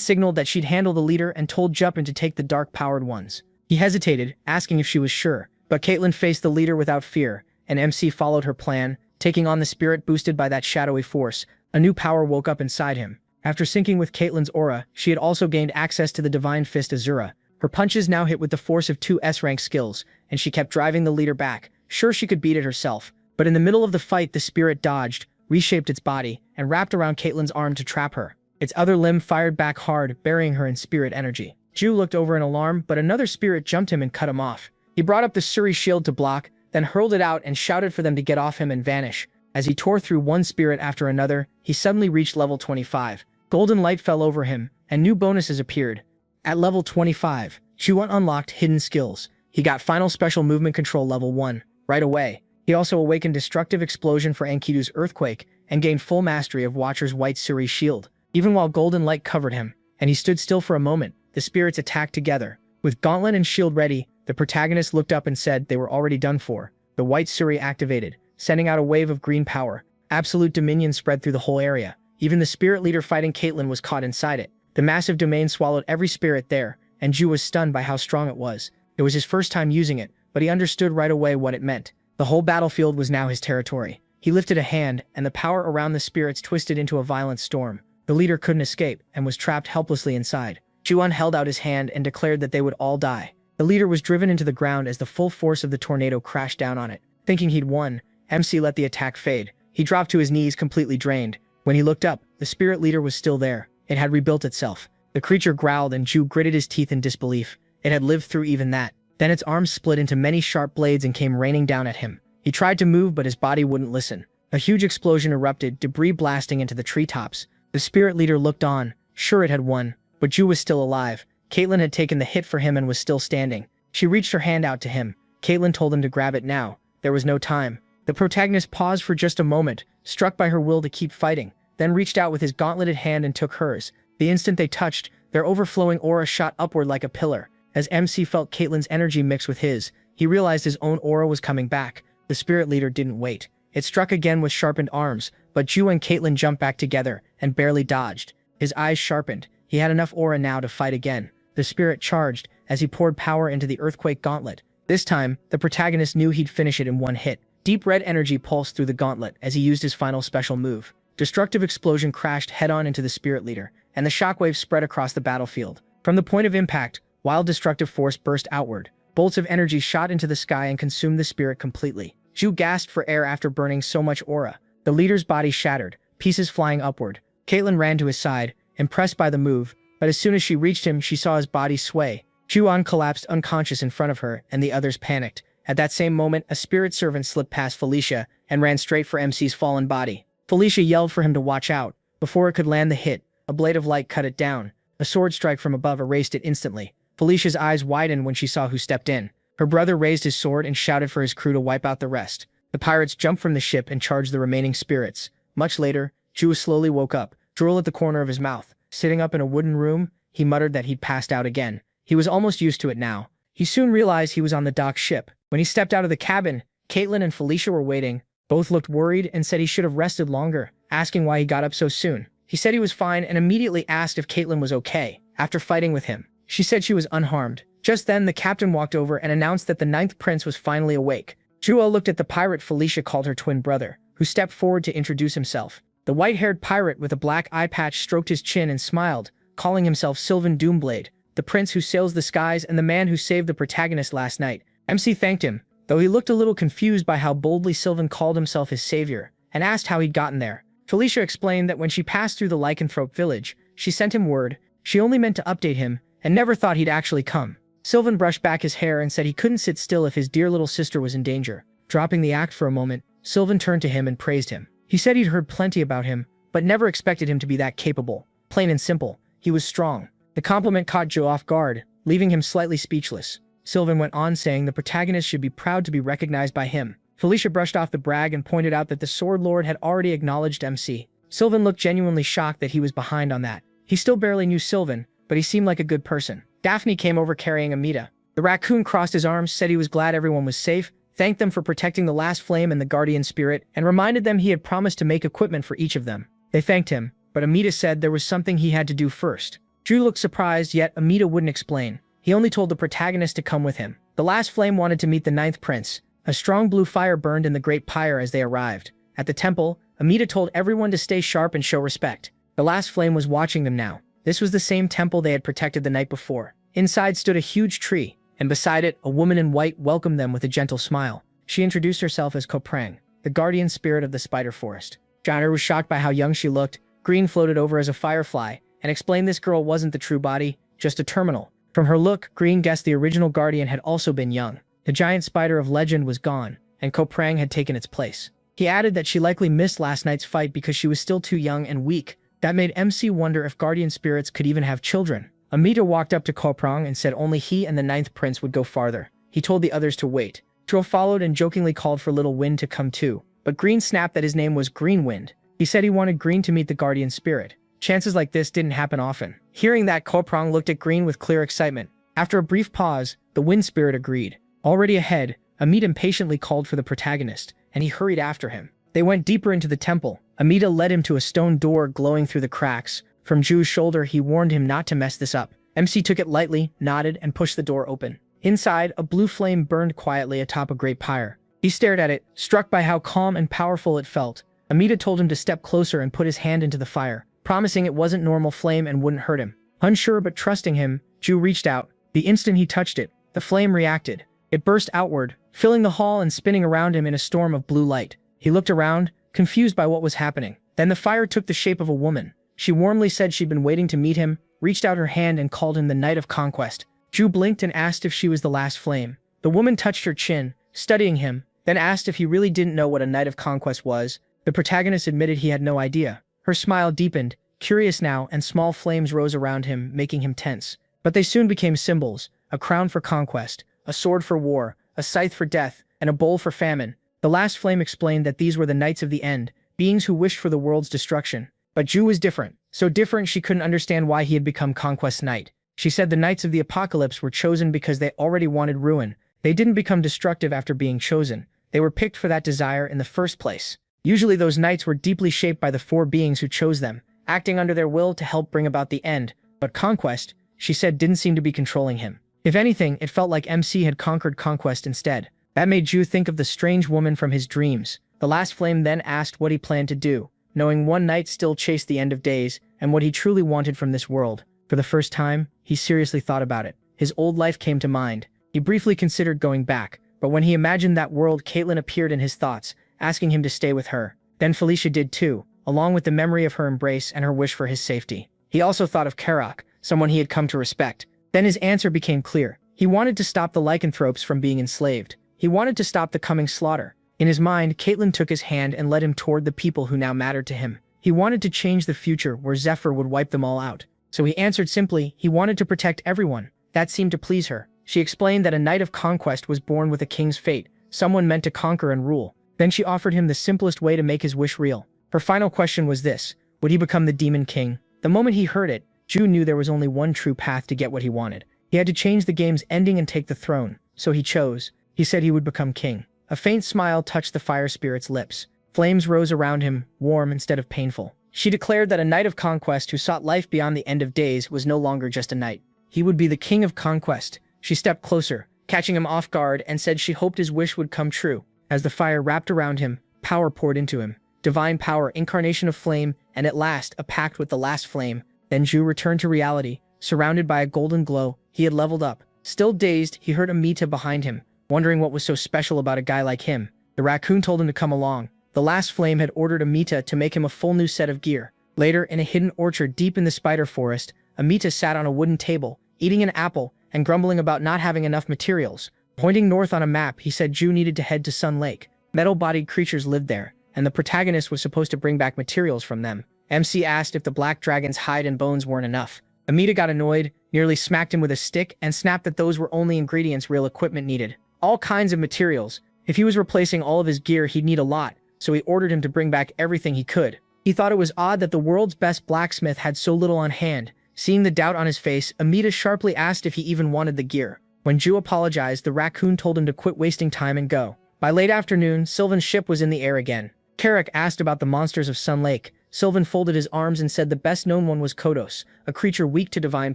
signaled that she'd handle the leader and told Juppin to take the dark-powered ones. He hesitated, asking if she was sure, but Caitlin faced the leader without fear, and MC followed her plan, taking on the spirit boosted by that shadowy force. A new power woke up inside him. After syncing with Caitlin's aura, she had also gained access to the divine fist Asura. Her punches now hit with the force of 2 S-rank skills, and she kept driving the leader back, sure she could beat it herself. But in the middle of the fight, the spirit dodged, reshaped its body, and wrapped around Caitlin's arm to trap her. Its other limb fired back hard, burying her in spirit energy. Ju looked over in alarm, but another spirit jumped him and cut him off. He brought up the Suri shield to block, then hurled it out and shouted for them to get off him and vanish. As he tore through one spirit after another, he suddenly reached level 25. Golden light fell over him, and new bonuses appeared. At level 25, Chuan unlocked hidden skills. He got final special movement control level 1 right away. He also awakened destructive explosion for Enkidu's earthquake and gained full mastery of Watcher's white Suri shield. Even while golden light covered him, and he stood still for a moment, the spirits attacked together. With gauntlet and shield ready, the protagonist looked up and said they were already done for. The white Suri activated, sending out a wave of green power. Absolute dominion spread through the whole area. Even the spirit leader fighting Caitlyn was caught inside it. The massive domain swallowed every spirit there, and Ju was stunned by how strong it was. It was his first time using it, but he understood right away what it meant. The whole battlefield was now his territory. He lifted a hand, and the power around the spirits twisted into a violent storm. The leader couldn't escape, and was trapped helplessly inside. Chuan held out his hand and declared that they would all die. The leader was driven into the ground as the full force of the tornado crashed down on it. Thinking he'd won, MC let the attack fade. He dropped to his knees completely drained. When he looked up, the spirit leader was still there. It had rebuilt itself. The creature growled and Ju gritted his teeth in disbelief. It had lived through even that. Then its arms split into many sharp blades and came raining down at him. He tried to move, but his body wouldn't listen. A huge explosion erupted, debris blasting into the treetops. The spirit leader looked on, sure it had won, but Ju was still alive. Caitlyn had taken the hit for him and was still standing. She reached her hand out to him. Caitlyn told him to grab it now. There was no time. The protagonist paused for just a moment, struck by her will to keep fighting, then reached out with his gauntleted hand and took hers. The instant they touched, their overflowing aura shot upward like a pillar. As MC felt Caitlyn's energy mix with his, he realized his own aura was coming back. The spirit leader didn't wait. It struck again with sharpened arms, but Ju and Caitlyn jumped back together and barely dodged. His eyes sharpened. He had enough aura now to fight again. The spirit charged as he poured power into the earthquake gauntlet. This time, the protagonist knew he'd finish it in one hit. Deep red energy pulsed through the gauntlet as he used his final special move. Destructive explosion crashed head-on into the spirit leader, and the shockwave spread across the battlefield. From the point of impact, wild destructive force burst outward. Bolts of energy shot into the sky and consumed the spirit completely. Ju gasped for air after burning so much aura. The leader's body shattered, pieces flying upward. Caitlyn ran to his side, impressed by the move, but as soon as she reached him, she saw his body sway. Juan collapsed unconscious in front of her, and the others panicked. At that same moment, a spirit servant slipped past Felicia and ran straight for MC's fallen body. Felicia yelled for him to watch out. Before it could land the hit, a blade of light cut it down. A sword strike from above erased it instantly. Felicia's eyes widened when she saw who stepped in. Her brother raised his sword and shouted for his crew to wipe out the rest. The pirates jumped from the ship and charged the remaining spirits. Much later, Ju slowly woke up, drool at the corner of his mouth. Sitting up in a wooden room, he muttered that he'd passed out again. He was almost used to it now. He soon realized he was on the dock ship. When he stepped out of the cabin, Caitlyn and Felicia were waiting. Both looked worried and said he should have rested longer, asking why he got up so soon. He said he was fine and immediately asked if Caitlyn was okay. After fighting with him, she said she was unharmed. Just then, the captain walked over and announced that the 9th prince was finally awake. Jua looked at the pirate Felicia called her twin brother, who stepped forward to introduce himself. The white-haired pirate with a black eye patch stroked his chin and smiled, calling himself Sylvan Doomblade, the prince who sails the skies and the man who saved the protagonist last night. MC thanked him, though he looked a little confused by how boldly Sylvan called himself his savior, and asked how he'd gotten there. Felicia explained that when she passed through the lycanthrope village, she sent him word. She only meant to update him, and never thought he'd actually come. Sylvan brushed back his hair and said he couldn't sit still if his dear little sister was in danger. Dropping the act for a moment, Sylvan turned to him and praised him. He said he'd heard plenty about him, but never expected him to be that capable. Plain and simple, he was strong. The compliment caught Joe off guard, leaving him slightly speechless. Sylvan went on saying the protagonist should be proud to be recognized by him. Felicia brushed off the brag and pointed out that the Sword Lord had already acknowledged MC. Sylvan looked genuinely shocked that he was behind on that. He still barely knew Sylvan, but he seemed like a good person. Daphne came over carrying Amita. The raccoon crossed his arms, said he was glad everyone was safe, thanked them for protecting the last flame and the guardian spirit, and reminded them he had promised to make equipment for each of them. They thanked him, but Amita said there was something he had to do first. Drew looked surprised, yet Amita wouldn't explain. He only told the protagonist to come with him. The last flame wanted to meet the 9th prince. A strong blue fire burned in the great pyre as they arrived. At the temple, Amita told everyone to stay sharp and show respect. The last flame was watching them now. This was the same temple they had protected the night before. Inside stood a huge tree, and beside it, a woman in white welcomed them with a gentle smile. She introduced herself as Koprang, the guardian spirit of the spider forest. Johnner was shocked by how young she looked. Green floated over as a firefly, and explained this girl wasn't the true body, just a terminal. From her look, Green guessed the original guardian had also been young. The giant spider of legend was gone, and Koprang had taken its place. He added that she likely missed last night's fight because she was still too young and weak. That made MC wonder if guardian spirits could even have children. Amita walked up to Koprang and said only he and the ninth prince would go farther. He told the others to wait. Dro followed and jokingly called for Little Wind to come too. But Green snapped that his name was Green Wind. He said he wanted Green to meet the guardian spirit. Chances like this didn't happen often. Hearing that, Koprang looked at Green with clear excitement. After a brief pause, the wind spirit agreed. Already ahead, Amita impatiently called for the protagonist, and he hurried after him. They went deeper into the temple. Amita led him to a stone door glowing through the cracks. From Ju's shoulder, he warned him not to mess this up. MC took it lightly, nodded, and pushed the door open. Inside, a blue flame burned quietly atop a great pyre. He stared at it, struck by how calm and powerful it felt. Amita told him to step closer and put his hand into the fire, promising it wasn't normal flame and wouldn't hurt him. Unsure but trusting him, Ju reached out. The instant he touched it, the flame reacted. It burst outward, filling the hall and spinning around him in a storm of blue light. He looked around, confused by what was happening. Then the fire took the shape of a woman. She warmly said she'd been waiting to meet him, reached out her hand and called him the Knight of Conquest. Ju blinked and asked if she was the last flame. The woman touched her chin, studying him, then asked if he really didn't know what a Knight of Conquest was. The protagonist admitted he had no idea. Her smile deepened, curious now, and small flames rose around him, making him tense. But they soon became symbols: a crown for conquest, a sword for war, a scythe for death, and a bowl for famine. The last flame explained that these were the Knights of the End, beings who wished for the world's destruction. But Ju was different. So different she couldn't understand why he had become Conquest Knight. She said the Knights of the Apocalypse were chosen because they already wanted ruin. They didn't become destructive after being chosen. They were picked for that desire in the first place. Usually those knights were deeply shaped by the four beings who chose them, acting under their will to help bring about the end. But Conquest, she said, didn't seem to be controlling him. If anything, it felt like MC had conquered Conquest instead. That made Ju think of the strange woman from his dreams. The last flame then asked what he planned to do, knowing one knight still chased the end of days, and what he truly wanted from this world. For the first time, he seriously thought about it. His old life came to mind. He briefly considered going back, but when he imagined that world, Caitlin appeared in his thoughts, asking him to stay with her. Then Felicia did too, along with the memory of her embrace and her wish for his safety. He also thought of Karak, someone he had come to respect. Then his answer became clear. He wanted to stop the lycanthropes from being enslaved. He wanted to stop the coming slaughter. In his mind, Caitlin took his hand and led him toward the people who now mattered to him. He wanted to change the future where Zephyr would wipe them all out. So he answered simply, he wanted to protect everyone. That seemed to please her. She explained that a Knight of Conquest was born with a king's fate, someone meant to conquer and rule. Then she offered him the simplest way to make his wish real. Her final question was this: would he become the Demon King? The moment he heard it, Ju knew there was only one true path to get what he wanted. He had to change the game's ending and take the throne. So he chose. He said he would become king. A faint smile touched the fire spirit's lips. Flames rose around him, warm instead of painful. She declared that a Knight of Conquest who sought life beyond the end of days was no longer just a knight. He would be the King of Conquest. She stepped closer, catching him off guard, and said she hoped his wish would come true. As the fire wrapped around him, power poured into him. Divine power, incarnation of flame, and at last, a pact with the last flame. Then Ju returned to reality. Surrounded by a golden glow, he had leveled up. Still dazed, he heard Amita behind him, wondering what was so special about a guy like him. The raccoon told him to come along. The last flame had ordered Amita to make him a full new set of gear. Later, in a hidden orchard deep in the spider forest, Amita sat on a wooden table, eating an apple, and grumbling about not having enough materials. Pointing north on a map, he said Ju needed to head to Sun Lake. Metal-bodied creatures lived there, and the protagonist was supposed to bring back materials from them. MC asked if the black dragon's hide and bones weren't enough. Amita got annoyed, nearly smacked him with a stick, and snapped that those were only ingredients real equipment needed. All kinds of materials. If he was replacing all of his gear, he'd need a lot, so he ordered him to bring back everything he could. He thought it was odd that the world's best blacksmith had so little on hand. Seeing the doubt on his face, Amita sharply asked if he even wanted the gear. When Ju apologized, the raccoon told him to quit wasting time and go. By late afternoon, Sylvan's ship was in the air again. Karak asked about the monsters of Sun Lake. Sylvan folded his arms and said the best-known one was Kodos, a creature weak to divine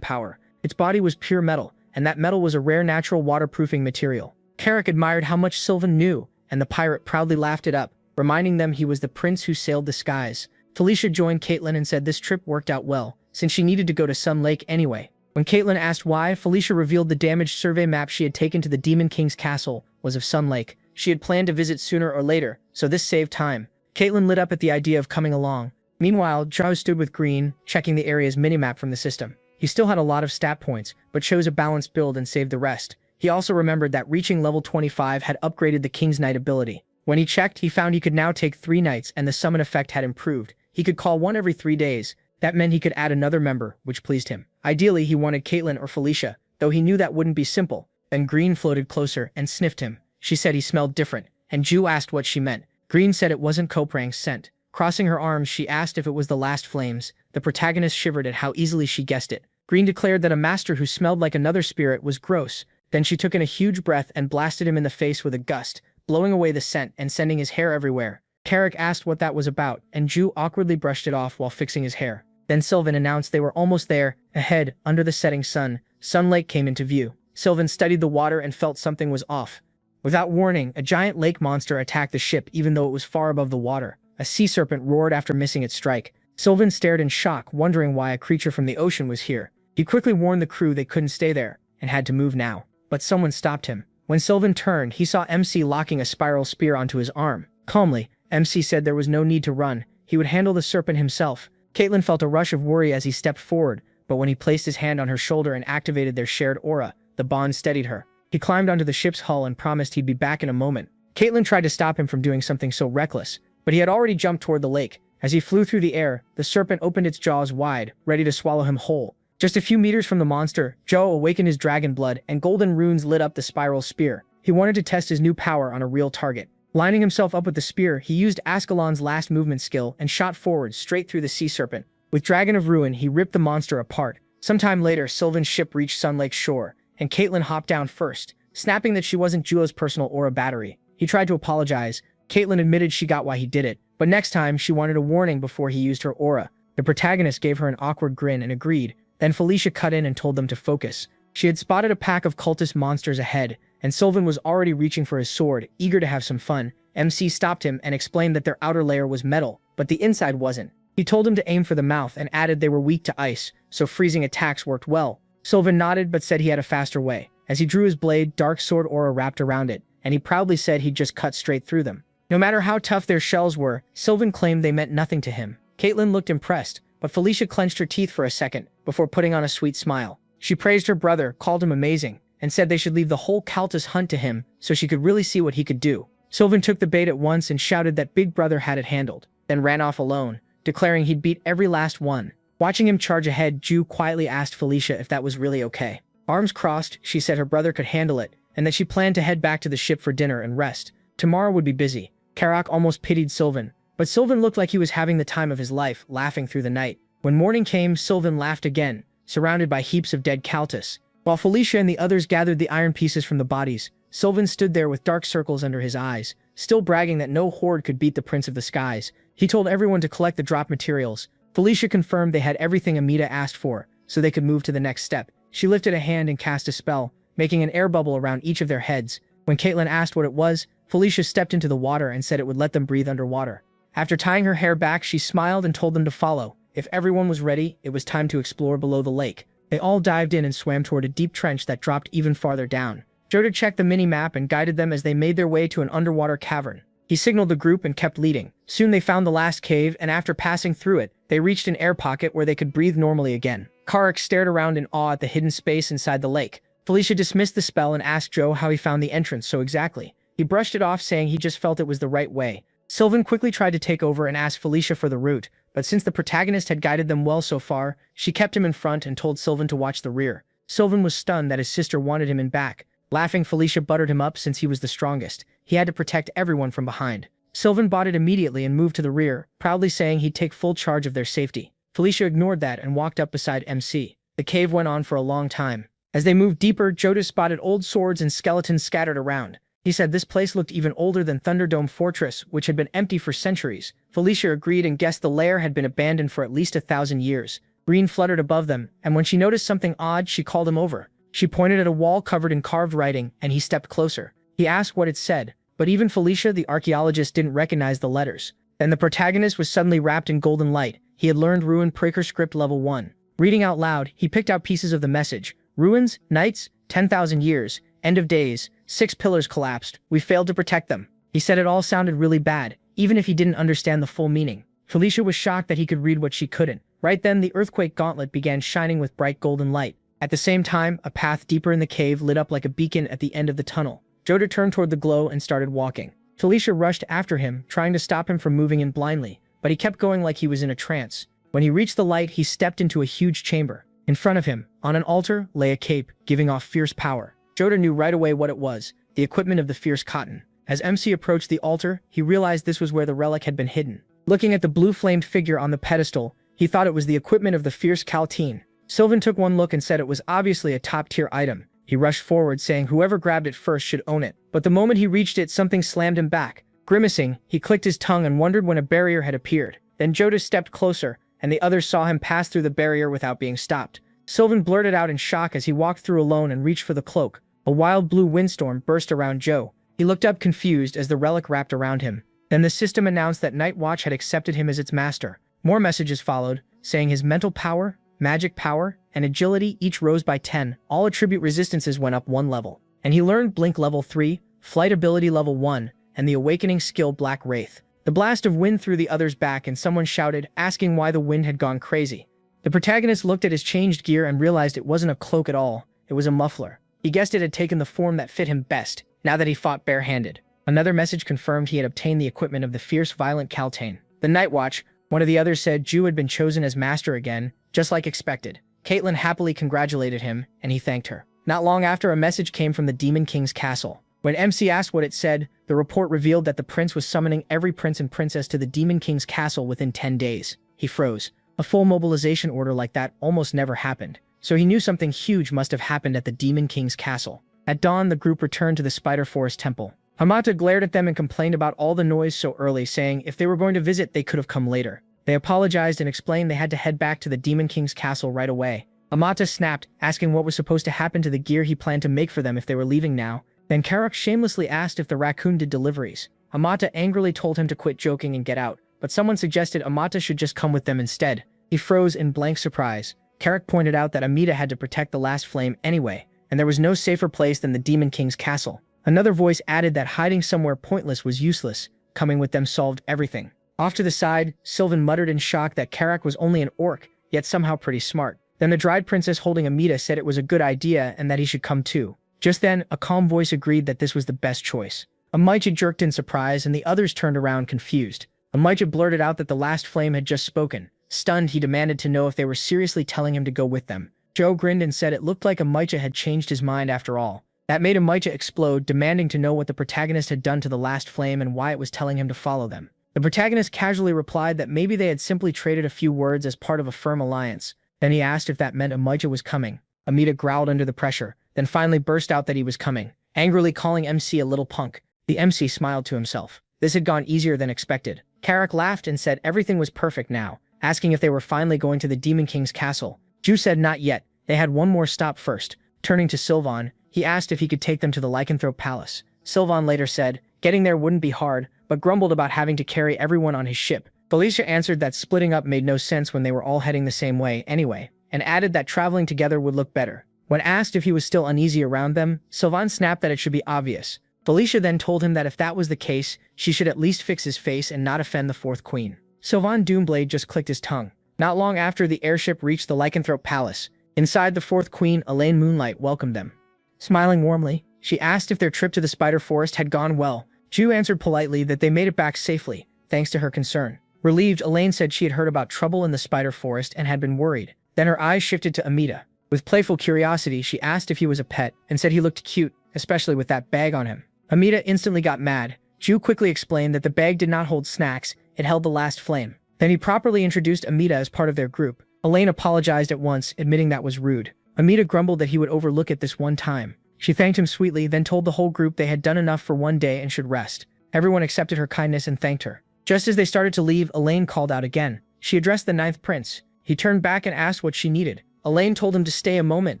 power. Its body was pure metal, and that metal was a rare natural waterproofing material. Karak admired how much Sylvan knew, and the pirate proudly laughed it up, reminding them he was the prince who sailed the skies. Felicia joined Caitlin and said this trip worked out well, since she needed to go to Sun Lake anyway. When Caitlin asked why, Felicia revealed the damaged survey map she had taken to the Demon King's castle was of Sun Lake. She had planned to visit sooner or later, so this saved time. Caitlin lit up at the idea of coming along. Meanwhile, Zhao stood with Green, checking the area's minimap from the system. He still had a lot of stat points, but chose a balanced build and saved the rest. He also remembered that reaching level 25 had upgraded the King's Knight ability. When he checked, he found he could now take 3 knights and the summon effect had improved. He could call one every 3 days. That meant he could add another member, which pleased him. Ideally, he wanted Caitlin or Felicia, though he knew that wouldn't be simple. Then Green floated closer and sniffed him. She said he smelled different, and Ju asked what she meant. Green said it wasn't Koprang's scent. Crossing her arms, she asked if it was the last flames. The protagonist shivered at how easily she guessed it. Green declared that a master who smelled like another spirit was gross. Then she took in a huge breath and blasted him in the face with a gust, blowing away the scent and sending his hair everywhere. Carrick asked what that was about, and Ju awkwardly brushed it off while fixing his hair. Then Sylvan announced they were almost there. Ahead, under the setting sun, Sun Lake came into view. Sylvan studied the water and felt something was off. Without warning, a giant lake monster attacked the ship even though it was far above the water. A sea serpent roared after missing its strike. Sylvan stared in shock, wondering why a creature from the ocean was here. He quickly warned the crew they couldn't stay there, and had to move now. But someone stopped him. When Sylvan turned, he saw MC locking a spiral spear onto his arm. Calmly, MC said there was no need to run. He would handle the serpent himself. Caitlin felt a rush of worry as he stepped forward, but when he placed his hand on her shoulder and activated their shared aura, the bond steadied her. He climbed onto the ship's hull and promised he'd be back in a moment. Caitlin tried to stop him from doing something so reckless, but he had already jumped toward the lake. As he flew through the air, the serpent opened its jaws wide, ready to swallow him whole. Just a few meters from the monster, Joe awakened his dragon blood and golden runes lit up the spiral spear. He wanted to test his new power on a real target. Lining himself up with the spear, he used Ascalon's last movement skill and shot forward straight through the sea serpent. With Dragon of Ruin, he ripped the monster apart. Sometime later, Sylvan's ship reached Sun Lake's shore, and Caitlin hopped down first, snapping that she wasn't Juo's personal aura battery. He tried to apologize. Caitlin admitted she got why he did it, but next time she wanted a warning before he used her aura. The protagonist gave her an awkward grin and agreed. Then Felicia cut in and told them to focus. She had spotted a pack of cultist monsters ahead, and Sylvan was already reaching for his sword, eager to have some fun. MC stopped him and explained that their outer layer was metal, but the inside wasn't. He told him to aim for the mouth and added they were weak to ice, so freezing attacks worked well. Sylvan nodded but said he had a faster way. As he drew his blade, dark sword aura wrapped around it, and he proudly said he'd just cut straight through them. No matter how tough their shells were, Sylvan claimed they meant nothing to him. Caitlin looked impressed, but Felicia clenched her teeth for a second, before putting on a sweet smile. She praised her brother, called him amazing, and said they should leave the whole cultist hunt to him so she could really see what he could do. Sylvan took the bait at once and shouted that Big Brother had it handled, then ran off alone, declaring he'd beat every last one. Watching him charge ahead, Ju quietly asked Felicia if that was really okay. Arms crossed, she said her brother could handle it, and that she planned to head back to the ship for dinner and rest. Tomorrow would be busy. Karak almost pitied Sylvan, but Sylvan looked like he was having the time of his life, laughing through the night. When morning came, Sylvan laughed again, surrounded by heaps of dead cultists. While Felicia and the others gathered the iron pieces from the bodies, Sylvan stood there with dark circles under his eyes, still bragging that no horde could beat the Prince of the Skies. He told everyone to collect the drop materials. Felicia confirmed they had everything Amita asked for, so they could move to the next step. She lifted a hand and cast a spell, making an air bubble around each of their heads. When Caitlin asked what it was, Felicia stepped into the water and said it would let them breathe underwater. After tying her hair back, she smiled and told them to follow. If everyone was ready, it was time to explore below the lake. They all dived in and swam toward a deep trench that dropped even farther down. Joda checked the mini-map and guided them as they made their way to an underwater cavern. He signaled the group and kept leading. Soon they found the last cave, and after passing through it, they reached an air pocket where they could breathe normally again. Karak stared around in awe at the hidden space inside the lake. Felicia dismissed the spell and asked Joe how he found the entrance so exactly. He brushed it off, saying he just felt it was the right way. Sylvan quickly tried to take over and ask Felicia for the route, but since the protagonist had guided them well so far, she kept him in front and told Sylvan to watch the rear. Sylvan was stunned that his sister wanted him in back. Laughing, Felicia buttered him up since he was the strongest. He had to protect everyone from behind. Sylvan bought it immediately and moved to the rear, proudly saying he'd take full charge of their safety. Felicia ignored that and walked up beside MC. The cave went on for a long time. As they moved deeper, Joda spotted old swords and skeletons scattered around. He said this place looked even older than Thunderdome Fortress, which had been empty for centuries. Felicia agreed and guessed the lair had been abandoned for at least 1,000 years. Green fluttered above them, and when she noticed something odd, she called him over. She pointed at a wall covered in carved writing, and he stepped closer. He asked what it said, but even Felicia, the archaeologist, didn't recognize the letters. Then the protagonist was suddenly wrapped in golden light. He had learned Ruin Praker Script Level 1. Reading out loud, he picked out pieces of the message. Ruins, nights, 10,000 years, end of days, 6 pillars collapsed. We failed to protect them. He said it all sounded really bad, even if he didn't understand the full meaning. Felicia was shocked that he could read what she couldn't. Right then, the earthquake gauntlet began shining with bright golden light. At the same time, a path deeper in the cave lit up like a beacon at the end of the tunnel. Joda turned toward the glow and started walking. Felicia rushed after him, trying to stop him from moving in blindly, but he kept going like he was in a trance. When he reached the light, he stepped into a huge chamber. In front of him, on an altar, lay a cape, giving off fierce power. Joda knew right away what it was, the equipment of the fierce cotton. As MC approached the altar, he realized this was where the relic had been hidden. Looking at the blue-flamed figure on the pedestal, he thought it was the equipment of the fierce Kalteen. Sylvan took one look and said it was obviously a top-tier item. He rushed forward, saying whoever grabbed it first should own it. But the moment he reached it, something slammed him back. Grimacing, he clicked his tongue and wondered when a barrier had appeared. Then Joda stepped closer, and the others saw him pass through the barrier without being stopped. Sylvan blurted out in shock as he walked through alone and reached for the cloak. A wild blue windstorm burst around Joe. He looked up confused as the relic wrapped around him. Then the system announced that Night Watch had accepted him as its master. More messages followed, saying his mental power, magic power, and agility each rose by 10. All attribute resistances went up 1 level. And he learned Blink level 3, Flight ability level 1, and the awakening skill Black Wraith. The blast of wind threw the others back and someone shouted, asking why the wind had gone crazy. The protagonist looked at his changed gear and realized it wasn't a cloak at all, it was a muffler. He guessed it had taken the form that fit him best, now that he fought barehanded. Another message confirmed he had obtained the equipment of the fierce violent Kaltain. The Night Watch, one of the others said Ju had been chosen as master again, just like expected. Caitlin happily congratulated him, and he thanked her. Not long after, a message came from the Demon King's castle. When MC asked what it said, the report revealed that the prince was summoning every prince and princess to the Demon King's castle within 10 days. He froze. A full mobilization order like that almost never happened, so he knew something huge must have happened at the Demon King's castle. At dawn, the group returned to the Spider Forest Temple. Hamata glared at them and complained about all the noise so early, saying if they were going to visit, they could have come later. They apologized and explained they had to head back to the Demon King's castle right away. Amata snapped, asking what was supposed to happen to the gear he planned to make for them if they were leaving now. Then Karuk shamelessly asked if the raccoon did deliveries. Amata angrily told him to quit joking and get out, but someone suggested Amata should just come with them instead. He froze in blank surprise. Karuk pointed out that Amita had to protect the last flame anyway, and there was no safer place than the Demon King's castle. Another voice added that hiding somewhere pointless was useless. Coming with them solved everything. Off to the side, Sylvan muttered in shock that Karuk was only an orc, yet somehow pretty smart. Then the dried princess holding Amita said it was a good idea and that he should come too. Just then, a calm voice agreed that this was the best choice. Amaicha jerked in surprise and the others turned around confused. Amaicha blurted out that the last flame had just spoken. Stunned, he demanded to know if they were seriously telling him to go with them. Joe grinned and said it looked like Amaicha had changed his mind after all. That made Amaicha explode, demanding to know what the protagonist had done to the last flame and why it was telling him to follow them. The protagonist casually replied that maybe they had simply traded a few words as part of a firm alliance. Then he asked if that meant Amaicha was coming. Amita growled under the pressure, then finally burst out that he was coming, angrily calling MC a little punk. The MC smiled to himself. This had gone easier than expected. Karuk laughed and said everything was perfect now, asking if they were finally going to the Demon King's castle. Ju said not yet, they had one more stop first. Turning to Sylvan, he asked if he could take them to the Lycanthrope Palace. Sylvan later said, getting there wouldn't be hard, but grumbled about having to carry everyone on his ship. Felicia answered that splitting up made no sense when they were all heading the same way anyway, and added that traveling together would look better. When asked if he was still uneasy around them, Sylvan snapped that it should be obvious. Felicia then told him that if that was the case, she should at least fix his face and not offend the fourth queen. Sylvan Doomblade just clicked his tongue. Not long after, the airship reached the Lycanthrope Palace. Inside, the fourth queen, Elaine Moonlight, welcomed them. Smiling warmly, she asked if their trip to the Spider Forest had gone well. Ju answered politely that they made it back safely, thanks to her concern. Relieved, Elaine said she had heard about trouble in the Spider Forest and had been worried. Then her eyes shifted to Amita. With playful curiosity, she asked if he was a pet and said he looked cute, especially with that bag on him. Amita instantly got mad. Ju quickly explained that the bag did not hold snacks, it held the last flame. Then he properly introduced Amita as part of their group. Elaine apologized at once, admitting that was rude. Amita grumbled that he would overlook it this one time. She thanked him sweetly, then told the whole group they had done enough for one day and should rest. Everyone accepted her kindness and thanked her. Just as they started to leave, Elaine called out again. She addressed the ninth prince. He turned back and asked what she needed. Elaine told him to stay a moment,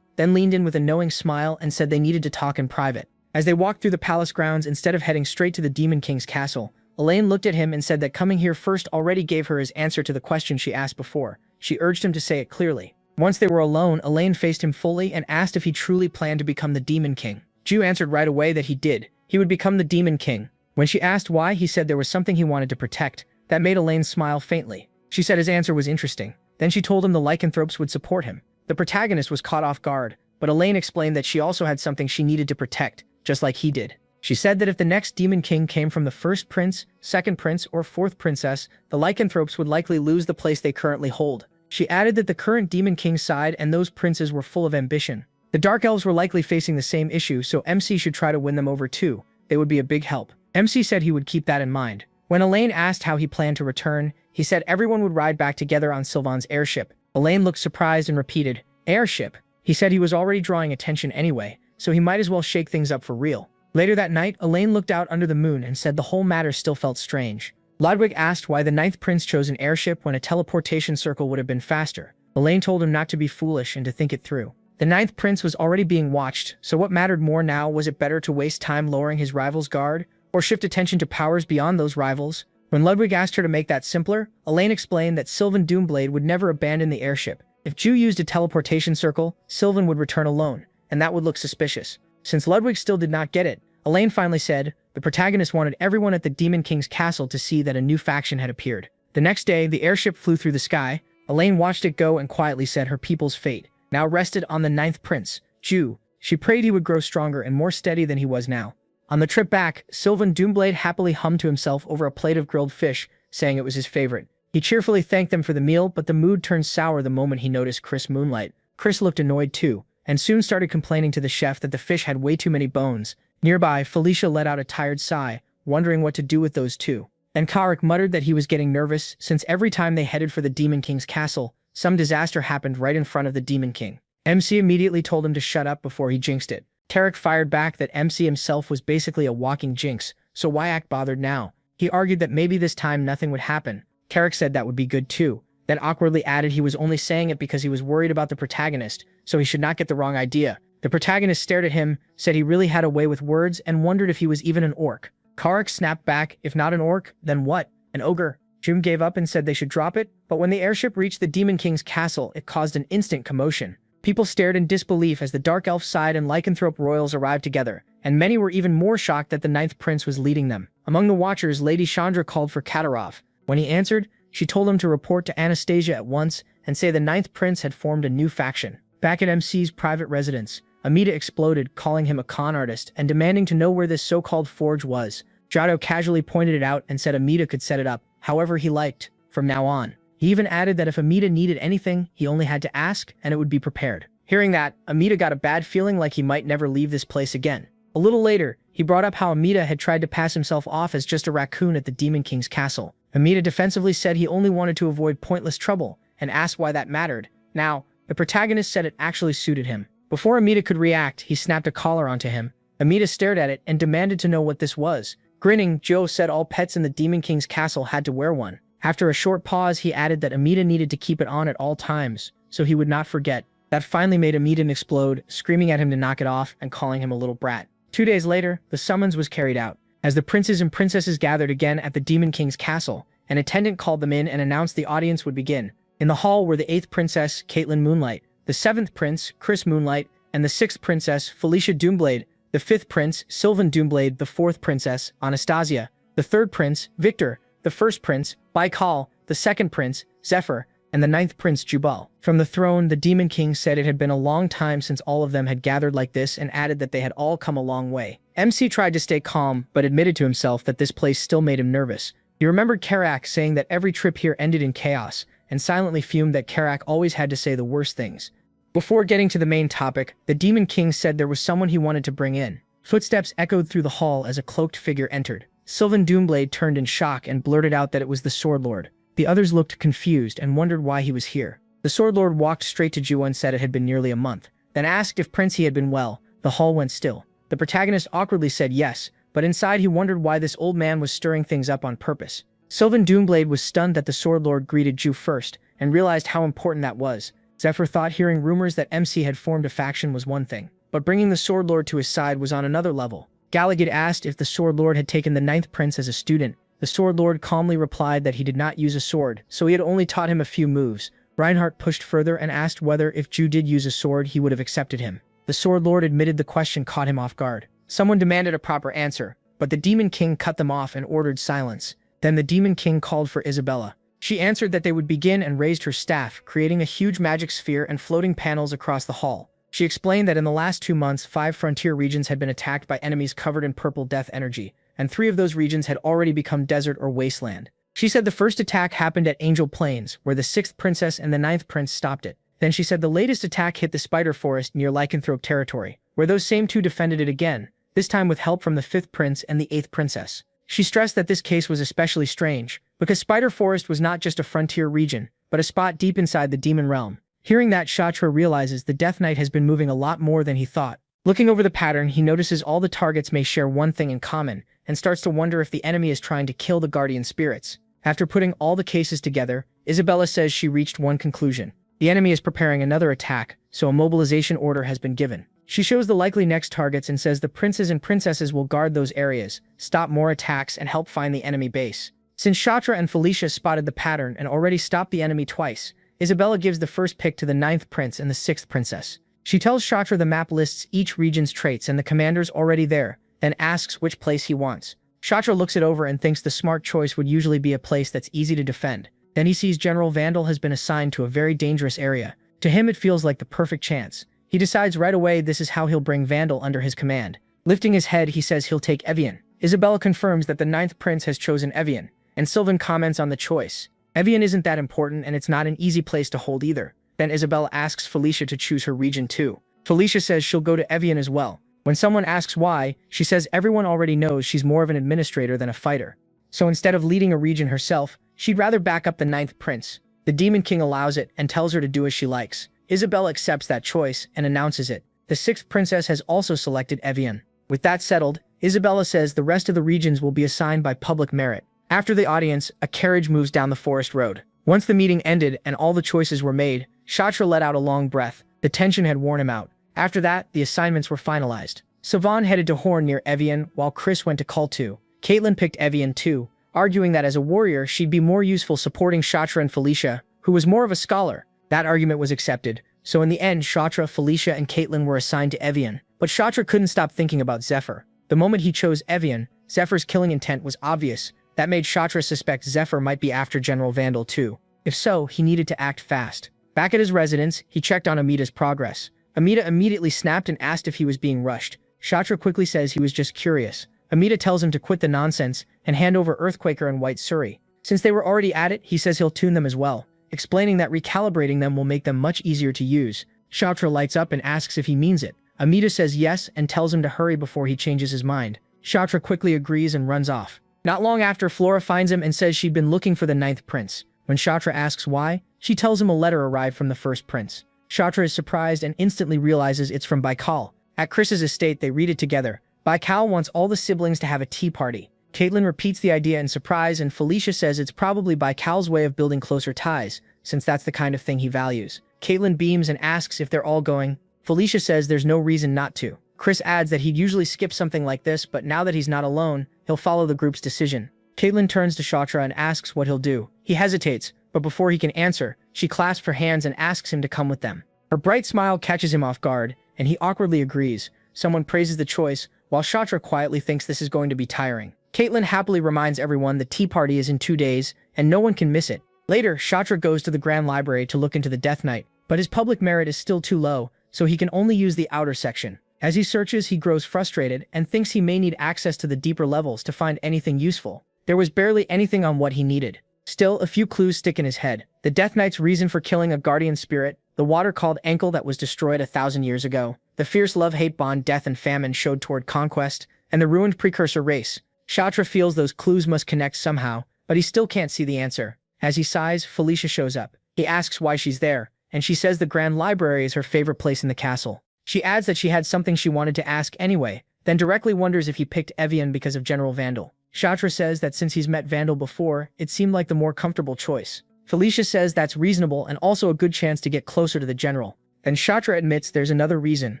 then leaned in with a knowing smile and said they needed to talk in private. As they walked through the palace grounds, instead of heading straight to the Demon King's castle, Elaine looked at him and said that coming here first already gave her his answer to the question she asked before. She urged him to say it clearly. Once they were alone, Elaine faced him fully and asked if he truly planned to become the Demon King. Ju answered right away that he did. He would become the Demon King. When she asked why, he said there was something he wanted to protect. That made Elaine smile faintly. She said his answer was interesting. Then she told him the lycanthropes would support him. The protagonist was caught off guard, but Elaine explained that she also had something she needed to protect, just like he did. She said that if the next Demon King came from the first prince, second prince, or fourth princess, the lycanthropes would likely lose the place they currently hold. She added that the current Demon King's side and those princes were full of ambition. The Dark Elves were likely facing the same issue, so MC should try to win them over too. They would be a big help. MC said he would keep that in mind. When Elaine asked how he planned to return, he said everyone would ride back together on Sylvan's airship. Elaine looked surprised and repeated, "Airship?" He said he was already drawing attention anyway, so he might as well shake things up for real. Later that night, Elaine looked out under the moon and said the whole matter still felt strange. Ludwig asked why the ninth prince chose an airship when a teleportation circle would have been faster. Elaine told him not to be foolish and to think it through. The ninth prince was already being watched, so what mattered more now? Was it better to waste time lowering his rival's guard, or shift attention to powers beyond those rivals? When Ludwig asked her to make that simpler, Elaine explained that Sylvan Doomblade would never abandon the airship. If Ju used a teleportation circle, Sylvan would return alone, and that would look suspicious. Since Ludwig still did not get it, Elaine finally said, the protagonist wanted everyone at the Demon King's castle to see that a new faction had appeared. The next day, the airship flew through the sky. Elaine watched it go and quietly said her people's fate now rested on the ninth prince, Ju. She prayed he would grow stronger and more steady than he was now. On the trip back, Sylvan Doomblade happily hummed to himself over a plate of grilled fish, saying it was his favorite. He cheerfully thanked them for the meal, but the mood turned sour the moment he noticed Chris Moonlight. Chris looked annoyed too, and soon started complaining to the chef that the fish had way too many bones. Nearby, Felicia let out a tired sigh, wondering what to do with those two. And Karik muttered that he was getting nervous, since every time they headed for the Demon King's castle, some disaster happened right in front of the Demon King. MC immediately told him to shut up before he jinxed it. Tarek fired back that MC himself was basically a walking jinx, so why act bothered now? He argued that maybe this time nothing would happen. Tarek said that would be good too, then awkwardly added he was only saying it because he was worried about the protagonist, so he should not get the wrong idea. The protagonist stared at him, said he really had a way with words, and wondered if he was even an orc. Karik snapped back, if not an orc, then what? An ogre? Jum gave up and said they should drop it, but when the airship reached the Demon King's castle, it caused an instant commotion. People stared in disbelief as the Dark Elf side and Lycanthrope royals arrived together, and many were even more shocked that the ninth prince was leading them. Among the watchers, Lady Chandra called for Katarov. When he answered, she told him to report to Anastasia at once and say the ninth prince had formed a new faction. Back at MC's private residence, Amita exploded, calling him a con artist and demanding to know where this so-called forge was. Jado casually pointed it out and said Amita could set it up however he liked from now on. He even added that if Amita needed anything, he only had to ask and it would be prepared. Hearing that, Amita got a bad feeling like he might never leave this place again. A little later, he brought up how Amita had tried to pass himself off as just a raccoon at the Demon King's castle. Amita defensively said he only wanted to avoid pointless trouble and asked why that mattered. Now, the protagonist said it actually suited him. Before Amita could react, he snapped a collar onto him. Amita stared at it and demanded to know what this was. Grinning, Joe said all pets in the Demon King's castle had to wear one. After a short pause, he added that Amita needed to keep it on at all times, so he would not forget. That finally made Amita explode, screaming at him to knock it off and calling him a little brat. 2 days later, the summons was carried out. As the princes and princesses gathered again at the Demon King's castle, an attendant called them in and announced the audience would begin. In the hall were the 8th princess, Caitlin Moonlight, the 7th prince, Chris Moonlight, and the 6th princess, Felicia Doomblade, the 5th prince, Sylvan Doomblade, the 4th princess, Anastasia, the 3rd prince, Victor, the 1st prince, Baikal, the 2nd prince, Zephyr, and the 9th prince, Jubal. From the throne, the Demon King said it had been a long time since all of them had gathered like this and added that they had all come a long way. MC tried to stay calm, but admitted to himself that this place still made him nervous. He remembered Karak saying that every trip here ended in chaos, and silently fumed that Karak always had to say the worst things. Before getting to the main topic, the Demon King said there was someone he wanted to bring in. Footsteps echoed through the hall as a cloaked figure entered. Sylvan Doomblade turned in shock and blurted out that it was the Sword Lord. The others looked confused and wondered why he was here. The Sword Lord walked straight to Ju and said it had been nearly a month, then asked if Prince he had been well. The hall went still. The protagonist awkwardly said yes, but inside he wondered why this old man was stirring things up on purpose. Sylvan Doomblade was stunned that the Sword Lord greeted Ju first, and realized how important that was. Zephyr thought hearing rumors that MC had formed a faction was one thing, but bringing the Sword Lord to his side was on another level. Galagad asked if the Sword Lord had taken the 9th prince as a student. The Sword Lord calmly replied that he did not use a sword, so he had only taught him a few moves. Reinhardt pushed further and asked whether if Ju did use a sword he would have accepted him. The Sword Lord admitted the question caught him off guard. Someone demanded a proper answer, but the Demon King cut them off and ordered silence. Then the Demon King called for Isabella. She answered that they would begin and raised her staff, creating a huge magic sphere and floating panels across the hall. She explained that in the last 2 months, 5 frontier regions had been attacked by enemies covered in purple death energy, and 3 of those regions had already become desert or wasteland. She said the first attack happened at Angel Plains, where the 6th princess and the 9th prince stopped it. Then she said the latest attack hit the spider forest near lycanthrope territory, where those same 2 defended it again, this time with help from the 5th prince and the 8th princess. She stressed that this case was especially strange, because Spider Forest was not just a frontier region, but a spot deep inside the demon realm. Hearing that, Shatra realizes the Death Knight has been moving a lot more than he thought. Looking over the pattern, he notices all the targets may share one thing in common, and starts to wonder if the enemy is trying to kill the guardian spirits. After putting all the cases together, Isabella says she reached one conclusion. The enemy is preparing another attack, so a mobilization order has been given. She shows the likely next targets and says the princes and princesses will guard those areas, stop more attacks, and help find the enemy base. Since Shatra and Felicia spotted the pattern and already stopped the enemy twice, Isabella gives the first pick to the 9th prince and the 6th princess. She tells Shatra the map lists each region's traits and the commander's already there, then asks which place he wants. Shatra looks it over and thinks the smart choice would usually be a place that's easy to defend. Then he sees General Vandal has been assigned to a very dangerous area. To him it feels like the perfect chance. He decides right away this is how he'll bring Vandal under his command. Lifting his head, he says he'll take Evian. Isabella confirms that the 9th prince has chosen Evian, and Sylvan comments on the choice. Evian isn't that important, and it's not an easy place to hold either. Then Isabella asks Felicia to choose her region too. Felicia says she'll go to Evian as well. When someone asks why, she says everyone already knows she's more of an administrator than a fighter. So instead of leading a region herself, she'd rather back up the 9th prince. The Demon King allows it and tells her to do as she likes. Isabella accepts that choice and announces it. The 6th princess has also selected Evian. With that settled, Isabella says the rest of the regions will be assigned by public merit. After the audience, a carriage moves down the forest road. Once the meeting ended and all the choices were made, Shatra let out a long breath. The tension had worn him out. After that, the assignments were finalized. Savan headed to Horn near Evian, while Chris went to Kultu. Caitlin picked Evian too, arguing that as a warrior she'd be more useful supporting Shatra and Felicia, who was more of a scholar. That argument was accepted, so in the end Shatra, Felicia, and Caitlin were assigned to Evian. But Shatra couldn't stop thinking about Zephyr. The moment he chose Evian, Zephyr's killing intent was obvious. That made Shatra suspect Zephyr might be after General Vandal too. If so, he needed to act fast. Back at his residence, he checked on Amita's progress. Amita immediately snapped and asked if he was being rushed. Shatra quickly says he was just curious. Amita tells him to quit the nonsense and hand over Earthquaker and White Suri. Since they were already at it, he says he'll tune them as well, explaining that recalibrating them will make them much easier to use. Shatra lights up and asks if he means it. Amita says yes and tells him to hurry before he changes his mind. Shatra quickly agrees and runs off. Not long after, Flora finds him and says she'd been looking for the 9th prince. When Shatra asks why, she tells him a letter arrived from the 1st prince. Shatra is surprised and instantly realizes it's from Baikal. At Chris's estate, they read it together. Baikal wants all the siblings to have a tea party. Caitlin repeats the idea in surprise, and Felicia says it's probably Baikal's way of building closer ties, since that's the kind of thing he values. Caitlin beams and asks if they're all going. Felicia says there's no reason not to. Chris adds that he'd usually skip something like this, but now that he's not alone, he'll follow the group's decision. Caitlin turns to Shatra and asks what he'll do. He hesitates, but before he can answer, she clasps her hands and asks him to come with them. Her bright smile catches him off guard, and he awkwardly agrees. Someone praises the choice, while Shatra quietly thinks this is going to be tiring. Caitlin happily reminds everyone the tea party is in 2 days, and no one can miss it. Later, Shatra goes to the Grand Library to look into the Death Knight, but his public merit is still too low, so he can only use the outer section. As he searches, he grows frustrated and thinks he may need access to the deeper levels to find anything useful. There was barely anything on what he needed. Still, a few clues stick in his head. The Death Knight's reason for killing a guardian spirit, the water called Enkel that was destroyed 1,000 years ago, the fierce love-hate bond death and famine showed toward conquest, and the ruined precursor race. Shatra feels those clues must connect somehow, but he still can't see the answer. As he sighs, Felicia shows up. He asks why she's there, and she says the Grand Library is her favorite place in the castle. She adds that she had something she wanted to ask anyway, then directly wonders if he picked Evian because of General Vandal. Shatra says that since he's met Vandal before, it seemed like the more comfortable choice. Felicia says that's reasonable and also a good chance to get closer to the general. Then Shatra admits there's another reason.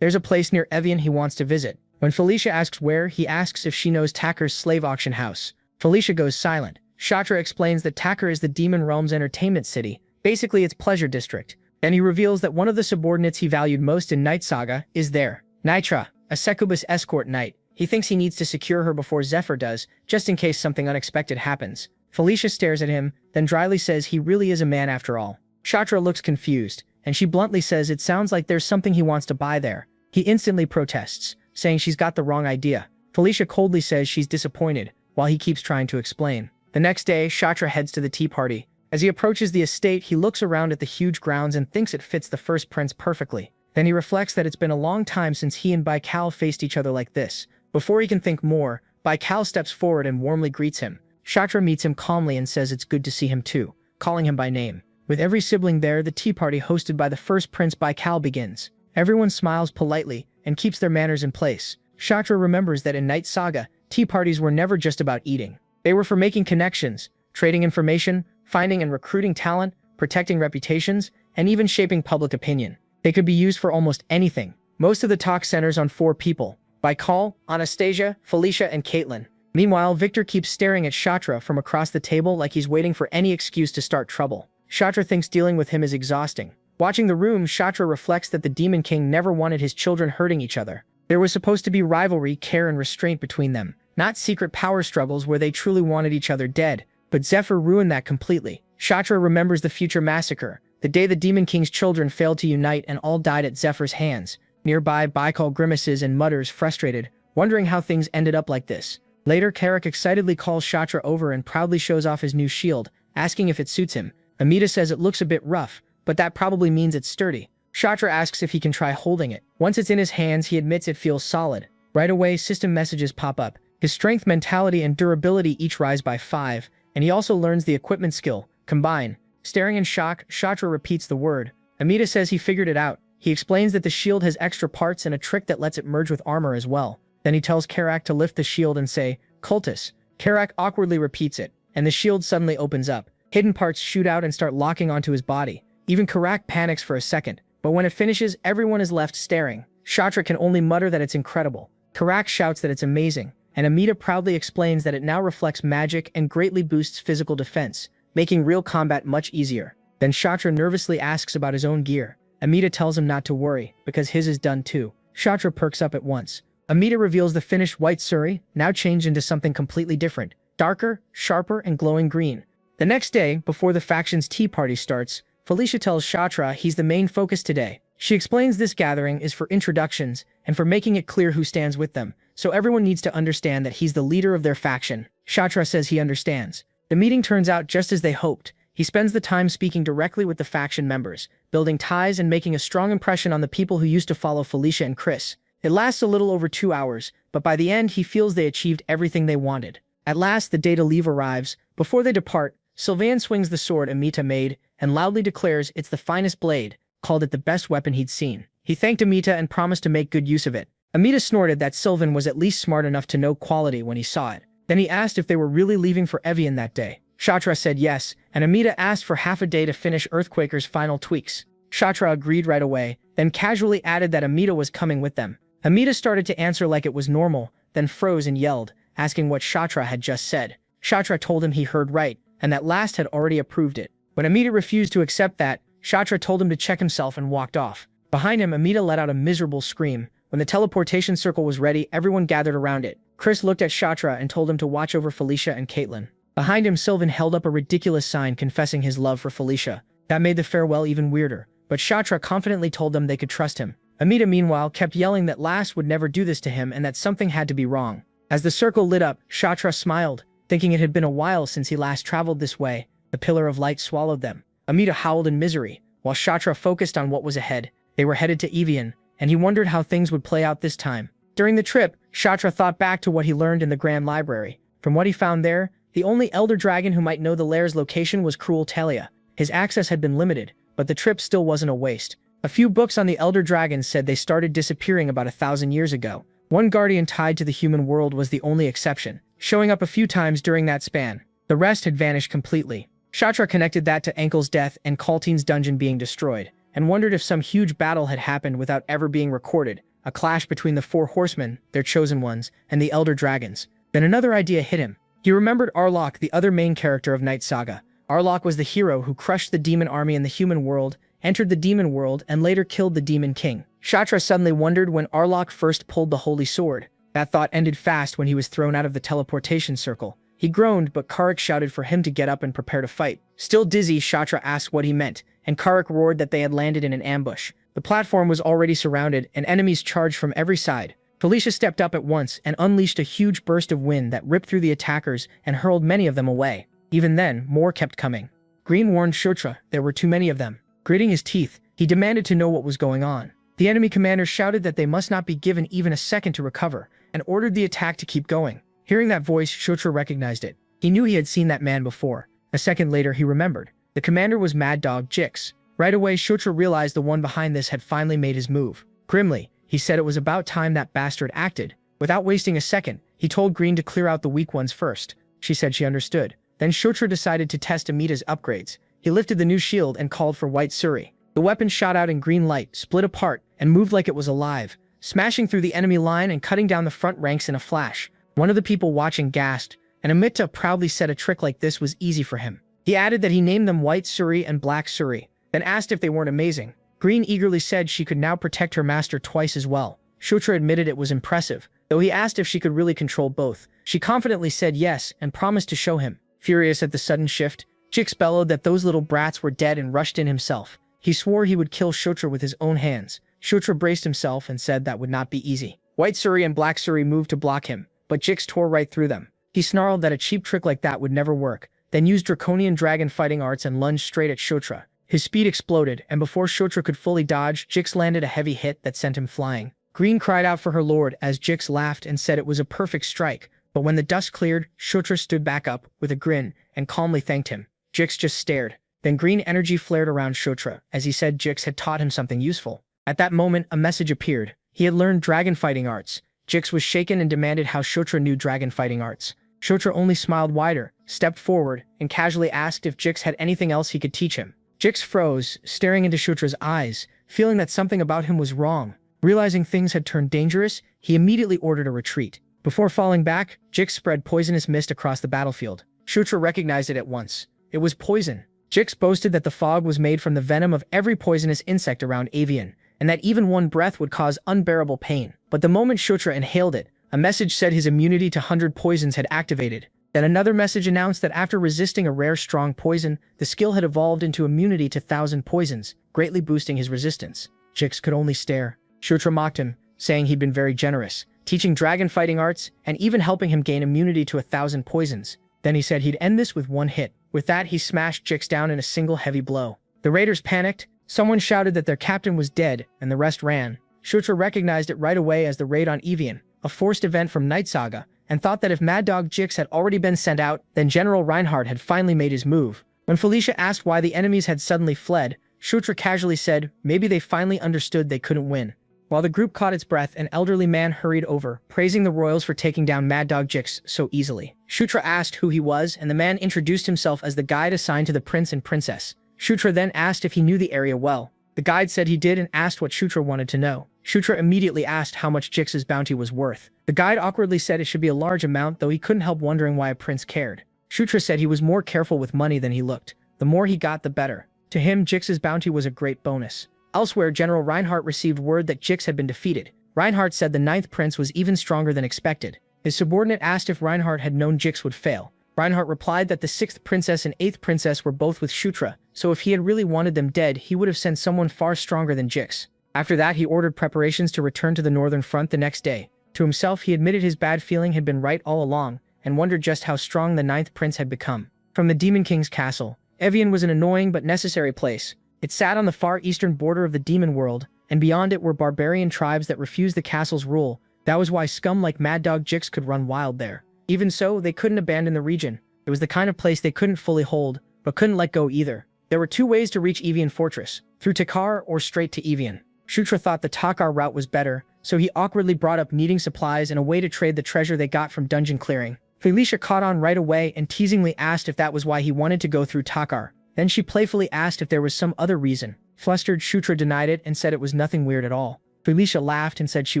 There's a place near Evian he wants to visit. When Felicia asks where, he asks if she knows Takker's slave auction house. Felicia goes silent. Shatra explains that Takker is the Demon Realm's entertainment city, basically its pleasure district. Then he reveals that one of the subordinates he valued most in Night Saga is there. Nitra, a succubus escort knight. He thinks he needs to secure her before Zephyr does, just in case something unexpected happens. Felicia stares at him, then dryly says he really is a man after all. Shatra looks confused, and she bluntly says it sounds like there's something he wants to buy there. He instantly protests, saying she's got the wrong idea. Felicia coldly says she's disappointed, while he keeps trying to explain. The next day, Shatra heads to the tea party. As he approaches the estate, he looks around at the huge grounds and thinks it fits the first prince perfectly. Then he reflects that it's been a long time since he and Baikal faced each other like this. Before he can think more, Baikal steps forward and warmly greets him. Shatra meets him calmly and says it's good to see him too, calling him by name. With every sibling there, the tea party hosted by the first prince Baikal begins. Everyone smiles politely and keeps their manners in place. Shatra remembers that in Night Saga, tea parties were never just about eating. They were for making connections, trading information, finding and recruiting talent, protecting reputations, and even shaping public opinion. They could be used for almost anything. Most of the talk centers on 4 people: Baikal, Anastasia, Felicia, and Caitlin. Meanwhile, Victor keeps staring at Shatra from across the table like he's waiting for any excuse to start trouble. Shatra thinks dealing with him is exhausting. Watching the room, Shatra reflects that the Demon King never wanted his children hurting each other. There was supposed to be rivalry, care, and restraint between them, not secret power struggles where they truly wanted each other dead. But Zephyr ruined that completely. Shatra remembers the future massacre, the day the Demon King's children failed to unite and all died at Zephyr's hands. Nearby, Baikal grimaces and mutters, frustrated, wondering how things ended up like this. Later, Carrick excitedly calls Shatra over and proudly shows off his new shield, asking if it suits him. Amita says it looks a bit rough, but that probably means it's sturdy. Shatra asks if he can try holding it. Once it's in his hands, he admits it feels solid. Right away, system messages pop up. His strength, mentality, and durability each rise by 5, and he also learns the equipment skill, Combine. Staring in shock, Shatra repeats the word. Amita says he figured it out. He explains that the shield has extra parts and a trick that lets it merge with armor as well. Then he tells Karak to lift the shield and say, Cultus. Karak awkwardly repeats it, and the shield suddenly opens up. Hidden parts shoot out and start locking onto his body. Even Karak panics for a second, but when it finishes, everyone is left staring. Shatra can only mutter that it's incredible. Karak shouts that it's amazing, and Amita proudly explains that it now reflects magic and greatly boosts physical defense, making real combat much easier. Then Shatra nervously asks about his own gear. Amita tells him not to worry, because his is done too. Shatra perks up at once. Amita reveals the finished white suri, now changed into something completely different, darker, sharper, and glowing green. The next day, before the faction's tea party starts, Felicia tells Shatra he's the main focus today. She explains this gathering is for introductions and for making it clear who stands with them, so everyone needs to understand that he's the leader of their faction. Shatra says he understands. The meeting turns out just as they hoped. He spends the time speaking directly with the faction members, building ties and making a strong impression on the people who used to follow Felicia and Chris. It lasts a little over 2 hours, but by the end he feels they achieved everything they wanted. At last, the day to leave arrives. Before they depart, Sylvain swings the sword Amita made and loudly declares it's the finest blade, called it the best weapon he'd seen. He thanked Amita and promised to make good use of it. Amita snorted that Sylvain was at least smart enough to know quality when he saw it. Then he asked if they were really leaving for Evian that day. Shatra said yes, and Amita asked for half a day to finish Earthquaker's final tweaks. Shatra agreed right away, then casually added that Amita was coming with them. Amita started to answer like it was normal, then froze and yelled, asking what Shatra had just said. Shatra told him he heard right, and that Last had already approved it. When Amita refused to accept that, Shatra told him to check himself and walked off. Behind him, Amita let out a miserable scream. When the teleportation circle was ready, everyone gathered around it. Chris looked at Shatra and told him to watch over Felicia and Caitlin. Behind him, Sylvain held up a ridiculous sign confessing his love for Felicia. That made the farewell even weirder, but Shatra confidently told them they could trust him. Amita, meanwhile, kept yelling that Last would never do this to him and that something had to be wrong. As the circle lit up, Shatra smiled, thinking it had been a while since he last traveled this way. The pillar of light swallowed them. Amita howled in misery, while Shatra focused on what was ahead. They were headed to Evian, and he wondered how things would play out this time. During the trip, Shatra thought back to what he learned in the Grand Library. From what he found there, the only Elder Dragon who might know the lair's location was Cruel Talia. His access had been limited, but the trip still wasn't a waste. A few books on the Elder Dragons said they started disappearing about 1,000 years ago. One guardian tied to the human world was the only exception, showing up a few times during that span. The rest had vanished completely. Shatra connected that to Ankle's death and Kalteen's dungeon being destroyed, and wondered if some huge battle had happened without ever being recorded, a clash between the 4 horsemen, their chosen ones, and the Elder Dragons. Then another idea hit him. He remembered Arlok, the other main character of Night Saga. Arlok was the hero who crushed the demon army in the human world, entered the demon world, and later killed the Demon King. Shatra suddenly wondered when Arlok first pulled the Holy Sword. That thought ended fast when he was thrown out of the teleportation circle. He groaned, but Karik shouted for him to get up and prepare to fight. Still dizzy, Shatra asked what he meant, and Karak roared that they had landed in an ambush. The platform was already surrounded, and enemies charged from every side. Felicia stepped up at once and unleashed a huge burst of wind that ripped through the attackers and hurled many of them away. Even then, more kept coming. Green warned Shutra there were too many of them. Gritting his teeth, he demanded to know what was going on. The enemy commander shouted that they must not be given even a second to recover, and ordered the attack to keep going. Hearing that voice, Shutra recognized it. He knew he had seen that man before. A second later, he remembered. The commander was Mad Dog Jix. Right away, Shutra realized the one behind this had finally made his move. Grimly, he said it was about time that bastard acted. Without wasting a second, he told Green to clear out the weak ones first. She said she understood. Then Shutra decided to test Amita's upgrades. He lifted the new shield and called for White Suri. The weapon shot out in green light, split apart, and moved like it was alive, smashing through the enemy line and cutting down the front ranks in a flash. One of the people watching gasped, and Amita proudly said a trick like this was easy for him. He added that he named them White Suri and Black Suri, then asked if they weren't amazing. Green eagerly said she could now protect her master twice as well. Shutra admitted it was impressive, though he asked if she could really control both. She confidently said yes and promised to show him. Furious at the sudden shift, Jix bellowed that those little brats were dead and rushed in himself. He swore he would kill Shutra with his own hands. Shutra braced himself and said that would not be easy. White Suri and Black Suri moved to block him, but Jix tore right through them. He snarled that a cheap trick like that would never work, then used draconian dragon fighting arts and lunged straight at Shutra. His speed exploded, and before Shutra could fully dodge, Jix landed a heavy hit that sent him flying. Green cried out for her lord as Jix laughed and said it was a perfect strike, but when the dust cleared, Shutra stood back up with a grin and calmly thanked him. Jix just stared. Then green energy flared around Shutra as he said Jix had taught him something useful. At that moment, a message appeared. He had learned dragon fighting arts. Jix was shaken and demanded how Shutra knew dragon fighting arts. Shutra only smiled wider, stepped forward, and casually asked if Jix had anything else he could teach him. Jix froze, staring into Shutra's eyes, feeling that something about him was wrong. Realizing things had turned dangerous, he immediately ordered a retreat. Before falling back, Jix spread poisonous mist across the battlefield. Shutra recognized it at once. It was poison. Jix boasted that the fog was made from the venom of every poisonous insect around Avian, and that even one breath would cause unbearable pain. But the moment Shutra inhaled it, a message said his immunity to 100 poisons had activated. Then another message announced that after resisting a rare strong poison, the skill had evolved into immunity to 1,000 poisons, greatly boosting his resistance. Jix could only stare. Shutra mocked him, saying he'd been very generous, teaching dragon fighting arts and even helping him gain immunity to 1,000 poisons. Then he said he'd end this with one hit. With that, he smashed Jix down in a single heavy blow. The raiders panicked. Someone shouted that their captain was dead, and the rest ran. Shutra recognized it right away as the raid on Evian, a forced event from Night Saga, and thought that if Mad Dog Jix had already been sent out, then General Reinhardt had finally made his move. When Felicia asked why the enemies had suddenly fled, Shutra casually said maybe they finally understood they couldn't win. While the group caught its breath, an elderly man hurried over, praising the royals for taking down Mad Dog Jix so easily. Shutra asked who he was, and the man introduced himself as the guide assigned to the prince and princess. Shutra then asked if he knew the area well. The guide said he did and asked what Shutra wanted to know. Shutra immediately asked how much Jix's bounty was worth. The guide awkwardly said it should be a large amount, though he couldn't help wondering why a prince cared. Shutra said he was more careful with money than he looked. The more he got, the better. To him, Jix's bounty was a great bonus. Elsewhere, General Reinhardt received word that Jix had been defeated. Reinhardt said the 9th prince was even stronger than expected. His subordinate asked if Reinhardt had known Jix would fail. Reinhardt replied that the 6th princess and 8th princess were both with Shutra, so if he had really wanted them dead, he would have sent someone far stronger than Jix. After that, he ordered preparations to return to the northern front the next day. To himself, he admitted his bad feeling had been right all along, and wondered just how strong the 9th prince had become. From the Demon King's castle, Evian was an annoying but necessary place. It sat on the far eastern border of the demon world, and beyond it were barbarian tribes that refused the castle's rule. That was why scum like Mad Dog Jix could run wild there. Even so, they couldn't abandon the region. It was the kind of place they couldn't fully hold, but couldn't let go either. There were two ways to reach Evian Fortress, through Takar or straight to Evian. Shutra thought the Takar route was better, so he awkwardly brought up needing supplies and a way to trade the treasure they got from dungeon clearing. Felicia caught on right away and teasingly asked if that was why he wanted to go through Takar. Then she playfully asked if there was some other reason. Flustered, Shutra denied it and said it was nothing weird at all. Felicia laughed and said she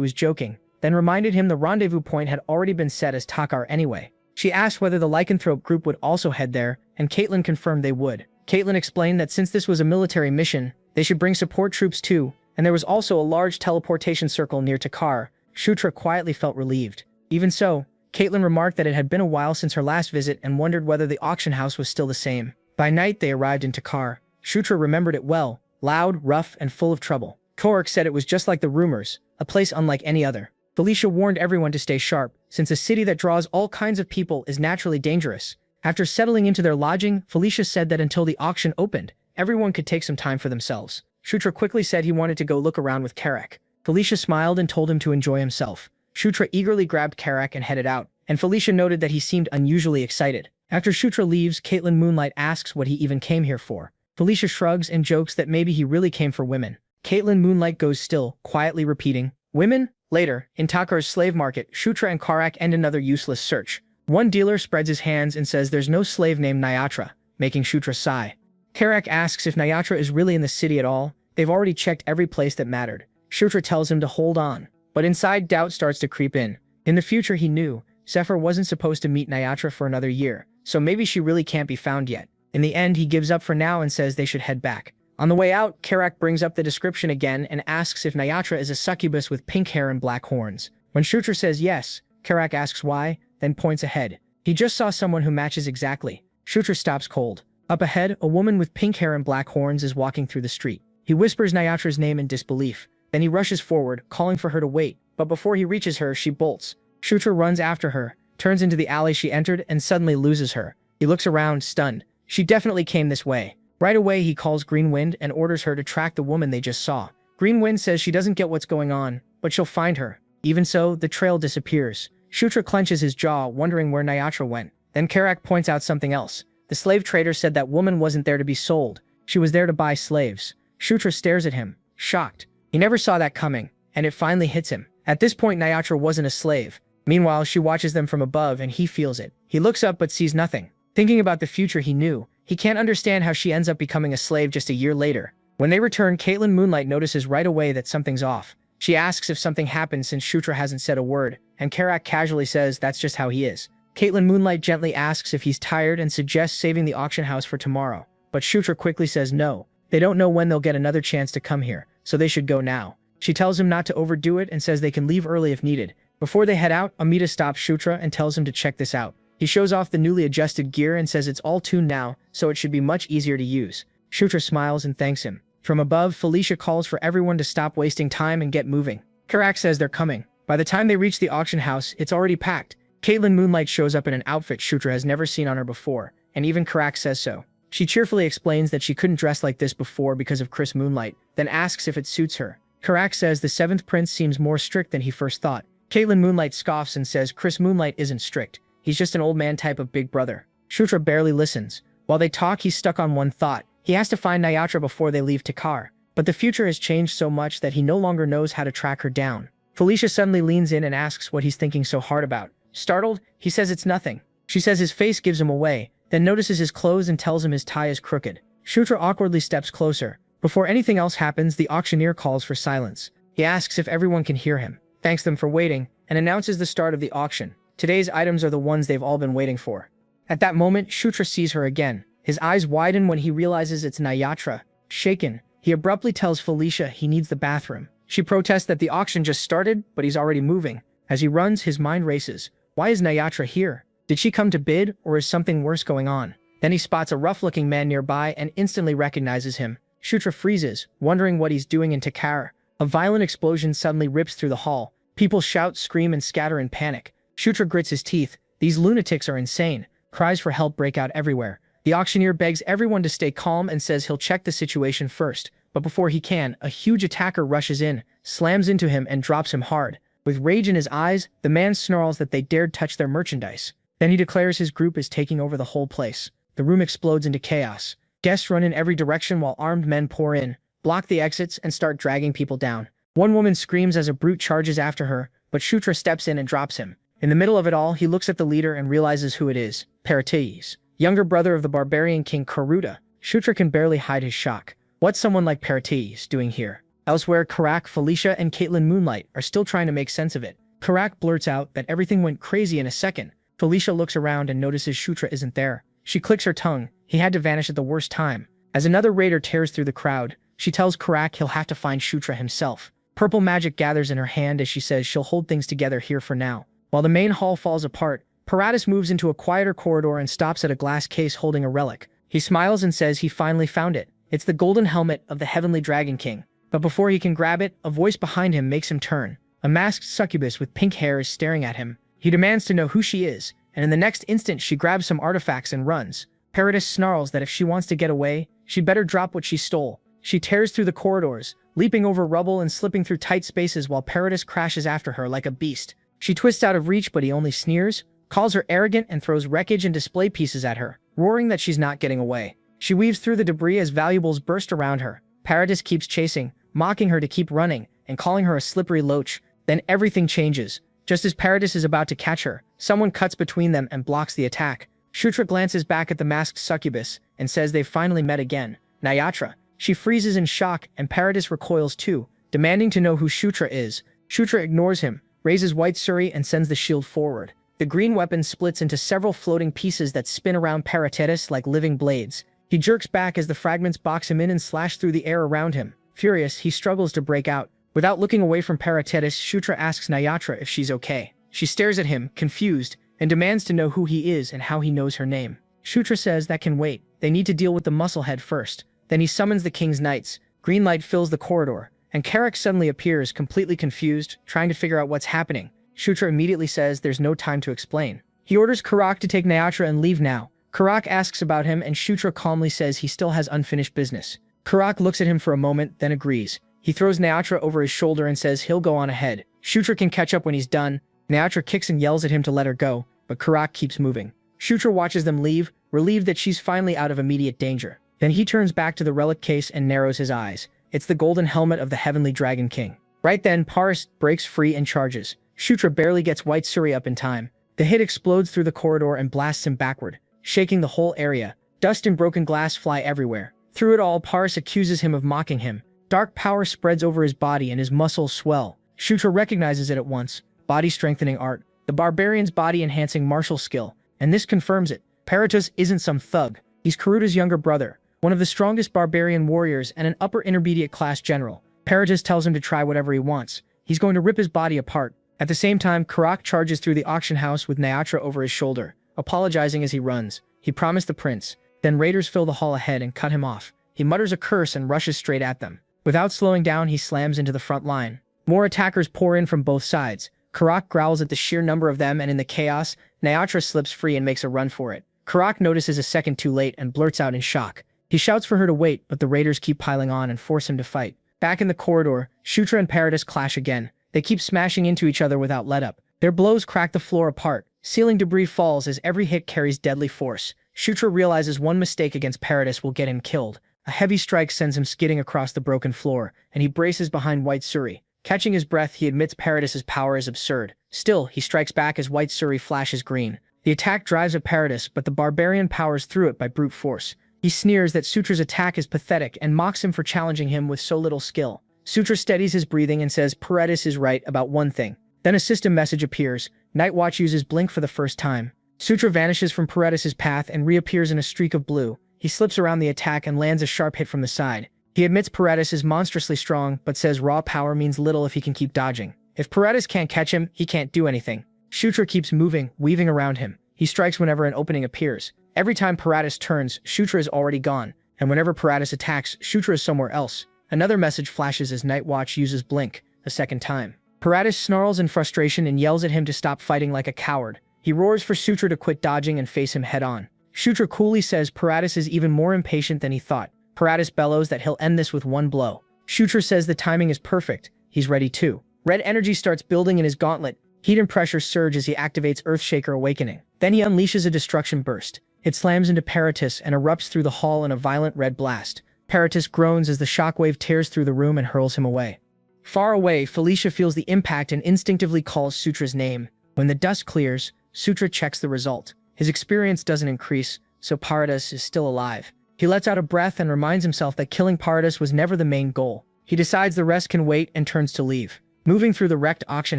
was joking, then reminded him the rendezvous point had already been set as Takar anyway. She asked whether the Lycanthrope group would also head there, and Caitlin confirmed they would. Caitlin explained that since this was a military mission, they should bring support troops too, and there was also a large teleportation circle near Takar. Shutra quietly felt relieved. Even so, Caitlin remarked that it had been a while since her last visit and wondered whether the auction house was still the same. By night, they arrived in Takar. Shutra remembered it well, loud, rough, and full of trouble. Korik said it was just like the rumors, a place unlike any other. Felicia warned everyone to stay sharp, since a city that draws all kinds of people is naturally dangerous. After settling into their lodging, Felicia said that until the auction opened, everyone could take some time for themselves. Shutra quickly said he wanted to go look around with Korik. Felicia smiled and told him to enjoy himself. Shutra eagerly grabbed Korik and headed out, and Felicia noted that he seemed unusually excited. After Shutra leaves, Caitlin Moonlight asks what he even came here for. Felicia shrugs and jokes that maybe he really came for women. Caitlin Moonlight goes still, quietly repeating, "Women?" Later, in Takar's slave market, Shutra and Korik end another useless search. One dealer spreads his hands and says there's no slave named Nyatra, making Shutra sigh. Korik asks if Nyatra is really in the city at all. They've already checked every place that mattered. Shutra tells him to hold on, but inside doubt starts to creep in. In the future he knew, Zephyr wasn't supposed to meet Nyatra for another year, so maybe she really can't be found yet. In the end, he gives up for now and says they should head back. On the way out, Korik brings up the description again and asks if Nyatra is a succubus with pink hair and black horns. When Shutra says yes, Korik asks why, then points ahead. He just saw someone who matches exactly. Shutra stops cold. Up ahead, a woman with pink hair and black horns is walking through the street. He whispers Nyatra's name in disbelief. Then he rushes forward, calling for her to wait, but before he reaches her, she bolts. Shutra runs after her, turns into the alley she entered, and suddenly loses her. He looks around, stunned. She definitely came this way. Right away, he calls Green Wind and orders her to track the woman they just saw. Green Wind says she doesn't get what's going on, but she'll find her. Even so, the trail disappears. Shutra clenches his jaw, wondering where Nyatra went. Then Korik points out something else. The slave trader said that woman wasn't there to be sold. She was there to buy slaves. Shutra stares at him, shocked. He never saw that coming, and it finally hits him. At this point, Nyatra wasn't a slave. Meanwhile, she watches them from above and he feels it. He looks up but sees nothing. Thinking about the future he knew, he can't understand how she ends up becoming a slave just a year later. When they return, Caitlin Moonlight notices right away that something's off. She asks if something happened since Shutra hasn't said a word, and Korik casually says that's just how he is. Caitlin Moonlight gently asks if he's tired and suggests saving the auction house for tomorrow, but Shutra quickly says no. They don't know when they'll get another chance to come here, so they should go now. She tells him not to overdo it and says they can leave early if needed. Before they head out, Amita stops Shutra and tells him to check this out. He shows off the newly adjusted gear and says it's all tuned now, so it should be much easier to use. Shutra smiles and thanks him. From above, Felicia calls for everyone to stop wasting time and get moving. Korik says they're coming. By the time they reach the auction house, it's already packed. Caitlin Moonlight shows up in an outfit Shutra has never seen on her before, and even Korik says so. She cheerfully explains that she couldn't dress like this before because of Chris Moonlight, then asks if it suits her. Korik says the seventh prince seems more strict than he first thought. Caitlin Moonlight scoffs and says Chris Moonlight isn't strict. He's just an old man type of big brother. Shutra barely listens. While they talk, he's stuck on one thought. He has to find Nyatra before they leave Takar. But the future has changed so much that he no longer knows how to track her down. Felicia suddenly leans in and asks what he's thinking so hard about. Startled, he says it's nothing. She says his face gives him away, then notices his clothes and tells him his tie is crooked. Shutra awkwardly steps closer. Before anything else happens, the auctioneer calls for silence. He asks if everyone can hear him, thanks them for waiting, and announces the start of the auction. Today's items are the ones they've all been waiting for. At that moment, Shutra sees her again. His eyes widen when he realizes it's Nyatra. Shaken, he abruptly tells Felicia he needs the bathroom. She protests that the auction just started, but he's already moving. As he runs, his mind races. Why is Nyatra here? Did she come to bid, or is something worse going on? Then he spots a rough-looking man nearby and instantly recognizes him. Shutra freezes, wondering what he's doing in Takar. A violent explosion suddenly rips through the hall. People shout, scream, and scatter in panic. Shutra grits his teeth. These lunatics are insane. Cries for help break out everywhere. The auctioneer begs everyone to stay calm and says he'll check the situation first. But before he can, a huge attacker rushes in, slams into him, and drops him hard. With rage in his eyes, the man snarls that they dared touch their merchandise. Then he declares his group is taking over the whole place. The room explodes into chaos. Guests run in every direction while armed men pour in, block the exits, and start dragging people down. One woman screams as a brute charges after her, but Shutra steps in and drops him. In the middle of it all, he looks at the leader and realizes who it is. Parateis, younger brother of the barbarian king Karuta. Shutra can barely hide his shock. What's someone like Parateis doing here? Elsewhere, Korik, Felicia, and Caitlin Moonlight are still trying to make sense of it. Korik blurts out that everything went crazy in a second. Felicia looks around and notices Shutra isn't there. She clicks her tongue. He had to vanish at the worst time. As another raider tears through the crowd, she tells Korik he'll have to find Shutra himself. Purple magic gathers in her hand as she says she'll hold things together here for now. While the main hall falls apart, Paratus moves into a quieter corridor and stops at a glass case holding a relic. He smiles and says he finally found it. It's the golden helmet of the Heavenly Dragon King. But before he can grab it, a voice behind him makes him turn. A masked succubus with pink hair is staring at him. He demands to know who she is, and in the next instant she grabs some artifacts and runs. Paradis snarls that if she wants to get away, she better drop what she stole. She tears through the corridors, leaping over rubble and slipping through tight spaces while Paradis crashes after her like a beast. She twists out of reach, but he only sneers, calls her arrogant, and throws wreckage and display pieces at her, roaring that she's not getting away. She weaves through the debris as valuables burst around her. Paradis keeps chasing, mocking her to keep running, and calling her a slippery loach. Then everything changes. Just as Paradis is about to catch her, someone cuts between them and blocks the attack. Shutra glances back at the masked succubus and says they've finally met again. Nyatra. She freezes in shock, and Paradis recoils too, demanding to know who Shutra is. Shutra ignores him, raises White Suri, and sends the shield forward. The green weapon splits into several floating pieces that spin around Paradis like living blades. He jerks back as the fragments box him in and slash through the air around him. Furious, he struggles to break out. Without looking away from Paradis, Shutra asks Nyatra if she's okay. She stares at him, confused, and demands to know who he is and how he knows her name. Shutra says that can wait. They need to deal with the musclehead first. Then he summons the king's knights. Green light fills the corridor, and Carrick suddenly appears, completely confused, trying to figure out what's happening. Shutra immediately says there's no time to explain. He orders Karak to take Nyatra and leave now. Karak asks about him, and Shutra calmly says he still has unfinished business. Karak looks at him for a moment, then agrees. He throws Nyatra over his shoulder and says he'll go on ahead. Shutra can catch up when he's done. Nyatra kicks and yells at him to let her go, but Karak keeps moving. Shutra watches them leave, relieved that she's finally out of immediate danger. Then he turns back to the relic case and narrows his eyes. It's the golden helmet of the Heavenly Dragon King. Right then, Paris breaks free and charges. Shutra barely gets White Suri up in time. The hit explodes through the corridor and blasts him backward, shaking the whole area. Dust and broken glass fly everywhere. Through it all, Paris accuses him of mocking him. Dark power spreads over his body and his muscles swell. Shutra recognizes it at once. Body-strengthening art. The barbarian's body-enhancing martial skill. And this confirms it. Paratus isn't some thug. He's Karuta's younger brother, one of the strongest barbarian warriors and an upper intermediate class general. Paratus tells him to try whatever he wants. He's going to rip his body apart. At the same time, Karak charges through the auction house with Nyatra over his shoulder, apologizing as he runs. He promised the prince. Then raiders fill the hall ahead and cut him off. He mutters a curse and rushes straight at them. Without slowing down, he slams into the front line. More attackers pour in from both sides. Karak growls at the sheer number of them, and in the chaos, Nyatra slips free and makes a run for it. Karak notices a second too late and blurts out in shock. He shouts for her to wait, but the raiders keep piling on and force him to fight. Back in the corridor, Shutra and Paradis clash again. They keep smashing into each other without let-up. Their blows crack the floor apart. Ceiling debris falls as every hit carries deadly force. Shutra realizes one mistake against Paradis will get him killed. A heavy strike sends him skidding across the broken floor, and he braces behind White Suri. Catching his breath, he admits Paradis's power is absurd. Still, he strikes back as White Suri flashes green. The attack drives at Paradis, but the barbarian powers through it by brute force. He sneers that Sutra's attack is pathetic and mocks him for challenging him with so little skill. Sutra steadies his breathing and says Paradis is right about one thing. Then a system message appears. Nightwatch uses blink for the first time. Sutra vanishes from Paradis's path and reappears in a streak of blue. He slips around the attack and lands a sharp hit from the side. He admits Paradis is monstrously strong, but says raw power means little if he can keep dodging. If Paradis can't catch him, he can't do anything. Shutra keeps moving, weaving around him. He strikes whenever an opening appears. Every time Paradis turns, Shutra is already gone, and whenever Paradis attacks, Shutra is somewhere else. Another message flashes as Nightwatch uses blink a second time. Paradis snarls in frustration and yells at him to stop fighting like a coward. He roars for Shutra to quit dodging and face him head-on. Shutra coolly says Paradis is even more impatient than he thought. Paradis bellows that he'll end this with one blow. Shutra says the timing is perfect. He's ready too. Red energy starts building in his gauntlet. Heat and pressure surge as he activates Earthshaker Awakening. Then he unleashes a destruction burst. It slams into Paratus and erupts through the hall in a violent red blast. Paratus groans as the shockwave tears through the room and hurls him away. Far away, Felicia feels the impact and instinctively calls Sutra's name. When the dust clears, Sutra checks the result. His experience doesn't increase, so Paratus is still alive. He lets out a breath and reminds himself that killing Paratus was never the main goal. He decides the rest can wait and turns to leave. Moving through the wrecked auction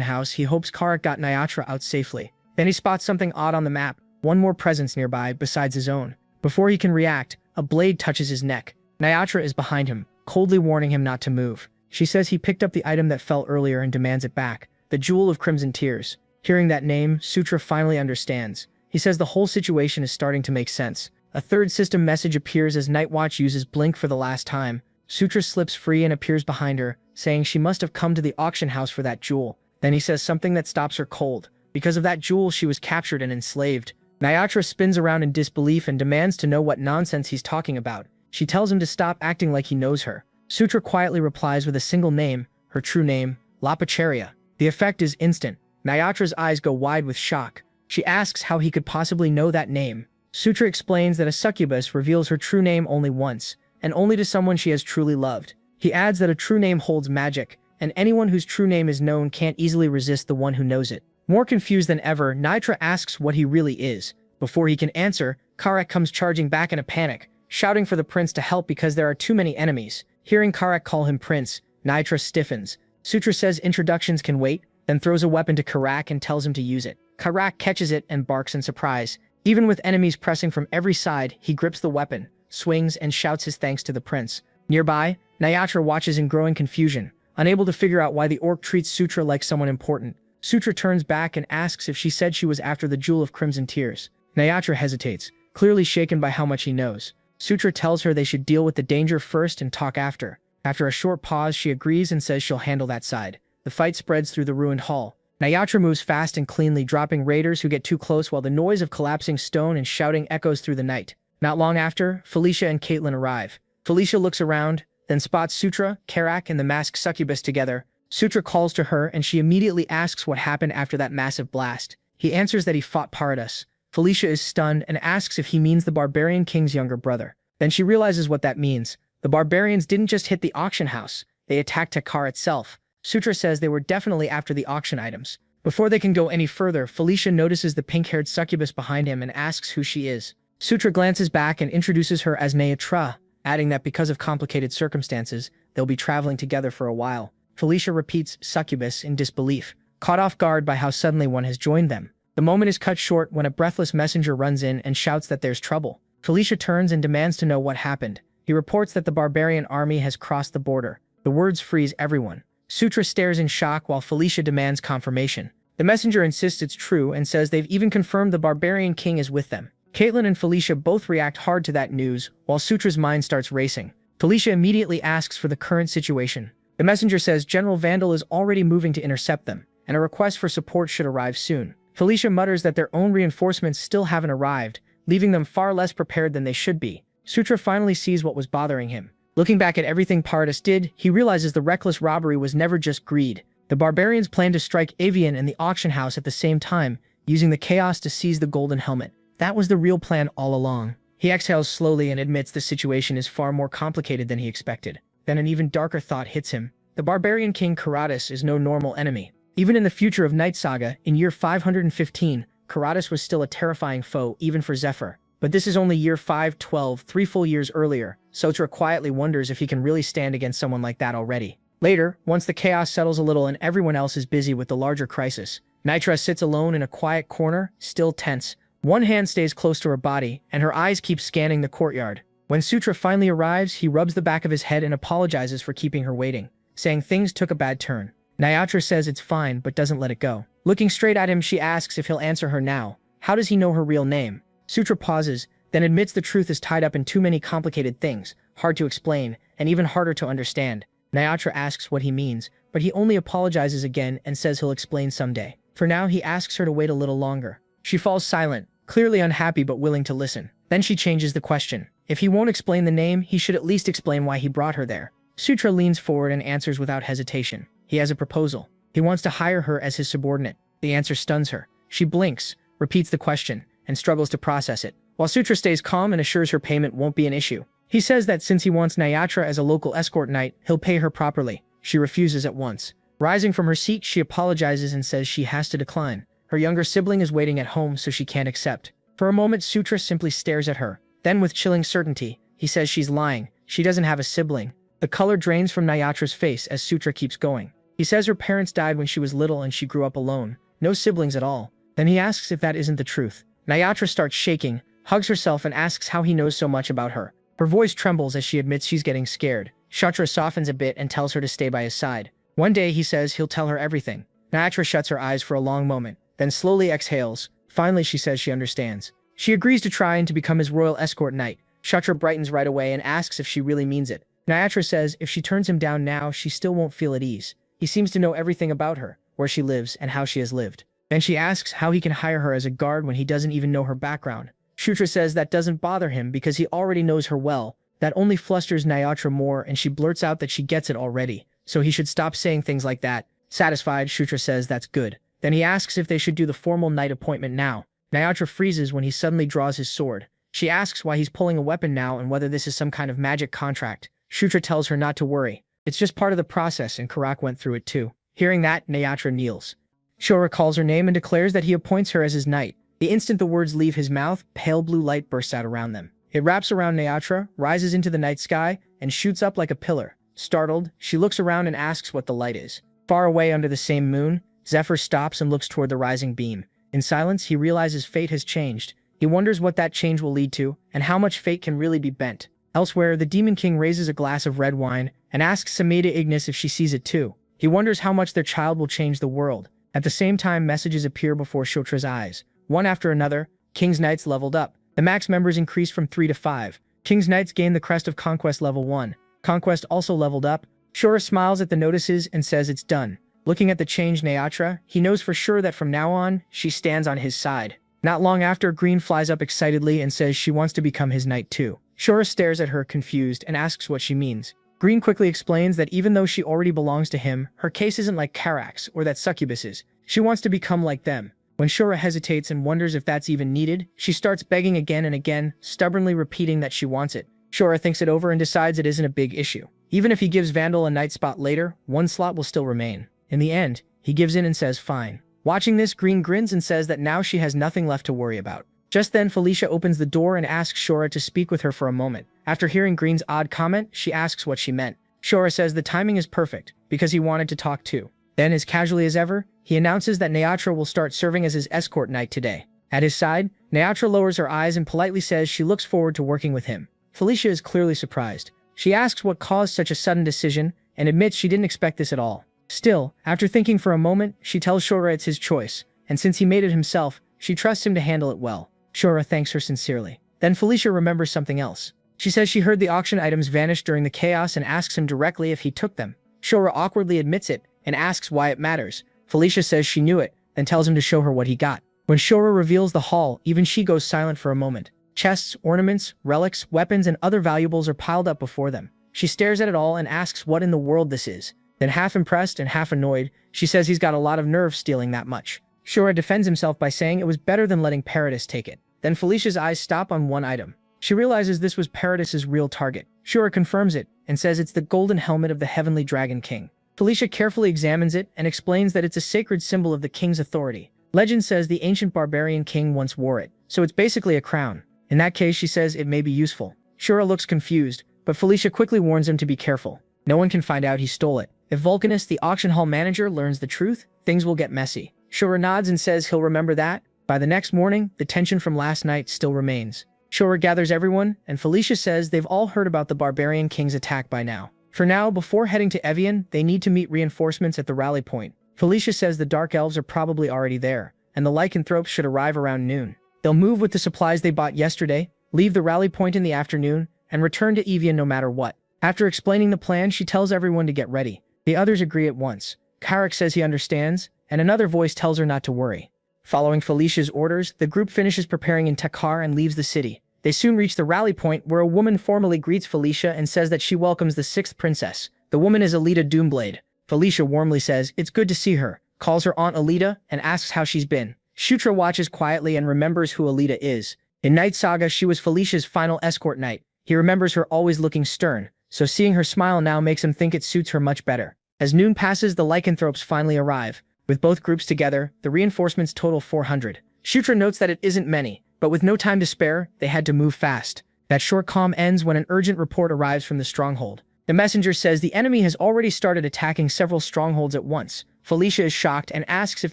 house, he hopes Karak got Nyatra out safely. Then he spots something odd on the map, one more presence nearby besides his own. Before he can react, a blade touches his neck. Nyatra is behind him, coldly warning him not to move. She says he picked up the item that fell earlier and demands it back, the Jewel of Crimson Tears. Hearing that name, Sutra finally understands. He says the whole situation is starting to make sense. A third system message appears as Nightwatch uses Blink for the last time. Sutra slips free and appears behind her, saying she must have come to the auction house for that jewel. Then he says something that stops her cold. Because of that jewel, she was captured and enslaved. Nyatra spins around in disbelief and demands to know what nonsense he's talking about. She tells him to stop acting like he knows her. Sutra quietly replies with a single name, her true name, Lapacharia. The effect is instant. Nyatra's eyes go wide with shock. She asks how he could possibly know that name. Sutra explains that a succubus reveals her true name only once, and only to someone she has truly loved. He adds that a true name holds magic, and anyone whose true name is known can't easily resist the one who knows it. More confused than ever, Nitra asks what he really is. Before he can answer, Karak comes charging back in a panic, shouting for the prince to help because there are too many enemies. Hearing Karak call him prince, Nitra stiffens. Sutra says introductions can wait, then throws a weapon to Karak and tells him to use it. Karak catches it and barks in surprise. Even with enemies pressing from every side, he grips the weapon, swings, and shouts his thanks to the prince. Nearby, Nyatra watches in growing confusion, unable to figure out why the orc treats Sutra like someone important. Sutra turns back and asks if she said she was after the Jewel of Crimson Tears. Nyatra hesitates, clearly shaken by how much he knows. Sutra tells her they should deal with the danger first and talk after. After a short pause, she agrees and says she'll handle that side. The fight spreads through the ruined hall. Nyatra moves fast and cleanly, dropping raiders who get too close while the noise of collapsing stone and shouting echoes through the night. Not long after, Felicia and Caitlin arrive. Felicia looks around, then spots Sutra, Karak, and the masked succubus together. Sutra calls to her, and she immediately asks what happened after that massive blast. He answers that he fought Paradis. Felicia is stunned and asks if he means the barbarian king's younger brother. Then she realizes what that means. The barbarians didn't just hit the auction house, they attacked Takar itself. Sutra says they were definitely after the auction items. Before they can go any further, Felicia notices the pink-haired succubus behind him and asks who she is. Sutra glances back and introduces her as Nayatra, adding that because of complicated circumstances, they'll be traveling together for a while. Felicia repeats succubus in disbelief, caught off guard by how suddenly one has joined them. The moment is cut short when a breathless messenger runs in and shouts that there's trouble. Felicia turns and demands to know what happened. He reports that the barbarian army has crossed the border. The words freeze everyone. Sutra stares in shock while Felicia demands confirmation. The messenger insists it's true and says they've even confirmed the barbarian king is with them. Caitlin and Felicia both react hard to that news, while Sutra's mind starts racing. Felicia immediately asks for the current situation. The messenger says General Vandal is already moving to intercept them, and a request for support should arrive soon. Felicia mutters that their own reinforcements still haven't arrived, leaving them far less prepared than they should be. Sutra finally sees what was bothering him. Looking back at everything Paradis did, he realizes the reckless robbery was never just greed. The barbarians planned to strike Avian and the auction house at the same time, using the chaos to seize the golden helmet. That was the real plan all along. He exhales slowly and admits the situation is far more complicated than he expected. Then an even darker thought hits him. The barbarian king Karatis is no normal enemy. Even in the future of Night Saga, in year 515, Karatis was still a terrifying foe, even for Zephyr. But this is only year 512, 3 full years earlier. Sutra quietly wonders if he can really stand against someone like that already. Later, once the chaos settles a little and everyone else is busy with the larger crisis, Nitra sits alone in a quiet corner, still tense. One hand stays close to her body, and her eyes keep scanning the courtyard. When Sutra finally arrives, he rubs the back of his head and apologizes for keeping her waiting, saying things took a bad turn. Nyatra says it's fine, but doesn't let it go. Looking straight at him, she asks if he'll answer her now. How does he know her real name? Sutra pauses, then admits the truth is tied up in too many complicated things, hard to explain, and even harder to understand. Nyatra asks what he means, but he only apologizes again and says he'll explain someday. For now, he asks her to wait a little longer. She falls silent, clearly unhappy but willing to listen. Then she changes the question. If he won't explain the name, he should at least explain why he brought her there. Sutra leans forward and answers without hesitation. He has a proposal. He wants to hire her as his subordinate. The answer stuns her. She blinks, repeats the question, and struggles to process it, while Sutra stays calm and assures her payment won't be an issue. He says that since he wants Nyatra as a local escort knight, he'll pay her properly. She refuses at once. Rising from her seat, she apologizes and says she has to decline. Her younger sibling is waiting at home, so she can't accept. For a moment, Sutra simply stares at her. Then, with chilling certainty, he says she's lying. She doesn't have a sibling. The color drains from Nyatra's face as Sutra keeps going. He says her parents died when she was little and she grew up alone. No siblings at all. Then he asks if that isn't the truth. Nyatra starts shaking, hugs herself and asks how he knows so much about her. Her voice trembles as she admits she's getting scared. Shatra softens a bit and tells her to stay by his side. One day, he says he'll tell her everything. Nyatra shuts her eyes for a long moment, then slowly exhales. Finally, she says she understands. She agrees to try and to become his royal escort knight. Kshatriya brightens right away and asks if she really means it. Nyatra says if she turns him down now, she still won't feel at ease. He seems to know everything about her, where she lives, and how she has lived. Then she asks how he can hire her as a guard when he doesn't even know her background. Kshatriya says that doesn't bother him because he already knows her well. That only flusters Nyatra more, and she blurts out that she gets it already, so he should stop saying things like that. Satisfied, Kshatriya says that's good. Then he asks if they should do the formal knight appointment now. Nyatra freezes when he suddenly draws his sword. She asks why he's pulling a weapon now and whether this is some kind of magic contract. Kshatriya tells her not to worry. It's just part of the process, and Karak went through it too. Hearing that, Nyatra kneels. Shora calls her name and declares that he appoints her as his knight. The instant the words leave his mouth, pale blue light bursts out around them. It wraps around Nyatra, rises into the night sky, and shoots up like a pillar. Startled, she looks around and asks what the light is. Far away under the same moon, Zephyr stops and looks toward the rising beam. In silence, he realizes fate has changed. He wonders what that change will lead to, and how much fate can really be bent. Elsewhere, the Demon King raises a glass of red wine and asks Sameda Ignis if she sees it too. He wonders how much their child will change the world. At the same time, messages appear before Kshatriya's eyes. One after another, King's Knights leveled up. The max members increased from 3 to 5. King's Knights gained the crest of Conquest level 1. Conquest also leveled up. Shora smiles at the notices and says it's done. Looking at the changed Nyatra, he knows for sure that from now on, she stands on his side. Not long after, Green flies up excitedly and says she wants to become his knight too. Shora stares at her confused and asks what she means. Green quickly explains that even though she already belongs to him, her case isn't like Karak's or that succubus's. She wants to become like them. When Shora hesitates and wonders if that's even needed, she starts begging again and again, stubbornly repeating that she wants it. Shora thinks it over and decides it isn't a big issue. Even if he gives Vandal a knight spot later, one slot will still remain. In the end, he gives in and says fine. Watching this, Green grins and says that now she has nothing left to worry about. Just then, Felicia opens the door and asks Shora to speak with her for a moment. After hearing Green's odd comment, she asks what she meant. Shora says the timing is perfect, because he wanted to talk too. Then, as casually as ever, he announces that Nyatra will start serving as his escort knight today. At his side, Nyatra lowers her eyes and politely says she looks forward to working with him. Felicia is clearly surprised. She asks what caused such a sudden decision, and admits she didn't expect this at all. Still, after thinking for a moment, she tells Shora it's his choice, and since he made it himself, she trusts him to handle it well. Shora thanks her sincerely. Then Felicia remembers something else. She says she heard the auction items vanish during the chaos and asks him directly if he took them. Shora awkwardly admits it and asks why it matters. Felicia says she knew it, then tells him to show her what he got. When Shora reveals the haul, even she goes silent for a moment. Chests, ornaments, relics, weapons, and other valuables are piled up before them. She stares at it all and asks what in the world this is. Then half impressed and half annoyed, she says he's got a lot of nerve stealing that much. Shora defends himself by saying it was better than letting Paradis take it. Then Felicia's eyes stop on one item. She realizes this was Paradis's real target. Shora confirms it and says it's the golden helmet of the Heavenly Dragon King. Felicia carefully examines it and explains that it's a sacred symbol of the king's authority. Legend says the ancient barbarian king once wore it, so it's basically a crown. In that case, she says it may be useful. Shora looks confused, but Felicia quickly warns him to be careful. No one can find out he stole it. If Vulcanus, the auction hall manager, learns the truth, things will get messy. Shora nods and says he'll remember that. By the next morning, the tension from last night still remains. Shora gathers everyone, and Felicia says they've all heard about the barbarian king's attack by now. For now, before heading to Evian, they need to meet reinforcements at the rally point. Felicia says the Dark Elves are probably already there, and the lycanthropes should arrive around noon. They'll move with the supplies they bought yesterday, leave the rally point in the afternoon, and return to Evian no matter what. After explaining the plan, she tells everyone to get ready. The others agree at once. Karak says he understands, and another voice tells her not to worry. Following Felicia's orders, the group finishes preparing in Takar and leaves the city. They soon reach the rally point where a woman formally greets Felicia and says that she welcomes the 6th princess. The woman is Alita Doomblade. Felicia warmly says it's good to see her, calls her Aunt Alita, and asks how she's been. Shutra watches quietly and remembers who Alita is. In Night Saga, she was Felicia's final escort knight. He remembers her always looking stern, so seeing her smile now makes him think it suits her much better. As noon passes, the lycanthropes finally arrive. With both groups together, the reinforcements total 400. Shutra notes that it isn't many, but with no time to spare, they had to move fast. That short calm ends when an urgent report arrives from the stronghold. The messenger says the enemy has already started attacking several strongholds at once. Felicia is shocked and asks if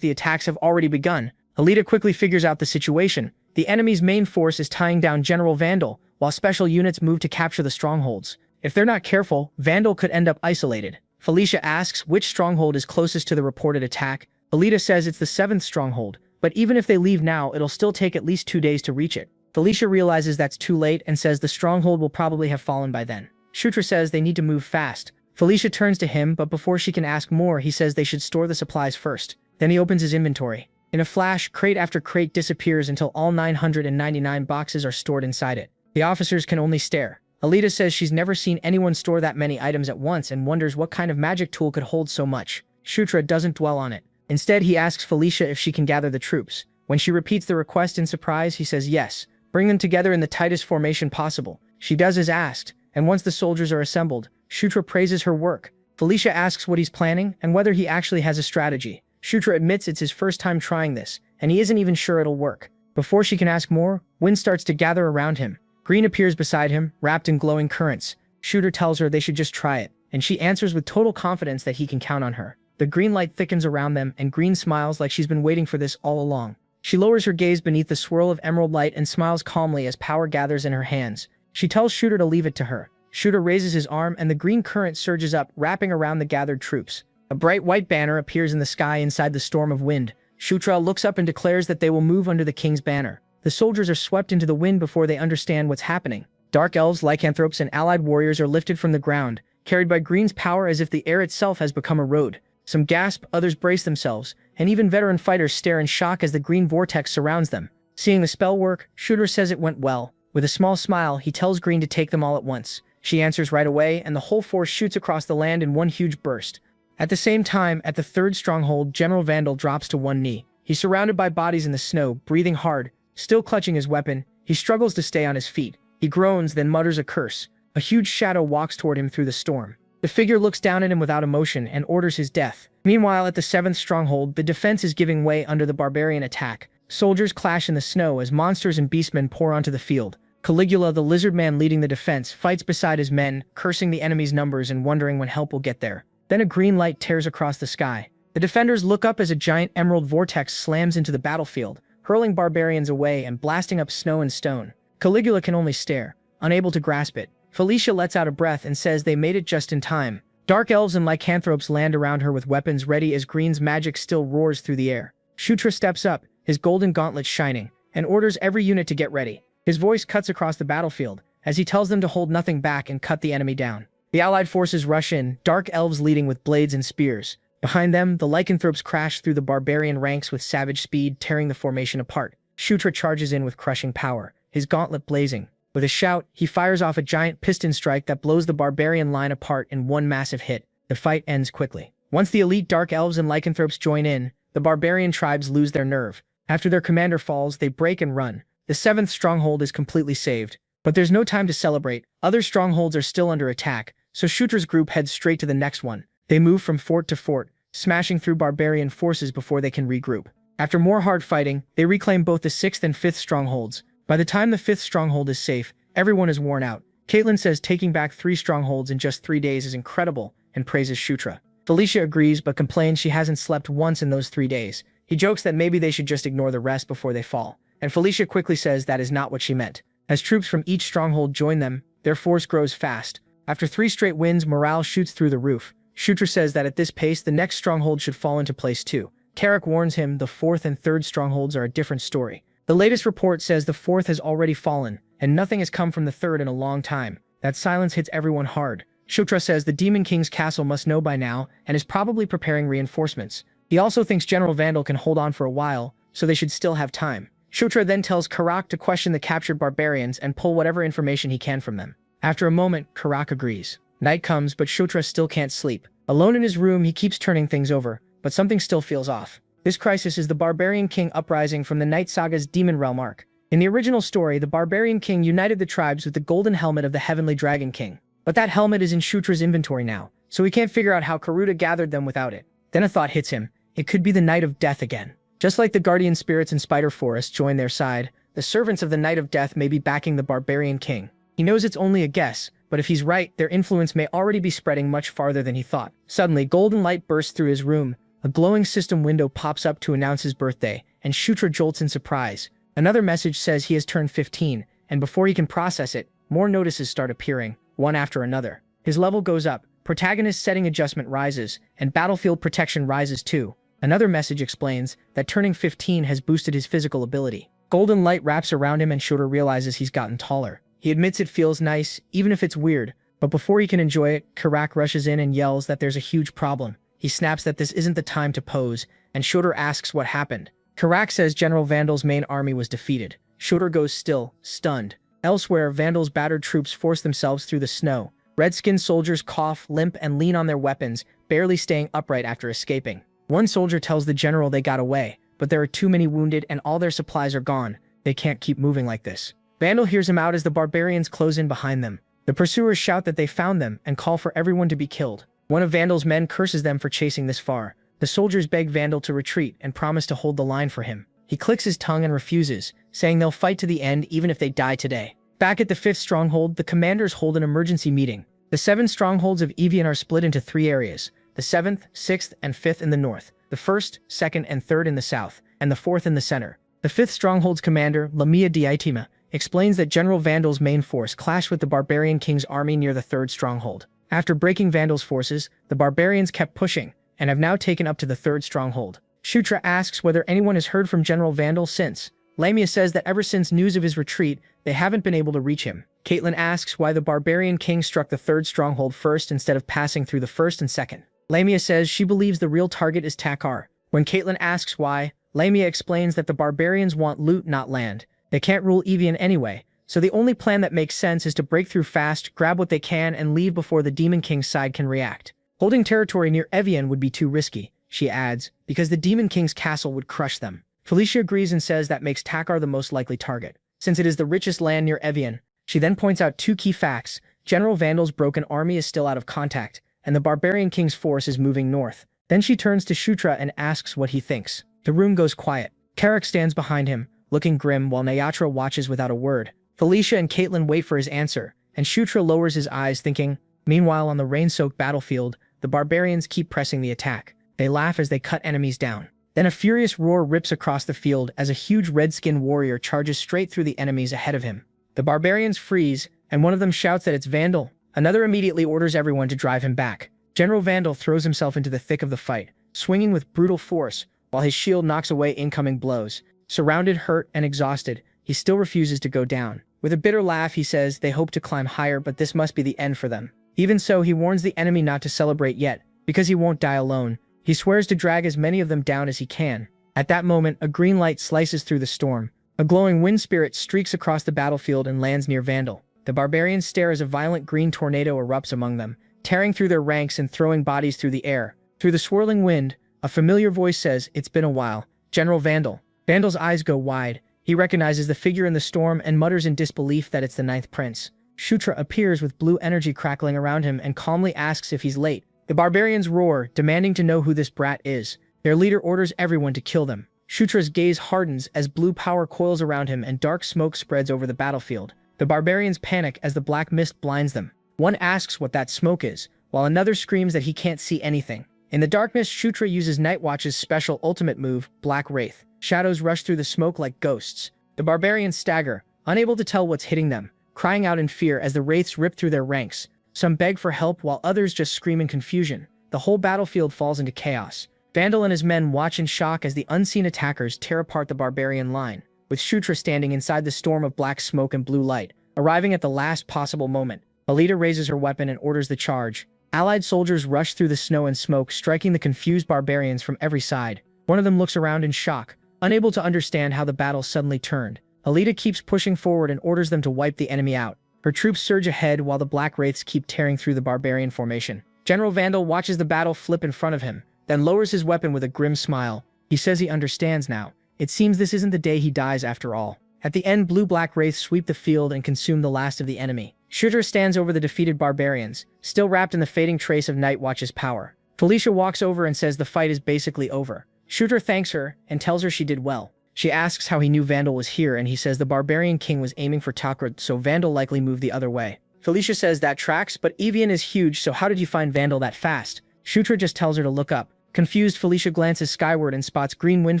the attacks have already begun. Alita quickly figures out the situation. The enemy's main force is tying down General Vandal, while special units move to capture the strongholds. If they're not careful, Vandal could end up isolated. Felicia asks which stronghold is closest to the reported attack. Alita says it's the 7th stronghold, but even if they leave now, it'll still take at least 2 days to reach it. Felicia realizes that's too late and says the stronghold will probably have fallen by then. Shutra says they need to move fast. Felicia turns to him, but before she can ask more, he says they should store the supplies first. Then he opens his inventory. In a flash, crate after crate disappears until all 999 boxes are stored inside it. The officers can only stare. Alita says she's never seen anyone store that many items at once and wonders what kind of magic tool could hold so much. Shutra doesn't dwell on it. Instead, he asks Felicia if she can gather the troops. When she repeats the request in surprise, he says yes. Bring them together in the tightest formation possible. She does as asked, and once the soldiers are assembled, Shutra praises her work. Felicia asks what he's planning and whether he actually has a strategy. Shutra admits it's his first time trying this, and he isn't even sure it'll work. Before she can ask more, wind starts to gather around him. Green appears beside him, wrapped in glowing currents. Shutra tells her they should just try it, and she answers with total confidence that he can count on her. The green light thickens around them, and Green smiles like she's been waiting for this all along. She lowers her gaze beneath the swirl of emerald light and smiles calmly as power gathers in her hands. She tells Shutra to leave it to her. Shutra raises his arm, and the green current surges up, wrapping around the gathered troops. A bright white banner appears in the sky inside the storm of wind. Shutra looks up and declares that they will move under the king's banner. The soldiers are swept into the wind before they understand what's happening. Dark elves, lycanthropes, and allied warriors are lifted from the ground, carried by Green's power as if the air itself has become a road. Some gasp, others brace themselves, and even veteran fighters stare in shock as the green vortex surrounds them. Seeing the spell work, Shutra says it went well. With a small smile, he tells Green to take them all at once. She answers right away, and the whole force shoots across the land in one huge burst. At the same time, at the third stronghold, General Vandal drops to one knee. He's surrounded by bodies in the snow, breathing hard. Still clutching his weapon, he struggles to stay on his feet. He groans, then mutters a curse. A huge shadow walks toward him through the storm. The figure looks down at him without emotion and orders his death. Meanwhile, at the 7th stronghold, the defense is giving way under the barbarian attack. Soldiers clash in the snow as monsters and beastmen pour onto the field. Caligula, the lizard man leading the defense, fights beside his men, cursing the enemy's numbers and wondering when help will get there. Then a green light tears across the sky. The defenders look up as a giant emerald vortex slams into the battlefield, hurling barbarians away and blasting up snow and stone. Caligula can only stare, unable to grasp it. Felicia lets out a breath and says they made it just in time. Dark elves and lycanthropes land around her with weapons ready as Green's magic still roars through the air. Shutra steps up, his golden gauntlet shining, and orders every unit to get ready. His voice cuts across the battlefield as he tells them to hold nothing back and cut the enemy down. The allied forces rush in, dark elves leading with blades and spears. Behind them, the lycanthropes crash through the barbarian ranks with savage speed, tearing the formation apart. Shutra charges in with crushing power, his gauntlet blazing. With a shout, he fires off a giant piston strike that blows the barbarian line apart in one massive hit. The fight ends quickly. Once the elite dark elves and lycanthropes join in, the barbarian tribes lose their nerve. After their commander falls, they break and run. The 7th stronghold is completely saved. But there's no time to celebrate. Other strongholds are still under attack, so Shutra's group heads straight to the next one. They move from fort to fort, smashing through barbarian forces before they can regroup. After more hard fighting, they reclaim both the 6th and 5th strongholds. By the time the 5th stronghold is safe, everyone is worn out. Caitlin says taking back 3 strongholds in just 3 days is incredible and praises Shutra. Felicia agrees but complains she hasn't slept once in those 3 days. He jokes that maybe they should just ignore the rest before they fall. And Felicia quickly says that is not what she meant. As troops from each stronghold join them, their force grows fast. After 3 straight wins, morale shoots through the roof. Shutra says that at this pace, the next stronghold should fall into place too. Tarek warns him the 4th and 3rd strongholds are a different story. The latest report says the 4th has already fallen, and nothing has come from the 3rd in a long time. That silence hits everyone hard. Shutra says the Demon King's castle must know by now, and is probably preparing reinforcements. He also thinks General Vandal can hold on for a while, so they should still have time. Shutra then tells Karak to question the captured barbarians and pull whatever information he can from them. After a moment, Karak agrees. Night comes, but Shutra still can't sleep. Alone in his room, he keeps turning things over, but something still feels off. This crisis is the Barbarian King uprising from the Night Saga's Demon Realm arc. In the original story, the Barbarian King united the tribes with the golden helmet of the Heavenly Dragon King. But that helmet is in Shutra's inventory now, so he can't figure out how Karuta gathered them without it. Then a thought hits him. It could be the Night of Death again. Just like the guardian spirits in Spider Forest join their side, the servants of the Night of Death may be backing the Barbarian King. He knows it's only a guess, but if he's right, their influence may already be spreading much farther than he thought. Suddenly, golden light bursts through his room. A glowing system window pops up to announce his birthday, and Shutra jolts in surprise. Another message says he has turned 15, and before he can process it, more notices start appearing, one after another. His level goes up, protagonist setting adjustment rises, and battlefield protection rises too. Another message explains that turning 15 has boosted his physical ability. Golden light wraps around him and Shota realizes he's gotten taller. He admits it feels nice, even if it's weird, but before he can enjoy it, Karak rushes in and yells that there's a huge problem. He snaps that this isn't the time to pose, and Shota asks what happened. Karak says General Vandal's main army was defeated. Shota goes still, stunned. Elsewhere, Vandal's battered troops force themselves through the snow. Red-skinned soldiers cough, limp, and lean on their weapons, barely staying upright after escaping. One soldier tells the general they got away, but there are too many wounded and all their supplies are gone. They can't keep moving like this. Vandal hears him out as the barbarians close in behind them. The pursuers shout that they found them and call for everyone to be killed. One of Vandal's men curses them for chasing this far. The soldiers beg Vandal to retreat and promise to hold the line for him. He clicks his tongue and refuses, saying they'll fight to the end even if they die today. Back at the 5th stronghold, the commanders hold an emergency meeting. The 7 strongholds of Evian are split into 3 areas, the 7th, 6th, and 5th in the north, the 1st, 2nd, and 3rd in the south, and the 4th in the center. The 5th stronghold's commander, Lamia Diitima, explains that General Vandal's main force clashed with the barbarian king's army near the 3rd stronghold. After breaking Vandal's forces, the barbarians kept pushing, and have now taken up to the 3rd stronghold. Shutra asks whether anyone has heard from General Vandal since. Lamia says that ever since news of his retreat, they haven't been able to reach him. Caitlin asks why the barbarian king struck the 3rd stronghold first instead of passing through the 1st and 2nd. Lamia says she believes the real target is Takar. When Caitlin asks why, Lamia explains that the barbarians want loot, not land. They can't rule Evian anyway, so the only plan that makes sense is to break through fast, grab what they can, and leave before the Demon King's side can react. Holding territory near Evian would be too risky, she adds, because the Demon King's castle would crush them. Felicia agrees and says that makes Takar the most likely target, since it is the richest land near Evian. She then points out 2 key facts. General Vandal's broken army is still out of contact, and the barbarian king's force is moving north. Then she turns to Shutra and asks what he thinks. The room goes quiet. Karak stands behind him, looking grim, while Nayatra watches without a word. Felicia and Caitlin wait for his answer, and Shutra lowers his eyes, thinking. Meanwhile, on the rain-soaked battlefield, the barbarians keep pressing the attack. They laugh as they cut enemies down. Then a furious roar rips across the field as a huge red-skinned warrior charges straight through the enemies ahead of him. The barbarians freeze, and one of them shouts that it's Vandal. Another immediately orders everyone to drive him back. General Vandal throws himself into the thick of the fight, swinging with brutal force, while his shield knocks away incoming blows. Surrounded, hurt, and exhausted, he still refuses to go down. With a bitter laugh, he says they hope to climb higher, but this must be the end for them. Even so, he warns the enemy not to celebrate yet, because he won't die alone. He swears to drag as many of them down as he can. At that moment, a green light slices through the storm. A glowing wind spirit streaks across the battlefield and lands near Vandal. The barbarians stare as a violent green tornado erupts among them, tearing through their ranks and throwing bodies through the air. Through the swirling wind, a familiar voice says, "It's been a while. General Vandal." Vandal's eyes go wide. He recognizes the figure in the storm and mutters in disbelief that it's the 9th prince. Shutra appears with blue energy crackling around him and calmly asks if he's late. The barbarians roar, demanding to know who this brat is. Their leader orders everyone to kill them. Shutra's gaze hardens as blue power coils around him and dark smoke spreads over the battlefield. The barbarians panic as the black mist blinds them. One asks what that smoke is, while another screams that he can't see anything. In the darkness, Shutra uses Nightwatch's special ultimate move, Black Wraith. Shadows rush through the smoke like ghosts. The barbarians stagger, unable to tell what's hitting them, crying out in fear as the wraiths rip through their ranks. Some beg for help while others just scream in confusion. The whole battlefield falls into chaos. Vandal and his men watch in shock as the unseen attackers tear apart the barbarian line, with Shutra standing inside the storm of black smoke and blue light, arriving at the last possible moment. Alita raises her weapon and orders the charge. Allied soldiers rush through the snow and smoke, striking the confused barbarians from every side. One of them looks around in shock, unable to understand how the battle suddenly turned. Alita keeps pushing forward and orders them to wipe the enemy out. Her troops surge ahead while the Black Wraiths keep tearing through the barbarian formation. General Vandal watches the battle flip in front of him, then lowers his weapon with a grim smile. He says he understands now. It seems this isn't the day he dies after all. At the end, blue-black wraiths sweep the field and consume the last of the enemy. Shutra stands over the defeated barbarians, still wrapped in the fading trace of Nightwatch's power. Felicia walks over and says the fight is basically over. Shutra thanks her and tells her she did well. She asks how he knew Vandal was here, and he says the barbarian king was aiming for Takrud, so Vandal likely moved the other way. Felicia says that tracks, but Evian is huge, so how did you find Vandal that fast? Shutra just tells her to look up. Confused, Felicia glances skyward and spots Green Wind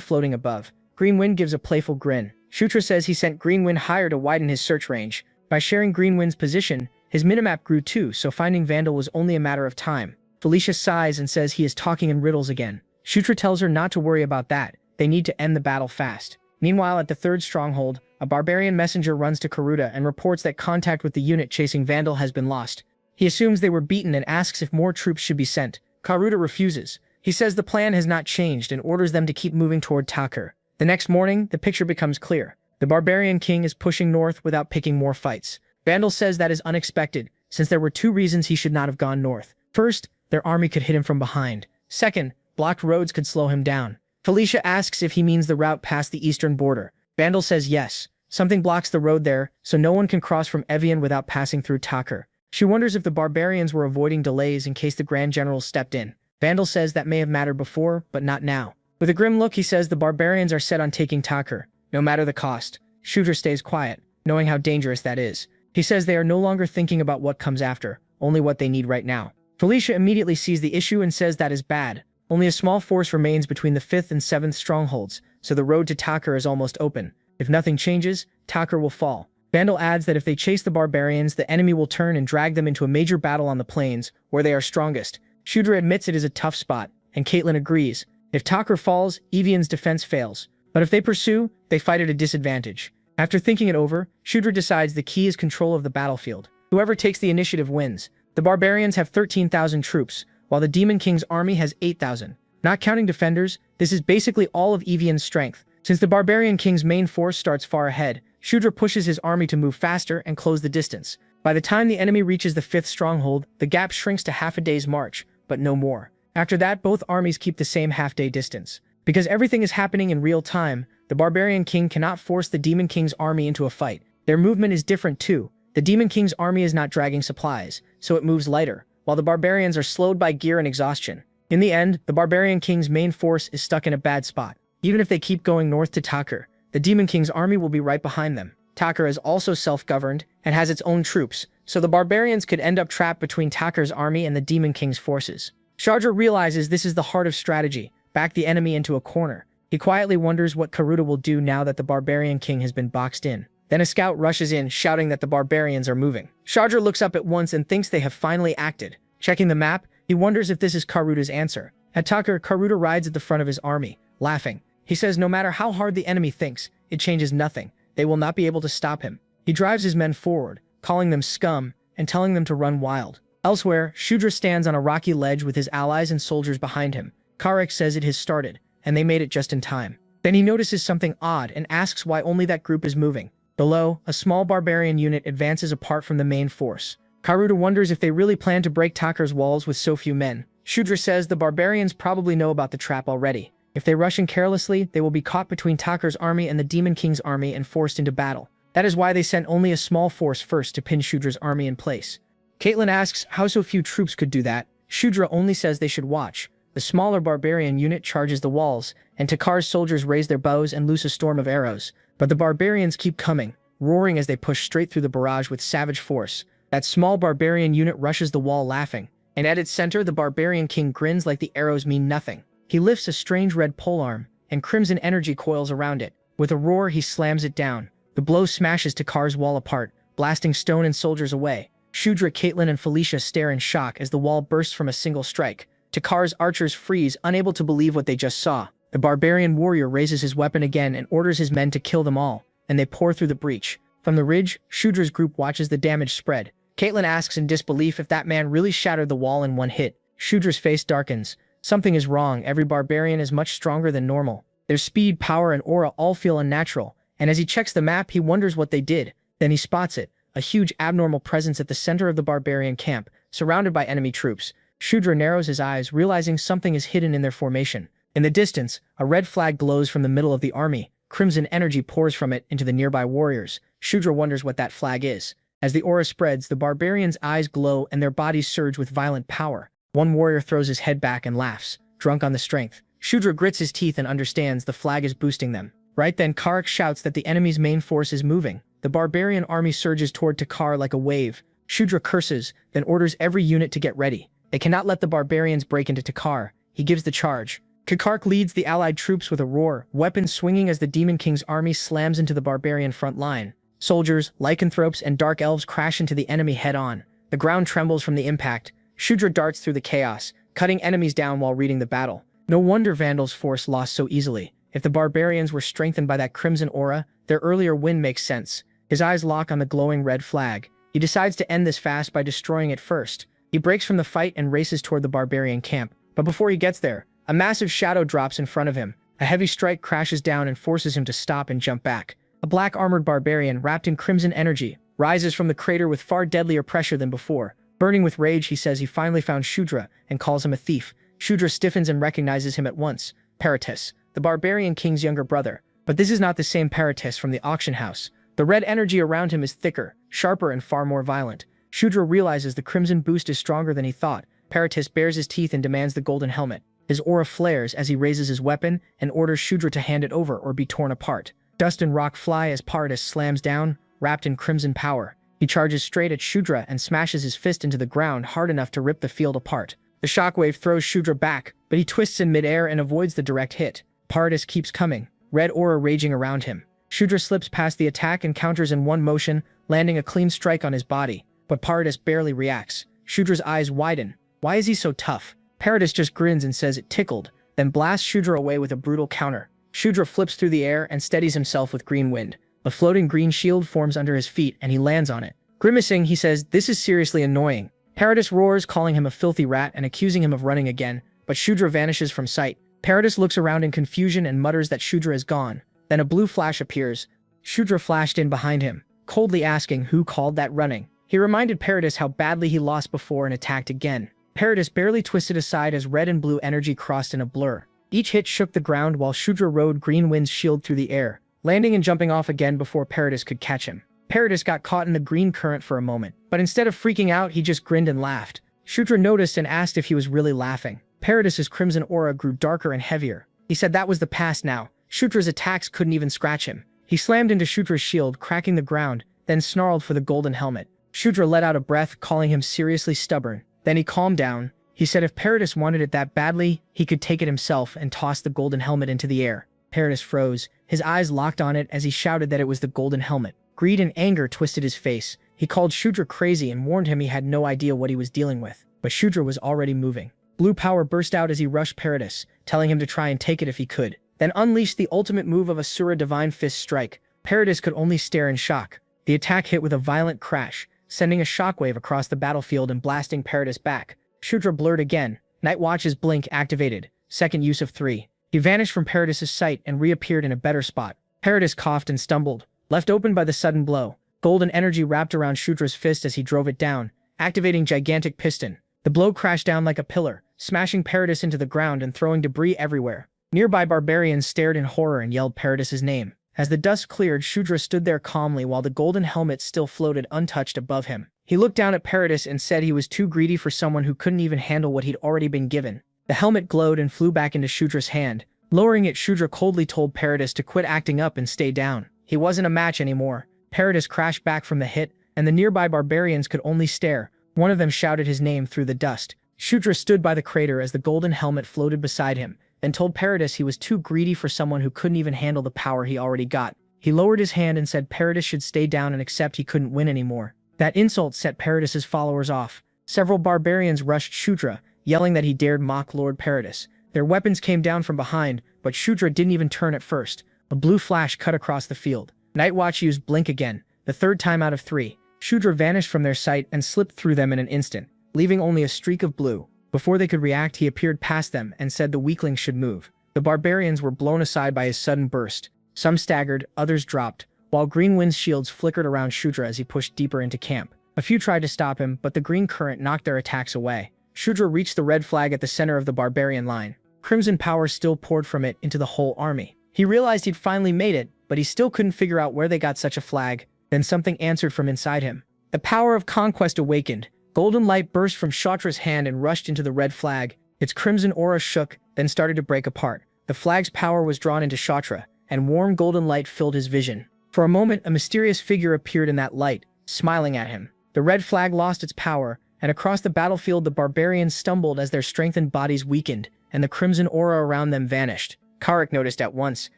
floating above. Green Wind gives a playful grin. Shutra says he sent Green Wind higher to widen his search range. By sharing Green Wind's position, his minimap grew too, so finding Vandal was only a matter of time. Felicia sighs and says he is talking in riddles again. Shutra tells her not to worry about that. They need to end the battle fast. Meanwhile, at the third stronghold, a barbarian messenger runs to Karuta and reports that contact with the unit chasing Vandal has been lost. He assumes they were beaten and asks if more troops should be sent. Karuta refuses. He says the plan has not changed and orders them to keep moving toward Takur. The next morning, the picture becomes clear. The barbarian king is pushing north without picking more fights. Vandal says that is unexpected, since there were two reasons he should not have gone north. First, their army could hit him from behind. Second, blocked roads could slow him down. Felicia asks if he means the route past the eastern border. Vandal says yes. Something blocks the road there, so no one can cross from Evian without passing through Takur. She wonders if the barbarians were avoiding delays in case the Grand General stepped in. Vandal says that may have mattered before, but not now. With a grim look, he says the barbarians are set on taking Takur, no matter the cost. Shooter stays quiet, knowing how dangerous that is. He says they are no longer thinking about what comes after, only what they need right now. Felicia immediately sees the issue and says that is bad. Only a small force remains between the 5th and 7th strongholds, so the road to Takur is almost open. If nothing changes, Takur will fall. Vandal adds that if they chase the barbarians, the enemy will turn and drag them into a major battle on the plains, where they are strongest. Shooter admits it is a tough spot, and Caitlin agrees. If Takur falls, Evian's defense fails. But if they pursue, they fight at a disadvantage. After thinking it over, Shooter decides the key is control of the battlefield. Whoever takes the initiative wins. The barbarians have 13,000 troops, while the Demon King's army has 8,000. Not counting defenders, this is basically all of Evian's strength. Since the Barbarian King's main force starts far ahead, Shudra pushes his army to move faster and close the distance. By the time the enemy reaches the 5th stronghold, the gap shrinks to half a day's march, but no more. After that, both armies keep the same half-day distance. Because everything is happening in real time, the Barbarian King cannot force the Demon King's army into a fight. Their movement is different too. The Demon King's army is not dragging supplies, so it moves lighter, while the barbarians are slowed by gear and exhaustion. In the end, the Barbarian King's main force is stuck in a bad spot. Even if they keep going north to Takur, the Demon King's army will be right behind them. Takur is also self-governed and has its own troops, so the barbarians could end up trapped between Takur's army and the Demon King's forces. Sharja realizes this is the heart of strategy, back the enemy into a corner. He quietly wonders what Karuta will do now that the Barbarian King has been boxed in. Then a scout rushes in, shouting that the barbarians are moving. Sharja looks up at once and thinks they have finally acted. Checking the map, he wonders if this is Karuta's answer. At Takur, Karuta rides at the front of his army, laughing. He says no matter how hard the enemy thinks, it changes nothing. They will not be able to stop him. He drives his men forward, calling them scum and telling them to run wild. Elsewhere, Shudra stands on a rocky ledge with his allies and soldiers behind him. Karek says it has started, and they made it just in time. Then he notices something odd and asks why only that group is moving. Below, a small barbarian unit advances apart from the main force. Karuta wonders if they really plan to break Takur's walls with so few men. Shudra says the barbarians probably know about the trap already. If they rush in carelessly, they will be caught between Takur's army and the Demon King's army and forced into battle. That is why they sent only a small force first to pin Shudra's army in place. Caitlin asks how so few troops could do that. Shudra only says they should watch. The smaller barbarian unit charges the walls, and Takar's soldiers raise their bows and loose a storm of arrows. But the barbarians keep coming, roaring as they push straight through the barrage with savage force. That small barbarian unit rushes the wall laughing, and at its center the barbarian king grins like the arrows mean nothing. He lifts a strange red polearm, and crimson energy coils around it. With a roar, he slams it down. The blow smashes Takar's wall apart, blasting stone and soldiers away. Shudra, Caitlin, and Felicia stare in shock as the wall bursts from a single strike. Takar's archers freeze, unable to believe what they just saw. The barbarian warrior raises his weapon again and orders his men to kill them all, and they pour through the breach. From the ridge, Shudra's group watches the damage spread. Caitlin asks in disbelief if that man really shattered the wall in one hit. Shudra's face darkens. Something is wrong. Every barbarian is much stronger than normal. Their speed, power, and aura all feel unnatural, and as he checks the map, he wonders what they did. Then he spots it, a huge abnormal presence at the center of the barbarian camp, surrounded by enemy troops. Shudra narrows his eyes, realizing something is hidden in their formation. In the distance, a red flag glows from the middle of the army. Crimson energy pours from it into the nearby warriors. Shudra wonders what that flag is. As the aura spreads, the barbarians' eyes glow and their bodies surge with violent power. One warrior throws his head back and laughs, drunk on the strength. Shudra grits his teeth and understands the flag is boosting them. Right then, Karek shouts that the enemy's main force is moving. The barbarian army surges toward Takar like a wave. Shudra curses, then orders every unit to get ready. They cannot let the barbarians break into Takar. He gives the charge. Kakark leads the allied troops with a roar, weapons swinging as the Demon King's army slams into the barbarian front line. Soldiers, lycanthropes, and dark elves crash into the enemy head-on. The ground trembles from the impact. Shudra darts through the chaos, cutting enemies down while reading the battle. No wonder Vandal's force lost so easily. If the barbarians were strengthened by that crimson aura, their earlier win makes sense. His eyes lock on the glowing red flag. He decides to end this fast by destroying it first. He breaks from the fight and races toward the barbarian camp. But before he gets there, a massive shadow drops in front of him. A heavy strike crashes down and forces him to stop and jump back. A black-armored barbarian wrapped in crimson energy rises from the crater with far deadlier pressure than before. Burning with rage, he says he finally found Shudra and calls him a thief. Shudra stiffens and recognizes him at once. Paratus, the barbarian king's younger brother. But this is not the same Paratus from the auction house. The red energy around him is thicker, sharper, and far more violent. Shudra realizes the crimson boost is stronger than he thought. Paratus bares his teeth and demands the golden helmet. His aura flares as he raises his weapon and orders Shudra to hand it over or be torn apart. Dust and rock fly as Paratus slams down, wrapped in crimson power. He charges straight at Shudra and smashes his fist into the ground hard enough to rip the field apart. The shockwave throws Shudra back, but he twists in midair and avoids the direct hit. Paratus keeps coming, red aura raging around him. Shudra slips past the attack and counters in one motion, landing a clean strike on his body. But Paratus barely reacts. Shudra's eyes widen. Why is he so tough? Paratus just grins and says it tickled, then blasts Shudra away with a brutal counter. Shudra flips through the air and steadies himself with green wind. A floating green shield forms under his feet and he lands on it. Grimacing, he says, "This is seriously annoying." Paratus roars, calling him a filthy rat and accusing him of running again, but Shudra vanishes from sight. Paratus looks around in confusion and mutters that Shudra is gone. Then a blue flash appears. Shudra flashed in behind him, coldly asking who called that running. He reminded Paratus how badly he lost before and attacked again. Paratus barely twisted aside as red and blue energy crossed in a blur. Each hit shook the ground while Shudra rode Green Wind's shield through the air, landing and jumping off again before Paratus could catch him. Paratus got caught in the green current for a moment, but instead of freaking out, he just grinned and laughed. Shudra noticed and asked if he was really laughing. Paratus's crimson aura grew darker and heavier. He said that was the past now. Shudra's attacks couldn't even scratch him. He slammed into Shudra's shield, cracking the ground, then snarled for the golden helmet. Shudra let out a breath, calling him seriously stubborn. Then he calmed down. He said if Paratus wanted it that badly, he could take it himself and toss the golden helmet into the air. Paratus froze. His eyes locked on it as he shouted that it was the golden helmet. Greed and anger twisted his face. He called Shudra crazy and warned him he had no idea what he was dealing with. But Shudra was already moving. Blue power burst out as he rushed Paratus, telling him to try and take it if he could. Then unleashed the ultimate move of Asura Divine Fist Strike. Paratus could only stare in shock. The attack hit with a violent crash, sending a shockwave across the battlefield and blasting Paratus back. Shudra blurred again. Night Watch's blink activated. Second use of 3. He vanished from Paratus' sight and reappeared in a better spot. Paratus coughed and stumbled, left open by the sudden blow. Golden energy wrapped around Shudra's fist as he drove it down, activating gigantic piston. The blow crashed down like a pillar, smashing Paratus into the ground and throwing debris everywhere. Nearby barbarians stared in horror and yelled Paratus' name. As the dust cleared, Shudra stood there calmly while the golden helmet still floated untouched above him. He looked down at Paratus and said he was too greedy for someone who couldn't even handle what he'd already been given. The helmet glowed and flew back into Shudra's hand. Lowering it, Shudra coldly told Paratus to quit acting up and stay down. He wasn't a match anymore. Paratus crashed back from the hit, and the nearby barbarians could only stare. One of them shouted his name through the dust. Shudra stood by the crater as the golden helmet floated beside him, and told Paratus he was too greedy for someone who couldn't even handle the power he already got. He lowered his hand and said Paratus should stay down and accept he couldn't win anymore. That insult set Paratus' followers off. Several barbarians rushed Shudra, yelling that he dared mock Lord Paratus. Their weapons came down from behind, but Shudra didn't even turn at first. A blue flash cut across the field. Nightwatch used Blink again, the third time out of 3. Shudra vanished from their sight and slipped through them in an instant, leaving only a streak of blue. Before they could react, he appeared past them and said the weaklings should move. The barbarians were blown aside by his sudden burst. Some staggered, others dropped, while Green Wind's shields flickered around Shudra as he pushed deeper into camp. A few tried to stop him, but the green current knocked their attacks away. Shudra reached the red flag at the center of the barbarian line. Crimson power still poured from it into the whole army. He realized he'd finally made it, but he still couldn't figure out where they got such a flag. Then something answered from inside him. The power of conquest awakened. Golden light burst from Kshatra's hand and rushed into the red flag. Its crimson aura shook, then started to break apart. The flag's power was drawn into Kshatra, and warm golden light filled his vision. For a moment, a mysterious figure appeared in that light, smiling at him. The red flag lost its power, and across the battlefield the barbarians stumbled as their strengthened bodies weakened, and the crimson aura around them vanished. Karik noticed at once,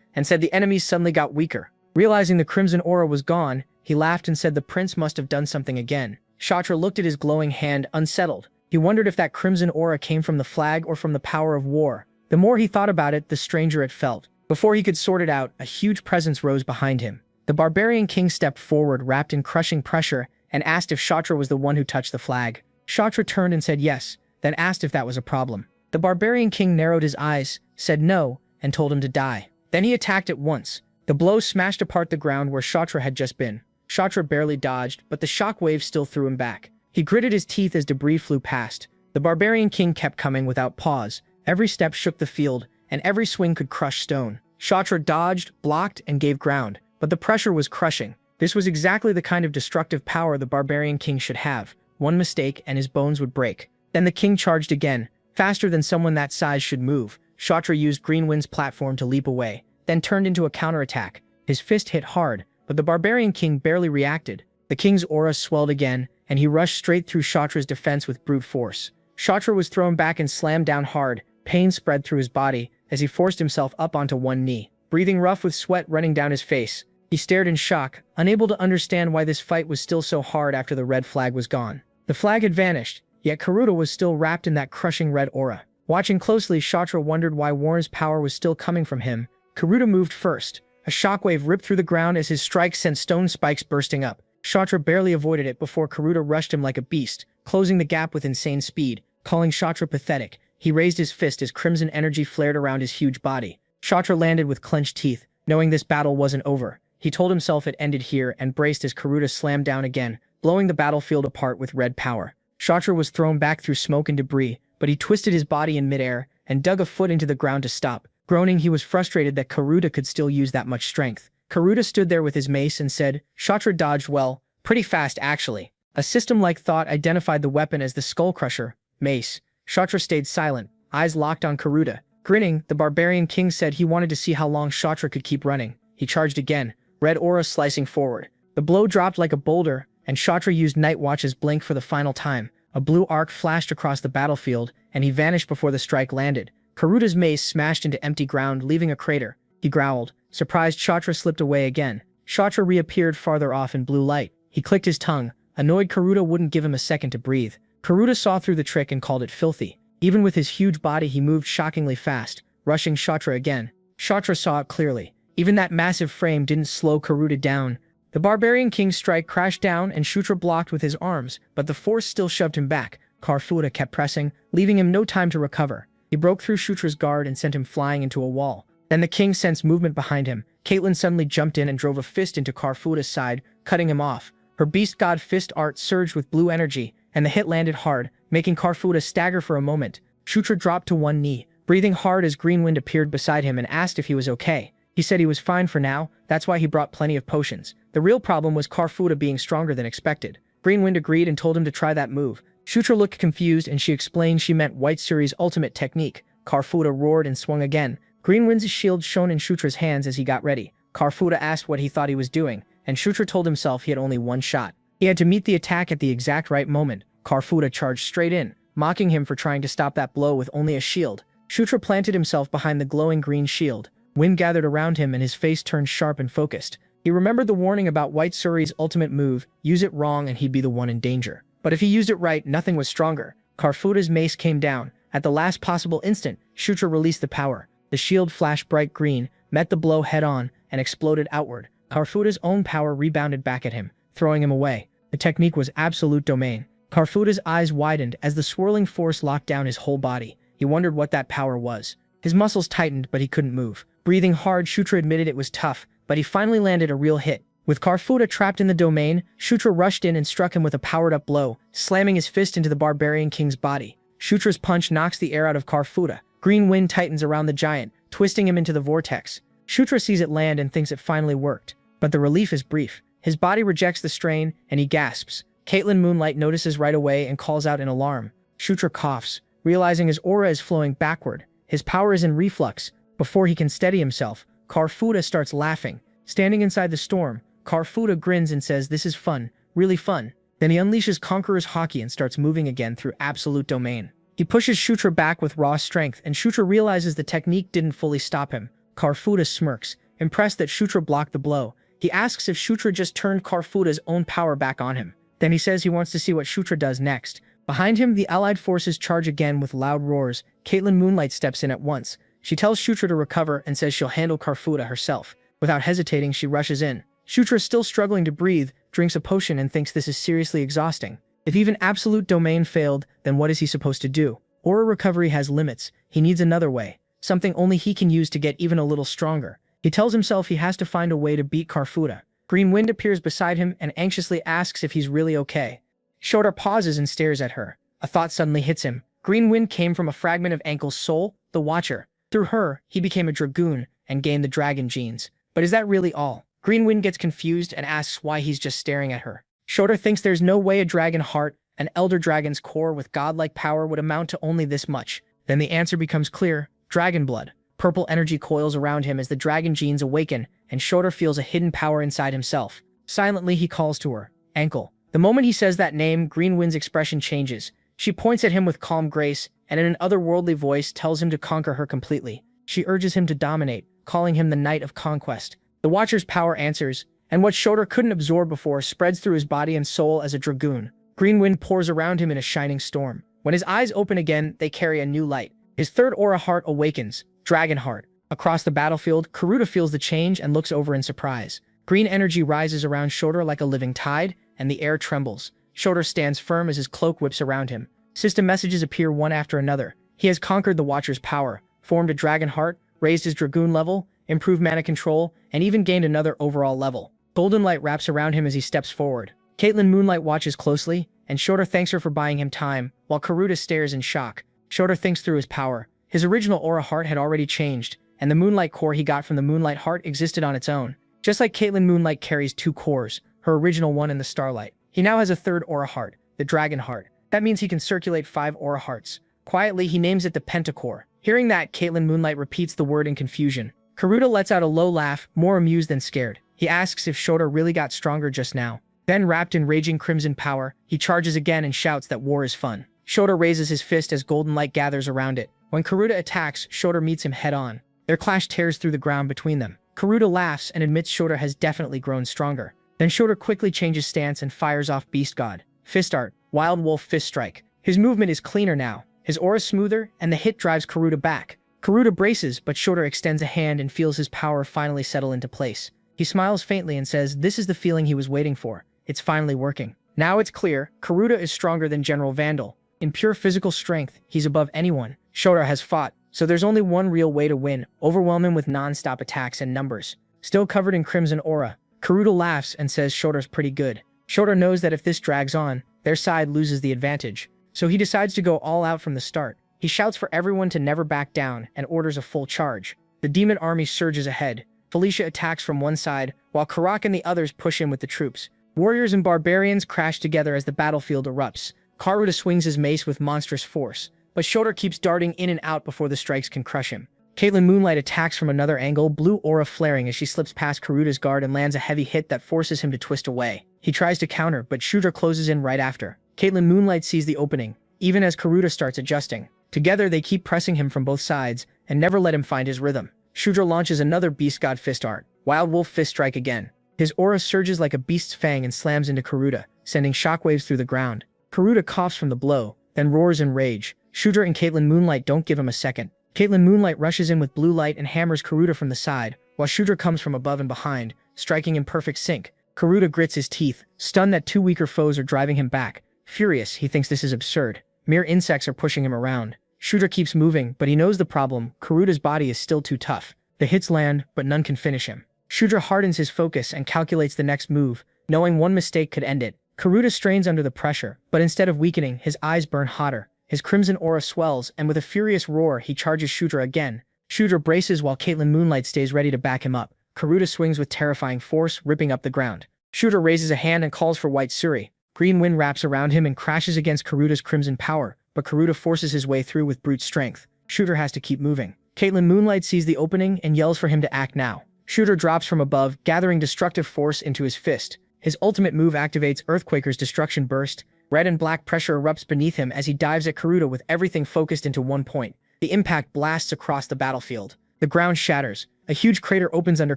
and said the enemies suddenly got weaker. Realizing the crimson aura was gone, he laughed and said the prince must have done something again. Kshatra looked at his glowing hand, unsettled. He wondered if that crimson aura came from the flag or from the power of war. The more he thought about it, the stranger it felt. Before he could sort it out, a huge presence rose behind him. The barbarian king stepped forward, wrapped in crushing pressure, and asked if Kshatriya was the one who touched the flag. Kshatriya turned and said yes, then asked if that was a problem. The barbarian king narrowed his eyes, said no, and told him to die. Then he attacked at once. The blow smashed apart the ground where Kshatriya had just been. Kshatriya barely dodged, but the shock wave still threw him back. He gritted his teeth as debris flew past. The barbarian king kept coming without pause. Every step shook the field, and every swing could crush stone. Kshatriya dodged, blocked, and gave ground, but the pressure was crushing. This was exactly the kind of destructive power the barbarian king should have. One mistake, and his bones would break. Then the king charged again, faster than someone that size should move. Kshatriya used Greenwind's platform to leap away, then turned into a counterattack. His fist hit hard, but the barbarian king barely reacted. The king's aura swelled again, and he rushed straight through Kshatriya's defense with brute force. Kshatriya was thrown back and slammed down hard. Pain spread through his body as he forced himself up onto one knee, breathing rough with sweat running down his face. He stared in shock, unable to understand why this fight was still so hard after the red flag was gone. The flag had vanished, yet Karuta was still wrapped in that crushing red aura. Watching closely, Kshatriya wondered why Warren's power was still coming from him. Karuta moved first. A shockwave ripped through the ground as his strike sent stone spikes bursting up. Kshatriya barely avoided it before Karuta rushed him like a beast, closing the gap with insane speed. Calling Kshatriya pathetic, he raised his fist as crimson energy flared around his huge body. Kshatriya landed with clenched teeth, knowing this battle wasn't over. He told himself it ended here and braced as Karuta slammed down again, blowing the battlefield apart with red power. Kshatriya was thrown back through smoke and debris, but he twisted his body in midair and dug a foot into the ground to stop. Groaning, he was frustrated that Karuta could still use that much strength. Karuta stood there with his mace and said, "Kshatriya dodged well, pretty fast actually." A system-like thought identified the weapon as the Skull Crusher mace. Kshatriya stayed silent, eyes locked on Karuta. Grinning, the barbarian king said he wanted to see how long Kshatriya could keep running. He charged again, red aura slicing forward. The blow dropped like a boulder, and Kshatriya used Night Watch's blink for the final time. A blue arc flashed across the battlefield, and he vanished before the strike landed. Karuta's mace smashed into empty ground, leaving a crater. He growled. Surprised, Kshatriya slipped away again. Kshatriya reappeared farther off in blue light. He clicked his tongue. Annoyed, Karuta wouldn't give him a second to breathe. Karuta saw through the trick and called it filthy. Even with his huge body, he moved shockingly fast, rushing Kshatriya again. Kshatriya saw it clearly. Even that massive frame didn't slow Karuta down. The barbarian king's strike crashed down and Kshatriya blocked with his arms, but the force still shoved him back. Karuta kept pressing, leaving him no time to recover. He broke through Kshatriya's guard and sent him flying into a wall. Then the king sensed movement behind him. Caitlin suddenly jumped in and drove a fist into Karfuta's side, cutting him off. Her beast god fist art surged with blue energy, and the hit landed hard, making Karfuta stagger for a moment. Kshatriya dropped to one knee, breathing hard as Greenwind appeared beside him and asked if he was okay. He said he was fine for now, that's why he brought plenty of potions. The real problem was Karfuta being stronger than expected. Greenwind agreed and told him to try that move. Kshatriya looked confused and she explained she meant White Suri's ultimate technique. Karfuta roared and swung again. Greenwind's shield shone in Kshatriya's hands as he got ready. Karfuta asked what he thought he was doing, and Kshatriya told himself he had only one shot. He had to meet the attack at the exact right moment. Karfuta charged straight in, mocking him for trying to stop that blow with only a shield. Kshatriya planted himself behind the glowing green shield. Wind gathered around him and his face turned sharp and focused. He remembered the warning about White Suri's ultimate move: use it wrong and he'd be the one in danger. But if he used it right, nothing was stronger. Karfuta's mace came down. At the last possible instant, Kshatriya released the power. The shield flashed bright green, met the blow head-on, and exploded outward. Karfuta's own power rebounded back at him, throwing him away. The technique was absolute domain. Karfuta's eyes widened as the swirling force locked down his whole body. He wondered what that power was. His muscles tightened, but he couldn't move. Breathing hard, Kshatriya admitted it was tough, but he finally landed a real hit. With Karfuta trapped in the domain, Kshatriya rushed in and struck him with a powered-up blow, slamming his fist into the barbarian king's body. Kshatriya's punch knocks the air out of Karfuta. Green wind tightens around the giant, twisting him into the vortex. Kshatriya sees it land and thinks it finally worked. But the relief is brief. His body rejects the strain, and he gasps. Caitlin Moonlight notices right away and calls out in alarm. Kshatriya coughs, realizing his aura is flowing backward. His power is in reflux. Before he can steady himself, Karfuta starts laughing. Standing inside the storm, Karfuta grins and says, "This is fun, really fun." Then he unleashes Conqueror's Haki and starts moving again through absolute domain. He pushes Kshatriya back with raw strength, and Kshatriya realizes the technique didn't fully stop him. Karfuta smirks, impressed that Kshatriya blocked the blow. He asks if Kshatriya just turned Karfuta's own power back on him. Then he says he wants to see what Kshatriya does next. Behind him, the allied forces charge again with loud roars. Caitlin Moonlight steps in at once. She tells Shutra to recover and says she'll handle Karfuda herself. Without hesitating, she rushes in. Shutra is still struggling to breathe, drinks a potion and thinks this is seriously exhausting. If even absolute domain failed, then what is he supposed to do? Aura recovery has limits. He needs another way. Something only he can use to get even a little stronger. He tells himself he has to find a way to beat Karfuda. Green Wind appears beside him and anxiously asks if he's really okay. Shota pauses and stares at her. A thought suddenly hits him. Green Wind came from a fragment of Ankle's soul, the Watcher. Through her, he became a dragoon and gained the dragon genes. But is that really all? Green Wind gets confused and asks why he's just staring at her. Shota thinks there's no way a dragon heart, an elder dragon's core with godlike power would amount to only this much. Then the answer becomes clear: dragon blood. Purple energy coils around him as the dragon genes awaken, and Shota feels a hidden power inside himself. Silently, he calls to her, Ankle. The moment he says that name, Green Wind's expression changes. She points at him with calm grace, and in an otherworldly voice tells him to conquer her completely. She urges him to dominate, calling him the Knight of Conquest. The Watcher's power answers, and what Shota couldn't absorb before spreads through his body and soul as a dragoon. Green Wind pours around him in a shining storm. When his eyes open again, they carry a new light. His third aura heart awakens, Dragon Heart. Across the battlefield, Karuta feels the change and looks over in surprise. Green energy rises around Shota like a living tide, and the air trembles. Shota stands firm as his cloak whips around him. System messages appear one after another. He has conquered the Watcher's power, formed a Dragon Heart, raised his Dragoon level, improved mana control, and even gained another overall level. Golden light wraps around him as he steps forward. Caitlin Moonlight watches closely, and Shota thanks her for buying him time, while Karuta stares in shock. Shota thinks through his power. His original aura heart had already changed, and the Moonlight core he got from the Moonlight heart existed on its own. Just like Caitlin Moonlight carries two cores, her original one and the Starlight. He now has a third aura heart, the Dragon Heart. That means he can circulate 5 aura hearts. Quietly, he names it the Pentacore. Hearing that, Caitlin Moonlight repeats the word in confusion. Karuta lets out a low laugh, more amused than scared. He asks if Shota really got stronger just now. Then, wrapped in raging crimson power, he charges again and shouts that war is fun. Shota raises his fist as golden light gathers around it. When Karuta attacks, Shota meets him head-on. Their clash tears through the ground between them. Karuta laughs and admits Shota has definitely grown stronger. Then Shota quickly changes stance and fires off Beast God. Fist Art, Wild Wolf Fist Strike. His movement is cleaner now. His aura smoother, and the hit drives Karuta back. Karuta braces, but Shota extends a hand and feels his power finally settle into place. He smiles faintly and says this is the feeling he was waiting for. It's finally working. Now it's clear, Karuta is stronger than General Vandal. In pure physical strength, he's above anyone. Shota has fought, so there's only one real way to win: overwhelm him with non-stop attacks and numbers. Still covered in crimson aura, Karuta laughs and says Shota's pretty good. Shota knows that if this drags on, their side loses the advantage. So he decides to go all out from the start. He shouts for everyone to never back down and orders a full charge. The demon army surges ahead. Felicia attacks from one side, while Karak and the others push in with the troops. Warriors and barbarians crash together as the battlefield erupts. Karuta swings his mace with monstrous force, but Shota keeps darting in and out before the strikes can crush him. Caitlin Moonlight attacks from another angle, blue aura flaring as she slips past Karuta's guard and lands a heavy hit that forces him to twist away. He tries to counter, but Shudra closes in right after. Caitlin Moonlight sees the opening, even as Karuta starts adjusting. Together, they keep pressing him from both sides and never let him find his rhythm. Shudra launches another Beast God Fist Art, Wild Wolf Fist Strike again. His aura surges like a beast's fang and slams into Karuta, sending shockwaves through the ground. Karuta coughs from the blow, then roars in rage. Shudra and Caitlin Moonlight don't give him a second. Caitlin Moonlight rushes in with blue light and hammers Karuta from the side, while Shudra comes from above and behind, striking in perfect sync. Karuta grits his teeth, stunned that two weaker foes are driving him back. Furious, he thinks this is absurd. Mere insects are pushing him around. Shudra keeps moving, but he knows the problem. Karuta's body is still too tough. The hits land, but none can finish him. Shudra hardens his focus and calculates the next move, knowing one mistake could end it. Karuta strains under the pressure, but instead of weakening, his eyes burn hotter. His crimson aura swells, and with a furious roar, he charges Shudra again. Shudra braces while Caitlin Moonlight stays ready to back him up. Karuta swings with terrifying force, ripping up the ground. Shudra raises a hand and calls for White Suri. Green wind wraps around him and crashes against Karuta's crimson power, but Karuta forces his way through with brute strength. Shudra has to keep moving. Caitlin Moonlight sees the opening and yells for him to act now. Shudra drops from above, gathering destructive force into his fist. His ultimate move activates Earthquaker's Destruction Burst. Red and black pressure erupts beneath him as he dives at Karuta with everything focused into one point. The impact blasts across the battlefield. The ground shatters. A huge crater opens under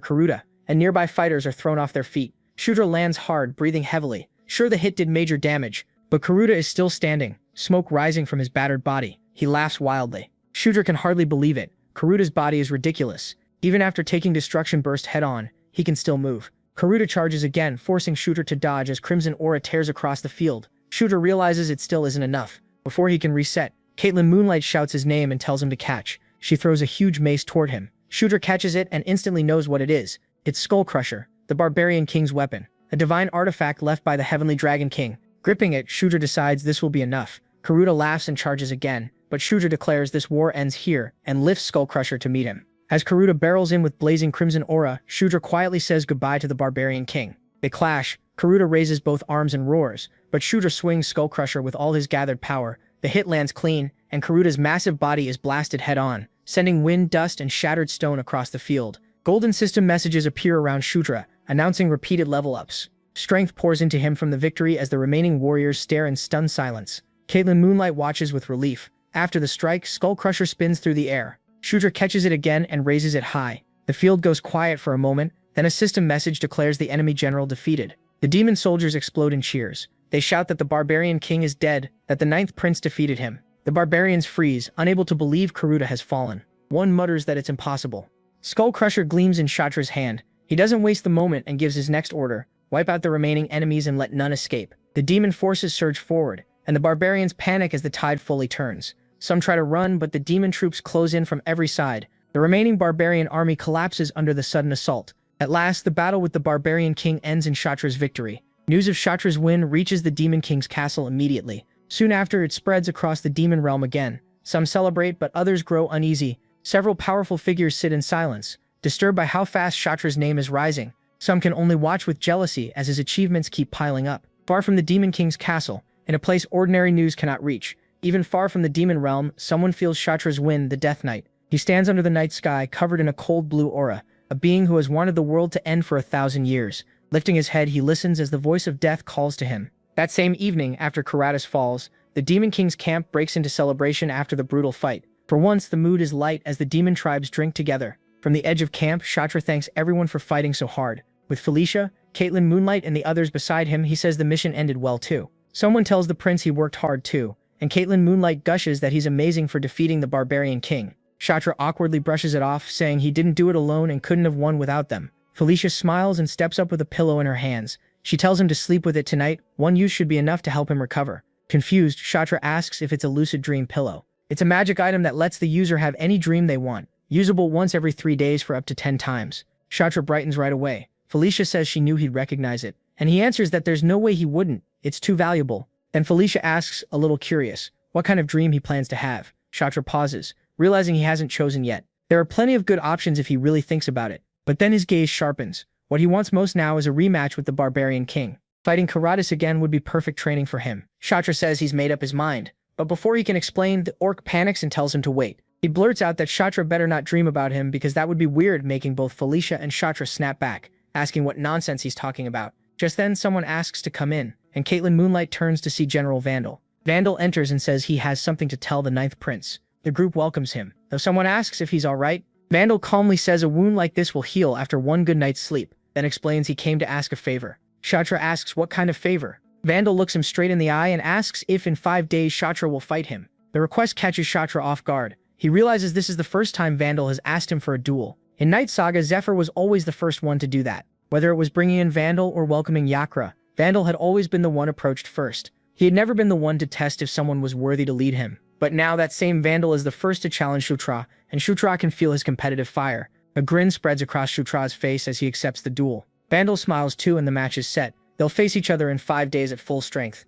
Karuta, and nearby fighters are thrown off their feet. Shudra lands hard, breathing heavily. Sure, the hit did major damage, but Karuta is still standing, smoke rising from his battered body. He laughs wildly. Shudra can hardly believe it. Karuta's body is ridiculous. Even after taking Destruction Burst head-on, he can still move. Karuta charges again, forcing Shooter to dodge as Crimson Aura tears across the field. Shooter realizes it still isn't enough. Before he can reset, Caitlin Moonlight shouts his name and tells him to catch. She throws a huge mace toward him. Shooter catches it and instantly knows what it is. It's Skull Crusher, the Barbarian King's weapon, a divine artifact left by the Heavenly Dragon King. Gripping it, Shooter decides this will be enough. Karuta laughs and charges again, but Shooter declares this war ends here and lifts Skull Crusher to meet him. As Karuta barrels in with blazing crimson aura, Shooter quietly says goodbye to the Barbarian King. They clash. Karuta raises both arms and roars, but Shooter swings Skull Crusher with all his gathered power. The hit lands clean, and Karuta's massive body is blasted head-on, sending wind, dust, and shattered stone across the field. Golden system messages appear around Shooter, announcing repeated level-ups. Strength pours into him from the victory as the remaining warriors stare in stunned silence. Caitlin Moonlight watches with relief. After the strike, Skull Crusher spins through the air. Shooter catches it again and raises it high. The field goes quiet for a moment, then a system message declares the enemy general defeated. The demon soldiers explode in cheers. They shout that the Barbarian King is dead, that the 9th Prince defeated him. The barbarians freeze, unable to believe Karuta has fallen. One mutters that it's impossible. Skull Crusher gleams in Kshatra's hand. He doesn't waste the moment and gives his next order: wipe out the remaining enemies and let none escape. The demon forces surge forward, and the barbarians panic as the tide fully turns. Some try to run, but the demon troops close in from every side. The remaining barbarian army collapses under the sudden assault. At last, the battle with the Barbarian King ends in Kshatra's victory. News of Kshatra's win reaches the Demon King's castle immediately. Soon after, it spreads across the demon realm again. Some celebrate, but others grow uneasy. Several powerful figures sit in silence, disturbed by how fast Kshatra's name is rising. Some can only watch with jealousy as his achievements keep piling up. Far from the Demon King's castle, in a place ordinary news cannot reach, even far from the demon realm, someone feels Kshatra's win, the Death Knight. He stands under the night sky, covered in a cold blue aura, a being who has wanted the world to end for 1,000 years. Lifting his head, he listens as the voice of death calls to him. That same evening, after Karatas falls, the Demon King's camp breaks into celebration after the brutal fight. For once, the mood is light as the demon tribes drink together. From the edge of camp, Kshatra thanks everyone for fighting so hard. With Felicia, Caitlin Moonlight, and the others beside him, he says the mission ended well too. Someone tells the prince he worked hard too, and Caitlin Moonlight gushes that he's amazing for defeating the Barbarian King. Kshatra awkwardly brushes it off, saying he didn't do it alone and couldn't have won without them. Felicia smiles and steps up with a pillow in her hands. She tells him to sleep with it tonight. One use should be enough to help him recover. Confused, Kshatra asks if it's a lucid dream pillow. It's a magic item that lets the user have any dream they want, usable once every 3 days for up to 10 times. Kshatra brightens right away. Felicia says she knew he'd recognize it, and he answers that there's no way he wouldn't. It's too valuable. Then Felicia asks, a little curious, what kind of dream he plans to have. Kshatra pauses, realizing he hasn't chosen yet. There are plenty of good options if he really thinks about it. But then his gaze sharpens. What he wants most now is a rematch with the Barbarian King. Fighting Karatas again would be perfect training for him. Kshatra says he's made up his mind. But before he can explain, the orc panics and tells him to wait. He blurts out that Kshatra better not dream about him because that would be weird, making both Felicia and Kshatra snap back, asking what nonsense he's talking about. Just then, someone asks to come in, and Caitlin Moonlight turns to see General Vandal. Vandal enters and says he has something to tell the 9th Prince. The group welcomes him. Though someone asks if he's alright, Vandal calmly says a wound like this will heal after one good night's sleep, then explains he came to ask a favor. Kshatra asks what kind of favor. Vandal looks him straight in the eye and asks if in 5 days Kshatra will fight him. The request catches Kshatra off guard. He realizes this is the first time Vandal has asked him for a duel. In Night Saga, Zephyr was always the first one to do that. Whether it was bringing in Vandal or welcoming Yakra, Vandal had always been the one approached first. He had never been the one to test if someone was worthy to lead him. But now that same Vandal is the first to challenge Kshatra, and Kshatra can feel his competitive fire. A grin spreads across Kshtra's face as he accepts the duel. Vandal smiles too and the match is set. They'll face each other in 5 days at full strength.